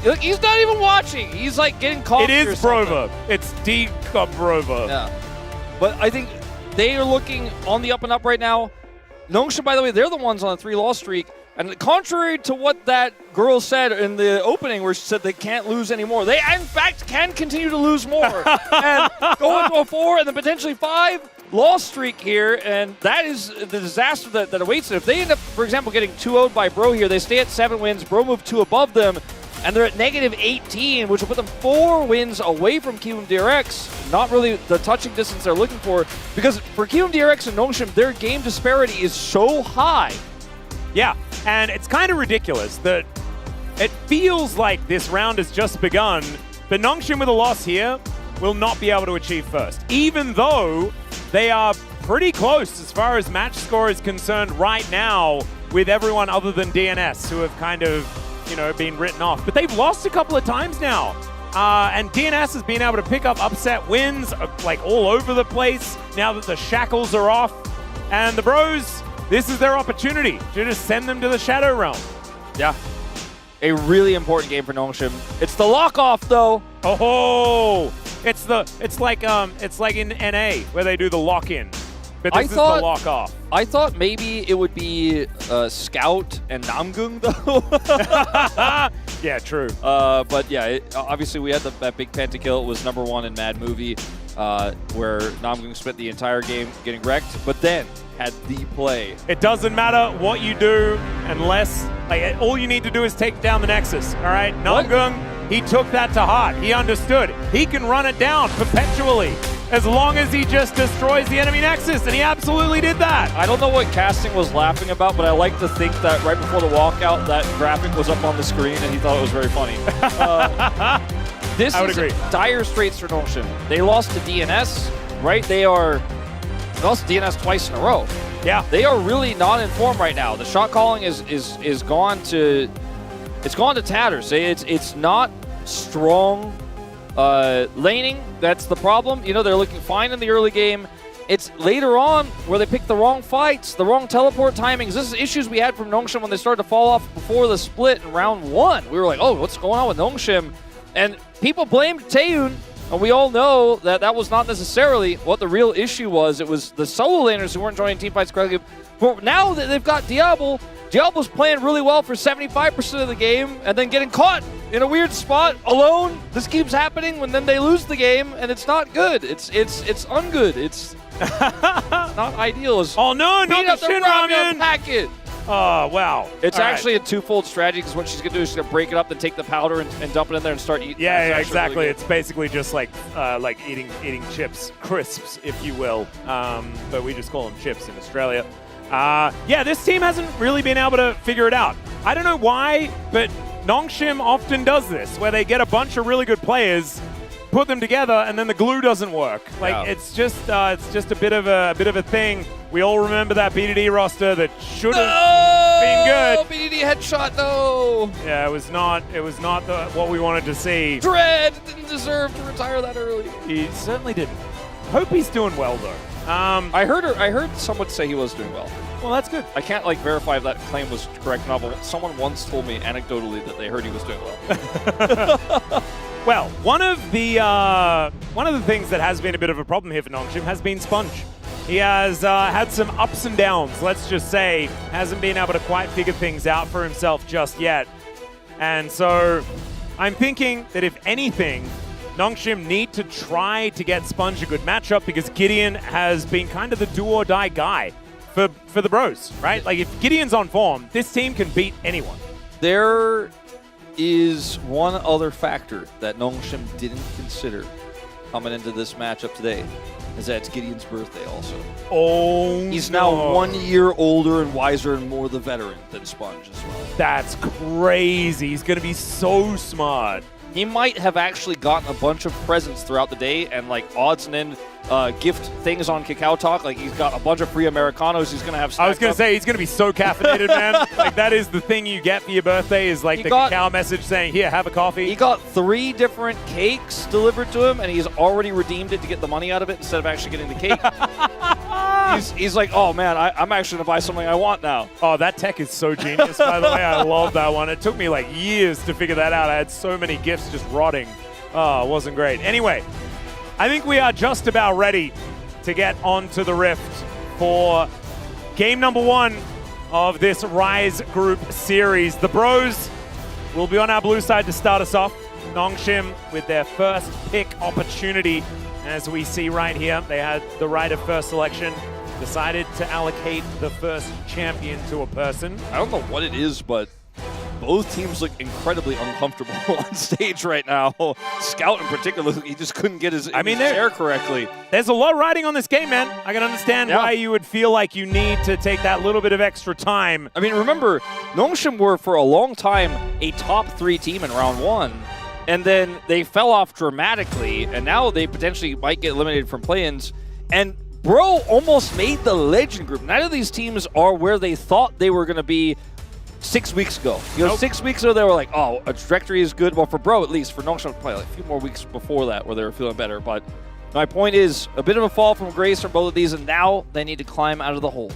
look, he's not even watching. He's like getting caught. It is Brover. It's Digon Brover. Yeah. But I think they are looking on the up and up right now. Nongshim, by the way, they're the ones on a 3-loss streak. And contrary to what that girl said in the opening where she said they can't lose anymore, they in fact can continue to lose more. And go into a 4 and then potentially 5-loss streak here, and that is the disaster that awaits them. If they end up, for example, getting 2-0'd by Bro here, they stay at 7 wins, Bro move 2 above them, and they're at -18, which will put them 4 wins away from Kiwoom DRX. Not really the touching distance they're looking for, because for Kiwoom DRX and Nongshim, their game disparity is so high. Yeah, and it's kind of ridiculous that it feels like this round has just begun, but Nongshim with a loss here will not be able to achieve first, even though they are pretty close as far as match score is concerned right now with everyone other than DNS, who have kind of, you know, been written off. But they've lost a couple of times now. And DNS has been able to pick up upset wins like all over the place now that the shackles are off. And the Bros, this is their opportunity to just send them to the Shadow Realm. Yeah. A really important game for Nongshim. It's the lock-off, though. Oh, it's like in NA where they do the lock-in, but this is the lock-off. I thought maybe it would be Scout and Namgung, though. Yeah, true. But yeah, obviously we had that big pentakill. It was #1 in Mad Movie, where Namgung spent the entire game getting wrecked, but then had the play. It doesn't matter what you do unless, like, all you need to do is take down the Nexus, all right? Namgung he took that to heart. He understood. He can run it down perpetually as long as he just destroys the enemy nexus, and he absolutely did that. I don't know what casting was laughing about, but I like to think that right before the walkout, that graphic was up on the screen, and he thought it was very funny. This is dire straits for Nongshim. They lost to DNS, right? They lost to DNS twice in a row. Yeah. They are really not in form right now. The shot calling is gone to tatters. It's not strong laning. That's the problem. You know, they're looking fine in the early game. It's later on where they pick the wrong fights, the wrong teleport timings. This is issues we had from Nongshim when they started to fall off before the split in round 1. We were like, oh, what's going on with Nongshim? And people blamed Taeyun, and we all know that that was not necessarily what the real issue was. It was the solo laners who weren't joining teamfights correctly. But now that they've got Diablo, Diablo's playing really well for 75% of the game and then getting caught in a weird spot alone. This keeps happening when then they lose the game, and it's not good. It's ungood. It's not ideal. Oh no, not the Shin Ramen packet. Oh, wow. It's actually a twofold strategy, because what she's going to do is she's going to break it up, then take the powder and dump it in there and start eating. Yeah, exactly. Really it's basically just like eating chips, crisps, if you will. But we just call them chips in Australia. Yeah, this team hasn't really been able to figure it out. I don't know why, but Nongshim often does this, where they get a bunch of really good players, put them together, and then the glue doesn't work. Like it's just a bit of a thing. We all remember that BDD roster that should have been good. BDD headshot, no. Yeah, it was not what we wanted to see. Dread didn't deserve to retire that early. He certainly didn't. Hope he's doing well though. I heard someone say he was doing well. Well, that's good. I can't verify if that claim was correct or not, but someone once told me anecdotally that they heard he was doing well. Well, one of the things that has been a bit of a problem here for Nongshim has been Sponge. He has had some ups and downs, let's just say. Hasn't been able to quite figure things out for himself just yet. And so I'm thinking that if anything, Nongshim need to try to get Sponge a good matchup, because Gideon has been kind of the do-or-die guy for the bros, right? Like, if Gideon's on form, this team can beat anyone. There is one other factor that Nongshim didn't consider coming into this matchup today, is that it's Gideon's birthday also. Oh, he's now 1 year older and wiser and more the veteran than Sponge as well. That's crazy. He's going to be so smart. He might have actually gotten a bunch of presents throughout the day and odds and end gift things on Kakao Talk. Like, he's got a bunch of free Americanos he's going to have. I was going to say, he's going to be so caffeinated, man. Like, that is the thing you get for your birthday, is like the Kakao message saying, here, have a coffee. He got 3 different cakes delivered to him, and he's already redeemed it to get the money out of it instead of actually getting the cake. He's like, oh man, I'm actually going to buy something I want now. Oh, that tech is so genius, by the way. I love that one. It took me years to figure that out. I had so many gifts just rotting. Oh, it wasn't great. Anyway, I think we are just about ready to get onto the Rift for game number 1 of this Rise Group Series. The bros will be on our blue side to start us off. Nongshim with their first pick opportunity. As we see right here, they had the right of first selection, decided to allocate the first champion to a person. I don't know what it is, but both teams look incredibly uncomfortable on stage right now. Scout in particular, he just couldn't get his chair correctly. There's a lot riding on this game, man. I can understand why you would feel like you need to take that little bit of extra time. I mean, remember, Nongshim were for a long time a top 3 team in round 1. And then they fell off dramatically, and now they potentially might get eliminated from play-ins. And Bro almost made the Legend group. Neither of these teams are where they thought they were going to be 6 weeks ago. 6 weeks ago, they were like, oh, a trajectory is good. Well, for Bro, at least. For Nongshim, probably a few more weeks before that where they were feeling better. But my point is, a bit of a fall from grace for both of these, and now they need to climb out of the hole.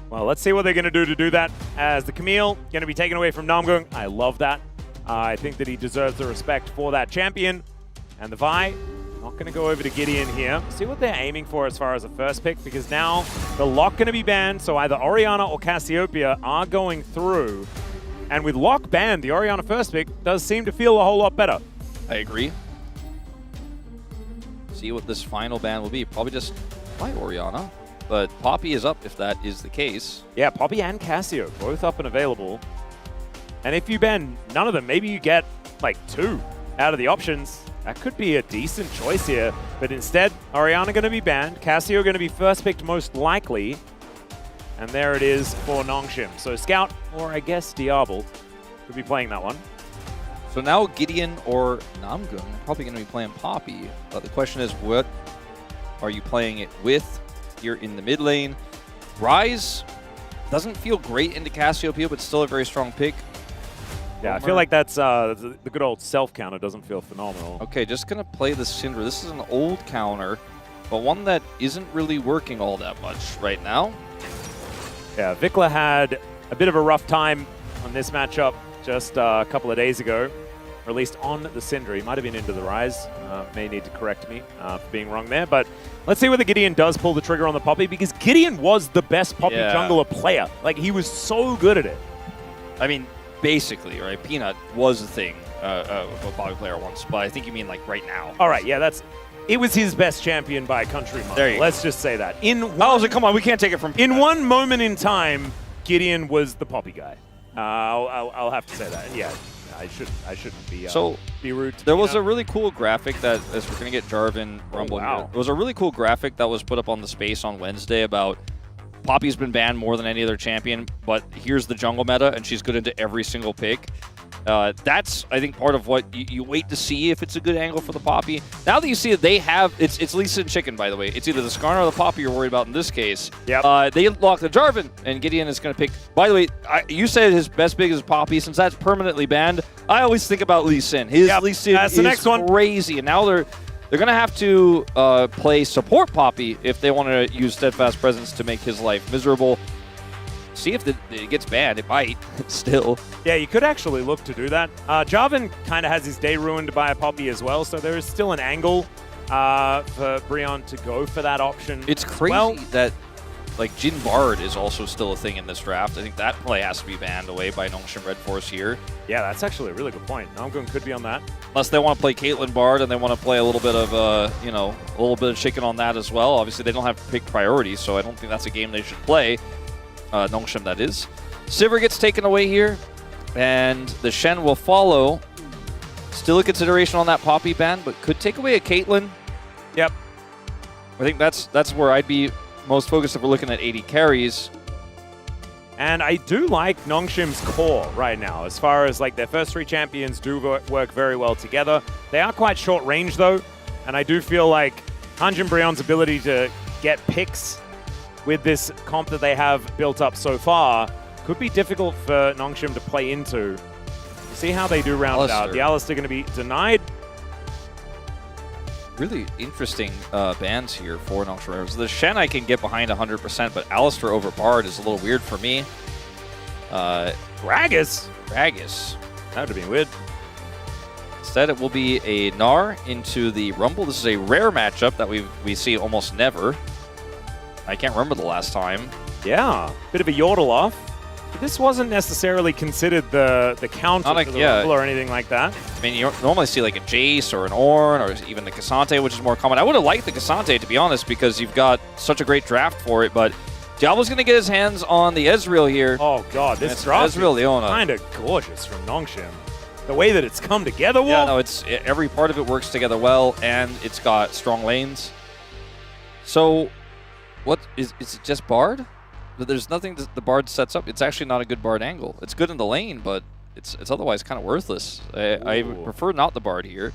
Well, let's see what they're going to do that. As the Camille going to be taken away from Namgung. I love that. I think that he deserves the respect for that champion. And the Vi, not going to go over to Gideon here. See what they're aiming for as far as a first pick, because now the Lock going to be banned, so either Orianna or Cassiopeia are going through. And with Lock banned, the Orianna first pick does seem to feel a whole lot better. I agree. See what this final ban will be. Probably just by Orianna, but Poppy is up if that is the case. Yeah, Poppy and Cassio, both up and available. And if you ban none of them, maybe you get like 2. out of the options. That could be a decent choice here, but instead, Orianna going to be banned, Cassio going to be first picked most likely, and there it is for Nongshim. So Scout, or I guess Diablo, could be playing that one. So now Gideon or Namgun are probably going to be playing Poppy. But the question is, what are you playing it with here in the mid lane? Rise doesn't feel great into Cassiopeia, but still a very strong pick. Yeah, I feel like that's the good old self counter doesn't feel phenomenal. Okay, just going to play the Syndra. This is an old counter, but one that isn't really working all that much right now. Yeah, Vikla had a bit of a rough time on this matchup just a couple of days ago, or at least on the Syndra. He might have been into the Rise. May need to correct me for being wrong there, but let's see whether Gideon does pull the trigger on the Poppy, because Gideon was the best Poppy jungler player. Like, he was so good at it. I mean, basically, right? Peanut was a thing of a Poppy player once, but I think you mean like right now. All right, yeah, it was his best champion by a country mile. There you Let's just say that. Come on, we can't take it from Peanut. In one moment in time, Gideon was the Poppy guy. I'll have to say that. And yeah, I shouldn't be rude to there was a really cool graphic that, as we're going to get Jarvan rumbling here, there was a really cool graphic that was put up on the space on Wednesday about Poppy's been banned more than any other champion, but here's the jungle meta, and she's good into every single pick. That's, I think, part of what you wait to see if it's a good angle for the Poppy. Now that you see that they have, it's Lisa and Chicken, by the way. It's either the Skarner or the Poppy you're worried about in this case. Yep. They lock the Jarvan, and Gideon is going to pick. By the way, you said his best pick is Poppy. Since that's permanently banned, I always think about Lee Sin. His Lee Sin is the next one. Crazy, and now they're going to have to play support Poppy if they want to use Steadfast Presence to make his life miserable. See if it gets banned. It might still. Yeah, you could actually look to do that. Jarvan kind of has his day ruined by a Poppy as well, so there is still an angle for Brion to go for that option. It's crazy that like Jin Bard is also still a thing in this draft. I think that play has to be banned away by Nongshim Red Force here. Yeah, that's actually a really good point. Namgun could be on that. Unless they want to play Caitlyn Bard and they want to play a little bit of, a little bit of chicken on that as well. Obviously, they don't have pick priorities, so I don't think that's a game they should play. Nongshim, that is. Sivir gets taken away here, and the Shen will follow. Still a consideration on that Poppy ban, but could take away a Caitlyn. Yep. I think that's where I'd be most focused if we're looking at 80 carries. And I do like Nongshim's core right now, as far as like their first three champions do work very well together. They are quite short range though, and I do feel like Hanj and Brion's ability to get picks with this comp that they have built up so far could be difficult for Nongshim to play into. See how they do round it out. The Alistar going to be denied. Really interesting bans here for Nongshim. So the Shen I can get behind 100%, but Alistar over Bard is a little weird for me. Gragas? Gragas. That would be weird. Instead, it will be a Gnar into the Rumble. This is a rare matchup that we see almost never. I can't remember the last time. Yeah, bit of a yordle off. But this wasn't necessarily considered the counter to the Rumble or anything like that. I mean, you normally see like a Jace or an Ornn or even the Cassante, which is more common. I would have liked the Cassante, to be honest, because you've got such a great draft for it, but Diablo's going to get his hands on the Ezreal here. Oh, God, this draft Ezreal Leona. Kind of gorgeous from Nongshim. The way that it's come together, Wolf. Yeah, no, every part of it works together well, and it's got strong lanes. So, what is it just Bard? There's nothing that the Bard sets up. It's actually not a good Bard angle. It's good in the lane, but it's otherwise kind of worthless. I would prefer not the Bard here.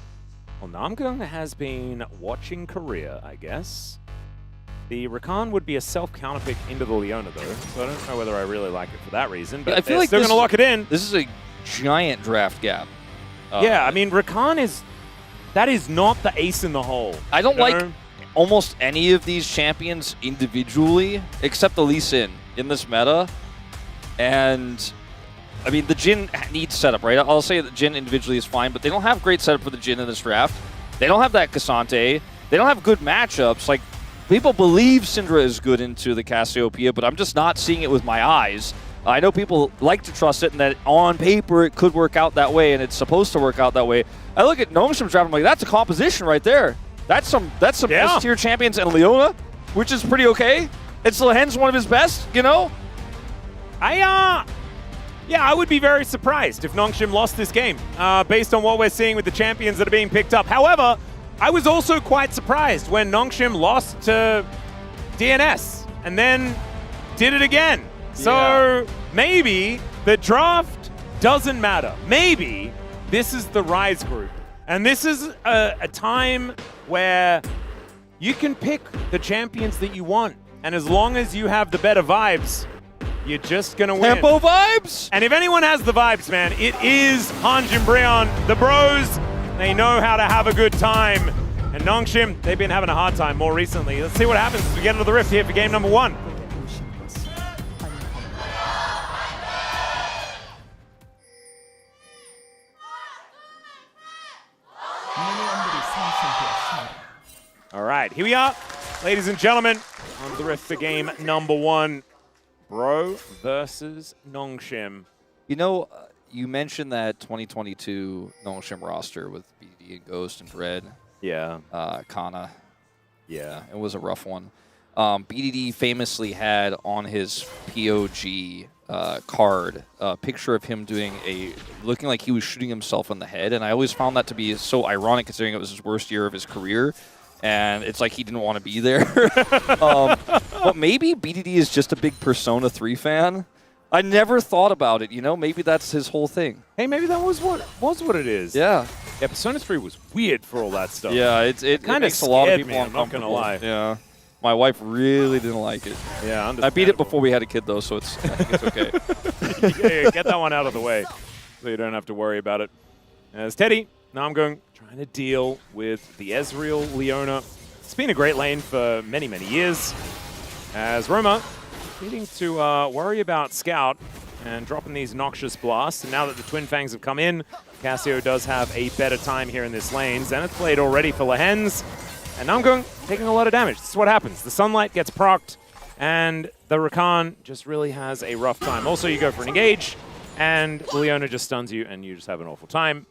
Well, Namgun has been watching Korea, I guess. The Rakan would be a self-counter pick into the Leona, though, so I don't know whether I really like it for that reason, but I feel like they're going to lock it in. This is a giant draft gap. Yeah, I mean, Rakan that is not the ace in the hole. I don't like almost any of these champions individually, except the Lee Sin in this meta. And, I mean, the Jhin needs setup, right? I'll say that Jhin individually is fine, but they don't have great setup for the Jhin in this draft. They don't have that Cassante. They don't have good matchups. Like, people believe Syndra is good into the Cassiopeia, but I'm just not seeing it with my eyes. I know people like to trust it, and that on paper it could work out that way, and it's supposed to work out that way. I look at Nongshim's draft, I'm like, that's a composition right there. That's some S-tier champions and Leona, which is pretty okay. It's Lehen's one of his best, you know? Yeah, I would be very surprised if Nongshim lost this game, based on what we're seeing with the champions that are being picked up. However, I was also quite surprised when Nongshim lost to DNS and then did it again. So maybe the draft doesn't matter. Maybe this is the Rise group. And this is a time where you can pick the champions that you want. And as long as you have the better vibes, you're just going to win. Tempo vibes? And if anyone has the vibes, man, it is Hanj and Breon. The bros, they know how to have a good time. And Nongshim, they've been having a hard time more recently. Let's see what happens as we get into the Rift here for game number 1. All right, here we are, ladies and gentlemen, on the Rift for game number 1. Bro versus Nongshim. You know, you mentioned that 2022 Nongshim roster with BD and Ghost and Dread. Yeah. Kana. Yeah. It was a rough one. BDD famously had on his POG card a picture of him looking like he was shooting himself in the head, and I always found that to be so ironic considering it was his worst year of his career. And it's like he didn't want to be there. But maybe BDD is just a big Persona 3 fan. I never thought about it, you know? Maybe that's his whole thing. Hey, maybe that was what it is. Yeah. Yeah, Persona 3 was weird for all that stuff. Yeah, it kind of makes a lot of people I'm not going to lie. Yeah. My wife really didn't like it. Yeah, I beat it before we had a kid, though, so I think it's okay. Yeah, get that one out of the way so you don't have to worry about it. As Teddy, now I'm trying to deal with the Ezreal Leona. It's been a great lane for many, many years. As Roma needing to worry about Scout and dropping these noxious blasts. And now that the Twin Fangs have come in, Cassio does have a better time here in this lane. Zenith played already for Lehens. And Namgung taking a lot of damage. This is what happens. The Sunlight gets procced, and the Rakan just really has a rough time. Also, you go for an engage, and Leona just stuns you, and you just have an awful time.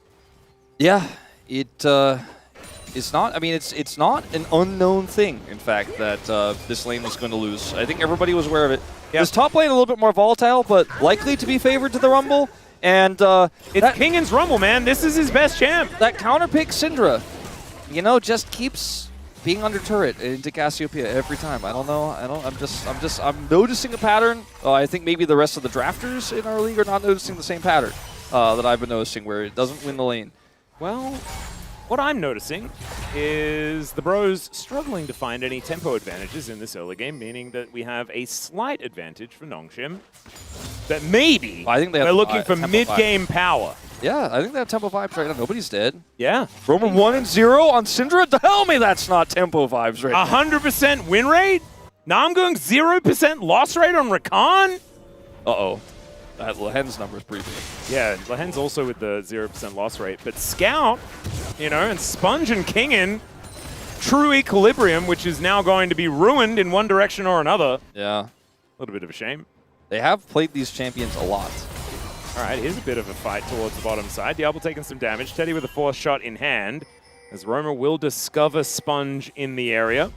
Yeah, it's not. I mean, it's not an unknown thing. In fact, that this lane was going to lose. I think everybody was aware of it. Yep. This top lane a little bit more volatile, but likely to be favored to the Rumble. And it's Kingan's Rumble, man. This is his best champ. That counter pick Syndra, you know, just keeps being under turret into Cassiopeia every time. I don't know. I'm noticing a pattern. I think maybe the rest of the drafters in our league are not noticing the same pattern that I've been noticing, where it doesn't win the lane. Well, what I'm noticing is the bros struggling to find any tempo advantages in this early game, meaning that we have a slight advantage for Nongshim. That maybe I think we're looking for mid-game power. Yeah, I think they have tempo vibes right now. Nobody's dead. Yeah. Roman 1-0 on Syndra? Tell me that's not tempo vibes right now. 100% win rate? Now I'm going 0% loss rate on Rakan? Uh-oh. That Lehen's number is pretty big. Yeah, Lehen's also with the 0% loss rate. But Scout, you know, and Sponge and Kingan, true equilibrium, which is now going to be ruined in one direction or another. Yeah. A little bit of a shame. They have played these champions a lot. All right, here's a bit of a fight towards the bottom side. Diablo taking some damage. Teddy with a force shot in hand, as Roma will discover Sponge in the area.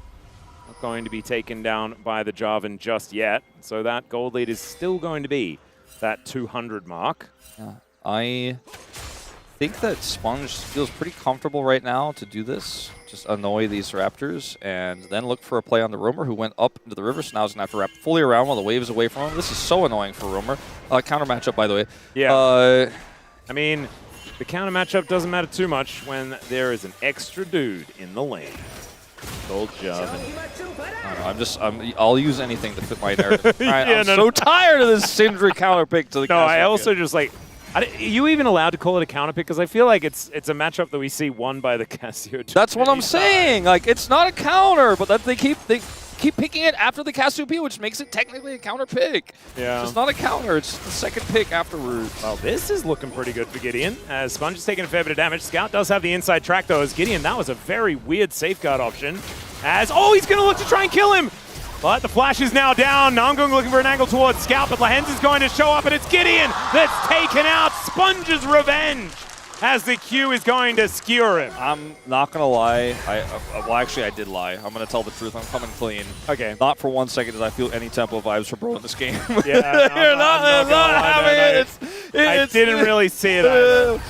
Not going to be taken down by the Jarvan just yet. So that gold lead is still going to be that 200 mark. Yeah. I think that Sponge feels pretty comfortable right now to do this. Just annoy these Raptors and then look for a play on the Roamer, who went up into the river, so now he's going to have to wrap fully around while the wave is away from him. This is so annoying for Roamer. Counter matchup, by the way. Yeah. I mean, the counter matchup doesn't matter too much when there is an extra dude in the lane. Gold Jarvan. I'll use anything to fit my narrative. All right, I'm so tired of this Syndra counter pick to the No, I also just like... Are you even allowed to call it a counter pick? Because I feel like it's a matchup that we see won by the Cassio. That's what I'm saying. Like, it's not a counter, but that they keep picking it after the Cassiopeia, which makes it technically a counter pick. Yeah. It's not a counter. It's the second pick afterwards. Well, this is looking pretty good for Gideon, as Sponge is taking a fair bit of damage. Scout does have the inside track, though, as Gideon. That was a very weird safeguard option. He's going to look to try and kill him. But the flash is now down. Namgung looking for an angle towards Scout, but Lehens is going to show up, and it's Gideon that's taken out. Sponge's revenge. as the Q is going to skewer him. I'm not going to lie. Well, actually, I did lie. I'm going to tell the truth. I'm coming clean. Okay. Not for 1 second did I feel any tempo vibes for Bro in this game. Yeah, I'm not having it. I didn't really see it either.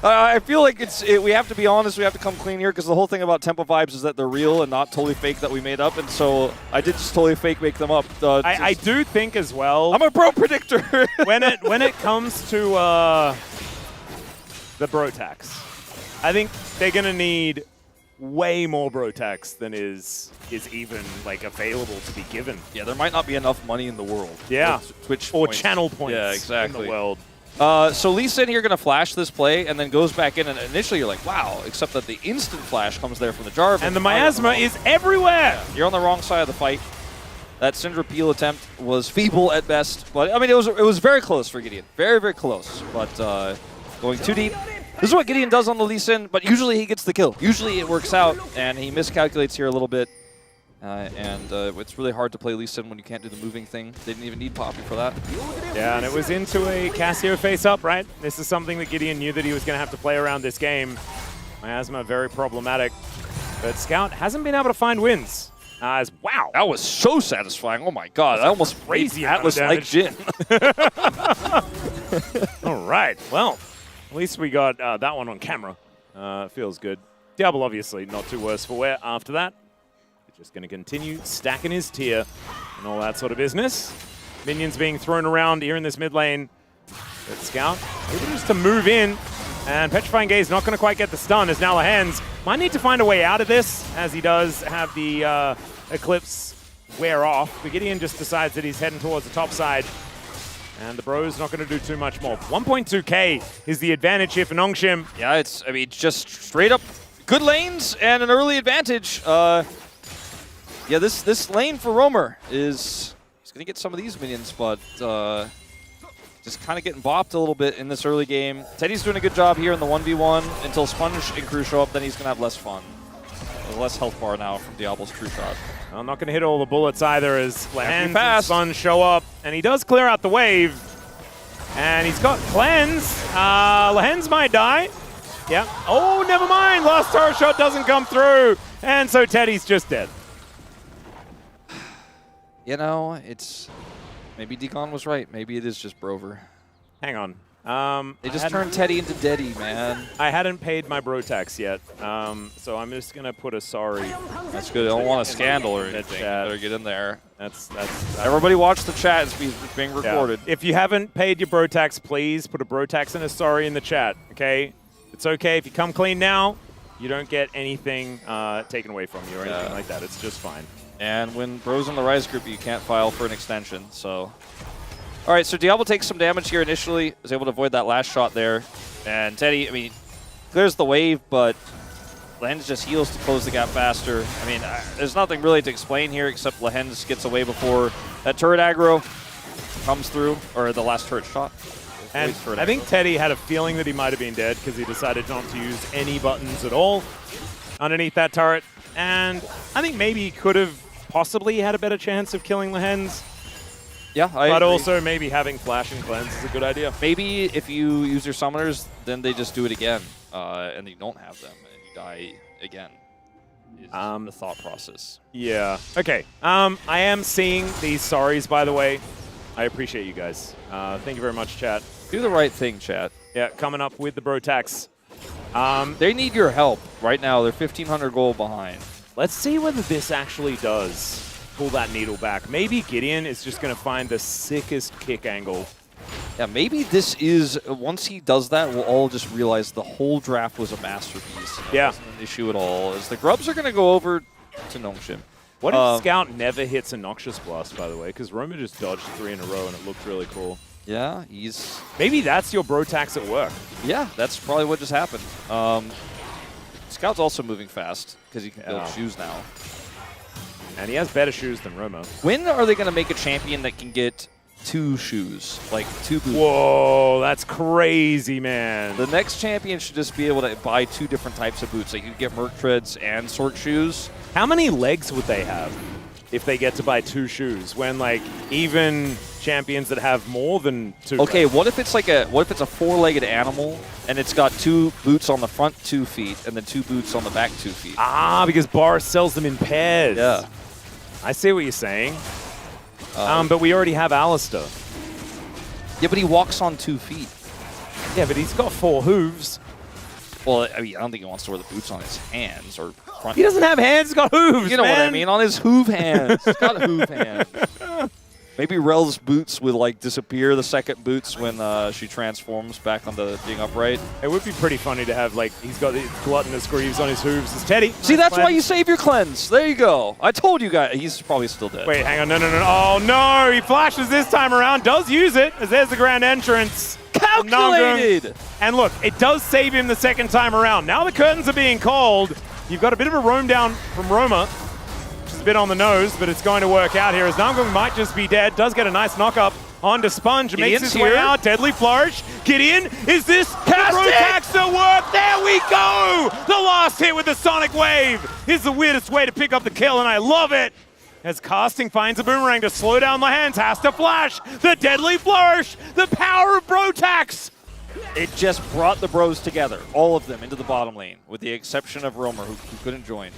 I feel like we have to be honest. We have to come clean here because the whole thing about tempo vibes is that they're real and not totally fake that we made up. And so I did just totally fake make them up. I do think as well. I'm a Bro predictor. when it comes to the Bro tax, I think they're gonna need way more Bro tax than is even like available to be given. Yeah, there might not be enough money in the world. Yeah, Twitch or points. channel points. Yeah, exactly. In the world. So Lee Sin here going to flash this play and then goes back in, and initially you're like, wow, except that the instant flash comes there from the Jarvan. And the miasma is everywhere! Yeah, you're on the wrong side of the fight. That Syndra Peel attempt was feeble at best, but I mean, it was very close for Gideon. Very, very close, but going too deep. This is what Gideon does on the Lee Sin, but usually he gets the kill. Usually it works out, and he miscalculates here a little bit. It's really hard to play Lee Sin when you can't do the moving thing. They didn't even need Poppy for that. Yeah, and it was into a Cassio face-up, right? This is something that Gideon knew that he was going to have to play around this game. Miasma, very problematic. But Scout hasn't been able to find wins. Wow. That was so satisfying. Oh my god, I almost crazy Atlas like Jin. All right, well, at least we got that one on camera. Feels good. Diablo, obviously, not too worse for wear after that. Just going to continue stacking his tier and all that sort of business. Minions being thrown around here in this mid lane. But Scout able just to move in, and Petrifying Gaze not going to quite get the stun as now Lahens might need to find a way out of this, as he does have the Eclipse wear off. But Gideon just decides that he's heading towards the top side, and the Bro's not going to do too much more. 1.2k is the advantage here for Nongshim. Yeah, I mean, just straight up good lanes and an early advantage. Yeah, this lane for Roamer he's going to get some of these minions, but just kind of getting bopped a little bit in this early game. Teddy's doing a good job here in the 1v1 until Sponge and Crew show up, then he's going to have less fun. There's less health bar now from Diablo's True Shot. I'm not going to hit all the bullets either as Lahens and Sponge show up, and he does clear out the wave. And he's got Cleanse. Lahens might die. Yeah. Oh, never mind. Last tower shot doesn't come through, and so Teddy's just dead. You know, maybe Deacon was right. Maybe it is just Brover. Hang on. They just turned Teddy into Deddy, man. I hadn't paid my bro tax yet, so I'm just gonna put a sorry. That's good. I don't want a scandal or anything. Better get in there. That's Everybody watch the chat. It's being recorded. Yeah. If you haven't paid your bro tax, please put a bro tax and a sorry in the chat. Okay? It's okay if you come clean now. You don't get anything taken away from you or anything like that. It's just fine. And when Bro's in the Rise group, you can't file for an extension, so... Alright, so Diablo takes some damage here initially, is able to avoid that last shot there. And Teddy, I mean, clears the wave, but Lahens just heals to close the gap faster. I mean, there's nothing really to explain here except Lahens gets away before that turret aggro comes through, or the last turret shot. And I think Teddy had a feeling that he might have been dead because he decided not to use any buttons at all underneath that turret. And I think maybe he could have possibly had a better chance of killing Lahens. Yeah, I But agree. also maybe having Flash and Cleanse is a good idea. Maybe if you use your summoners, then they just do it again, and you don't have them, and you die again. Is the thought process. Yeah. Okay. I am seeing these sorries, by the way. I appreciate you guys. Thank you very much, chat. Do the right thing, chat. Yeah, coming up with the bro tax. They need your help right now. They're 1,500 gold behind. Let's see whether this actually does pull that needle back. Maybe Gideon is just going to find the sickest kick angle. Yeah, maybe this is, once he does that, we'll all just realize the whole draft was a masterpiece. Yeah. It wasn't an issue at all. As the Grubs are going to go over to Nongshim. What if Scout never hits a Noxious Blast, by the way? Because Roma just dodged 3 in a row and it looked really cool. Yeah, he's... Maybe that's your bro tax at work. Yeah, that's probably what just happened. Scout's also moving fast because he can build shoes now. And he has better shoes than Romo. When are they going to make a champion that can get 2 shoes? Like 2 boots? Whoa, that's crazy, man. The next champion should just be able to buy 2 different types of boots. Like you can get Merc Treads and Sword shoes. How many legs would they have? if they get to buy 2 shoes, when like even champions that have more than 2. Okay, what if it's like a 4-legged animal and it's got 2 boots on the front 2 feet and then 2 boots on the back 2 feet? Ah, because Boris sells them in pairs. Yeah. I see what you're saying. But we already have Alistair. Yeah, but he walks on 2 feet. Yeah, but he's got 4 hooves. Well, I mean, I don't think he wants to wear the boots on his hands or front. He doesn't have hands, he's got hooves, You know what I man. mean? On his hoof hands. He's got hoof hands. Maybe Rel's boots will like disappear, the second boots, when she transforms back onto being upright. It would be pretty funny to have, like, he's got the gluttonous greaves on his hooves. It's Teddy. See, that's why you save your cleanse. There you go. I told you guys. He's probably still dead. Wait, hang on. No. Oh, no. He flashes this time around. Does use it, as there's the grand entrance. Calculated! And look, it does save him the second time around. Now the curtains are being called. You've got a bit of a roam down from Roma, which is a bit on the nose, but it's going to work out here as Namgung might just be dead. Does get a nice knock up onto Sponge. Makes his way out. Deadly Flourish. Gideon, is this Rotax to work? There we go! The last hit with the Sonic Wave is the weirdest way to pick up the kill, and I love it. As Casting finds a boomerang to slow down the hands, has to flash. The Deadly Flourish, the power of Brotax. It just brought the bros together, all of them, into the bottom lane, with the exception of Romer, who couldn't join,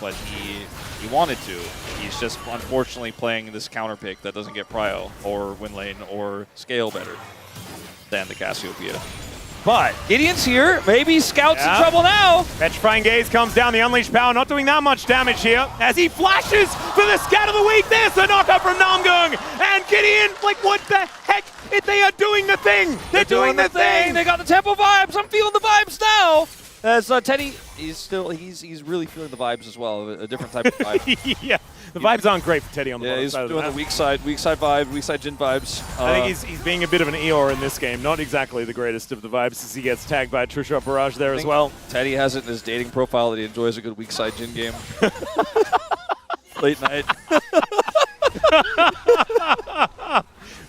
but he wanted to. He's just unfortunately playing this counter pick that doesn't get prio or win lane or scale better than the Cassiopeia. But Gideon's here. Maybe Scout's in trouble now. Petrifying Gaze comes down. The Unleashed Power not doing that much damage here as he flashes for the Scat of the Week. There's the knockup from Namgung. And Gideon, like, what the heck? They are doing the thing. They're doing the thing. They got the tempo vibes. I'm feeling the vibes now. As Teddy, he's really feeling the vibes as well. A different type of vibe. Yeah, the vibes aren't great for Teddy on the bottom he's side of the doing map. the weak side vibe, weak side Jin vibes. I think he's being a bit of an Eeyore in this game. Not exactly the greatest of the vibes as he gets tagged by a True Shot Barrage there as well. Teddy has it in his dating profile that he enjoys a good weak side Jin game. Late night.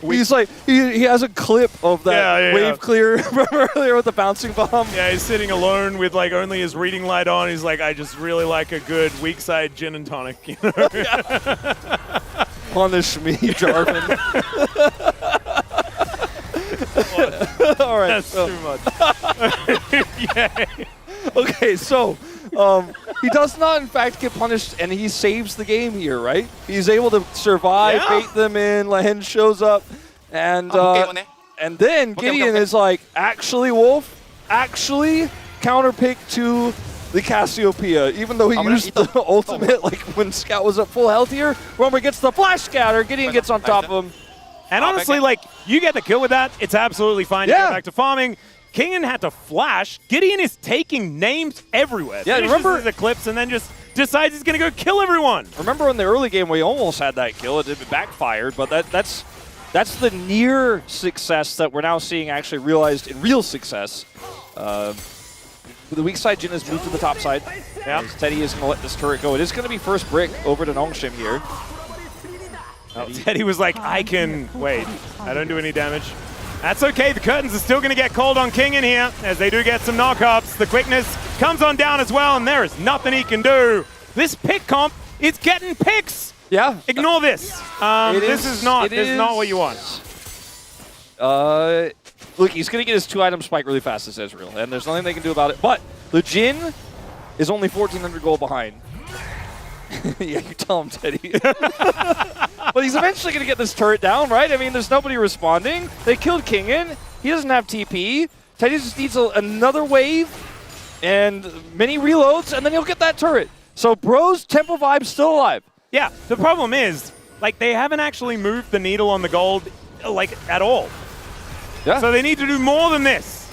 He's like, he has a clip of that wave clear. Remember earlier with the bouncing bomb? Yeah, he's sitting alone with like only his reading light on. He's like, I just really like a good weak side gin and tonic. You know? Punish me, Jarvan. All right. That's too much. Okay, so he does not, in fact, get punished, and he saves the game here, right? He's able to survive, bait them in, Lehen shows up, and then Gideon is like, actually, Wolf, counterpick to the Cassiopeia, even though he used the ultimate, like, when Scout was at full health here. Romer gets the flash scatter, Gideon gets on top of him. And honestly, like, you get the kill with that, it's absolutely fine to go back to farming. Kingen had to flash. Gideon is taking names everywhere. Yeah, remember the clips and then just decides he's going to go kill everyone. Remember in the early game we almost had that kill. It backfired, but that's the near success that we're now seeing actually realized in real success. The weak side Jin has moved to the top side. Yeah. Teddy is going to let this turret go. It is going to be first brick over to Nongshim here. Teddy was like, I can wait. I don't do any damage. That's okay. The curtains are still going to get called on Kingen here as they do get some knockups. The quickness comes on down as well, and there is nothing he can do. This pick comp is getting picks. Yeah. Ignore this. This is not what you want. Look, he's going to get his 2-item spike really fast as Ezreal, and there's nothing they can do about it. But the Jin is only 1,400 gold behind. Yeah, you tell him, Teddy. But he's eventually going to get this turret down, right? I mean, there's nobody responding. They killed Kingen. He doesn't have TP. Teddy just needs another wave and many reloads, and then he'll get that turret. So Bro's tempo vibe's still alive. Yeah, the problem is, like, they haven't actually moved the needle on the gold, like, at all. Yeah. So they need to do more than this.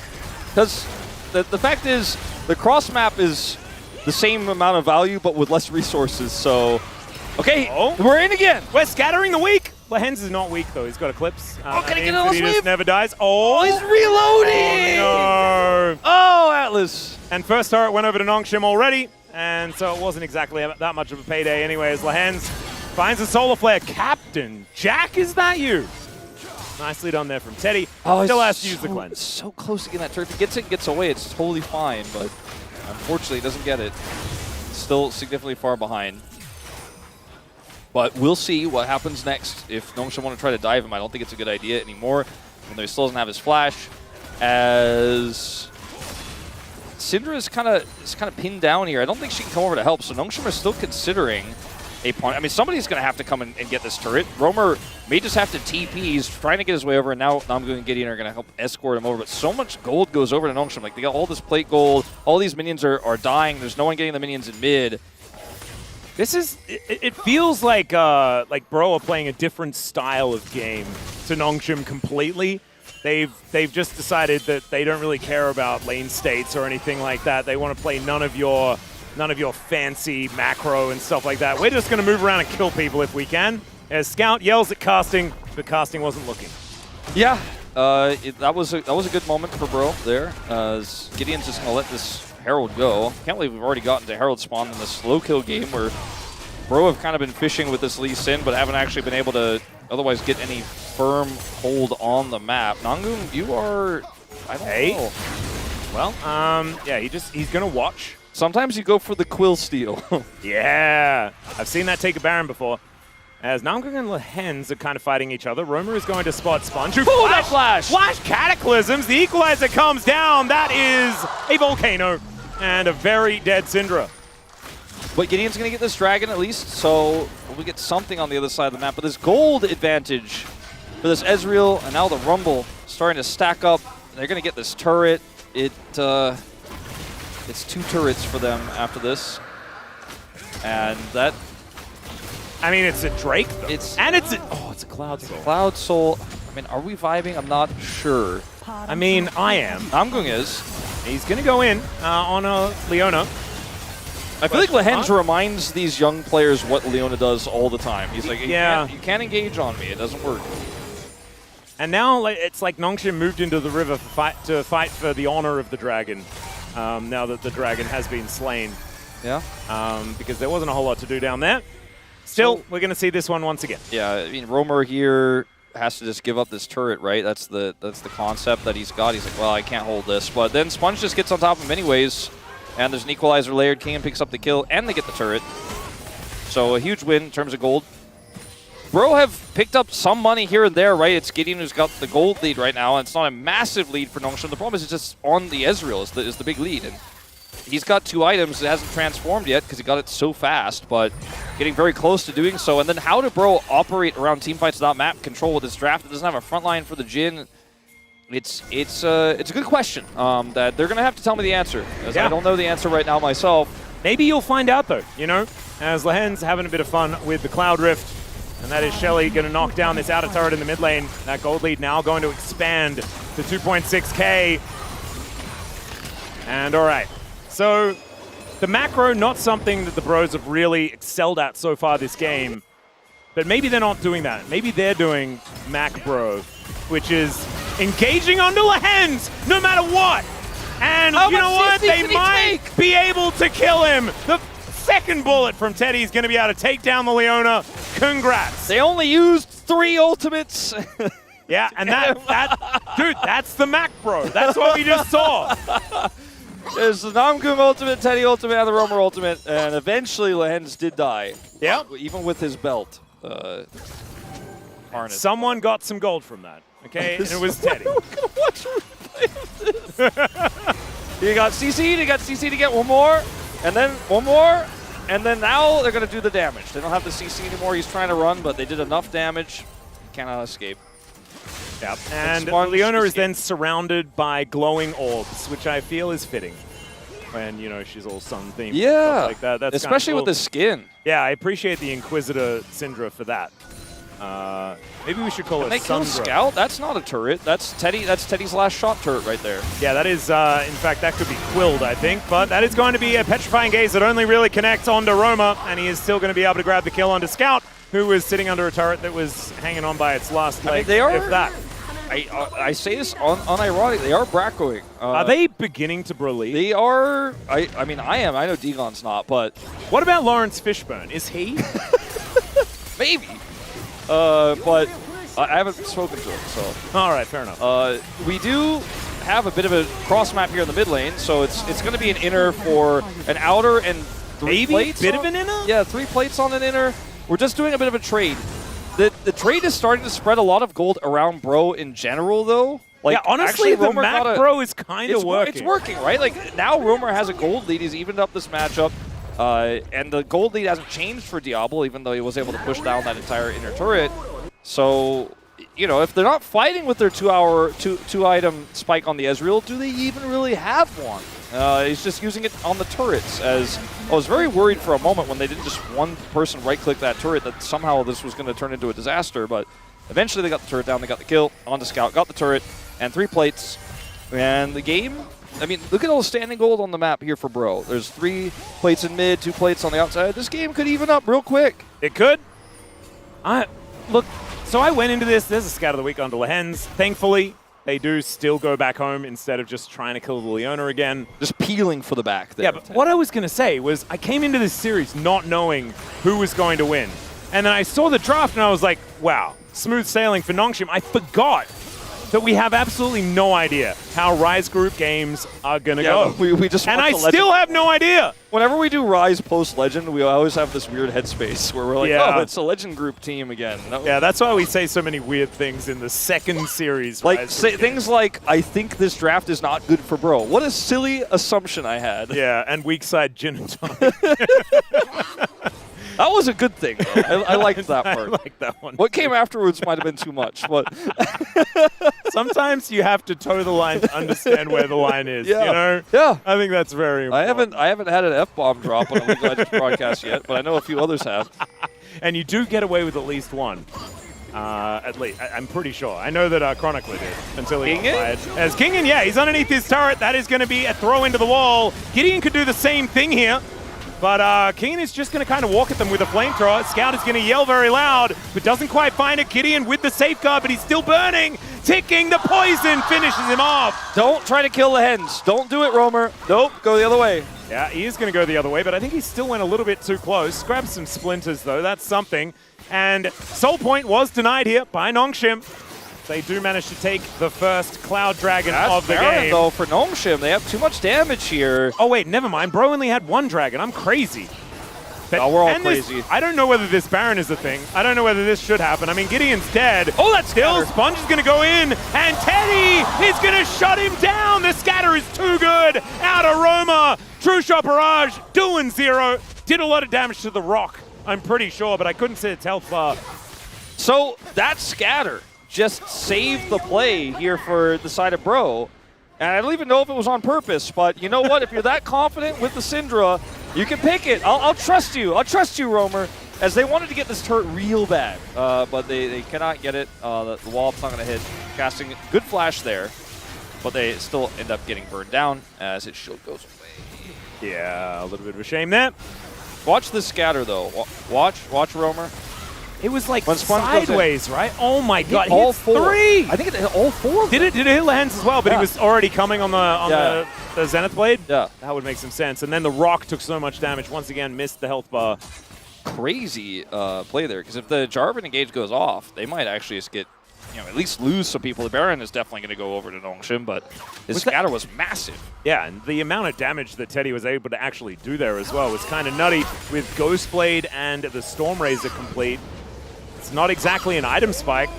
Because the fact is, the cross map is the same amount of value, but with less resources. So, okay, we're in again. We're scattering the weak. Lehens is not weak, though. He's got Eclipse. Can he get He just never dies. Oh, he's reloading! Oh, no. Oh, Atlas. And first turret went over to Nongshim already, and so it wasn't exactly that much of a payday anyway, as Lehens finds a Solar Flare. Captain Jack, is that you? Nicely done there from Teddy. Still has to use the cleanse. So close to getting that turret. If he gets it, gets away, it's totally fine, but unfortunately he doesn't get it. Still significantly far behind. But we'll see what happens next. If Nongshim want to try to dive him, I don't think it's a good idea anymore. Even though he still doesn't have his flash. As Syndra is kind of pinned down here. I don't think she can come over to help. So Nongshim is still considering a point. I mean, somebody's going to have to come and get this turret. Roamer may just have to TP. He's trying to get his way over, and now Namgu and Gideon are going to help escort him over. But so much gold goes over to Nongshim. Like, they got all this plate gold. All these minions are dying. There's no one getting the minions in mid. This is, it feels like Bro are playing a different style of game to Nongshim completely. They've just decided that they don't really care about lane states or anything like that. They want to play none of your fancy macro and stuff like that. We're just going to move around and kill people if we can. As Scout yells at Casting, but Casting wasn't looking. Yeah, that was a good moment for Bro there. As Gideon's just going to let this Herald go. Can't believe we've already gotten to Herald spawn in this slow kill game where Bro have kind of been fishing with this Lee Sin, but haven't actually been able to otherwise get any firm hold on the map. Nangun, you are, I don't know. Well, yeah, he's gonna watch. Sometimes you go for the Quill Steal. Yeah, I've seen that take a Baron before. As Namgung and Lehens are kind of fighting each other. Roamer is going to spot Sponge. Oh, that flash! Flash Cataclysms. The equalizer comes down. That is a Volcano and a very dead Syndra. But Gideon's going to get this dragon at least, so we get something on the other side of the map. But this gold advantage for this Ezreal, and now the Rumble starting to stack up. They're going to get this turret. It's 2 turrets for them after this. And that... I mean, it's a Drake, though. It's a Cloud Soul. Cloud Soul. I mean, are we vibing? I'm not sure. I mean, I am. Namgung is. He's going to go in on a Leona. I feel like Lehens reminds these young players what Leona does all the time. He's like, you can't engage on me. It doesn't work. And now it's like Nongshim moved into the river to fight for the honor of the dragon. Now that the dragon has been slain. Yeah. Because there wasn't a whole lot to do down there. Still, we're going to see this one once again. Yeah, I mean, Roamer here has to just give up this turret, right? That's the concept that he's got. He's like, well, I can't hold this. But then Sponge just gets on top of him anyways. And there's an equalizer layered. King picks up the kill, and they get the turret. So a huge win in terms of gold. Bro have picked up some money here and there, right? It's Gideon who's got the gold lead right now, and it's not a massive lead for Nongshim. The problem is it's just on the Ezreal is the big lead. And he's got 2 items. It hasn't transformed yet because he got it so fast, but getting very close to doing so. And then how do Bro operate around teamfights without map control with this draft? It doesn't have a front line for the Jhin. It's a good question that they're going to have to tell me the answer, as I don't know the answer right now myself. Maybe you'll find out, though, you know, as Lehen's having a bit of fun with the Cloud Rift. And that is Shelly going to knock down this outer turret in the mid lane. That gold lead now going to expand to 2.6k. And all right. So the macro, not something that the Bros have really excelled at so far this game. But maybe they're not doing that. Maybe they're doing Mac Bro, which is engaging onto Lehens no matter what. And you know what? They might be able to kill him. The second bullet from Teddy is going to be able to take down the Leona. Congrats. They only used 3 ultimates. Yeah, and dude, that's the Mac Bro. That's what we just saw. There's the Namgung ultimate, Teddy ultimate, and the Roamer ultimate, and eventually Lehens did die. Yeah. Even with his belt. Harness. Someone got some gold from that, okay? And it was Teddy. We're gonna watch a replay of this. He got CC'd to get one more, and then one more, and then now they're going to do the damage. They don't have the CC anymore. He's trying to run, but they did enough damage. He cannot escape. Yep. And Leona is then surrounded by glowing orbs, which I feel is fitting. When, you know, she's all sun-themed. Yeah, stuff like that. That's especially kind of cool. with the skin. Yeah, I appreciate the Inquisitor Syndra for that. Maybe we should call it Sundra. Scout? That's not a turret. That's Teddy's last shot turret right there. Yeah, that is, in fact, that could be Quilled, I think. But that is going to be a Petrifying Gaze that only really connects onto Roma, and he is still going to be able to grab the kill onto Scout, who was sitting under a turret that was hanging on by its last leg, I mean, they are, if that. I say this unironically. They are braccoing. Are they beginning to believe? They are. I mean, I am. I know Degon's not, but what about Lawrence Fishburne? Is he? Maybe. But I haven't spoken to him, so. All right, fair enough. We do have a bit of a cross map here in the mid lane, so it's going to be an inner for an outer and 3 plates. Bit of an inner? Yeah, 3 plates on an inner. we're just doing a bit of a trade. The trade is starting to spread a lot of gold around Bro in general, though. Like, yeah, honestly, actually, the Mac Bro is kind of working. It's working, right? Like, now Romer has a gold lead. He's evened up this matchup. And the gold lead hasn't changed for Diablo, even though he was able to push down that entire inner turret. So, you know, if they're not fighting with their two-item spike on the Ezreal, do they even really have one? He's just using it on the turrets, as I was very worried for a moment when they didn't just one person right-click that turret that somehow this was going to turn into a disaster, but eventually they got the turret down, they got the kill on the scout, got the turret, and 3 plates. And the game, I mean, look at all the standing gold on the map here for Bro. There's 3 plates in mid, 2 plates on the outside. This game could even up real quick. It could. Look, so I went into this. There's a scout of the week on the Lehens. Thankfully, they do still go back home instead of just trying to kill the Leona again. Just peeling for the back there. Yeah, but what I was going to say was I came into this series not knowing who was going to win. And then I saw the draft and I was like, wow, smooth sailing for Nongshim. I forgot that we have absolutely no idea how Rise Group games are going to go. We just and I still have no idea. Whenever we do Rise post-Legend, we always have this weird headspace where we're like, oh, it's a Legend Group team again. No. Yeah, that's why we say so many weird things in the second series. Like things like, I think this draft is not good for Bro. What a silly assumption I had. Yeah, and weak side Jin and Tonic. That was a good thing, though. I liked that part. I like that one. What came afterwards might have been too much, but sometimes you have to toe the line to understand where the line is. Yeah. You know? Yeah. I think that's very important. I haven't had an F-bomb drop on a League of Legends broadcast yet, but I know a few others have. And you do get away with at least one. At least, I'm pretty sure. I know that Chronicler did until he got fired. As Kingen, yeah, he's underneath his turret. That is going to be a throw into the wall. Gideon could do the same thing here. But Keen is just going to kind of walk at them with a flamethrower. Scout is going to yell very loud, but doesn't quite find it. Gideon with the safeguard, but he's still burning. Ticking, the poison finishes him off. Don't try to kill the hens. Don't do it, Romer. Nope, go the other way. Yeah, he is going to go the other way, but I think he still went a little bit too close. Grabs some splinters, though. That's something. And Soul Point was denied here by Nongshim. They do manage to take the first Cloud Dragon of the game. Though, for Nongshim, they have too much damage here. Oh, wait, never mind. Bro only had 1 dragon. I'm crazy. But, we're all crazy. I don't know whether this Baron is a thing. I don't know whether this should happen. I mean, Gideon's dead. Oh, that's still. Sponge is going to go in, and Teddy is going to shut him down. The scatter is too good. Out of Roma. True Shot Barrage doing 0. Did a lot of damage to the rock, I'm pretty sure, but I couldn't see its health bar. So that scatter just saved the play here for the side of Bro. And I don't even know if it was on purpose, but you know what? If you're that confident with the Syndra, you can pick it. I'll trust you. I'll trust you, Romer, as they wanted to get this turret real bad. But they cannot get it. The wallop's not going to hit. Casting good flash there, but they still end up getting burned down as his shield goes away. Yeah, a little bit of a shame there. Watch the scatter, though. Watch Romer. It was like when sideways, right? Oh my god, all hits 4. 3! I think it hit all 4. Did it hit Lehens as well, but he was already coming on the Zenith Blade? Yeah. That would make some sense. And then the Rock took so much damage, once again missed the health bar. Crazy play there, because if the Jarvan engage goes off, they might actually just get, at least lose some people. The Baron is definitely going to go over to Nongshim, but his scatter was massive. Yeah, and the amount of damage that Teddy was able to actually do there as well was kind of nutty with Ghostblade and the Storm Razor complete. It's not exactly an item spike,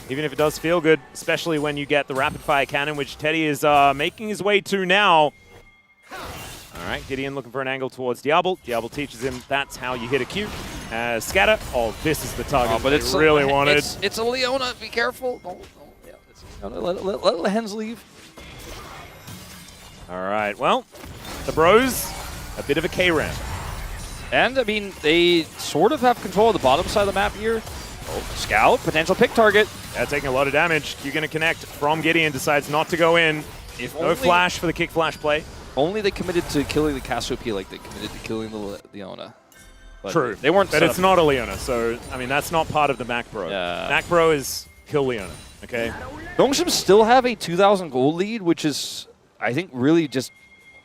even if it does feel good, especially when you get the rapid fire cannon, which Teddy is making his way to now. All right, Gideon looking for an angle towards Diablo. Diablo teaches him that's how you hit a Q. Scatter. Oh, this is the target but it's really wanted. It's a Leona. Be careful. Let Lehens leave. All right, well, the Bros, a bit of a K-ramp. And, I mean, they sort of have control of the bottom side of the map here. Oh, Scout, potential pick target. Yeah, taking a lot of damage. You're going to connect from Gideon, decides not to go in. No flash for the kick flash play. Only they committed to killing the Cassiopeia like they committed to killing the Leona. But true. They weren't But it's not a Leona, so, I mean, that's not part of the Mac Bro. Yeah. Mac Bro is kill Leona, okay? Nongshim still have a 2,000 gold lead, which is, I think, really just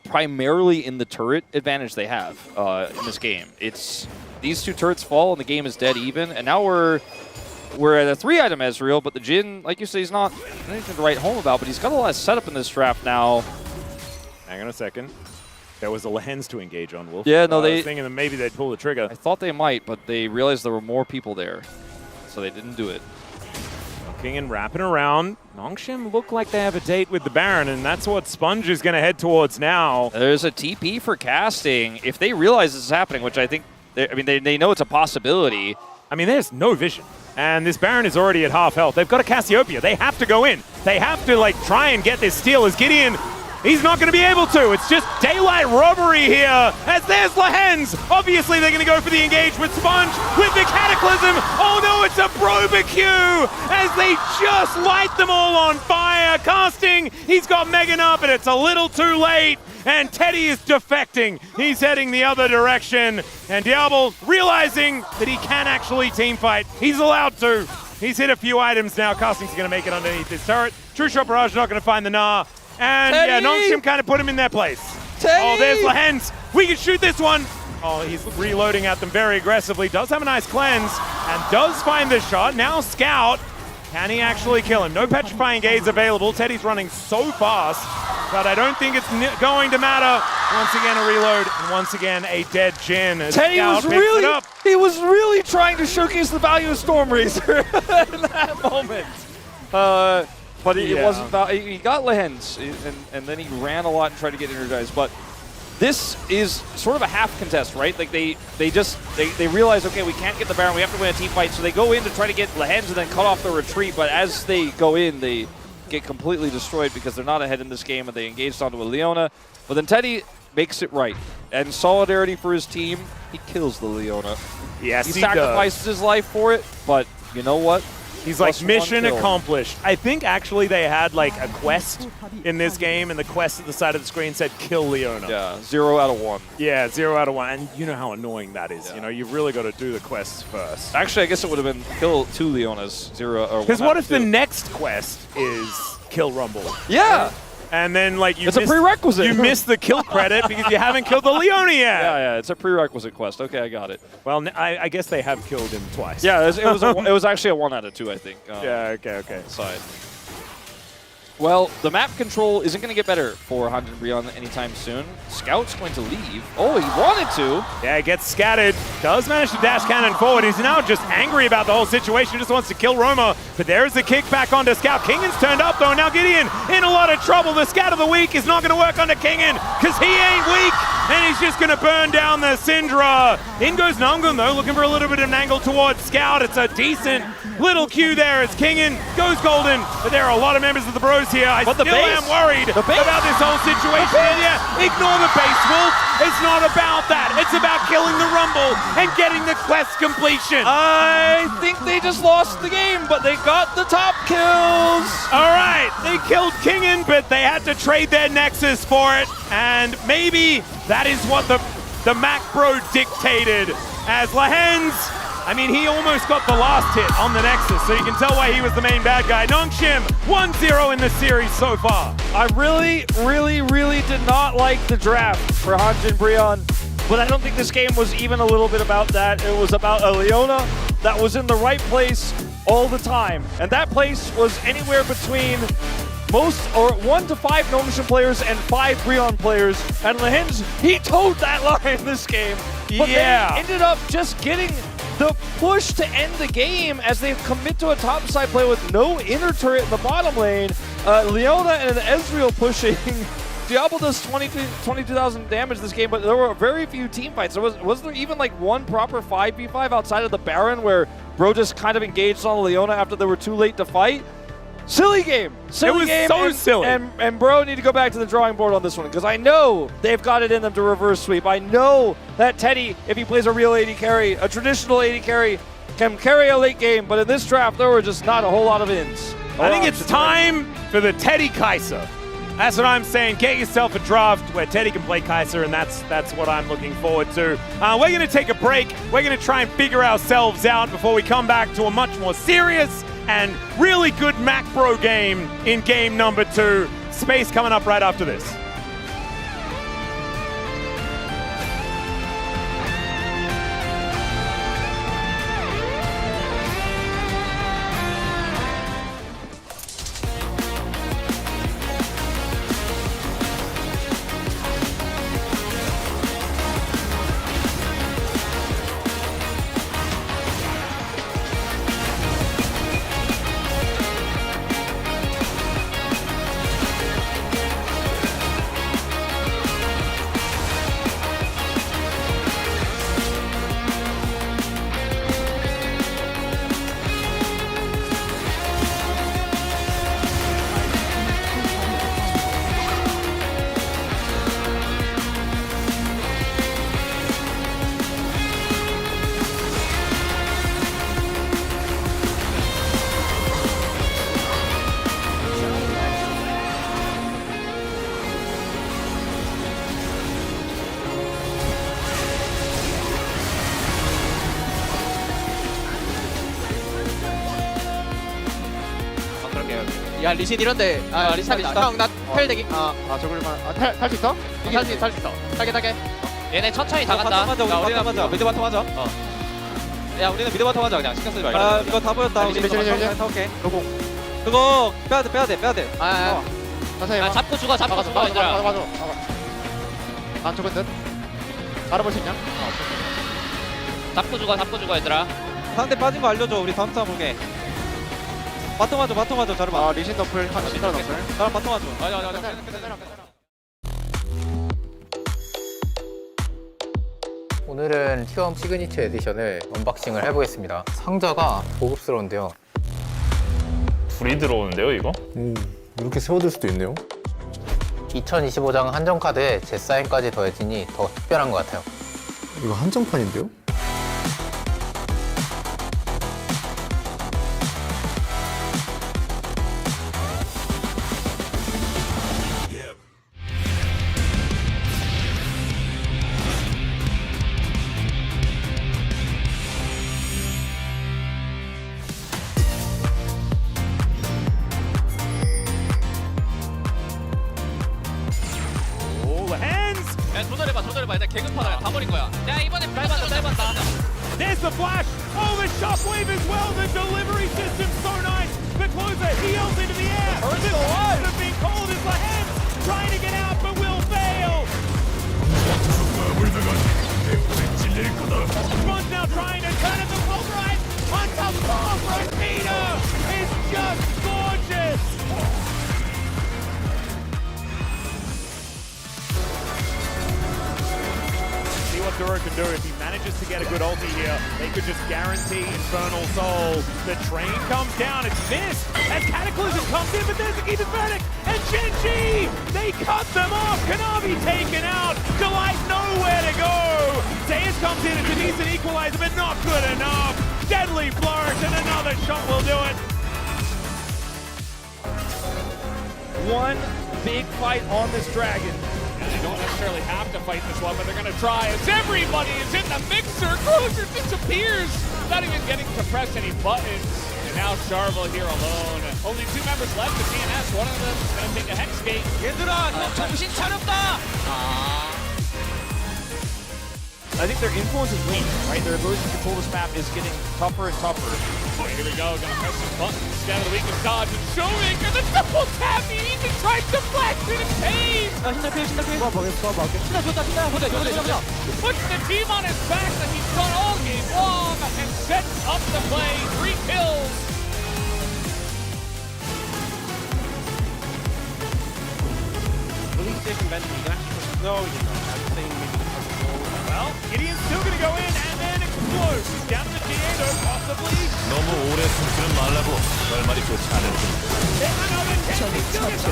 primarily in the turret advantage they have in this game. It's these 2 turrets fall and the game is dead even, and now we're at a 3-item Ezreal, but the Jhin, like you say, he's not anything to write home about, but he's got a lot of setup in this draft now. Hang on a second. there was a Lehens to engage on, Wolf. Yeah, no, I was thinking that maybe they'd pull the trigger. I thought they might, but they realized there were more people there, so they didn't do it. Looking and wrapping around. Nongshim look like they have a date with the Baron, and that's what Sponge is going to head towards now. There's a TP for casting. If they realize this is happening, which I think, they know it's a possibility. I mean, there's no vision. And this Baron is already at half health. They've got a Cassiopeia. They have to go in. They have to, like, try and get this steal as Gideon. He's not going to be able to. It's just daylight robbery here. As there's Lehens. Obviously, they're going to go for the engage with Sponge with the Cataclysm. Oh no, it's a Barbecue as they just light them all on fire. Casting, he's got Megan up, and it's a little too late. And Teddy is defecting. He's heading the other direction. And Diablo realizing that he can actually teamfight. He's allowed to. He's hit a few items now. Casting's going to make it underneath this turret. True Shot Barrage not going to find the Gnar. And Teddy! yeah, Nongshim kind of put him in their place. Teddy! Oh, there's Lehens. We can shoot this one. Oh, he's reloading at them very aggressively. Does have a nice cleanse and does find the shot. Now Scout. Can he actually kill him? No Petrifying Gaze available. Teddy's running so fast, but I don't think it's going to matter. Once again, a reload, and once again, a dead Jhin. Teddy was really trying to showcase the value of Stormrazor in that moment. But it wasn't. He got Lehens, and then he ran a lot and tried to get energized. But this is sort of a half contest, right? Like they realize, okay, we can't get the Baron, we have to win a team fight, so they go in to try to get Lehens and then cut off the retreat. But as they go in, they get completely destroyed because they're not ahead in this game, and they engaged onto a Leona. But then Teddy makes it right, and solidarity for his team, he kills the Leona. Yes, he sacrifices his life for it, but you know what? He's like, mission accomplished. I think actually they had like a quest in this game, and the quest at the side of the screen said kill Leona. Yeah, 0 out of 1. Yeah, 0 out of 1. And you know how annoying that is. Yeah. You know, you've really got to do the quests first. Actually, I guess it would have been kill 2 Leonas, 0 or 1. Because what if the next quest is kill Rumble? Yeah. And then, like, it's a prerequisite. You missed the kill credit because you haven't killed the Leona yet. Yeah, it's a prerequisite quest. Okay, I got it. Well, I guess they have killed him twice. Yeah, it was actually a 1 out of 2, I think. Yeah, okay. Side. Well, the map control isn't going to get better for Han Brion anytime soon. Scout's going to leave. Oh, he wanted to. Yeah, gets scattered. Does manage to dash cannon forward. He's now just angry about the whole situation. Just wants to kill Roma. But there's the kickback onto Scout. Kingan's turned up, though. Now Gideon in a lot of trouble. The Scout of the week is not going to work onto Kingan because he ain't weak. And he's just going to burn down the Syndra. In goes Namgun, though, looking for a little bit of an angle towards Scout. It's a decent little Q there as Kingan goes golden. But there are a lot of members of the Bros here. I still am worried about this whole situation. And yeah, ignore the base, Wolf. It's not about that. It's about killing the Rumble and getting the quest completion. I think they just lost the game, but they got the top kills. All right, they killed Kingan, but they had to trade their Nexus for it. And maybe that is what the Mac Bro dictated. As Lehens, I mean, he almost got the last hit on the Nexus, so you can tell why he was the main bad guy. Nongshim, 1-0 in the series so far. I really did not like the draft for Han Brion, but I don't think this game was even a little bit about that. It was about a Leona that was in the right place all the time, and that place was anywhere between 1 to 5 Nongshim players and 5 Brion players, and Lehens, he towed that line in this game. But they ended up just getting the push to end the game as they commit to a topside play with no inner turret in the bottom lane. Leona and Ezreal pushing. Diablo does 22,000 damage this game, but there were very few team fights. Was there even like one proper 5v5 outside of the Baron where Bro just kind of engaged on Leona after they were too late to fight? Silly game. Silly game. It was so silly. And Bro need to go back to the drawing board on this one because I know they've got it in them to reverse sweep. I know that Teddy, if he plays a real AD carry, a traditional AD carry, can carry a late game, but in this draft, there were just not a whole lot of ins. I think it's time for the Teddy Kai'Sa. That's what I'm saying. Get yourself a draft where Teddy can play Kai'Sa, and that's what I'm looking forward to. We're going to take a break. We're going to try and figure ourselves out before we come back to a much more serious and really good Mac Bro game in game number 2. Space coming up right after this. 야 리신 이런데 리신 형나 텔대기 탈 수 있어? 탈 수 있어 타게 얘네 천천히 다 간다. 우리 바텀 하자 미드 바텀 하자 야 우리는 미드 바텀 하자 그냥 신경 쓰지 말고 이거 다 보였다 우리 오케이 그거 빼야돼 야, 잡고 죽어 얘들아. 맞아 안 죽은 듯 알아볼 수 있냐? 잡고 죽어 얘들아. 상대 빠진 거 알려줘 우리 다음 타임 볼게 바텀 하자 자르마 리신 너플 리신 너플 나랑 바텀 하자 맞아 오늘은 T1 시그니처 에디션을 언박싱을 해보겠습니다. 상자가 고급스러운데요. 불이 들어오는데요, 이거? 이렇게 세워둘 수도 있네요. 2025장 한정 카드에 제 사인까지 더해지니 더 특별한 것 같아요. 이거 한정판인데요? 야 조절해봐 일단 개급하다 다 버린 거야. 야 이번엔 짧았다. There's the flash! Oh, the shockwave as well! The delivery system so nice! The closer heels into the air! The clouds have been called as the hands trying to get out but will fail! Ron's now trying to turn it the pulverize on top of Peter! It's just gorgeous! See what Duro can do if he manages to get a good ulti here. They could just guarantee Infernal Soul. The train comes down, it's missed as Cataclysm comes in, but there's a Ethan Verdict and Genji! They cut them off! Kanavi taken out! Delight nowhere to go! Zeus comes in, it's a decent equalizer, but not good enough! Deadly flourish and another shot will do it! One big fight on this dragon. They don't necessarily have to fight this one, but they're going to try as everybody is in the mixer. Closer disappears, not even getting to press any buttons. And now Charvel here alone. Only 2 members left of DNS. One of them is going to take a Hex Gate. 얘들아, 너 정신 차렸다. I think their influence is weak, right? Their ability to control this map is getting tougher and tougher. Oh, here we go, gonna press some buttons. Down to the weakest dodge and Showmaker, the double tap, he even tried to flash in his cave! Puts the team on his back that he's done all game long and sets up the play, 3 kills! Release station vendor, you can actually push no, you don't. I'm saying maybe well, Gideon's still gonna go in and then explode. He's down to Diego, possibly. 너무 오래 숨지는 말라고 결말이 좋지 않을 Another chance, he's still gets the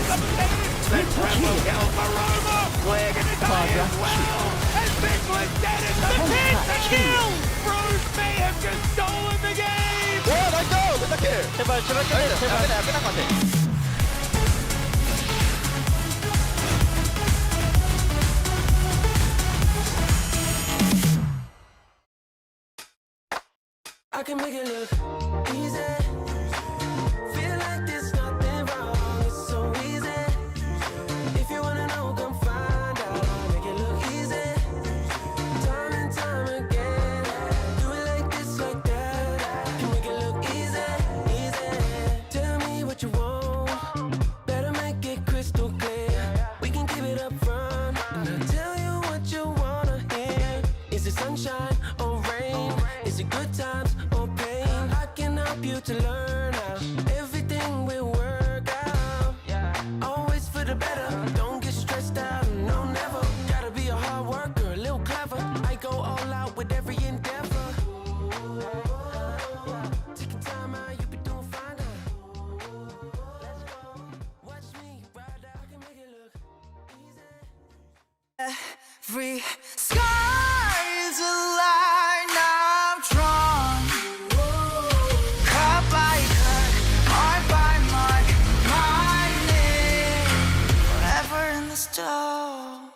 Tremble kills Maroma. Dragging it down as well. And Bigland's dead in the pit. The kill. Bruce may have just stolen the game. 제발 끝난 것 같아 I can make it look easy. Feel like there's nothing wrong. It's so easy. If you wanna know, come find out. I make it look easy. Time and time again. Do it like this, like that. Can make it look easy, easy. Tell me what you want. Better make it crystal clear. We can keep it up front. And I'll tell you what you wanna hear. Is it sunshine or rain? Is it good times or pain? I can help you to learn how everything will work out. Always for the better. Don't get stressed out. No, never. Gotta be a hard worker, a little clever. I go all out with every endeavor. Taking time out, you be doing fine. Let's go. Watch me ride out. I can make it look easy. Every sky's a line I'm drawn. Cut by cut, mark by mark, my name forever in the stone.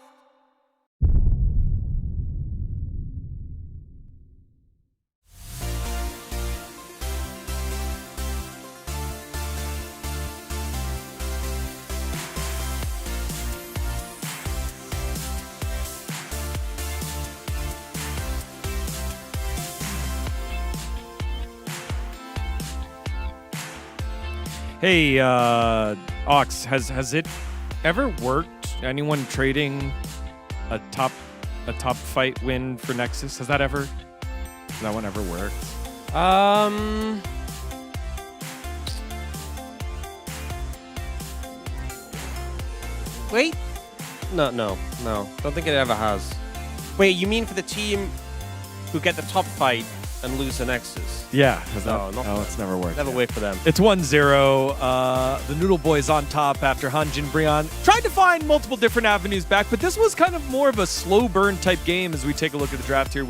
Hey, Ox, has it ever worked? Anyone trading a top fight win for Nexus? Has that one ever worked? Wait. No. Don't think it ever has. Wait, you mean for the team who get the top fight and lose the Nexus? Yeah. It's never worked. Never worked for them. It's 1-0. The Noodle Boys on top after Hanjin Brion tried to find multiple different avenues back, but this was kind of more of a slow burn type game as we take a look at the draft here.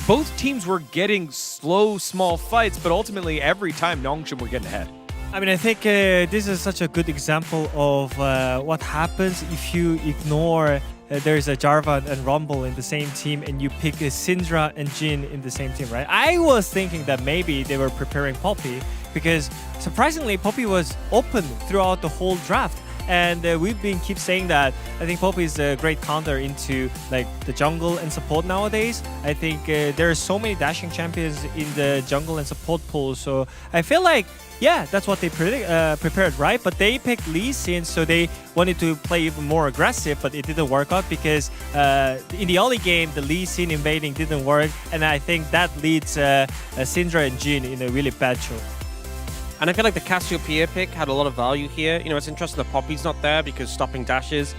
Both teams were getting slow, small fights, but ultimately every time Nongshim were getting ahead. I mean, I think this is such a good example of what happens if you ignore there's a Jarvan and Rumble in the same team and you pick Syndra and Jhin in the same team, right? I was thinking that maybe they were preparing Poppy because surprisingly, Poppy was open throughout the whole draft. And we've been keep saying that I think Poppy is a great counter into like the jungle and support nowadays. I think there are so many dashing champions in the jungle and support pool. So I feel like, yeah, that's what they prepared, right? But they picked Lee Sin, so they wanted to play even more aggressive, but it didn't work out because in the early game, the Lee Sin invading didn't work. And I think that leads Syndra and Jhin in a really bad show. And I feel like the Cassiopeia pick had a lot of value here. You know, it's interesting that Poppy's not there because stopping dashes,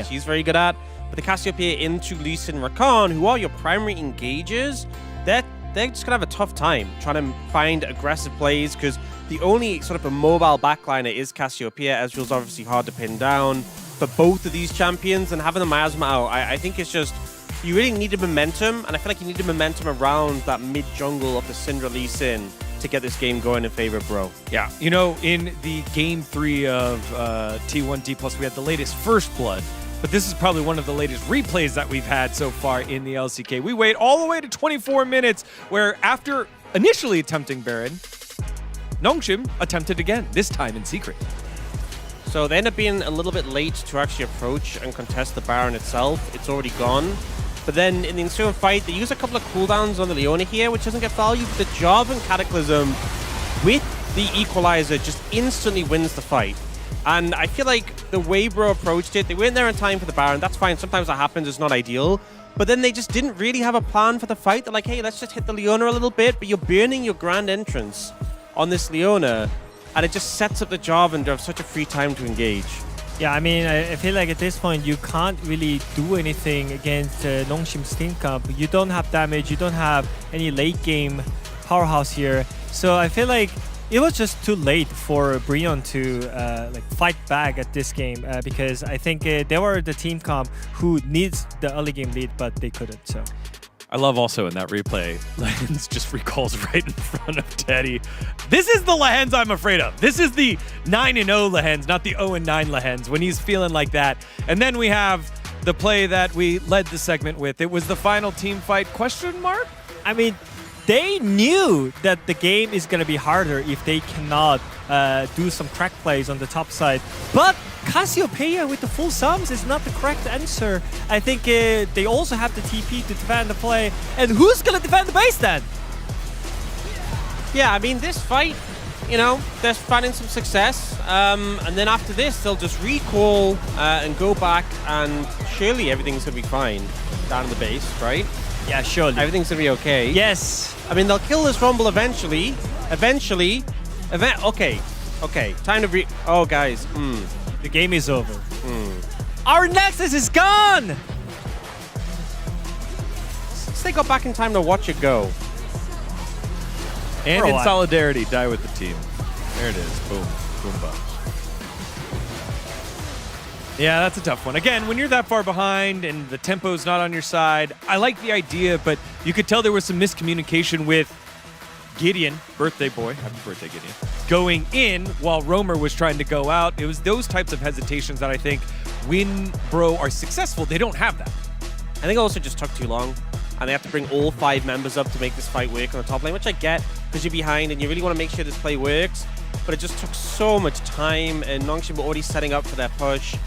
she's very good at. But the Cassiopeia into Lee Sin, Rakan, who are your primary engagers, they're just going to have a tough time trying to find aggressive plays because the only sort of a mobile backliner is Cassiopeia. Ezreal's obviously hard to pin down. But both of these champions and having the miasma out, I think it's just, you really need the momentum. And I feel like you need the momentum around that mid-jungle of the Syndra Lee Sin to get this game going in favor of Bro. Yeah, you know, in the game 3 of T1 D+, we had the latest First Blood, but this is probably one of the latest replays that we've had so far in the LCK. We wait all the way to 24 minutes, where after initially attempting Baron, Nongshim attempted again, this time in secret. So they end up being a little bit late to actually approach and contest the Baron itself. It's already gone. But then in the ensuing fight, they use a couple of cooldowns on the Leona here, which doesn't get value. The Jarvan Cataclysm with the Equalizer just instantly wins the fight. And I feel like the way Bro approached it, they weren't there in time for the Baron. That's fine. Sometimes that happens. It's not ideal. But then they just didn't really have a plan for the fight. They're like, hey, let's just hit the Leona a little bit. But you're burning your grand entrance on this Leona. And it just sets up the Jarvan to have such a free time to engage. Yeah, I mean, I feel like at this point, you can't really do anything against Nongshim's team comp. You don't have damage, you don't have any late game powerhouse here. So I feel like it was just too late for Brion to like fight back at this game because I think they were the team comp who needs the early game lead, but they couldn't, so. I love also in that replay, Lehens just recalls right in front of Teddy. This is the Lehens I'm afraid of. This is the 9-0 Lehens, not the 0-9 Lehens, when he's feeling like that. And then we have the play that we led the segment with. It was the final team fight, question mark? I mean, they knew that the game is going to be harder if they cannot do some crack plays on the top side. But Cassiopeia with the full sums is not the correct answer. I think they also have the TP to defend the play. And who's going to defend the base then? Yeah, I mean, this fight, you know, they're finding some success. And then after this, they'll just recall and go back, and surely everything's going to be fine down in the base, right? Yeah, surely. Everything's going to be okay. Yes. I mean, they'll kill this Rumble eventually. Okay. Time to oh, guys. The game is over. Our Nexus is gone! Since they got back in time to watch it go. And in solidarity, die with the team. There it is. Boom. Boomba. Yeah, that's a tough one. Again, when you're that far behind and the tempo's not on your side, I like the idea, but you could tell there was some miscommunication with Gideon, birthday boy, happy birthday Gideon, going in while Roamer was trying to go out. It was those types of hesitations that I think when Bro are successful, they don't have that. I think it also just took too long, and they have to bring all 5 members up to make this fight work on the top lane, which I get because you're behind and you really want to make sure this play works, but it just took so much time, and Nongshim were already setting up for their push.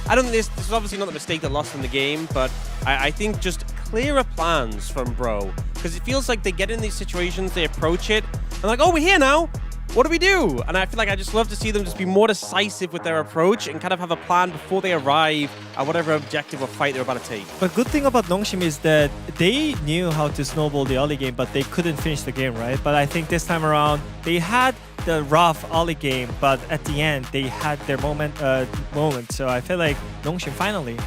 I don't think this is obviously not the mistake that lost in the game, but I think just clearer plans from Bro, because it feels like they get in these situations, they approach it, and like, oh, we're here now. what do we do? And I feel like I just love to see them just be more decisive with their approach and kind of have a plan before they arrive at whatever objective or fight they're about to take. But good thing about Nongshim is that they knew how to snowball the early game, but they couldn't finish the game, right? But I think this time around, they had the rough early game, but at the end, they had their moment. So I feel like Nongshim finally,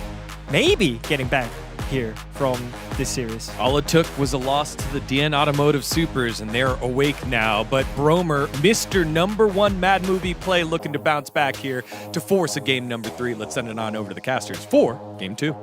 maybe getting back here from this series. All it took was a loss to the DN Automotive Supers, and they're awake now. But Bromer, Mr. #1 Mad Movie play, looking to bounce back here to force a game number 3. Let's send it on over to the casters for game 2.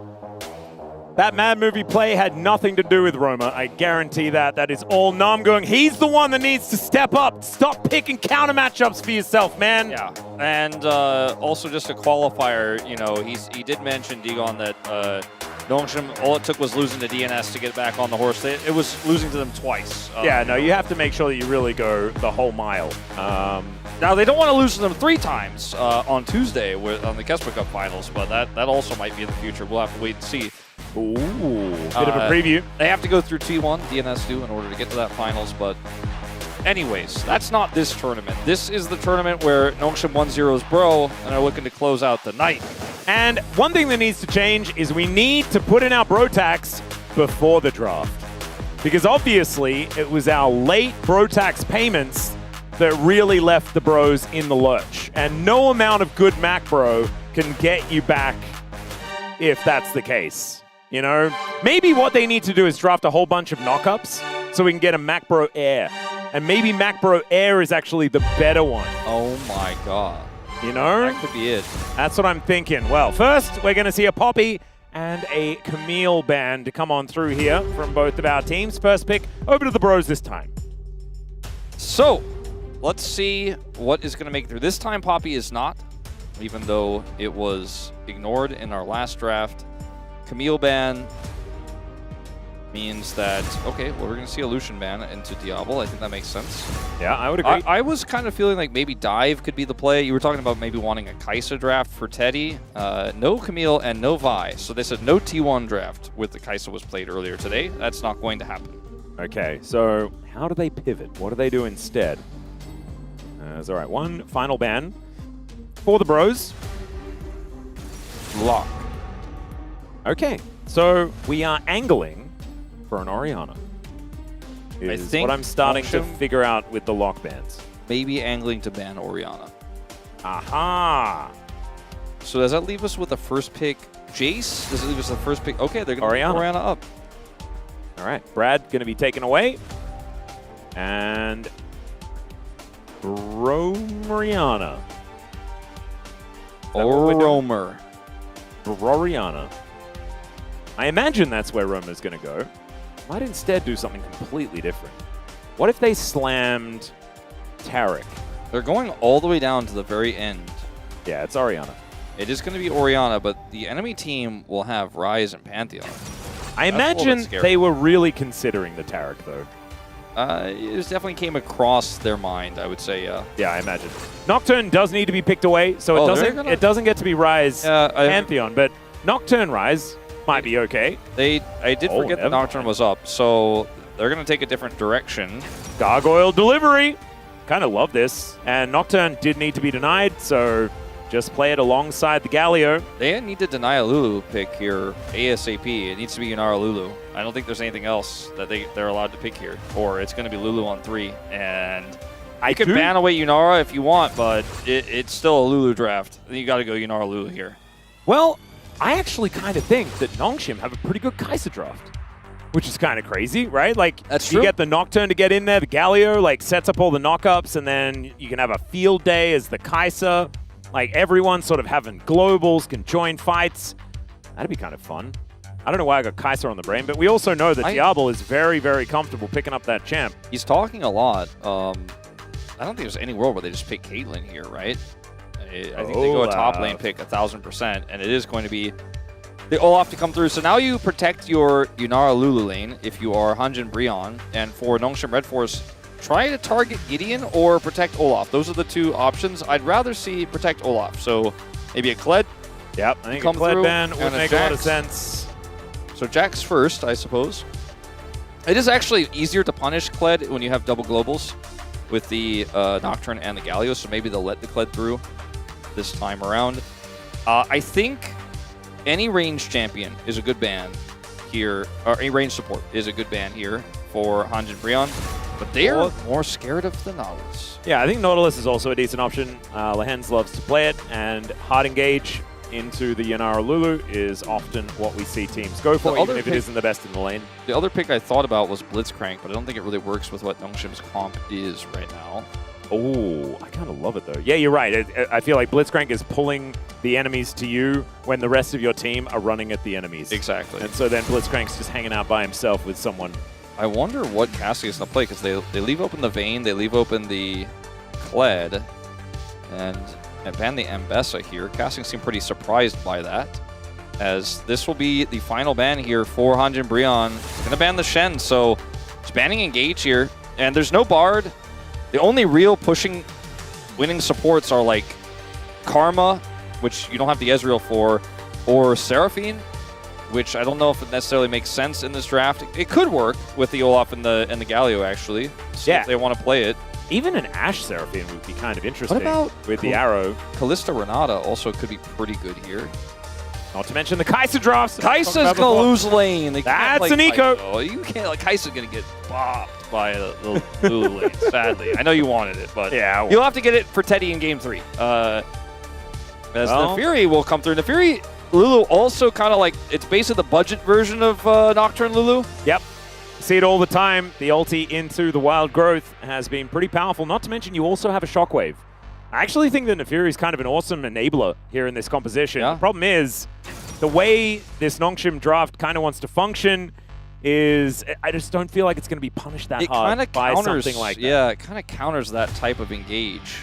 That Mad Movie play had nothing to do with Roma. I guarantee that. That is all Namgung. He's the one that needs to step up. Stop picking counter matchups for yourself, man. Yeah, and also just a qualifier, you know, he did mention, Digon, that Nongshim, all it took was losing to DNS to get back on the horse. It was losing to them twice. Yeah, no, you have to make sure that you really go the whole mile. Now, they don't want to lose to them 3 times on Tuesday on the Kesper Cup finals, but that also might be in the future. We'll have to wait and see. Ooh, bit of a preview. They have to go through T1, DNS do, in order to get to that finals, but anyways, that's not this tournament. This is the tournament where Nongshim 1-0's bro, and are looking to close out the night. And one thing that needs to change is we need to put in our bro tax before the draft. Because obviously, it was our late bro tax payments that really left the bros in the lurch. And no amount of good Mac bro can get you back if that's the case. You know, maybe what they need to do is draft a whole bunch of knockups so we can get a Mac Bro Air. And maybe Mac Bro Air is actually the better one. Oh my god. You know? That could be it. That's what I'm thinking. Well, first, we're going to see a Poppy and a Camille band come on through here from both of our teams. First pick, over to the bros this time. So, let's see what is going to make it through. This time, Poppy is not, even though it was ignored in our last draft. Camille ban means that, okay, well, we're going to see a Lucian ban into Diablo. I think that makes sense. Yeah, I would agree. I was kind of feeling like maybe Dive could be the play. You were talking about maybe wanting a Kaisa draft for Teddy. No Camille and no Vi. So they said no T1 draft with the Kaisa was played earlier today. That's not going to happen. Okay, so how do they pivot? What do they do instead? All right, one final ban for the bros. Lock. Okay, so we are angling for an Orianna. I think what I'm starting to Nongshim figure out with the lock bans. Maybe angling to ban Orianna. Aha! So does that leave us with the first pick Jace? Does it leave us the first pick? Okay, they're going to pick Orianna up. All right, Brad going to be taken away. And Romariana. Romer. Rorianna. I imagine that's where Romer's going to go. Might instead do something completely different. What if they slammed Tarek? They're going all the way down to the very end. Yeah, it's Orianna. It is going to be Orianna, but the enemy team will have Ryze and Pantheon. I imagine they were really considering the Tarek, though. It definitely came across their mind, I would say, yeah. Yeah, I imagine. Nocturne does need to be picked away, so it doesn't get to be Ryze Pantheon, but Nocturne Ryze might be okay. I did forget that Nocturne was up, so they're going to take a different direction. Gargoyle delivery. Kind of love this. And Nocturne did need to be denied, so just play it alongside the Galio. They need to deny a Lulu pick here ASAP. It needs to be Yunara Lulu. I don't think there's anything else that they're allowed to pick here. Or it's going to be Lulu on 3. And you can ban away Yunara if you want, but it's still a Lulu draft. You got to go Yunara Lulu here. Well, I actually kind of think that Nongshim have a pretty good Kaisa draft, which is kind of crazy, right? Like, that's you true. Get the Nocturne to get in there, the Galio, like, sets up all the knockups, and then you can have a field day as the Kaisa. Like, everyone sort of having globals, can join fights. That'd be kind of fun. I don't know why I got Kaisa on the brain, but we also know that Diablo is very, very comfortable picking up that champ. He's talking a lot. I don't think there's any world where they just pick Caitlyn here, right? I think they go a top lane pick 1,000%, and it is going to be the Olaf to come through. So now you protect your Yunara Lulu lane if you are Hanjin Brionne, and for Nongshim Red Force, try to target Gideon or protect Olaf. Those are the two options. I'd rather see protect Olaf. So maybe a Kled. Yep, I think a Kled ban would make a lot of sense. So Jax first, I suppose. It is actually easier to punish Kled when you have double globals. with the Nocturne and the Galio, so maybe they'll let the Kled through this time around. I think any range champion is a good ban here, or any range support is a good ban here for Hanjin Brion, but they are more scared of the Nautilus. Yeah, I think Nautilus is also a decent option. Lehens loves to play it, and hard engage into the Yanara Lulu is often what we see teams go for, even if it isn't the best in the lane. The other pick I thought about was Blitzcrank, but I don't think it really works with what Nongshim's comp is right now. Oh, I kind of love it though. Yeah, you're right. I feel like Blitzcrank is pulling the enemies to you when the rest of your team are running at the enemies. Exactly. And so then Blitzcrank's just hanging out by himself with someone. I wonder what Cassie is going to play, because they leave open the Vayne, they leave open the Kled, and ban the Ambessa here. Casting seemed pretty surprised by that, as this will be the final ban here for Hanjin Brion. He's going to ban the Shen, so he's banning Engage here, and there's no Bard. The only real winning supports are like Karma, which you don't have the Ezreal for, or Seraphine, which I don't know if it necessarily makes sense in this draft. It could work with the Olaf and the Galio, actually. See if they want to play it. Even an Ashe Seraphine would be kind of interesting. What about with the arrow? Callista Renata also could be pretty good here. Not to mention the Kai'Sa drops. Kai'Sa's going to lose lane. That's an eco. Oh, you can't, like, Kai'Sa's going to get bopped by the Lulu lane, sadly. I know you wanted it, but yeah, you'll have to get it for Teddy in Game 3. As the Fury will come through. And the Fury Lulu also kind of like, it's basically the budget version of Nocturne Lulu. Yep. See it all the time. The ulti into the Wild Growth has been pretty powerful. Not to mention you also have a Shockwave. I actually think that Nefiri is kind of an awesome enabler here in this composition. The problem is the way this Nongshim draft kind of wants to function is I just don't feel like it's going to be punished that hard by something like that. Yeah, it kind of counters that type of engage.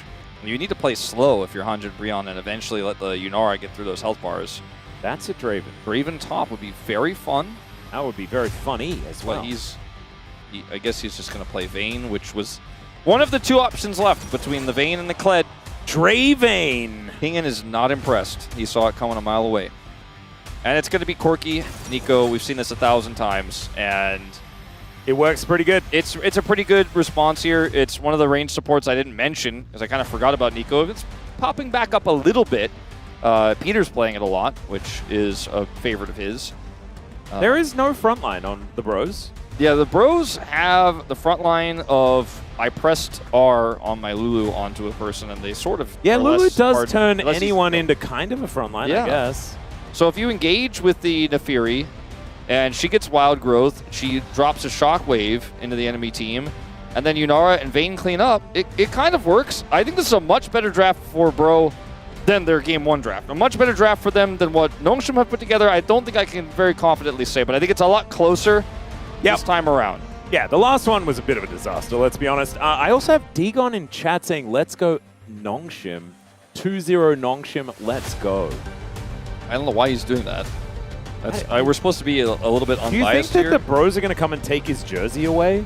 You need to play slow if you're Hanjin Brion and eventually let the Yunara get through those health bars. That's a Draven. Draven top would be very fun. That would be very funny as well. But I guess he's just going to play Vayne, which was one of the two options left between the Vayne and the Kled. Draven! Kingen is not impressed. He saw it coming a mile away. And it's going to be Corki. Nico, we've seen this 1,000 times, and it works pretty good. It's a pretty good response here. It's one of the range supports I didn't mention, because I kind of forgot about Nico. It's popping back up a little bit. Peter's playing it a lot, which is a favorite of his. There is no frontline on the Bros. Yeah, the Bros have the front line of I pressed R on my Lulu onto a person, and they sort of Lulu does turn anyone into kind of a frontline, I guess. So if you engage with the Nefiri, and she gets Wild Growth, she drops a Shockwave into the enemy team, and then Yunara and Vayne clean up, it kind of works. I think this is a much better draft for Bro than their Game 1 draft. A much better draft for them than what Nongshim have put together. I don't think I can very confidently say, but I think it's a lot closer this time around. Yeah, the last one was a bit of a disaster, let's be honest. I also have Digon in chat saying, let's go Nongshim. 2-0 Nongshim, let's go. I don't know why he's doing that. We're supposed to be a little bit unbiased here. Do you think that the Bros are going to come and take his jersey away?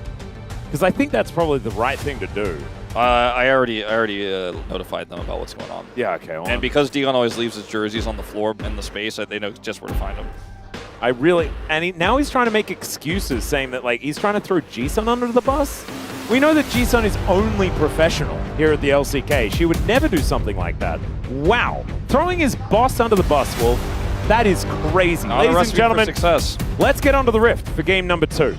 Because I think that's probably the right thing to do. I already notified them about what's going on. Yeah, okay. And because Digon always leaves his jerseys on the floor in the space, they know just where to find them. Now he's trying to make excuses, saying that like he's trying to throw Jisun under the bus. We know that Jisun is only professional here at the LCK. She would never do something like that. Wow. Throwing his boss under the bus, Wolf. That is crazy. Not Ladies a and gentlemen, for success. Let's get onto the Rift for game number 2.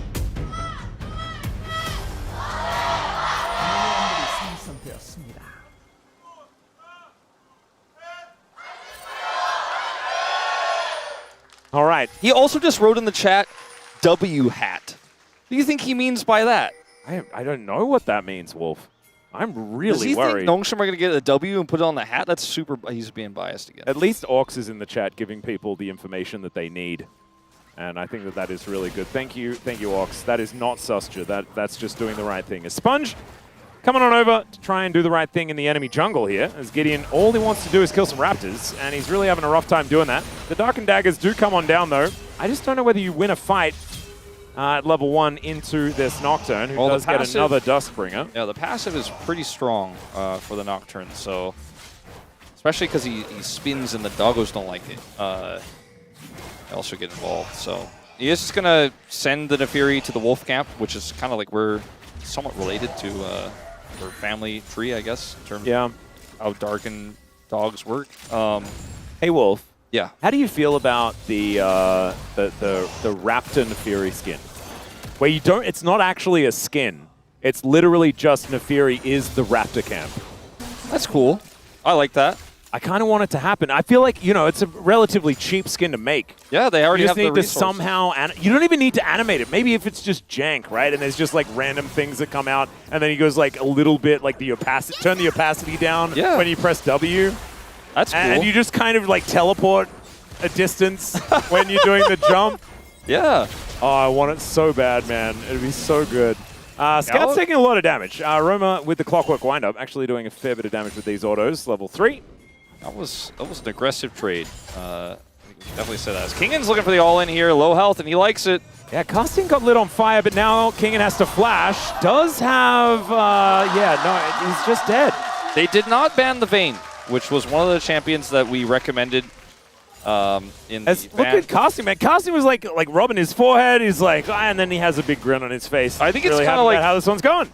All right. He also just wrote in the chat, W hat. What do you think he means by that? I don't know what that means, Wolf. I'm really worried. Think Nongshim are going to get a W and put it on the hat? That's super. He's being biased again. At least Orcs is in the chat giving people the information that they need. And I think that is really good. Thank you, Orcs. That is not Susture. That's just doing the right thing. A Sponge coming on over to try and do the right thing in the enemy jungle here, as Gideon, all he wants to do is kill some Raptors, and he's really having a rough time doing that. The Dark and Daggers do come on down, though. I just don't know whether you win a fight at level 1 into this Nocturne, who does get another Duskbringer. Yeah, the passive is pretty strong for the Nocturne, so especially because he spins and the doggos don't like it. They also get involved, so he is just going to send the Nefiri to the Wolf Camp, which is kind of like we're somewhat related to or family tree, I guess, in terms Yeah. of how darkened dogs work. Hey, Wolf. Yeah. How do you feel about the Raptor Neferi skin? Where you don't, it's not actually a skin. It's literally just Neferi is the Raptor camp. That's cool. I like that. I kind of want it to happen. I feel like, you know, it's a relatively cheap skin to make. Yeah, they already you just have need the to resources. somehow, you don't even need to animate it. Maybe if it's just jank, right? And there's just like random things that come out, and then he goes like a little bit like the opacity, turn the opacity down when you press W. That's cool. And you just kind of like teleport a distance when you're doing the jump. Yeah. Oh, I want it so bad, man. It'd be so good. Scout's taking a lot of damage. Roma with the Clockwork Windup actually doing a fair bit of damage with these autos. Level 3. That was an aggressive trade. I think we can definitely say that. Kingan's looking for the all-in here, low health, and he likes it. Yeah, Casting got lit on fire, but now Kingan has to flash. Does have, he's just dead. They did not ban the Vayne, which was one of the champions that we recommended in the Look at Casting, man. Casting was like rubbing his forehead. He's like, and then he has a big grin on his face. I think it's really kind happy of like about how this one's going.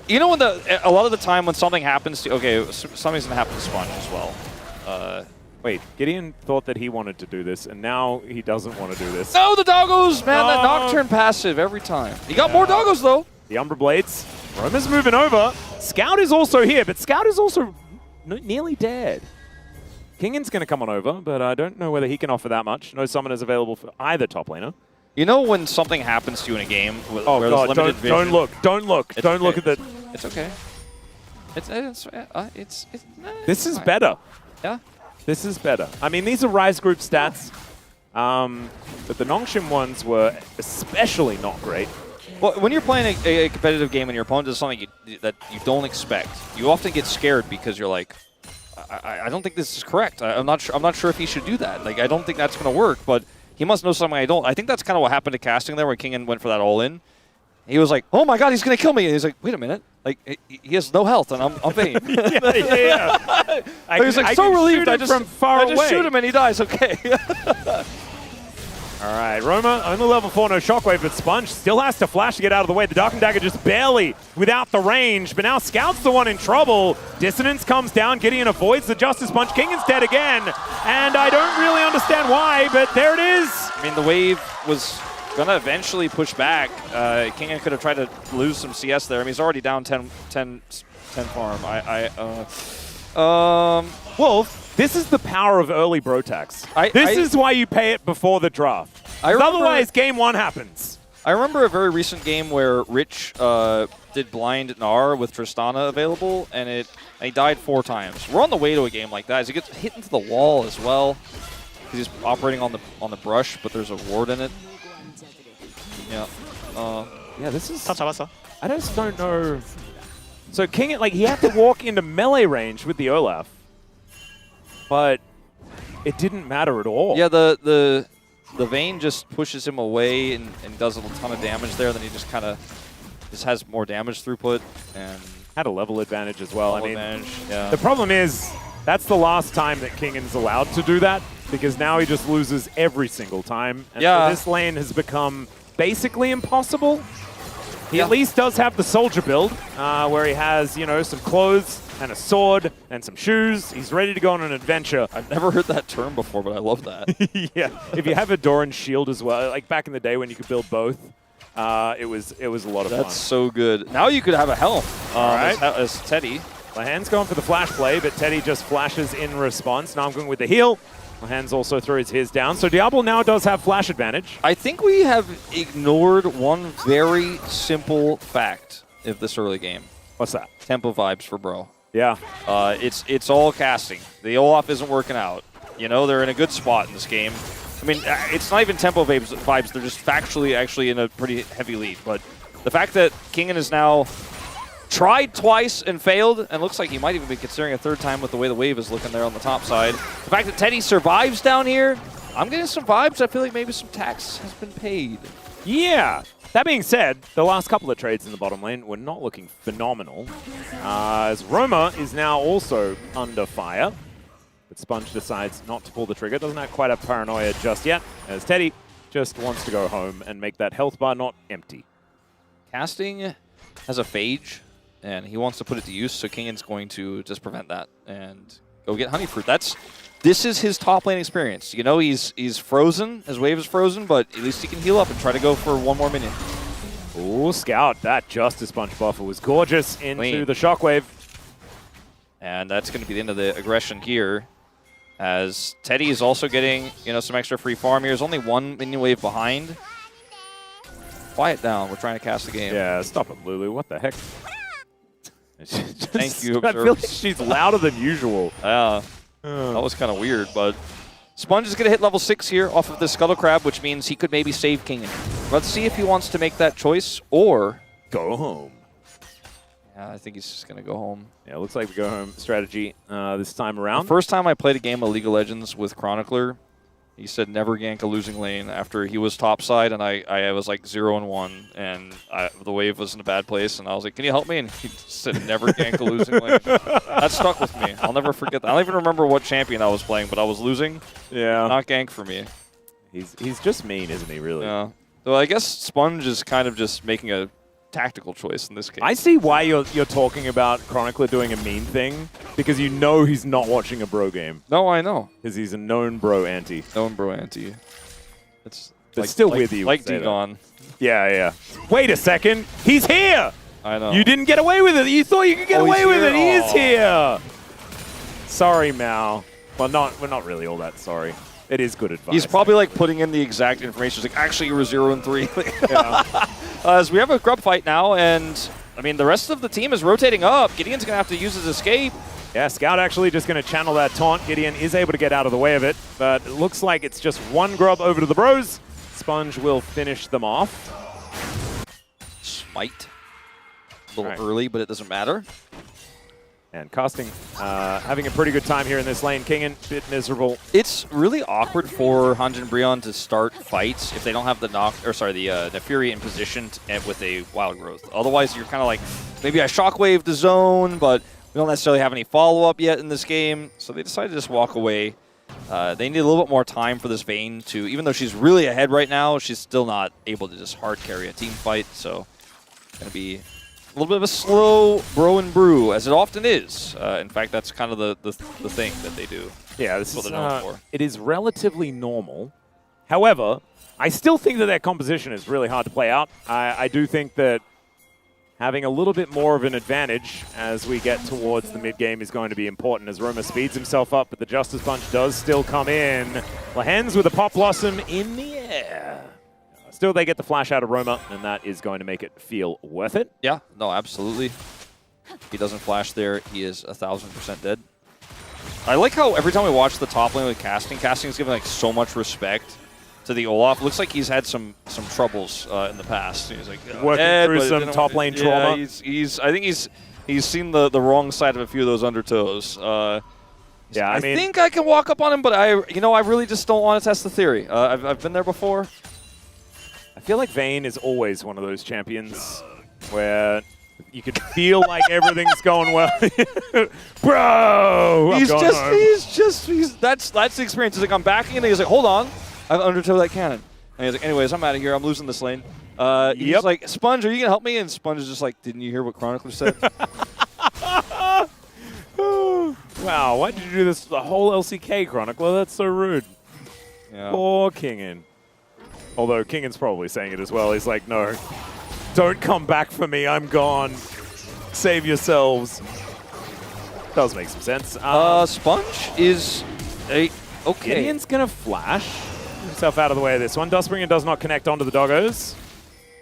You know, when a lot of the time when something happens to something's gonna happen to Sponge as well. Wait, Gideon thought that he wanted to do this, and now he doesn't want to do this. No, the doggos, man! That Nocturne passive every time. He got more doggos though. The Umbra Blades. Roma's moving over. Scout is also here, but Scout is also nearly dead. Kingan's going to come on over, but I don't know whether he can offer that much. No summoners available for either top laner. You know when something happens to you in a game where Oh there's god! limited vision? Don't look! Don't look! Don't look at the. It's okay. It's This is fine. better. Yeah. This is better. I mean, these are Rise Group stats, but the Nongshim ones were especially not great. Well, when you're playing a competitive game and your opponent does something that you don't expect, you often get scared because you're like, I don't think this is correct. I'm not sure if he should do that. Like, I don't think that's going to work, but he must know something I don't. I think that's kind of what happened to Casting there when Kingan went for that all-in. He was like, oh my god, he's going to kill me. And he's like, wait a minute. Like, he has no health, and I'm Vayne. yeah. He was like, so relieved. I just away. shoot him and he dies. Okay. All right, Roma on the level 4, no shockwave, but Sponge still has to flash to get out of the way. The Dark and Dagger just barely without the range, but now Scout's the one in trouble. Dissonance comes down, Gideon avoids the Justice Punch. Kingan's dead again, and I don't really understand why, but there it is. I mean, the wave was going to eventually push back. Kingan could have tried to lose some CS there. I mean, he's already down 10 farm. Wolf, this is the power of early Brotax. This is why you pay it before the draft. Otherwise, game 1 happens. I remember a very recent game where Rich did blind Gnar with Tristana available, and he died 4 times. We're on the way to a game like that. As he gets hit into the wall as well. He's operating on the brush, but there's a ward in it. Yeah. Yeah, this is. I just don't know. So Kingan, like, he had to walk into melee range with the Olaf, but it didn't matter at all. Yeah, the Vayne just pushes him away and does a ton of damage there. Then he just kind of has more damage throughput and had a level advantage as well. I mean, yeah. The problem is that's the last time that Kingan's allowed to do that, because now he just loses every single time. And so this lane has become basically impossible. He at least does have the soldier build, where he has, you know, some clothes and a sword and some shoes. He's ready to go on an adventure. I've never heard that term before, but I love that. Yeah, if you have a Doran shield as well, like back in the day when you could build both, it was a lot of fun. That's so good. Now you could have a helm as Teddy. Lahan's going for the flash play, but Teddy just flashes in response. Now I'm going with the heal. Lahan's also throws his down. So Diablo now does have flash advantage. I think we have ignored one very simple fact of this early game. What's that? Tempo vibes for bro. Yeah. It's all casting. The Olaf isn't working out. You know, they're in a good spot in this game. I mean, it's not even tempo vibes. They're just factually actually in a pretty heavy lead. But the fact that Kingan is now tried twice and failed, and looks like he might even be considering a 3rd time with the way the wave is looking there on the top side. The fact that Teddy survives down here, I'm getting some vibes. I feel like maybe some tax has been paid. Yeah. That being said, the last couple of trades in the bottom lane were not looking phenomenal, as Roma is now also under fire. But Sponge decides not to pull the trigger. Doesn't quite have paranoia just yet, as Teddy just wants to go home and make that health bar not empty. Casting has a phage. and he wants to put it to use, so Kingan's going to just prevent that and go get Honey Fruit. This is his top lane experience. You know, he's frozen, his wave is frozen, but at least he can heal up and try to go for one more minion. Ooh, Scout, that Justice Punch buffer was gorgeous into the Shockwave. And that's going to be the end of the aggression here, as Teddy is also getting, you know, some extra free farm here. There's only one minion wave behind. Quiet down. We're trying to cast the game. Yeah, stop it, Lulu. What the heck? Thank you, I feel like she's louder than usual. Yeah, that was kind of weird, but Sponge is going to hit level 6 here off of the Scuttle Crab, which means he could maybe save Kingan. Let's see if he wants to make that choice or go home. Yeah, I think he's just going to go home. Yeah, it looks like the go home strategy this time around. The first time I played a game of League of Legends with Chronicler, he said never gank a losing lane after he was topside, and I was like 0-1, and the wave was in a bad place, and I was like, can you help me? And he said never gank a losing lane. That stuck with me. I'll never forget that. I don't even remember what champion I was playing, but I was losing. Yeah. Not gank for me. He's just mean, isn't he, really? Yeah. So I guess Sponge is kind of just making a tactical choice in this case. I see why you're talking about Chronicler doing a mean thing, because you know he's not watching a bro game. No, I know. Because he's a known bro anti. Known bro anti. It's still weird that you like would say D-Gon. that. Yeah. Wait a second. He's here! I know. You didn't get away with it. You thought you could get away he's with here? it. He is Aw. here. Sorry, Mao. Well, we're not really all that sorry. It is good advice. He's probably like putting in the exact information. He's like, actually, you were 0-3. Yeah. So we have a grub fight now, and I mean, the rest of the team is rotating up. Gideon's going to have to use his escape. Yeah, Scout actually just going to channel that taunt. Gideon is able to get out of the way of it, but it looks like it's just one grub over to the bros. Sponge will finish them off. Smite. A little early, but it doesn't matter. And Casting having a pretty good time here in this lane. Kingan, bit miserable. It's really awkward for Hanjin Brion to start fights if they don't have the the Fury in position with a Wild Growth. Otherwise, you're kind of like, maybe I Shockwave the zone, but we don't necessarily have any follow-up yet in this game. So they decided to just walk away. They need a little bit more time for this Vayne to, even though she's really ahead right now, she's still not able to just hard carry a team fight. So it's going to be a little bit of a slow bro and brew, as it often is. In fact, that's kind of the thing that they do. Yeah, this That's is what they're known for. it is relatively normal. However, I still think that their composition is really hard to play out. I do think that having a little bit more of an advantage as we get towards the mid-game is going to be important as Roma speeds himself up, but the Justice Punch does still come in. Lahens with a Pop Blossom in the air. Still, they get the flash out of Roma, and that is going to make it feel worth it. Yeah, no, absolutely. If he doesn't flash there, he is 1,000% dead. I like how every time we watch the top lane with Casting is giving like so much respect to the Olaf. Looks like he's had some troubles in the past. He's like Working through some top lane trauma. I think he's seen the wrong side of a few of those undertows. Yeah, I think I can walk up on him, but I really just don't want to test the theory. I've been there before. I feel like Vayne is always one of those champions where you can feel like everything's going well. Bro! That's the experience. He's like, I'm backing, and he's like, hold on. I've undertowed that cannon. And he's like, anyways, I'm out of here. I'm losing this lane. He's like, Sponge, are you going to help me? And Sponge is just like, didn't you hear what Chronicler said? Wow, why did you do this to the whole LCK, Chronicler? That's so rude. Yeah. Poor Kingan. Although Kingan's probably saying it as well. He's like, no, don't come back for me. I'm gone. Save yourselves. Does make some sense. Sponge is okay. Gideon's going to flash himself out of the way of this one. Dustbringer does not connect onto the doggos.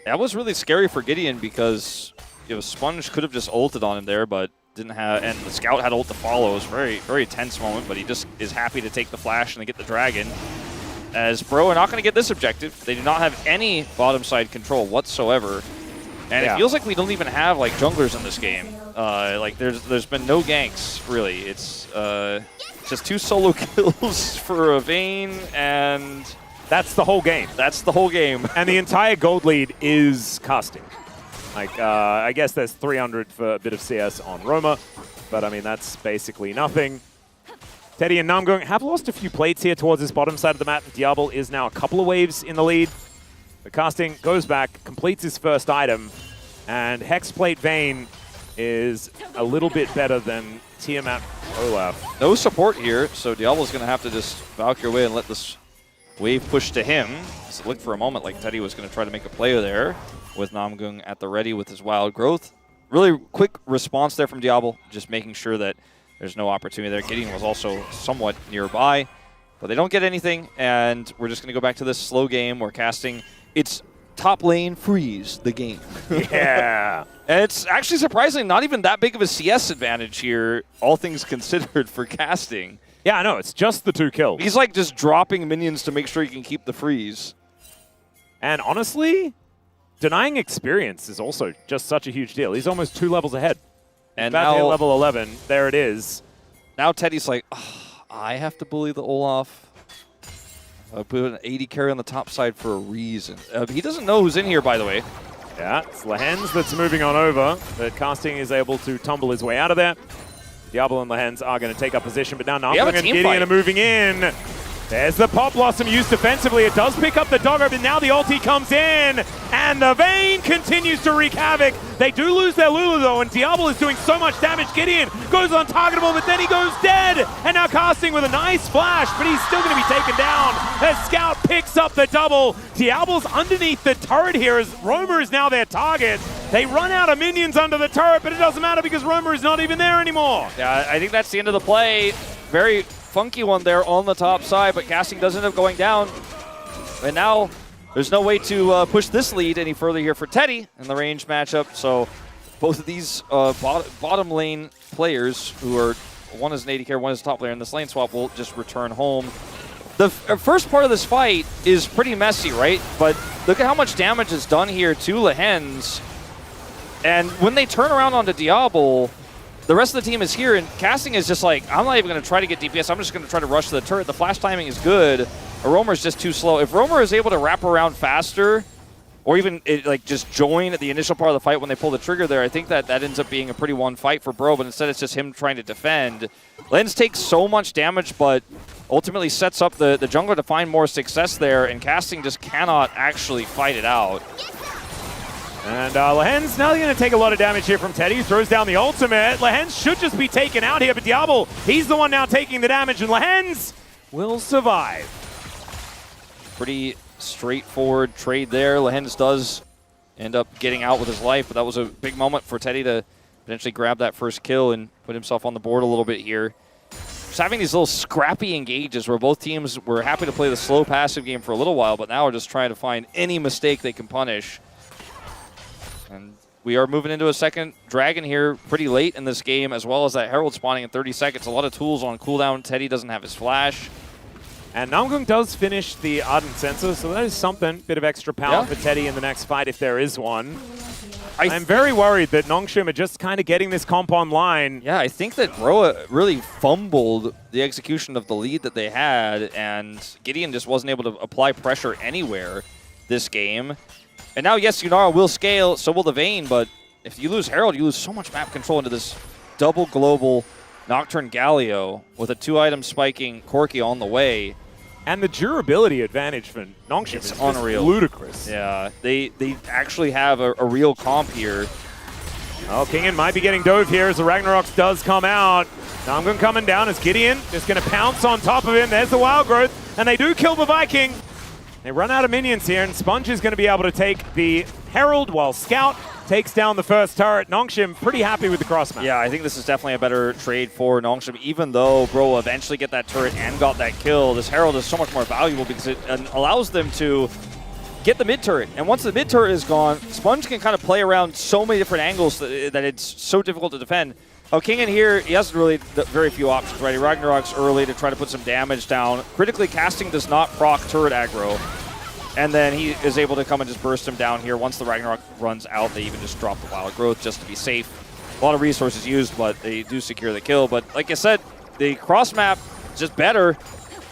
That was really scary for Gideon because Sponge could have just ulted on him there, but didn't have, and the Scout had ult to follow. It was a very, very tense moment, but he just is happy to take the flash and to get the dragon. As Bro are not going to get this objective. They do not have any bottom side control whatsoever. And it feels like we don't even have like junglers in this game. Like there's been no ganks really. It's just 2 solo kills for a Vayne, and that's the whole game. That's the whole game. And the entire gold lead is Casting. Like I guess there's 300 for a bit of CS on Roma, but I mean that's basically nothing. Teddy and Namgung have lost a few plates here towards this bottom side of the map. Diablo is now a couple of waves in the lead. The Casting goes back, completes his first item, and Hexplate Vayne is a little bit better than Tiamat Olaf. No support here, so Diablo's going to have to just Valkyrie away and let this wave push to him. So it looked for a moment like Teddy was going to try to make a play there with Namgung at the ready with his wild growth. Really quick response there from Diablo, just making sure that there's no opportunity there. Gideon was also somewhat nearby, but they don't get anything, and we're just going to go back to this slow game where casting, it's top lane freeze the game. Yeah. And it's actually surprisingly not even that big of a CS advantage here, all things considered, for casting. Yeah, I know. It's just the 2 kills. He's like just dropping minions to make sure he can keep the freeze. And honestly, denying experience is also just such a huge deal. He's almost 2 levels ahead. And about to hit now, level 11. There it is. Now Teddy's like, oh, I have to bully the Olaf. I put an 80 carry on the top side for a reason. He doesn't know who's in here, by the way. Yeah, it's Lehens that's moving on over. But Casting is able to tumble his way out of there. Diablo and Lehens are going to take up position, but now Namgung and Gideon are moving in. There's the Pop Blossom used defensively. It does pick up the dogger, but now the ulti comes in, and the Vayne continues to wreak havoc. They do lose their Lulu, though, and Diablo is doing so much damage. Gideon goes untargetable, but then he goes dead. And now Casting with a nice flash, but he's still going to be taken down as Scout picks up the double. Diablo's underneath the turret here as Roamer is now their target. They run out of minions under the turret, but it doesn't matter because Roamer is not even there anymore. Yeah, I think that's the end of the play. Very funky one there on the top side, but Casting does end up going down. And now there's no way to push this lead any further here for Teddy in the range matchup. So both of these bottom lane players, who are, one is an 80 carry, one is a top player in this lane swap, will just return home. The first part of this fight is pretty messy, right? But look at how much damage is done here to Lehens. And when they turn around onto Diablo, the rest of the team is here, and Casting is just like, I'm not even going to try to get DPS. I'm just going to try to rush to the turret. The flash timing is good. Roamer is just too slow. If Roamer is able to wrap around faster, or even like just join at the initial part of the fight when they pull the trigger there, I think that ends up being a pretty one fight for Bro, but instead it's just him trying to defend. Lens takes so much damage, but ultimately sets up the jungler to find more success there, and Casting just cannot actually fight it out. And Lehens now going to take a lot of damage here from Teddy. Throws down the ultimate. Lehens should just be taken out here, but Diablo, he's the one now taking the damage, and Lehens will survive. Pretty straightforward trade there. Lehens does end up getting out with his life, but that was a big moment for Teddy to potentially grab that first kill and put himself on the board a little bit here. Just having these little scrappy engages where both teams were happy to play the slow passive game for a little while, but now are just trying to find any mistake they can punish. And we are moving into a second Dragon here pretty late in this game, as well as that Herald spawning in 30 seconds. A lot of tools on cooldown. Teddy doesn't have his flash. And Namgung does finish the Ardent Sensor, so that is something. Bit of extra power for Teddy in the next fight if there is one. I'm very worried that Nongshim are just kind of getting this comp online. Yeah, I think that Roa really fumbled the execution of the lead that they had, and Gideon just wasn't able to apply pressure anywhere this game. And now, yes, Yunara will scale, so will the Vayne, but if you lose Herald, you lose so much map control into this double global Nocturne Galio with a 2-item spiking Corki on the way. And the durability advantage for Nongshim is unreal. Ludicrous. Yeah, they actually have a real comp here. Oh, Kingen might be getting dove here as the Ragnaroks does come out. Namgung coming down as Gideon is going to pounce on top of him. There's the Wild Growth, and they do kill the Viking. They run out of minions here, and Sponge is going to be able to take the Herald while Scout takes down the first turret. Nongshim pretty happy with the cross map. Yeah, I think this is definitely a better trade for Nongshim, even though Bro will eventually get that turret and got that kill. This Herald is so much more valuable because it allows them to get the mid turret. And once the mid turret is gone, Sponge can kind of play around so many different angles that it's so difficult to defend. Oh, Kingen here, he has really very few options, right? He Ragnarok's early to try to put some damage down. Critically, Casting does not proc turret aggro. And then he is able to come and just burst him down here. Once the Ragnarok runs out, they even just drop the Wild Growth just to be safe. A lot of resources used, but they do secure the kill. But like I said, the cross map is just better.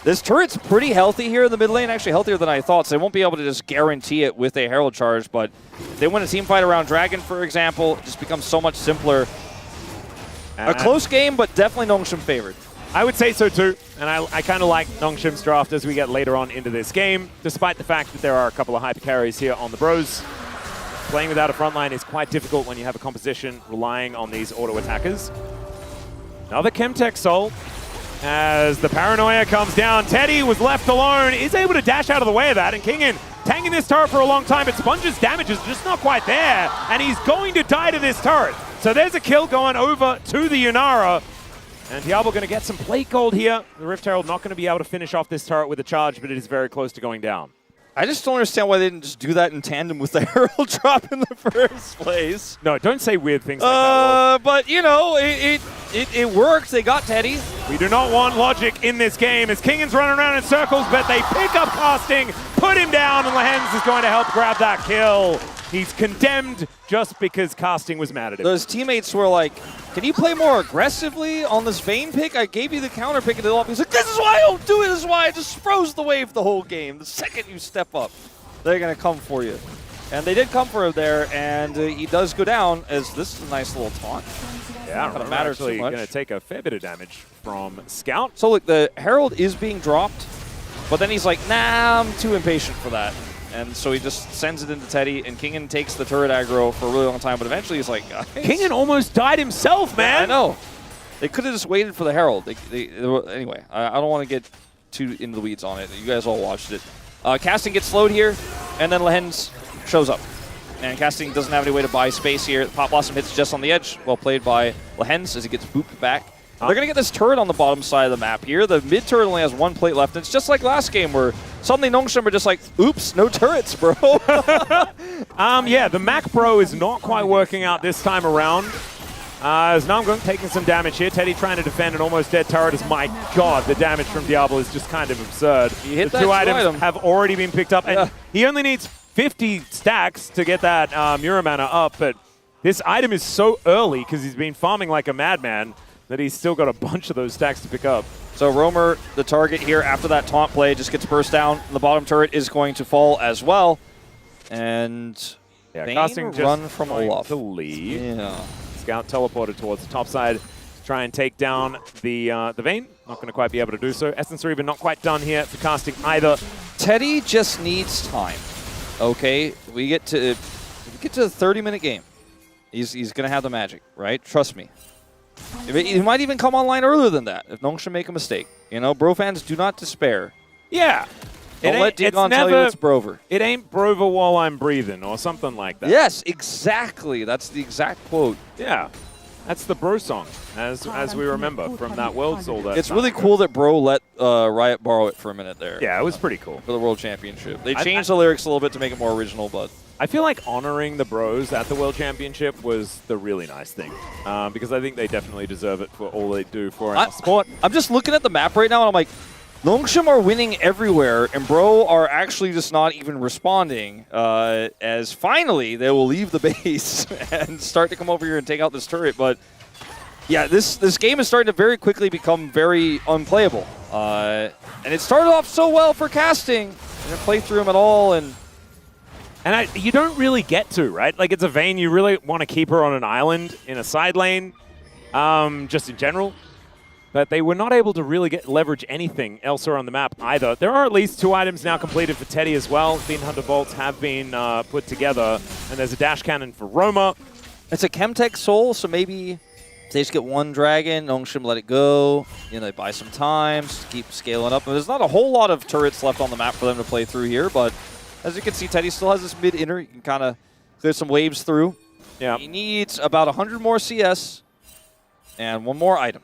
This turret's pretty healthy here in the mid lane, actually healthier than I thought, so they won't be able to just guarantee it with a Herald charge. But if they win a team fight around Dragon, for example, it just becomes so much simpler. A close game, but definitely Nongshim favored. I would say so too, and I kind of like Nongshim's draft as we get later on into this game, despite the fact that there are a couple of hyper carries here on the Bros. playing without a front line is quite difficult when you have a composition relying on these auto attackers. Another Chemtech Soul. As the paranoia comes down, Teddy was left alone, is able to dash out of the way of that, and Kingen tanking this turret for a long time, but Sponge's damage is just not quite there, and he's going to die to this turret. So there's a kill going over to the Yunara, and Diablo going to get some plate gold here. The Rift Herald not going to be able to finish off this turret with a charge, but it is very close to going down. I just don't understand why they didn't just do that in tandem with the Herald drop in the first place. No, don't say weird things like that. But, you know, it worked. They got Teddy. We do not want logic in this game as Kingan's running around in circles, but they pick up Casting, put him down, and Lehens is going to help grab that kill. He's condemned just because Casting was mad at him. Those teammates were like, can you play more aggressively on this Vayne pick? I gave you the counter pick and it all. He's like, this is why I don't do it. This is why I just froze the wave the whole game. The second you step up, they're going to come for you. And they did come for him there, and he does go down as this is a nice little taunt. Yeah, I don't know, actually going to take a fair bit of damage from Scout. So look, the Herald is being dropped, but then he's like, nah, I'm too impatient for that. And so he just sends it into Teddy, and Kingen takes the turret aggro for a really long time, but eventually he's like, Kingen almost died himself, man! Yeah, I know. They could have just waited for the Herald. Anyway, I don't want to get too into the weeds on it. You guys all watched it. Casting gets slowed here, and then Lehens shows up. And Casting doesn't have any way to buy space here. Pop Blossom hits just on the edge. Well played by Lehens as he gets booped back. They're going to get this turret on the bottom side of the map here. The mid turret only has one plate left. And it's just like last game where suddenly Nongshim are just like, oops, no turrets, bro. Yeah, the Mac Pro is not quite working out this time around. As Namgung taking some damage here. Teddy trying to defend an almost dead turret. As my god, the damage from Diablo is just kind of absurd. He hit the two items have already been picked up. And he only needs 50 stacks to get that Muramana up. But this item is so early because he's been farming like a madman that he's still got a bunch of those stacks to pick up. So Roamer, the target here after that taunt play, just gets burst down. The bottom turret is going to fall as well. And Casting just run from Olaf to leave. Yeah. Scout teleported towards the top side to try and take down the Vayne. Not going to quite be able to do so. Essence are even not quite done here for Casting either. Teddy just needs time. Okay, we get to the 30-minute game. He's going to have the magic, right? Trust me. He might even come online earlier than that if Nongshim make a mistake. You know, bro fans, do not despair. Yeah. Don't let Digon tell you it's Brover. It ain't Brover while I'm breathing or something like that. Yes, exactly. That's the exact quote. Yeah. That's the Bro song, as we remember from that World Soul. It's really cool that Bro let Riot borrow it for a minute there. Yeah, it was pretty cool. For the World Championship. They changed the lyrics a little bit to make it more original, but... I feel like honoring the Bros at the World Championship was the really nice thing. Because I think they definitely deserve it for all they do for our sport. I'm just looking at the map right now, and I'm like, Nongshim are winning everywhere, and Bro are actually just not even responding, as finally they will leave the base and start to come over here and take out this turret. But yeah, this game is starting to very quickly become very unplayable. And it started off so well for Casting. I didn't play through him at all, and you don't really get to, right? Like, it's a Vayne, you really want to keep her on an island in a side lane, just in general. But they were not able to really leverage anything elsewhere on the map either. There are at least 2 items now completed for Teddy as well. Fiend Hunter bolts have been put together, and there's a dash cannon for Roma. It's a Chemtech Soul, so maybe if they just get 1 dragon, Nongshim let it go. You know, they buy some time, keep scaling up. There's not a whole lot of turrets left on the map for them to play through here, but as you can see, Teddy still has this mid-inner. You can kind of clear some waves through. Yeah. He needs about 100 more CS and 1 more item.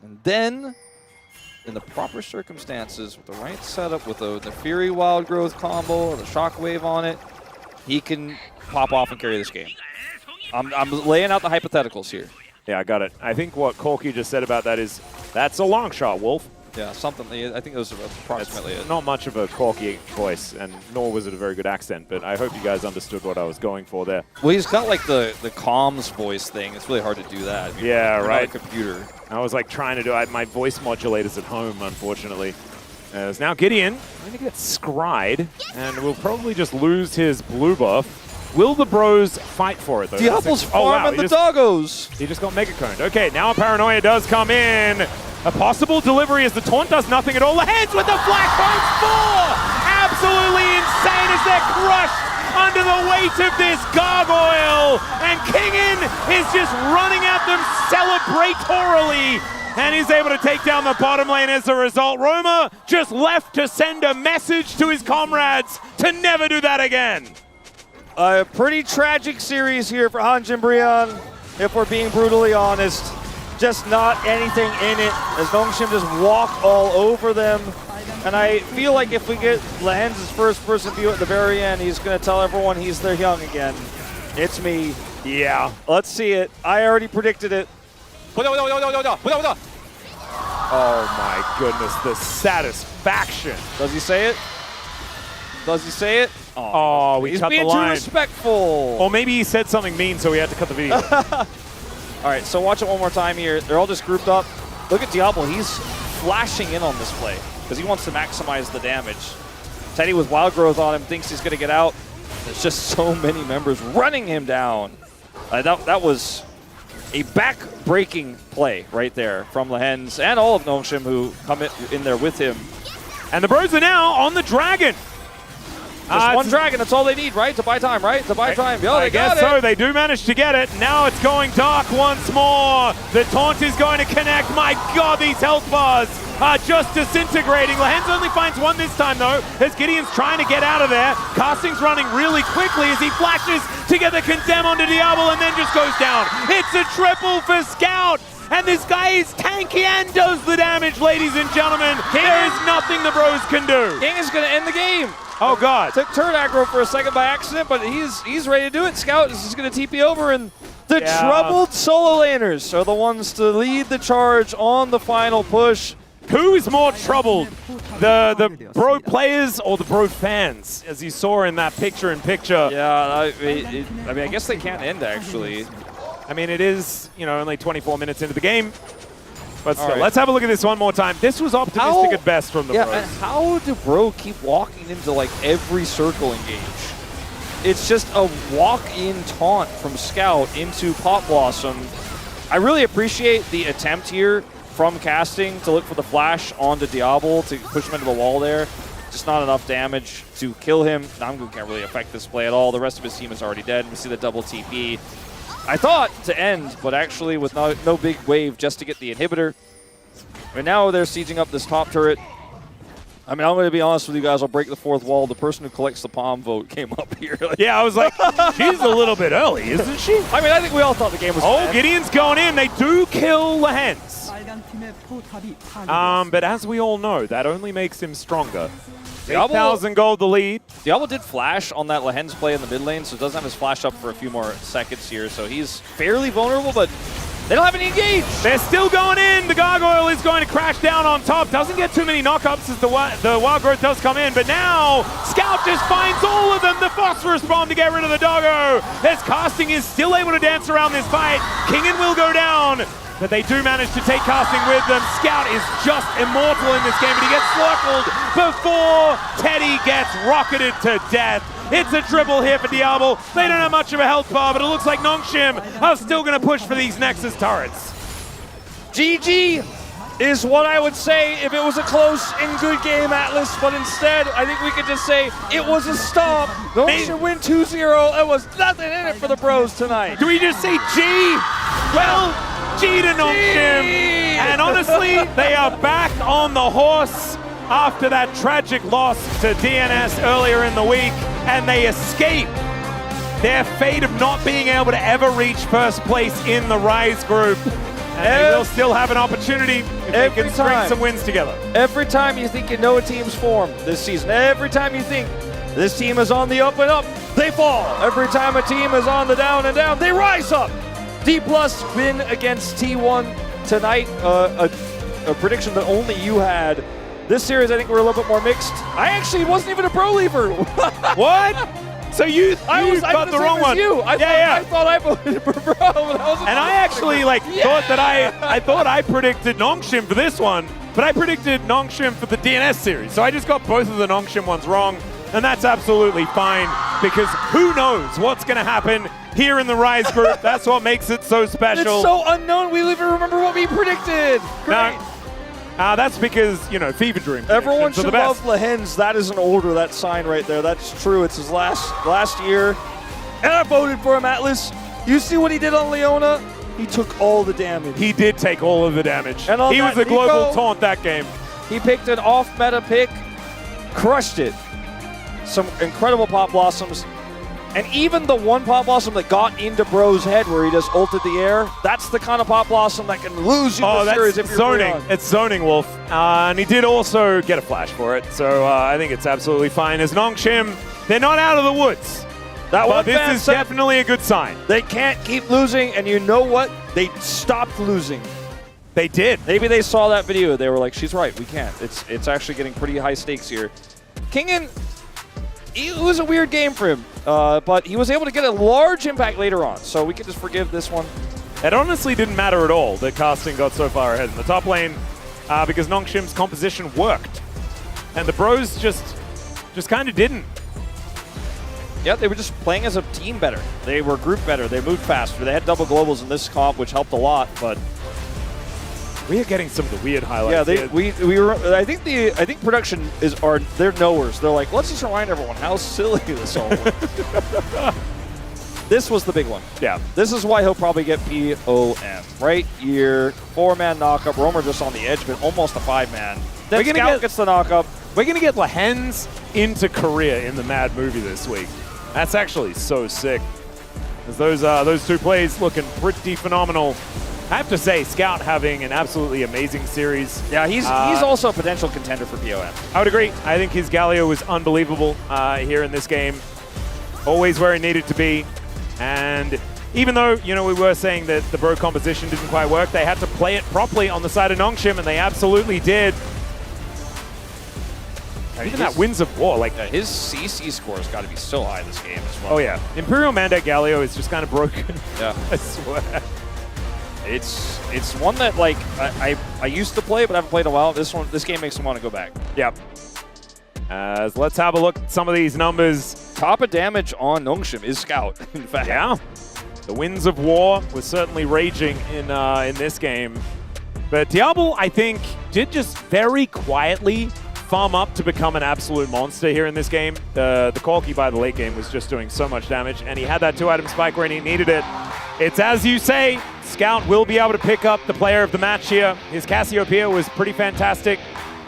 And then, in the proper circumstances, with the right setup, with the Fury Wild Growth combo or the Shockwave on it, he can pop off and carry this game. I'm laying out the hypotheticals here. Yeah, I got it. I think what Corky just said about that is, that's a long shot, Wolf. Yeah, something. I think those are approximately it. Not much of a Corky voice, and nor was it a very good accent, but I hope you guys understood what I was going for there. Well, he's got like the comms voice thing. It's really hard to do that. Yeah, right. Not a computer. I was like trying to do my voice modulators at home, unfortunately. As now Gideon going to get scried, and will probably just lose his blue buff. Will the Bros fight for it, though? Diablo's farming the doggos. He just got mega coned. Okay, now a paranoia does come in. A possible delivery as the taunt does nothing at all. The heads with the Black Bones 4! Absolutely insane as they're crushed under the weight of this gargoyle, and Kingen is just running at them celebratorily, and he's able to take down the bottom lane as a result. Roma just left to send a message to his comrades to never do that again. A pretty tragic series here for Hanjin Brion, if we're being brutally honest. Just not anything in it, as Nongshim just walk all over them. And I feel like if we get Lehens' first-person view at the very end, he's going to tell everyone he's their young again. It's me. Yeah. Let's see it. I already predicted it. Oh my goodness, the satisfaction. Does he say it? Does he say it? Oh, we he's cut the being line. too respectful. Or maybe he said something mean, so we had to cut the video. All right, so watch it one more time here. They're all just grouped up. Look at Diablo. He's flashing in on this play because he wants to maximize the damage. Teddy with Wild Growth on him thinks he's going to get out. There's just so many members running him down. That was a back-breaking play right there from Lehens and all of Nongshim who come in there with him. And the Bros are now on the Dragon. Just one Dragon, that's all they need, right? To buy time, right? To buy time. Yo, I guess so. They do manage to get it. Now it's going dark once more. The taunt is going to connect. My God, these health bars are just disintegrating. Lehens only finds one this time, though, as Gideon's trying to get out of there. Casting's running really quickly as he flashes to get the Condemn onto Diablo and then just goes down. It's a triple for Scout. And this guy is tanky and does the damage, ladies and gentlemen. There is nothing the Bros can do. King is going to end the game. Oh, God. Took turn aggro for a second by accident, but he's ready to do it. Scout is just going to TP over, and the troubled solo laners are the ones to lead the charge on the final push. Who is more troubled, the Bro players or the Bro fans, as you saw in that picture-in-picture? Yeah, I mean, I guess they can't end, actually. I mean, it is, only 24 minutes into the game. But still, right. Let's have a look at this one more time. This was optimistic at best from the Bros. And how do Bro keep walking into, like, every circle engage? It's just a walk-in taunt from Scout into Pop Blossom. I really appreciate the attempt here from Casting to look for the flash onto Diablo to push him into the wall there. Just not enough damage to kill him. Namgu can't really affect this play at all. The rest of his team is already dead. We see the double TP. I thought to end, but actually with no big wave just to get the inhibitor. And now they're sieging up this top turret. I mean, I'm going to be honest with you guys. I'll break the fourth wall. The person who collects the palm vote came up here. Yeah, I was like, she's a little bit early, isn't she? I mean, I think we all thought the game was bad. Gideon's going in. They do kill Lehens. But as we all know, that only makes him stronger. 8,000 gold the lead. Diablo did flash on that Lehens play in the mid lane, so doesn't have his flash up for a few more seconds here. So he's fairly vulnerable, but they don't have any engage. They're still going in. The Gargoyle is going to crash down on top. Doesn't get too many knockups as the Wild Growth does come in. But now Scout just finds all of them. The Phosphorus Bomb to get rid of the Doggo. As Casting is still able to dance around this fight. Kingen will go down. But they do manage to take Casting with them. Scout is just immortal in this game, but he gets circled before Teddy gets rocketed to death. It's a triple here for Diablo. They don't have much of a health bar, but it looks like Nongshim are still going to push for these Nexus turrets. GG is what I would say if it was a close and good game, Atlas, but instead, I think we could just say it was a stomp. Nongshim win 2-0. There was nothing in it for the Bros tonight. Do we just say G? Well, G to Nongshim. And honestly, they are back on the horse after that tragic loss to DNS earlier in the week, and they escape their fate of not being able to ever reach first place in the Rise group. And they will still have an opportunity if they can string some wins together. Every time you think you know a team's form this season, every time you think this team is on the up and up, they fall. Every time a team is on the down and down, they rise up. D+ win against T1 tonight. A prediction that only you had. This series, I think we're a little bit more mixed. I actually wasn't even a Pro Leaver. What? So you got the wrong one. I thought I voted for Pro. And I actually thought that I thought I predicted Nongshim for this one, but I predicted Nongshim for the DNS series. So I just got both of the Nongshim ones wrong, and that's absolutely fine because who knows what's going to happen here in the Rise group. That's what makes it so special. It's so unknown. We don't even remember what we predicted. Great. That's because, you know, Fever Dream. Everyone predictions are should the love best. Lehens. That is an order, that sign right there. That's true. It's his last year. And I voted for him, Atlas. You see what he did on Leona? He took all the damage. He did take all of the damage. And on He was that a global Nico, taunt that game. He picked an off-meta pick, crushed it. Some incredible Pop Blossoms. And even the one Pop Blossom that got into Bro's head where he just ulted the air, that's the kind of Pop Blossom that can lose you the series if you're zoning. Leon. It's zoning, Wolf. And he did also get a flash for it. So I think it's absolutely fine. As Nongshim, they're not out of the woods. But this is definitely a good sign. They can't keep losing, and you know what? They stopped losing. They did. Maybe they saw that video. They were like, she's right, we can't. It's actually getting pretty high stakes here. Kingen, it was a weird game for him, but he was able to get a large impact later on, so we can just forgive this one. It honestly didn't matter at all that Casting got so far ahead in the top lane because Nongshim's composition worked. And the Bros just kind of didn't. Yeah, they were just playing as a team better. They were grouped better. They moved faster. They had double globals in this comp, which helped a lot, but we are getting some of the weird highlights. Yeah, we were. I think production they're knowers. They're like, let's just remind everyone how silly this all was. This was the big one. Yeah. This is why he'll probably get POM, right? Your 4-man knockup. Roamer just on the edge, but almost a 5-man. Then Scout gets the knockup. We're going to get Lehens into Korea in the Mad movie this week. That's actually so sick. As those two plays looking pretty phenomenal. I have to say, Scout having an absolutely amazing series. Yeah, he's also a potential contender for POM. I would agree. I think his Galio was unbelievable here in this game. Always where he needed to be. And even though, you know, we were saying that the Bro composition didn't quite work, they had to play it properly on the side of Nongshim, and they absolutely did. Even that Winds of War, like his CC score has got to be so high this game as well. Oh yeah, Imperial Mandate Galio is just kind of broken. Yeah, I swear. It's one that like I used to play, but I haven't played in a while. This game makes me want to go back. Yep. Let's have a look at some of these numbers. Top of damage on Nongshim is Scout. In fact, yeah. The Winds of War was certainly raging in this game, but Diablo I think did just very quietly farm up to become an absolute monster here in this game. The Corki by the late game was just doing so much damage, and he had that 2-item spike when he needed it. It's as you say, Scout will be able to pick up the player of the match here. His Cassiopeia was pretty fantastic,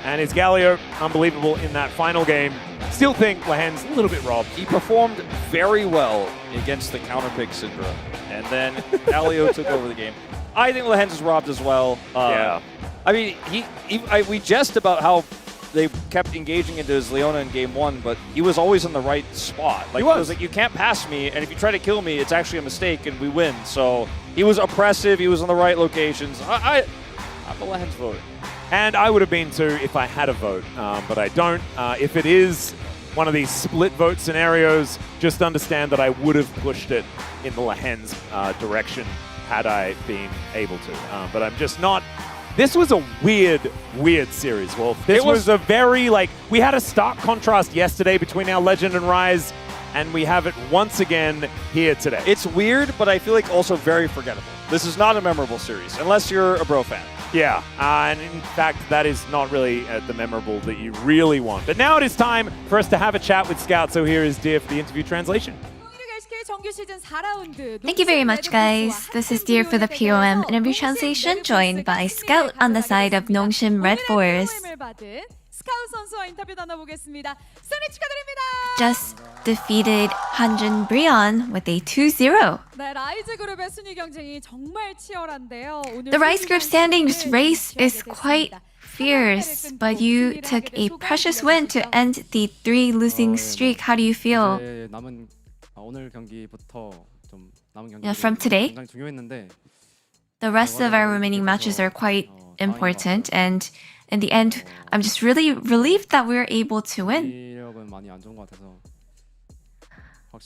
and his Galio, unbelievable in that final game. Still think Lehens a little bit robbed. He performed very well against the counterpick Syndra, and then Galio took over the game. I think Lehens is robbed as well. Yeah. I mean, we jest about how they kept engaging into his Leona in game 1, but he was always in the right spot. Like, he was like, you can't pass me, and if you try to kill me, it's actually a mistake, and we win. So he was oppressive. He was in the right locations. I'm a Lehens voter. And I would have been too if I had a vote, but I don't. If it is one of these split vote scenarios, just understand that I would have pushed it in the Lehens direction had I been able to. But I'm just not. This was a weird series, Wolf. This was a very, we had a stark contrast yesterday between our Legend and Rise, and we have it once again here today. It's weird, but I feel like also very forgettable. This is not a memorable series, unless you're a Bro fan. Yeah, and in fact, that is not really the memorable that you really want. But now it is time for us to have a chat with Scout, so here is Dear for the interview translation. Thank you very much, guys. This is Dear for the POM interview translation, joined by Scout on the side of Nongshim Red Force. Just defeated Hanjun Brion with a 2-0. The Rise Group standings race is quite fierce, but you took a precious win to end the 3 losing streak. How do you feel? From today, the rest of our remaining matches are quite important, and in the end, I'm just really relieved that we were able to win.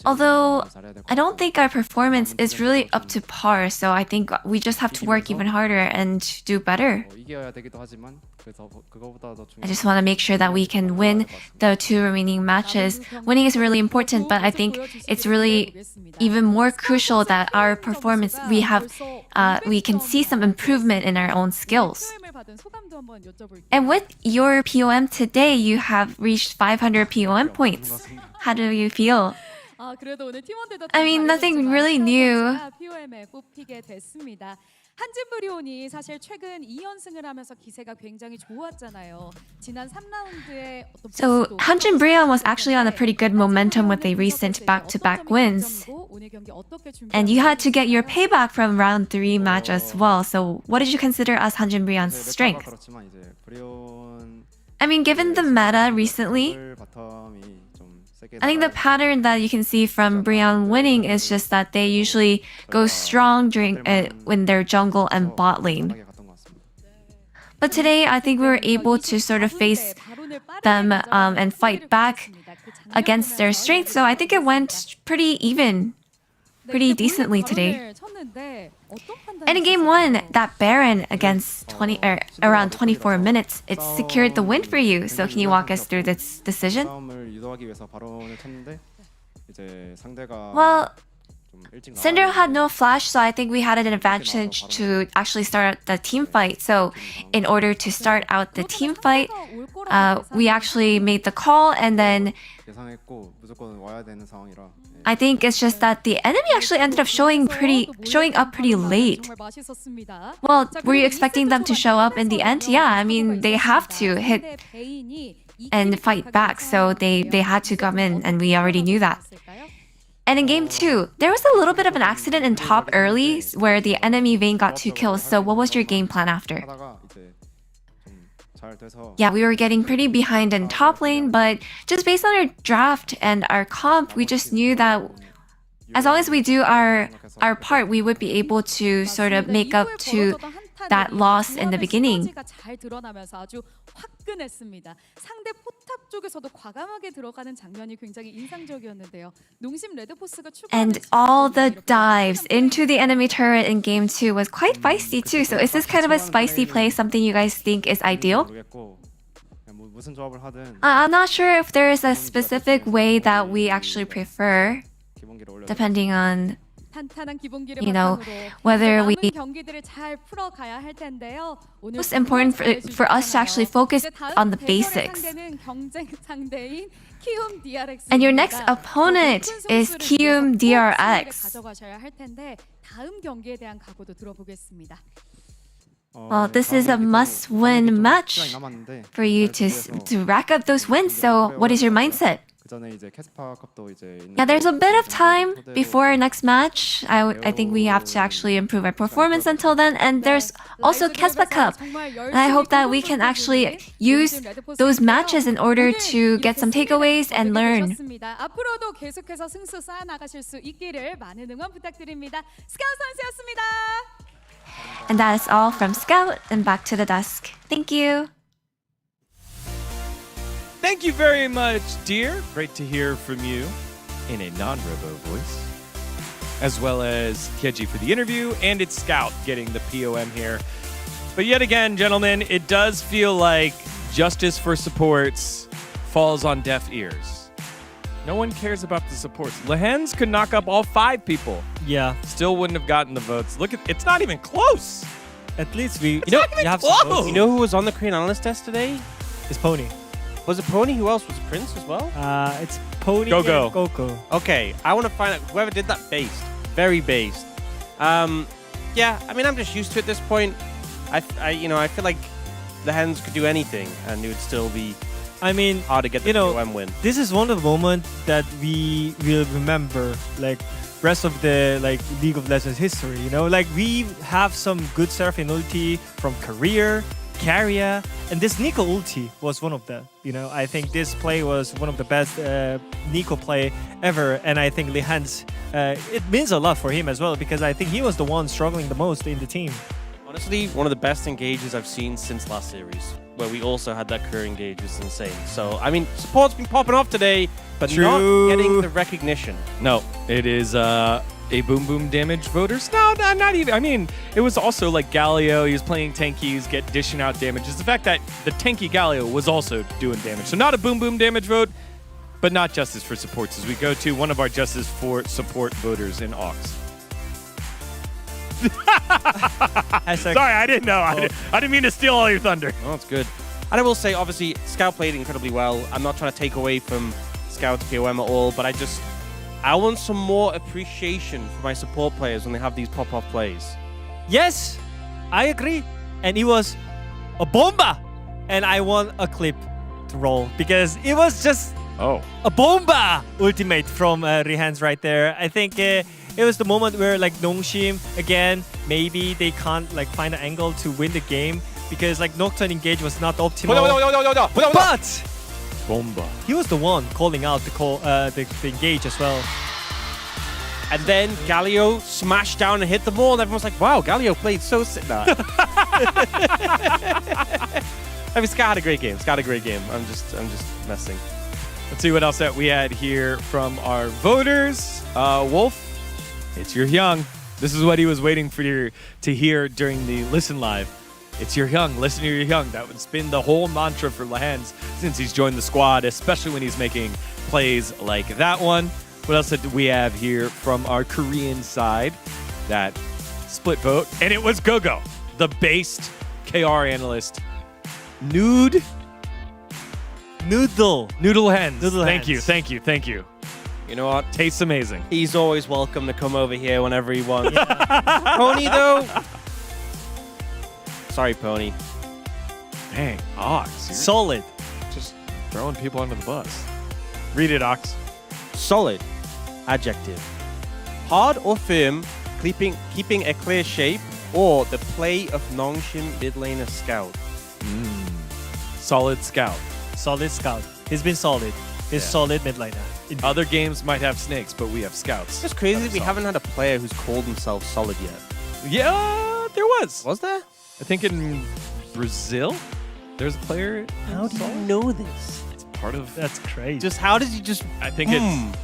Although I don't think our performance is really up to par, so I think we just have to work even harder and do better. I just want to make sure that we can win the 2 remaining matches. Winning is really important, but I think it's really even more crucial that our performance, we can see some improvement in our own skills. And with your POM today, you have reached 500 POM points. How do you feel? I mean, nothing really new. 한진 브리온이 사실 최근 2연승을 하면서 기세가 굉장히 좋았잖아요. 지난 3라운드에 So Hanjin Brion was actually on a pretty good momentum with the recent back-to-back wins. And you had to get your payback from round 3 match as well. So what did you consider as Hanjin Brion's strength? I mean, given the meta recently, I think the pattern that you can see from Brion winning is just that they usually go strong during when they're jungle and bot lane. But today, I think we were able to sort of face them and fight back against their strength. So I think it went pretty even, pretty decently today. And in game 1, that Baron against around 24 minutes, it secured the win for you. So can you walk us through this decision? Well, Syndra had no flash, so I think we had an advantage to actually start the team fight. So in order to start out the team fight, we actually made the call, and then I think it's just that the enemy actually ended up showing up pretty late. Well, were you expecting them to show up in the end? Yeah, I mean, they have to hit and fight back, so they had to come in, and we already knew that. And in game 2, there was a little bit of an accident in top early where the enemy Vayne got 2 kills. So what was your game plan after? Yeah, we were getting pretty behind in top lane, but just based on our draft and our comp, we just knew that as long as we do our part, we would be able to sort of make up to that loss in the beginning. 상대 포탑 쪽에서도 과감하게 들어가는 장면이 굉장히 인상적이었는데요. 농심 레드포스가 And all the dives into the enemy turret in game 2 was quite feisty too. So is this kind of a spicy play something you guys think is ideal? I'm not sure if there is a specific way that we actually prefer, depending on whether we most important for us to actually focus on the basics. And your next opponent is Kium DRX. Well, this is a must-win match for you to rack up those wins. So what is your mindset? Yeah, there's a bit of time before our next match. I think we have to actually improve our performance until then. And there's also Kespa Cup. And I hope that we can actually use those matches in order to get some takeaways and learn. 앞으로도 계속해서 승수 쌓아나가실 수 있기를 많은 응원 부탁드립니다. 스카우트 선수였습니다. And that is all from Scout and back to the desk. Thank you. Thank you very much, dear. Great to hear from you in a non-robo voice. As well as Keji for the interview, and it's Scout getting the POM here. But yet again, gentlemen, it does feel like justice for supports falls on deaf ears. No one cares about the supports. Lehens could knock up all 5 people. Yeah. Still wouldn't have gotten the votes. Look at it's not even close. At least we have some votes. You know who was on the Korean analyst test today? It's Pony. Was it Pony? Who else? Was it Prince as well? It's Pony Go-Go. and Coco. Okay, I want to find out whoever did that based. Very based. Yeah, I mean, I'm just used to it at this point. I feel like the Hens could do anything and it would still be hard to get the POM win. This is one of the moments that we will remember, like, rest of the League of Legends history, Like, we have some good Seraphine ulti from Career, Carrier, and this Nico ulti was one of them. I think this play was one of the best Nico play ever, and I think Lehens, it means a lot for him as well, because I think he was the one struggling the most in the team. Honestly, one of the best engages I've seen since last series. where we also had that career engage, was insane. So, I mean, support's been popping off today, but True. not getting the recognition. No, it is a boom boom damage voters. No, not even. I mean, it was also like Galio. He was playing tankies, dishing out damage. It's the fact that the tanky Galio was also doing damage. So not a boom boom damage vote, but not justice for supports as we go to one of our justice for support voters in Aux. Sorry, I didn't know. I didn't mean to steal all your thunder. Oh, that's good. And I will say, obviously, Scout played incredibly well. I'm not trying to take away from Scout's POM at all, but I want some more appreciation for my support players when they have these pop-off plays. Yes, I agree. And it was a bomba. And I want a clip to roll because it was just a bomba ultimate from Rihan's right there. I think it was the moment where like Nongshim, again, maybe they can't like find an angle to win the game because like Nocturne engage was not optimal. But bomba. He was the one calling out the engage as well. And then Galio smashed down and hit the ball, and everyone's like, wow, Galio played so sick. Nah. I mean, Scout had a great game. I'm just messing. Let's see what else that we had here from our voters. Wolf, it's your Hyung. This is what he was waiting for you to hear during the Listen Live. It's your Hyung. Listen to your Hyung. That would been the whole mantra for Lahans since he's joined the squad, especially when he's making plays like that one. What else did we have here from our Korean side? That split vote. And it was Gogo, the based KR analyst. Noodle Hens. Thank you. You know what? Tastes amazing. He's always welcome to come over here whenever he wants. Pony, though. Sorry, Pony. Dang, Ox. Solid. Just throwing people under the bus. Read it, Ox. Solid. Adjective. Hard or firm, keeping a clear shape, or the play of Nongshim mid laner Scout. Solid Scout. Solid Scout. He's been solid. He's solid mid laner. Other games might have snakes, but we have Scouts. It's crazy that we haven't had a player who's called himself solid yet. Yeah, there was. Was there? I think in Brazil, there's a player. How do you know this? It's part of. That's crazy. Just how did you just? I think it's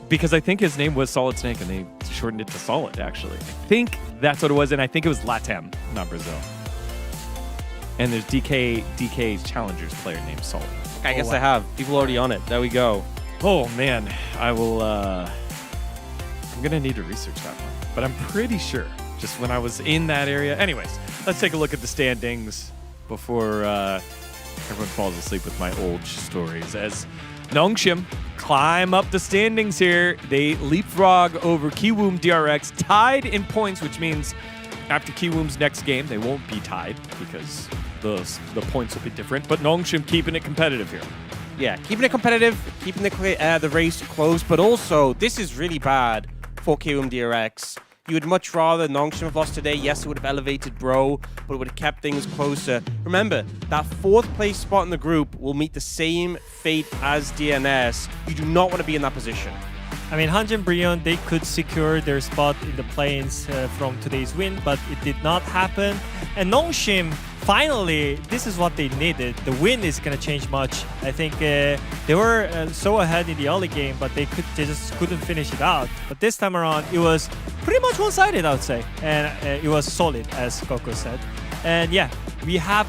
because I think his name was Solid Snake, and they shortened it to Solid. Actually, I think that's what it was, and I think it was Latam, not Brazil. And there's DK's Challengers player named Solid. I guess I have people already on it. There we go. Oh man, I will. I'm gonna need to research that one, but I'm pretty sure. Just when I was in that area. Anyways, let's take a look at the standings before everyone falls asleep with my old stories. As Nongshim climb up the standings here, they leapfrog over Kiwoom DRX, tied in points, which means after Kiwoom's next game, they won't be tied because the points will be different. But Nongshim keeping it competitive here. Yeah, keeping it competitive, keeping the race close, but also this is really bad for Kiwoom DRX. You would much rather Nongshim have lost today. Yes, it would have elevated Bro, but it would have kept things closer. Remember, that 4th place spot in the group will meet the same fate as DNS. You do not want to be in that position. I mean, Hanjin Brion, they could secure their spot in the play-ins from today's win, but it did not happen. And Nongshim, finally, this is what they needed. The win is going to change much. I think they were so ahead in the early game, but they just couldn't finish it out. But this time around, it was pretty much one-sided, I would say. And it was solid, as Coco said. And yeah, we have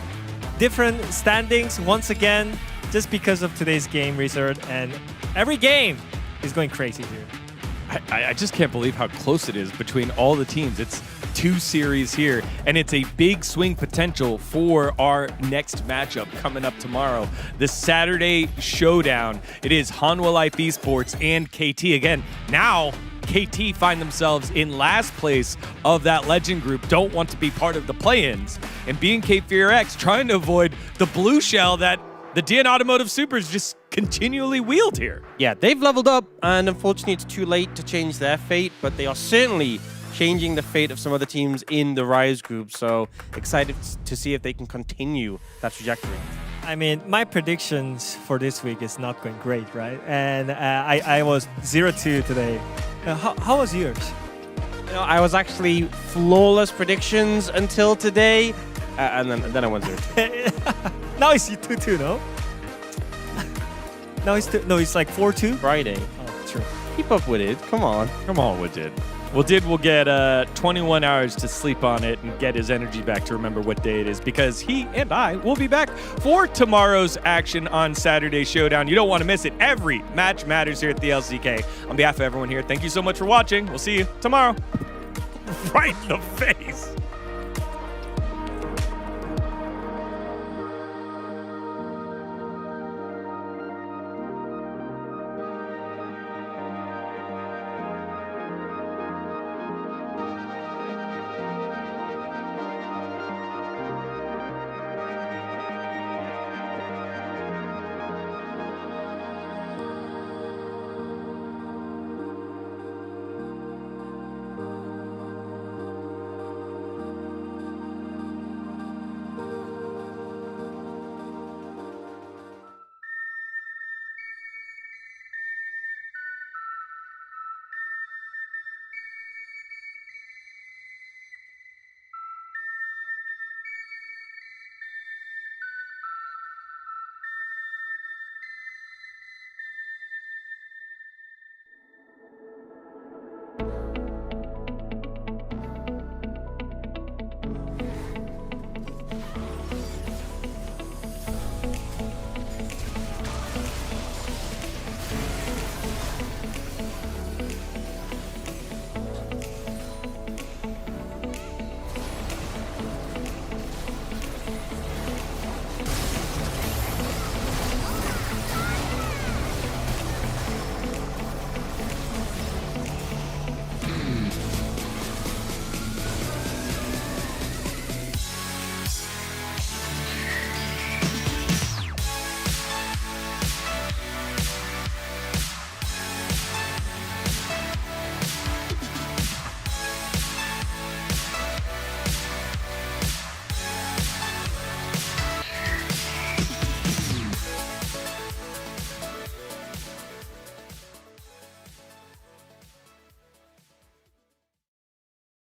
different standings once again, just because of today's game result. And every game is going crazy here. I just can't believe how close it is between all the teams. It's 2 series here, and it's a big swing potential for our next matchup coming up tomorrow. The Saturday showdown. It is Hanwha Life Esports and KT. Again, now KT find themselves in last place of that legend group, don't want to be part of the play-ins, and BNK trying to avoid the blue shell that the DN Automotive Supers just continually wield here. Yeah, they've leveled up, and unfortunately it's too late to change their fate, but they are certainly changing the fate of some other teams in the Rise group, so excited to see if they can continue that trajectory. I mean, my predictions for this week is not going great, right? And I was 0-2 today. How was yours? You know, I was actually flawless predictions until today, and then I went 0-2. Now it's 2-2, no? Now it's no, it's like 4-2. Friday. Oh, true. Keep up with it. Come on. Come on, Woodid. Woodid will get 21 hours to sleep on it and get his energy back to remember what day it is, because he and I will be back for tomorrow's action on Saturday Showdown. You don't want to miss it. Every match matters here at the LCK. On behalf of everyone here, thank you so much for watching. We'll see you tomorrow. Right in the face.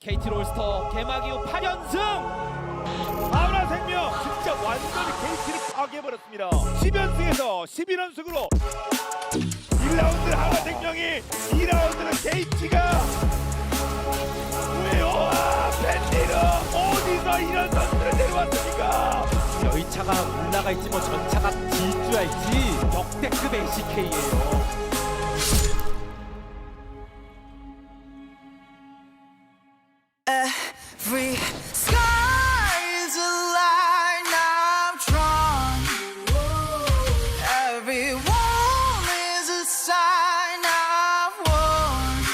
KT 롤스터 개막 이후 8연승! 아우라 생명 진짜 완전히 KT를 파괴해버렸습니다. 10연승에서 11연승으로 1라운드 하나 생명이 2라운드는 KT가 왜요? 밴디는 어디서 이런 선수를 데려왔습니까? 열차가 올라갈지 뭐 전차가 질 줄 알지 역대급 LCK예요. Every sky is a line I've drawn. Every wall is a sign I've worn.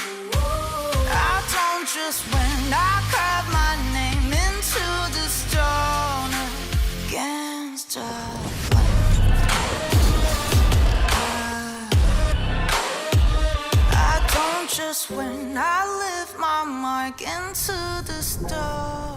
I don't just win, I carve my name into the stone against a I don't just win, I live my mark into the stone.